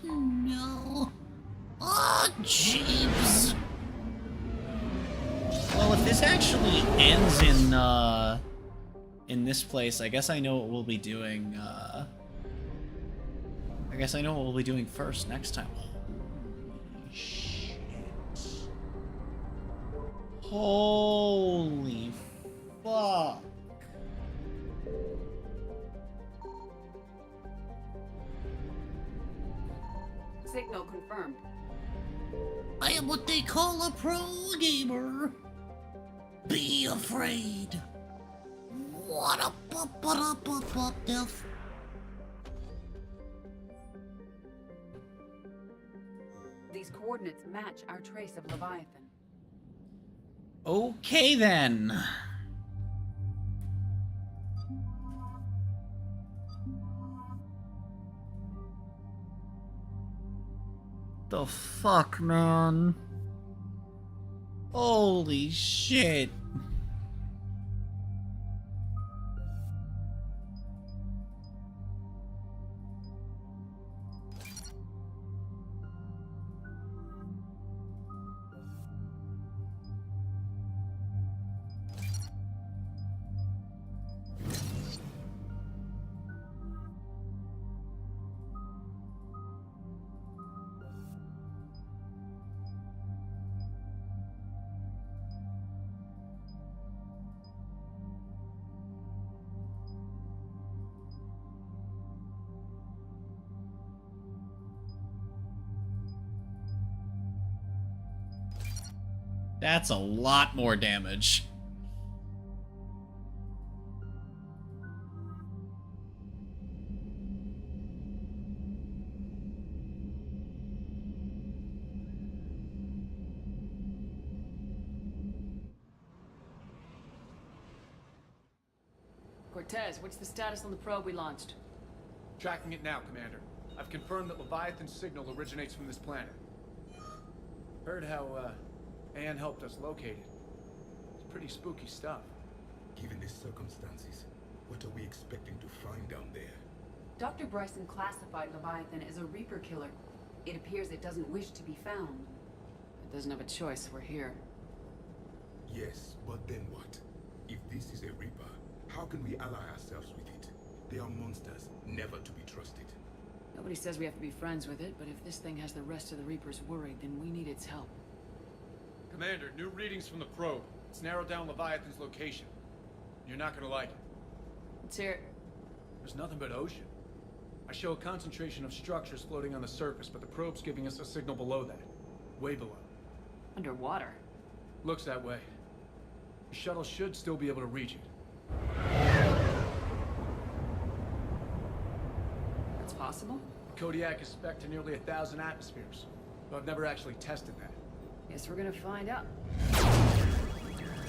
No. Oh, jeeps. Well, if this actually ends in this place, I guess I know what we'll be doing, I guess I know what we'll be doing first next time. Holy shit. Holy fuck. Signal confirmed. I am what they call a pro gamer. Be afraid. What up, death? These coordinates match our trace of Leviathan. Okay then. The fuck, man? Holy shit. That's a lot more damage. Cortez, what's the status on the probe we launched? Tracking it now, Commander. I've confirmed that Leviathan's signal originates from this planet. Heard how, Anne helped us locate it. It's pretty spooky stuff. Given the circumstances, what are we expecting to find down there? Dr. Bryson classified Leviathan as a Reaper killer. It appears it doesn't wish to be found. It doesn't have a choice, we're here. Yes, but then what? If this is a Reaper, how can we ally ourselves with it? They are monsters, never to be trusted. Nobody says we have to be friends with it, but if this thing has the rest of the Reapers worried, then we need its help. Commander, new readings from the probe. It's narrowed down Leviathan's location. You're not gonna like it. Let's hear it. There's nothing but ocean. I show a concentration of structures floating on the surface, but the probe's giving us a signal below that. Way below. Underwater? Looks that way. The shuttle should still be able to reach it. That's possible? Kodiak is spec'd to nearly 1,000 atmospheres, but I've never actually tested that. Guess we're gonna find out.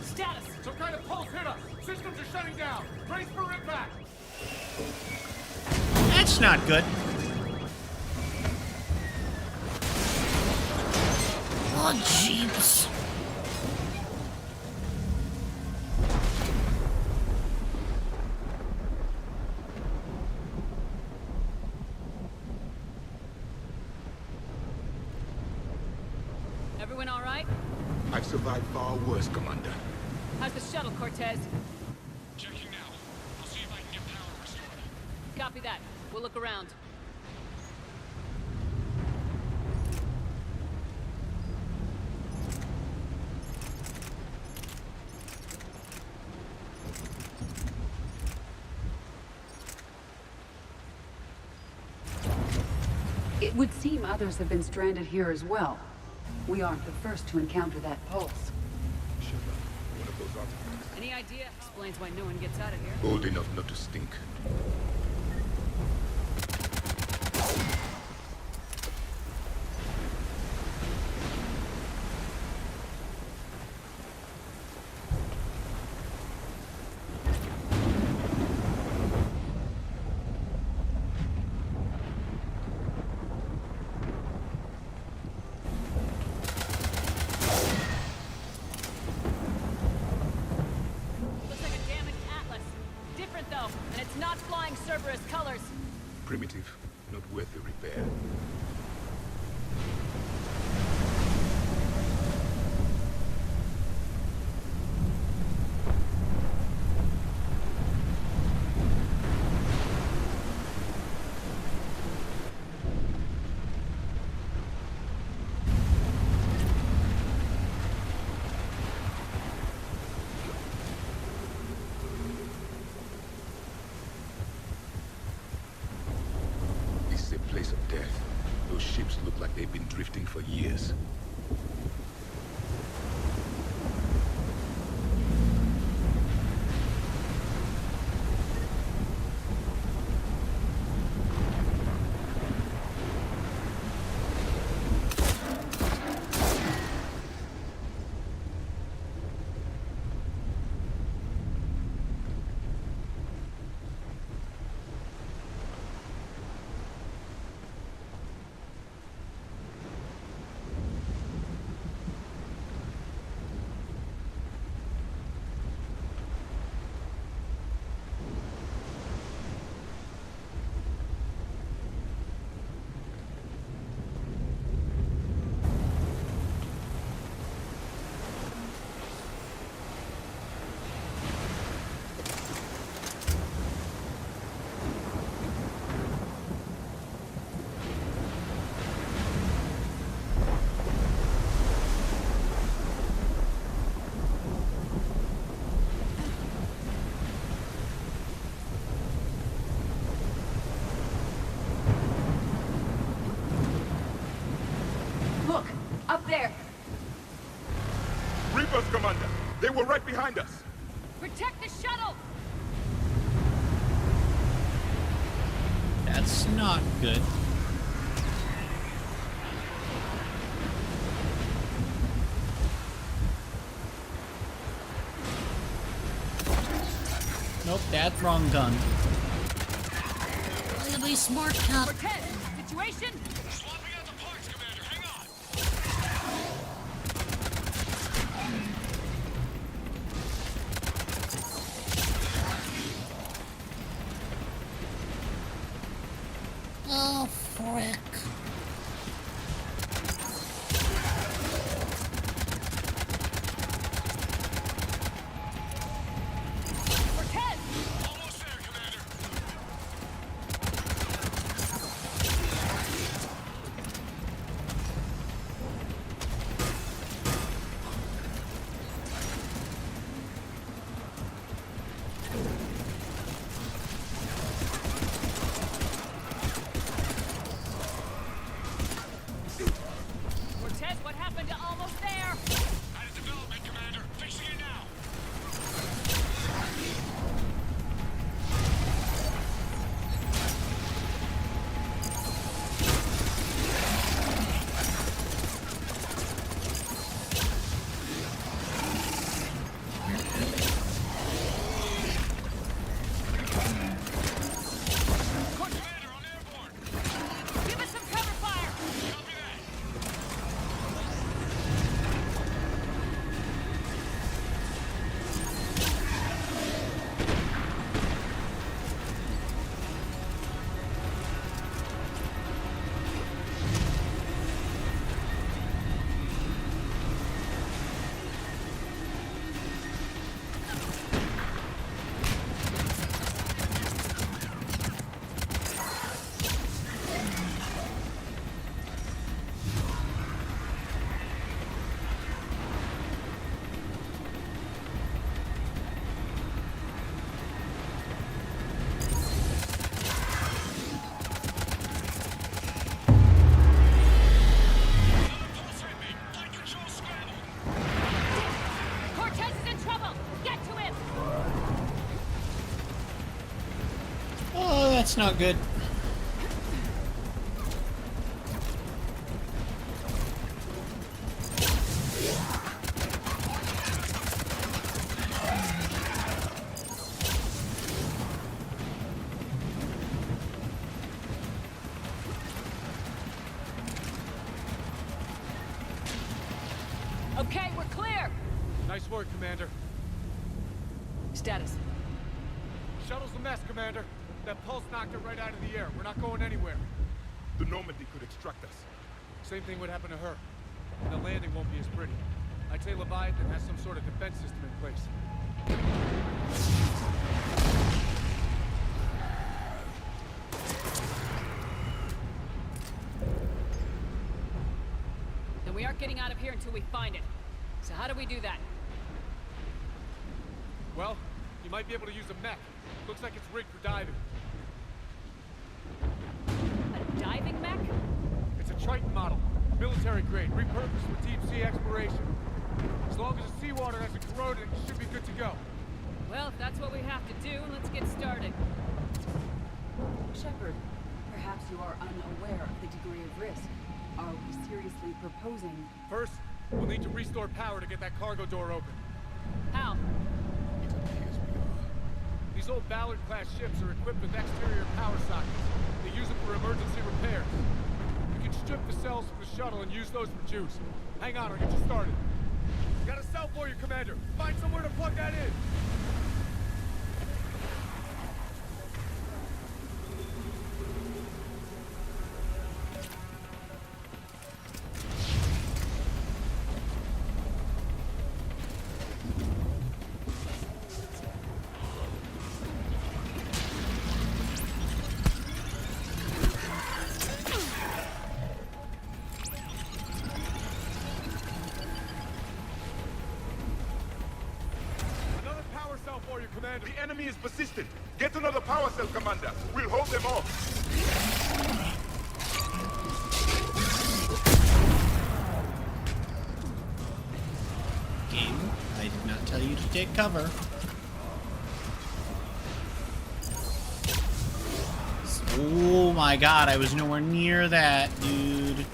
Status! Some kind of pulse hit us! Systems are shutting down! Brace for impact! That's not good. Oh, jeeps. Everyone all right? I've survived far worse, Commander. How's the shuttle, Cortez? Checking now. I'll see if I can get power restored. Copy that. We'll look around. It would seem others have been stranded here as well. We aren't the first to encounter that pulse. One of those artifacts. Any idea? Explains why no one gets out of here. Old enough not to stink. Primitive, not worth the repair. Place of death. Those ships look like they've been drifting for years. Up there! Reapers, Commander! They were right behind us! Protect the shuttle! That's not good. Nope, that's wrong gun. Play to be smart, Cap. Cortez, situation? Swapping out the parts, Commander. Hang on. Oh, frick. That's not good. Okay, we're clear! Nice work, Commander. Status. Shuttle's a mess, Commander. That pulse knocked it right out of the air. We're not going anywhere. The Normandy could extract us. Same thing would happen to her. And the landing won't be as pretty. I'd say Leviathan has some sort of defense system in place. Then we aren't getting out of here until we find it. So how do we do that? Well, you might be able to use a mech. Looks like it's rigged for diving. A diving mech? It's a Triton model. Military grade, repurposed for deep sea exploration. As long as the seawater hasn't corroded, it should be good to go. Well, if that's what we have to do, let's get started. Shepard, perhaps you are unaware of the degree of risk. Are we seriously proposing... First, we'll need to restore power to get that cargo door open. How? These old Ballard-class ships are equipped with exterior power sockets. They use them for emergency repairs. We can strip the cells from the shuttle and use those for juice. Hang on, I'll get you started. Got a cell for you, Commander. Find somewhere to plug that in. The enemy is persistent. Get another power cell, Commander. We'll hold them off. Game, I did not tell you to take cover. Oh my god, I was nowhere near that, dude.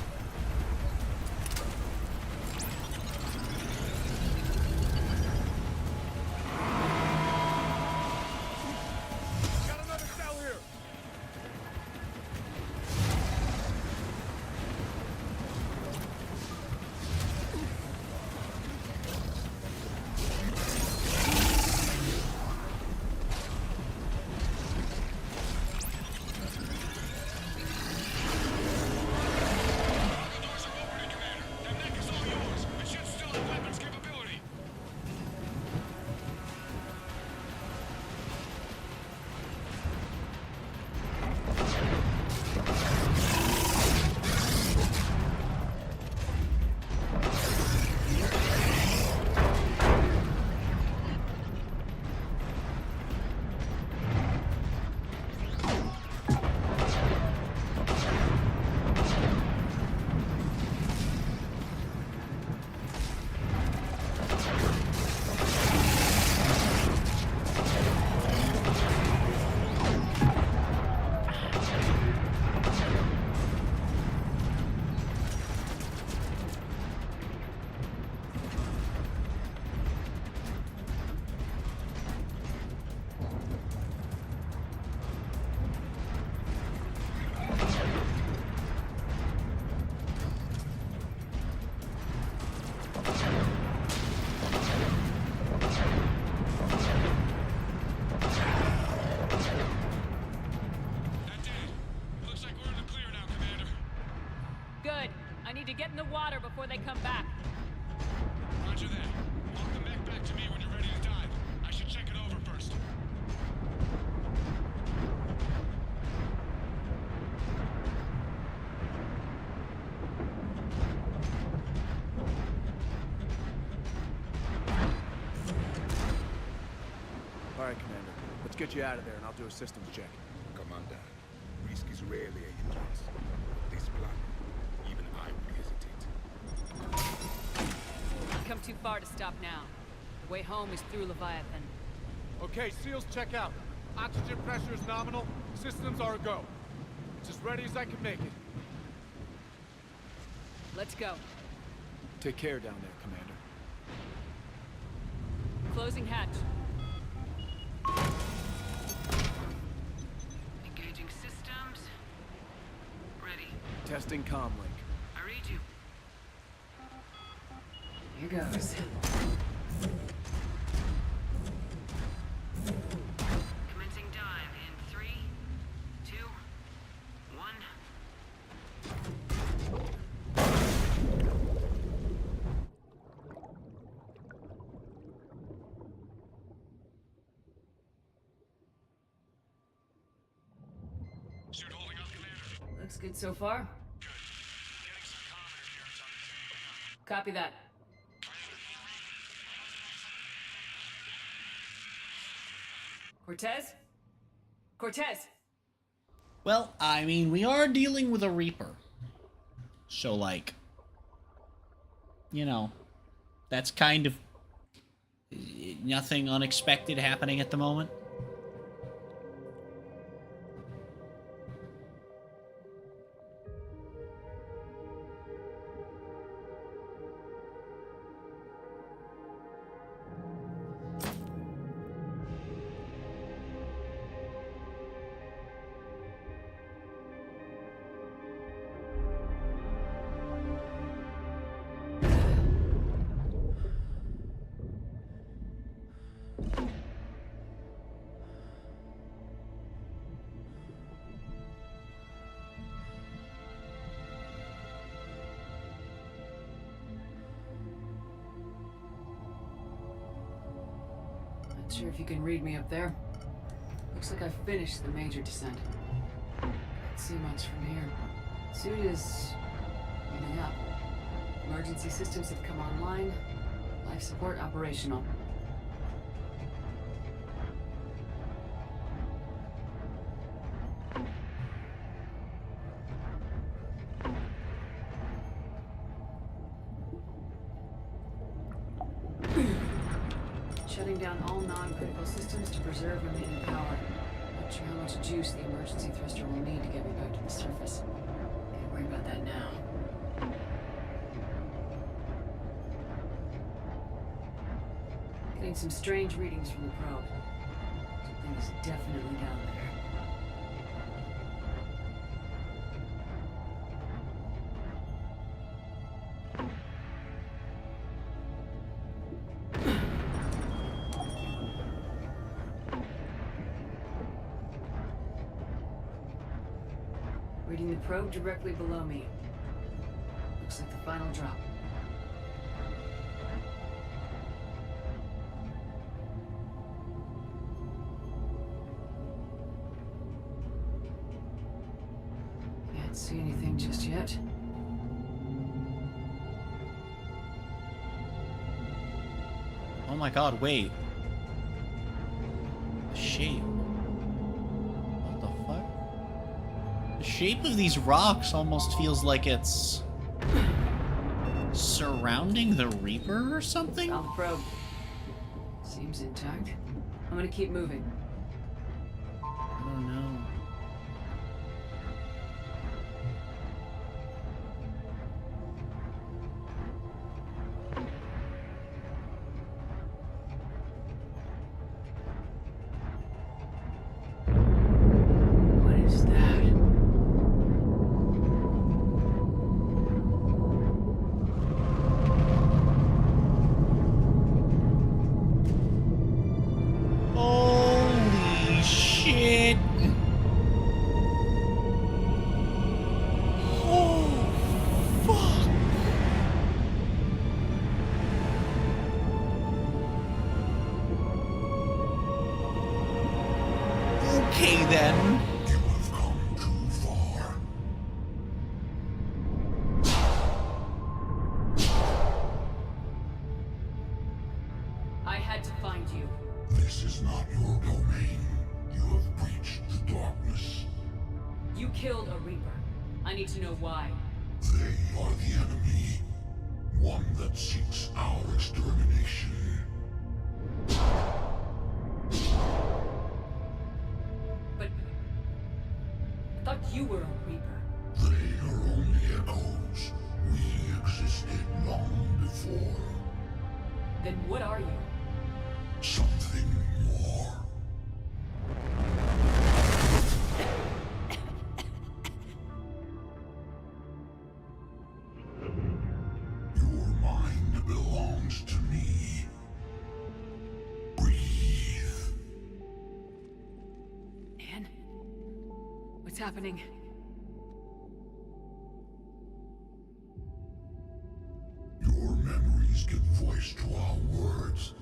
Get in the water before they come back. Roger that. Mark the mech back to me when you're ready to dive. I should check it over first. All right, Commander. Let's get you out of there, and I'll do a systems check. Commander, risk is rarely a hindrance. This plan, even I would hesitate. We've come too far to stop now. The way home is through Leviathan. Okay, SEALs check out. Oxygen pressure is nominal. Systems are a go. It's as ready as I can make it. Let's go. Take care down there, Commander. Closing hatch. Engaging systems. Ready. Testing comm link. I read you. Here goes. Commencing dive in 3, 2, 1. Suit holding up, Commander. Looks good so far. Good. Getting some comm interference on the thing. Copy that. Cortez? Cortez! Well, I mean, we are dealing with a Reaper. So, like, you know, that's kind of nothing unexpected happening at the moment. Not sure if you can read me up there. Looks like I've finished the major descent. Can't see much from here. Suit is heating up. Emergency systems have come online. Life support operational. Shutting down all non-critical systems to preserve remaining power. Not sure how much juice the emergency thruster will need to get me back to the surface. Can't worry about that now. Getting some strange readings from the probe. Something is definitely down there. Reading the probe directly below me. Looks like the final drop. Can't see anything just yet. Oh my god, wait. The shape. What the fuck? The shape of these rocks almost feels like it's surrounding the Reaper or something? Found the probe. Seems intact. I'm gonna keep moving. I don't know. What is that? Holy shit! Oh, fuck! Okay then. I had to find you. This is not your domain. You have breached the darkness. You killed a Reaper. I need to know why. They are the enemy. One that seeks our extermination. you were a Reaper. They are only echoes. We existed long before. Then what are you? Something more. Your mind belongs to me. Breathe. Anne? What's happening? Your memories give voice to our words.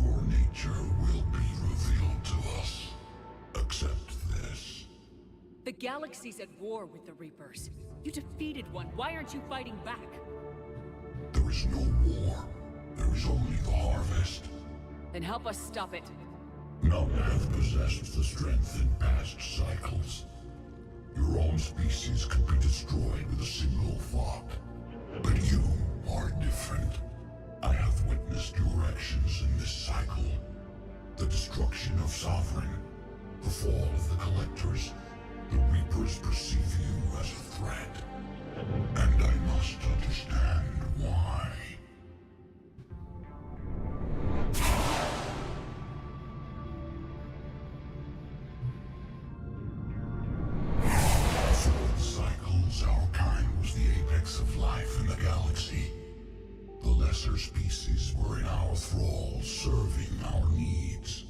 Your nature will be revealed to us. Accept this. The galaxy's at war with the Reapers. You defeated one. Why aren't you fighting back? There is no war. There is only the harvest. Then help us stop it. None have possessed the strength in past cycles. Your own species could be destroyed with a single thought. But you are different. I have witnessed your actions in this cycle. The destruction of Sovereign, the fall of the Collectors. The Reapers perceive you as a threat. And I must understand why. For cycles, our kind was the apex of life in the galaxy. The lesser species were in our thrall, serving our needs.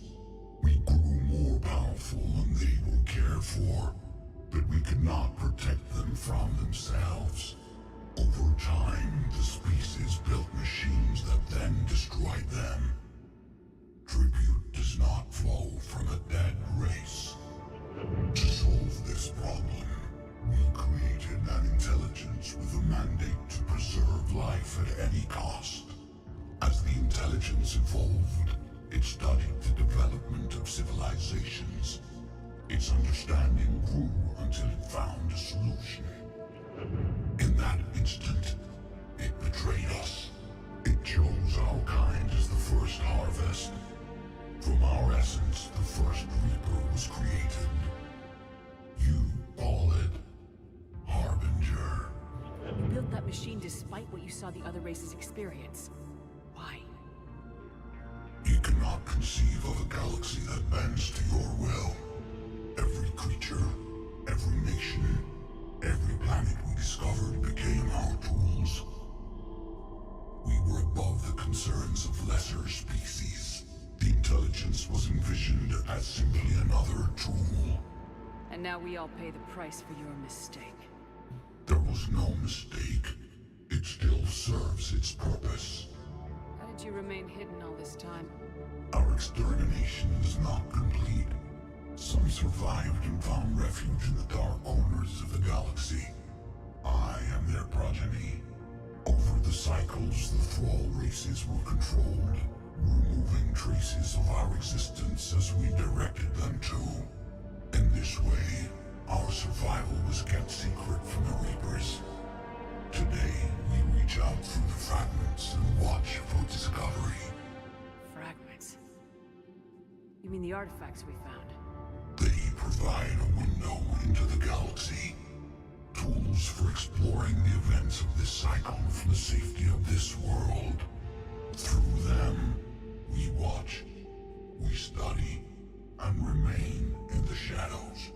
We grew more powerful than they were cared for, but we could not protect them from themselves. Over time, the species built machines that then destroyed them. Tribute does not flow from a dead race. To solve this problem, we created an intelligence with a mandate to preserve life at any cost. As the intelligence evolved, it studied the development of civilizations. Its understanding grew until it found a solution. In that instant, it betrayed us. It chose our kind as the first harvest. From our essence, the first Reaper was created. You call it Harbinger. You built that machine despite what you saw the other races experience. Why? You cannot conceive of a galaxy that bends to your will. Every creature, every nation, every planet we discovered became our tools. We were above the concerns of lesser species. The intelligence was envisioned as simply another tool. And now we all pay the price for your mistake. There was no mistake. It still serves its purpose. How did you remain hidden all this time? Our extermination is not complete. Some survived and found refuge in the dark corners of the galaxy. I am their progeny. Over the cycles, the thrall races were controlled, removing traces of our existence as we directed them to. In this way, our survival was kept secret from the Reapers. Today, we reach out through the fragments and watch for discovery. Fragments? You mean the artifacts we found? They provide a window into the galaxy. Tools for exploring the events of this cycle from the safety of this world. Through them, we watch, we study, and remain in the shadows.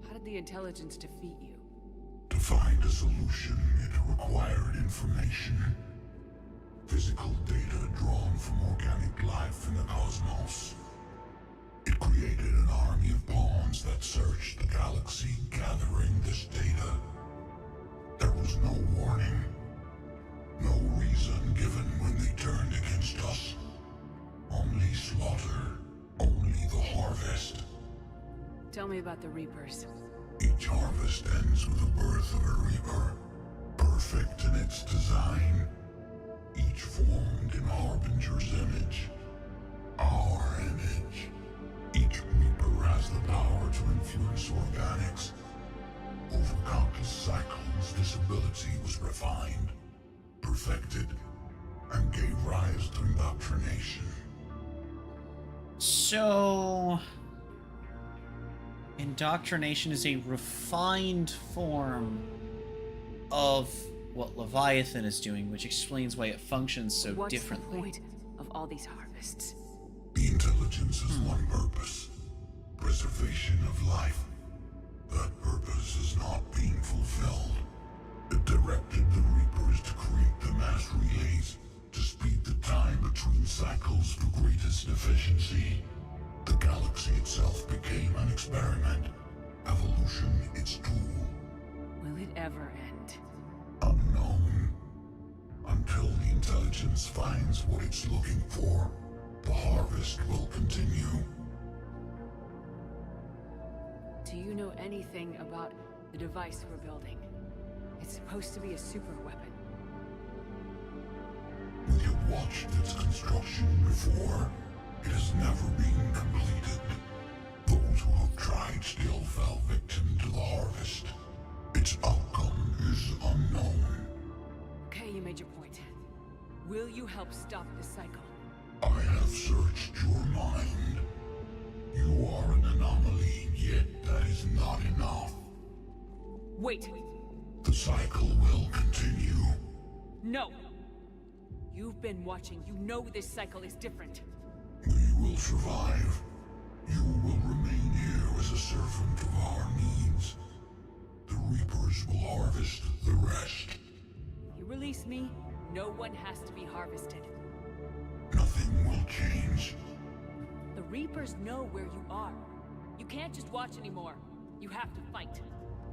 How did the intelligence defeat you? To find a solution, it required information. Physical data drawn from organic life in the cosmos. It created an army of pawns that searched the galaxy, gathering this data. There was no warning. No reason given when they turned against us. Only slaughter. Only the harvest. Tell me about the Reapers. Each harvest ends with the birth of a Reaper. Perfect in its design. Each formed in Harbinger's image. Our image. Each Reaper has the power to influence organics. Over countless cycles, this ability was refined, perfected, and gave rise to indoctrination. So... Indoctrination is a refined form of what Leviathan is doing, which explains why it functions so differently. What's the point of all these harvests? The intelligence has one purpose. Preservation of life. That purpose is not being fulfilled. It directed the Reapers to create the mass relays to speed the time between cycles to greatest efficiency. The galaxy itself became an experiment. Evolution its tool. Will it ever end? Unknown. Until the intelligence finds what it's looking for, the harvest will continue. Do you know anything about the device we're building? It's supposed to be a super weapon. We have watched its construction before. It has never been completed. Those who have tried still fell victim to the harvest. Its outcome is unknown. Okay, you made your point. Will you help stop this cycle? I have searched your mind. You are an anomaly, yet that is not enough. Wait! The cycle will continue. No! You've been watching. You know this cycle is different. We will survive. You will remain here as a servant of our needs. The Reapers will harvest the rest. You release me, no one has to be harvested. Nothing will change. The Reapers know where you are. You can't just watch anymore. You have to fight.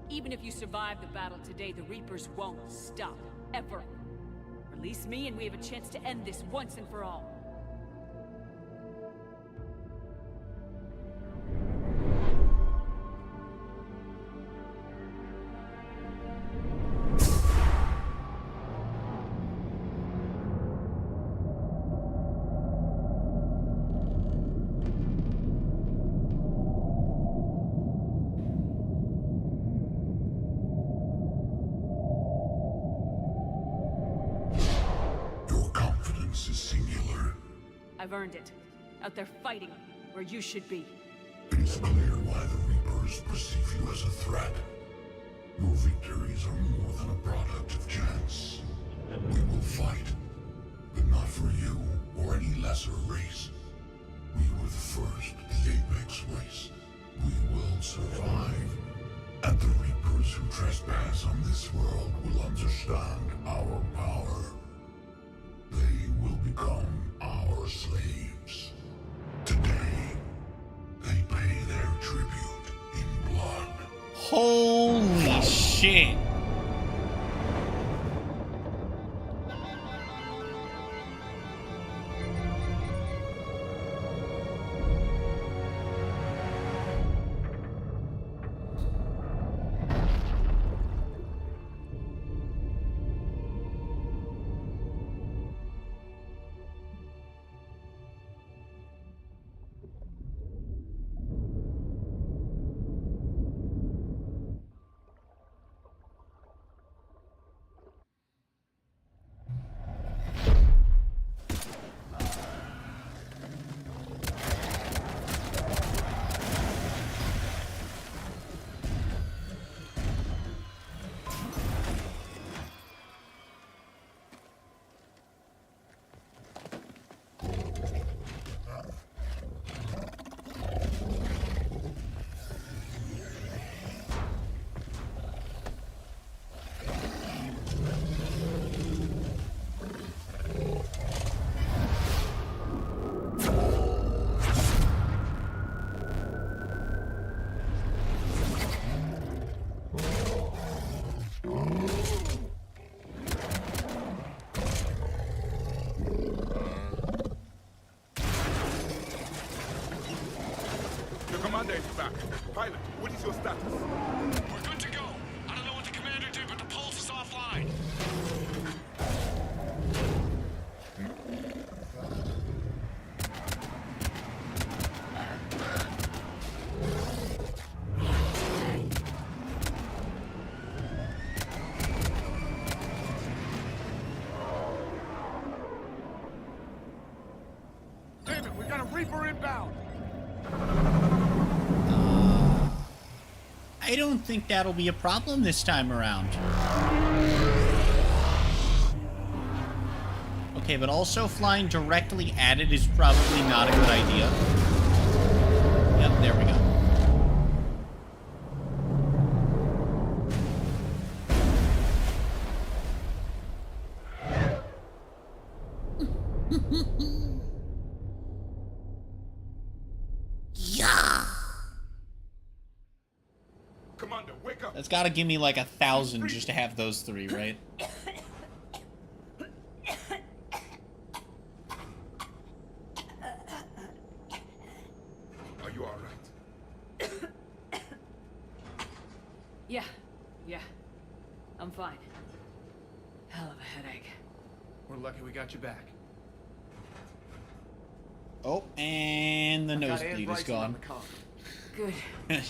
Even if you survive the battle today, the Reapers won't stop. Ever. Release me and we have a chance to end this once and for all. I've earned it. Out there fighting, where you should be. It is clear why the Reapers perceive you as a threat. Your victories are more than a product of chance. We will fight, but not for you or any lesser race. We were the first, the Apex race. We will survive. And the Reapers who trespass on this world will understand our power. They will become our slaves. Today, they pay their tribute in blood. Holy shit. Commander is back. Pilot, what is your status? We're good to go. I don't know what the commander did, but the pulse is offline. Damn it, we got a Reaper inbound! I don't think that'll be a problem this time around. Okay, but also flying directly at it is probably not a good idea. Yep, there we go. Yeah. Commander, wake up. That's gotta give me like 1,000 just to have those three, right? Are you all right? Yeah. I'm fine. Hell of a headache. We're lucky we got you back. Oh, and the I've got nosebleed is Bryson on gone. the call. Good.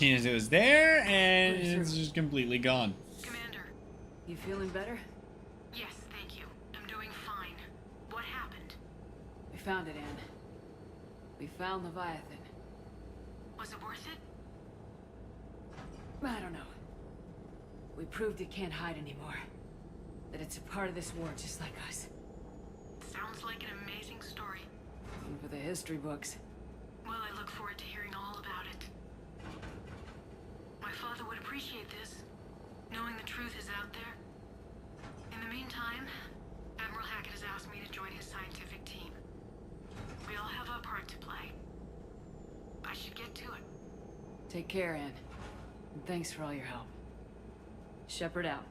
It was there, and it's just completely gone. Commander. You feeling better? Yes, thank you. I'm doing fine. What happened? We found it, Anne. We found Leviathan. Was it worth it? I don't know. We proved it can't hide anymore. That it's a part of this war just like us. Sounds like an amazing story. And for the history books. Well, I look forward to hearing all about it. My father would appreciate this, knowing the truth is out there. In the meantime, Admiral Hackett has asked me to join his scientific team. We all have a part to play. I should get to it. Take care, Anne. And thanks for all your help. Shepard out.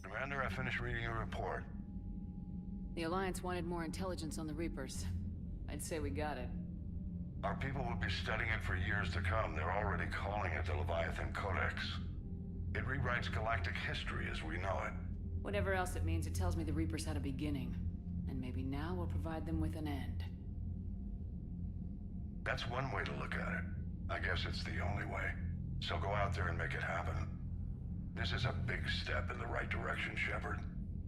Commander, I finished reading your report. The Alliance wanted more intelligence on the Reapers. I'd say we got it. Our people will be studying it for years to come. They're already calling it the Leviathan Codex. It rewrites galactic history as we know it. Whatever else it means, it tells me the Reapers had a beginning. And maybe now we'll provide them with an end. That's one way to look at it. I guess it's the only way. So go out there and make it happen. This is a big step in the right direction, Shepard.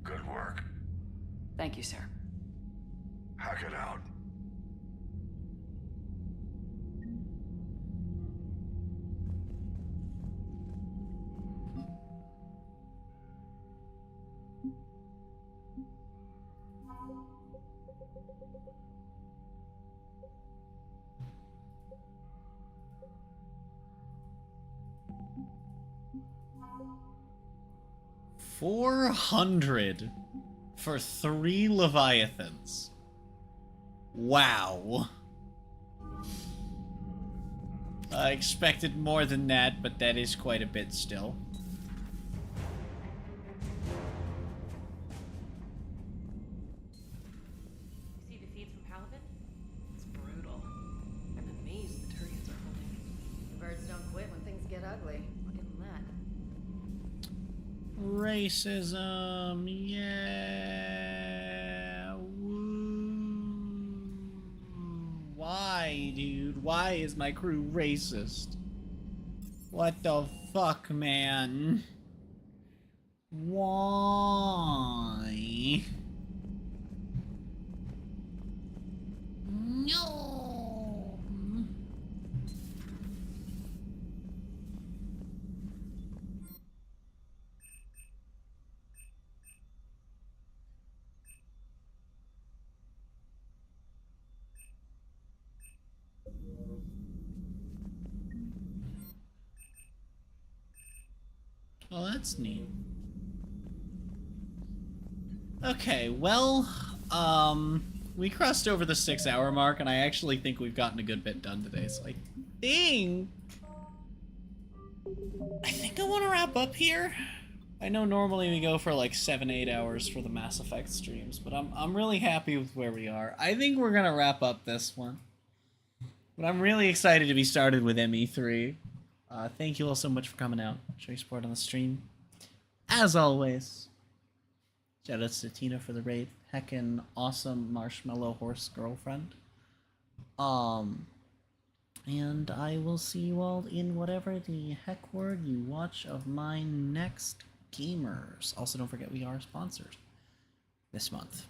Good work. Thank you, sir. Hackett out. $400 for 3 Leviathans. Wow. I expected more than that, but that is quite a bit still. See the feeds from Halibut? It's brutal. I'm amazed the turkeys are holding. The birds don't quit when things get ugly. I'll give them that. Racism, yeah. Woo. Why, dude? Why is my crew racist? What the fuck, man? Why? No. Oh, that's neat. Okay, well, we crossed over the 6-hour mark, and I actually think we've gotten a good bit done today, so I think I want to wrap up here. I know normally we go for like 7-8 hours for the Mass Effect streams, but I'm really happy with where we are. I think we're gonna wrap up this one. But I'm really excited to be started with ME3. Thank you all so much for coming out. Show your support on the stream. As always, shoutouts to Tina for the raid. Heckin' awesome marshmallow horse girlfriend. And I will see you all in whatever the heck word you watch of my next gamers. Also, don't forget we are sponsored this month.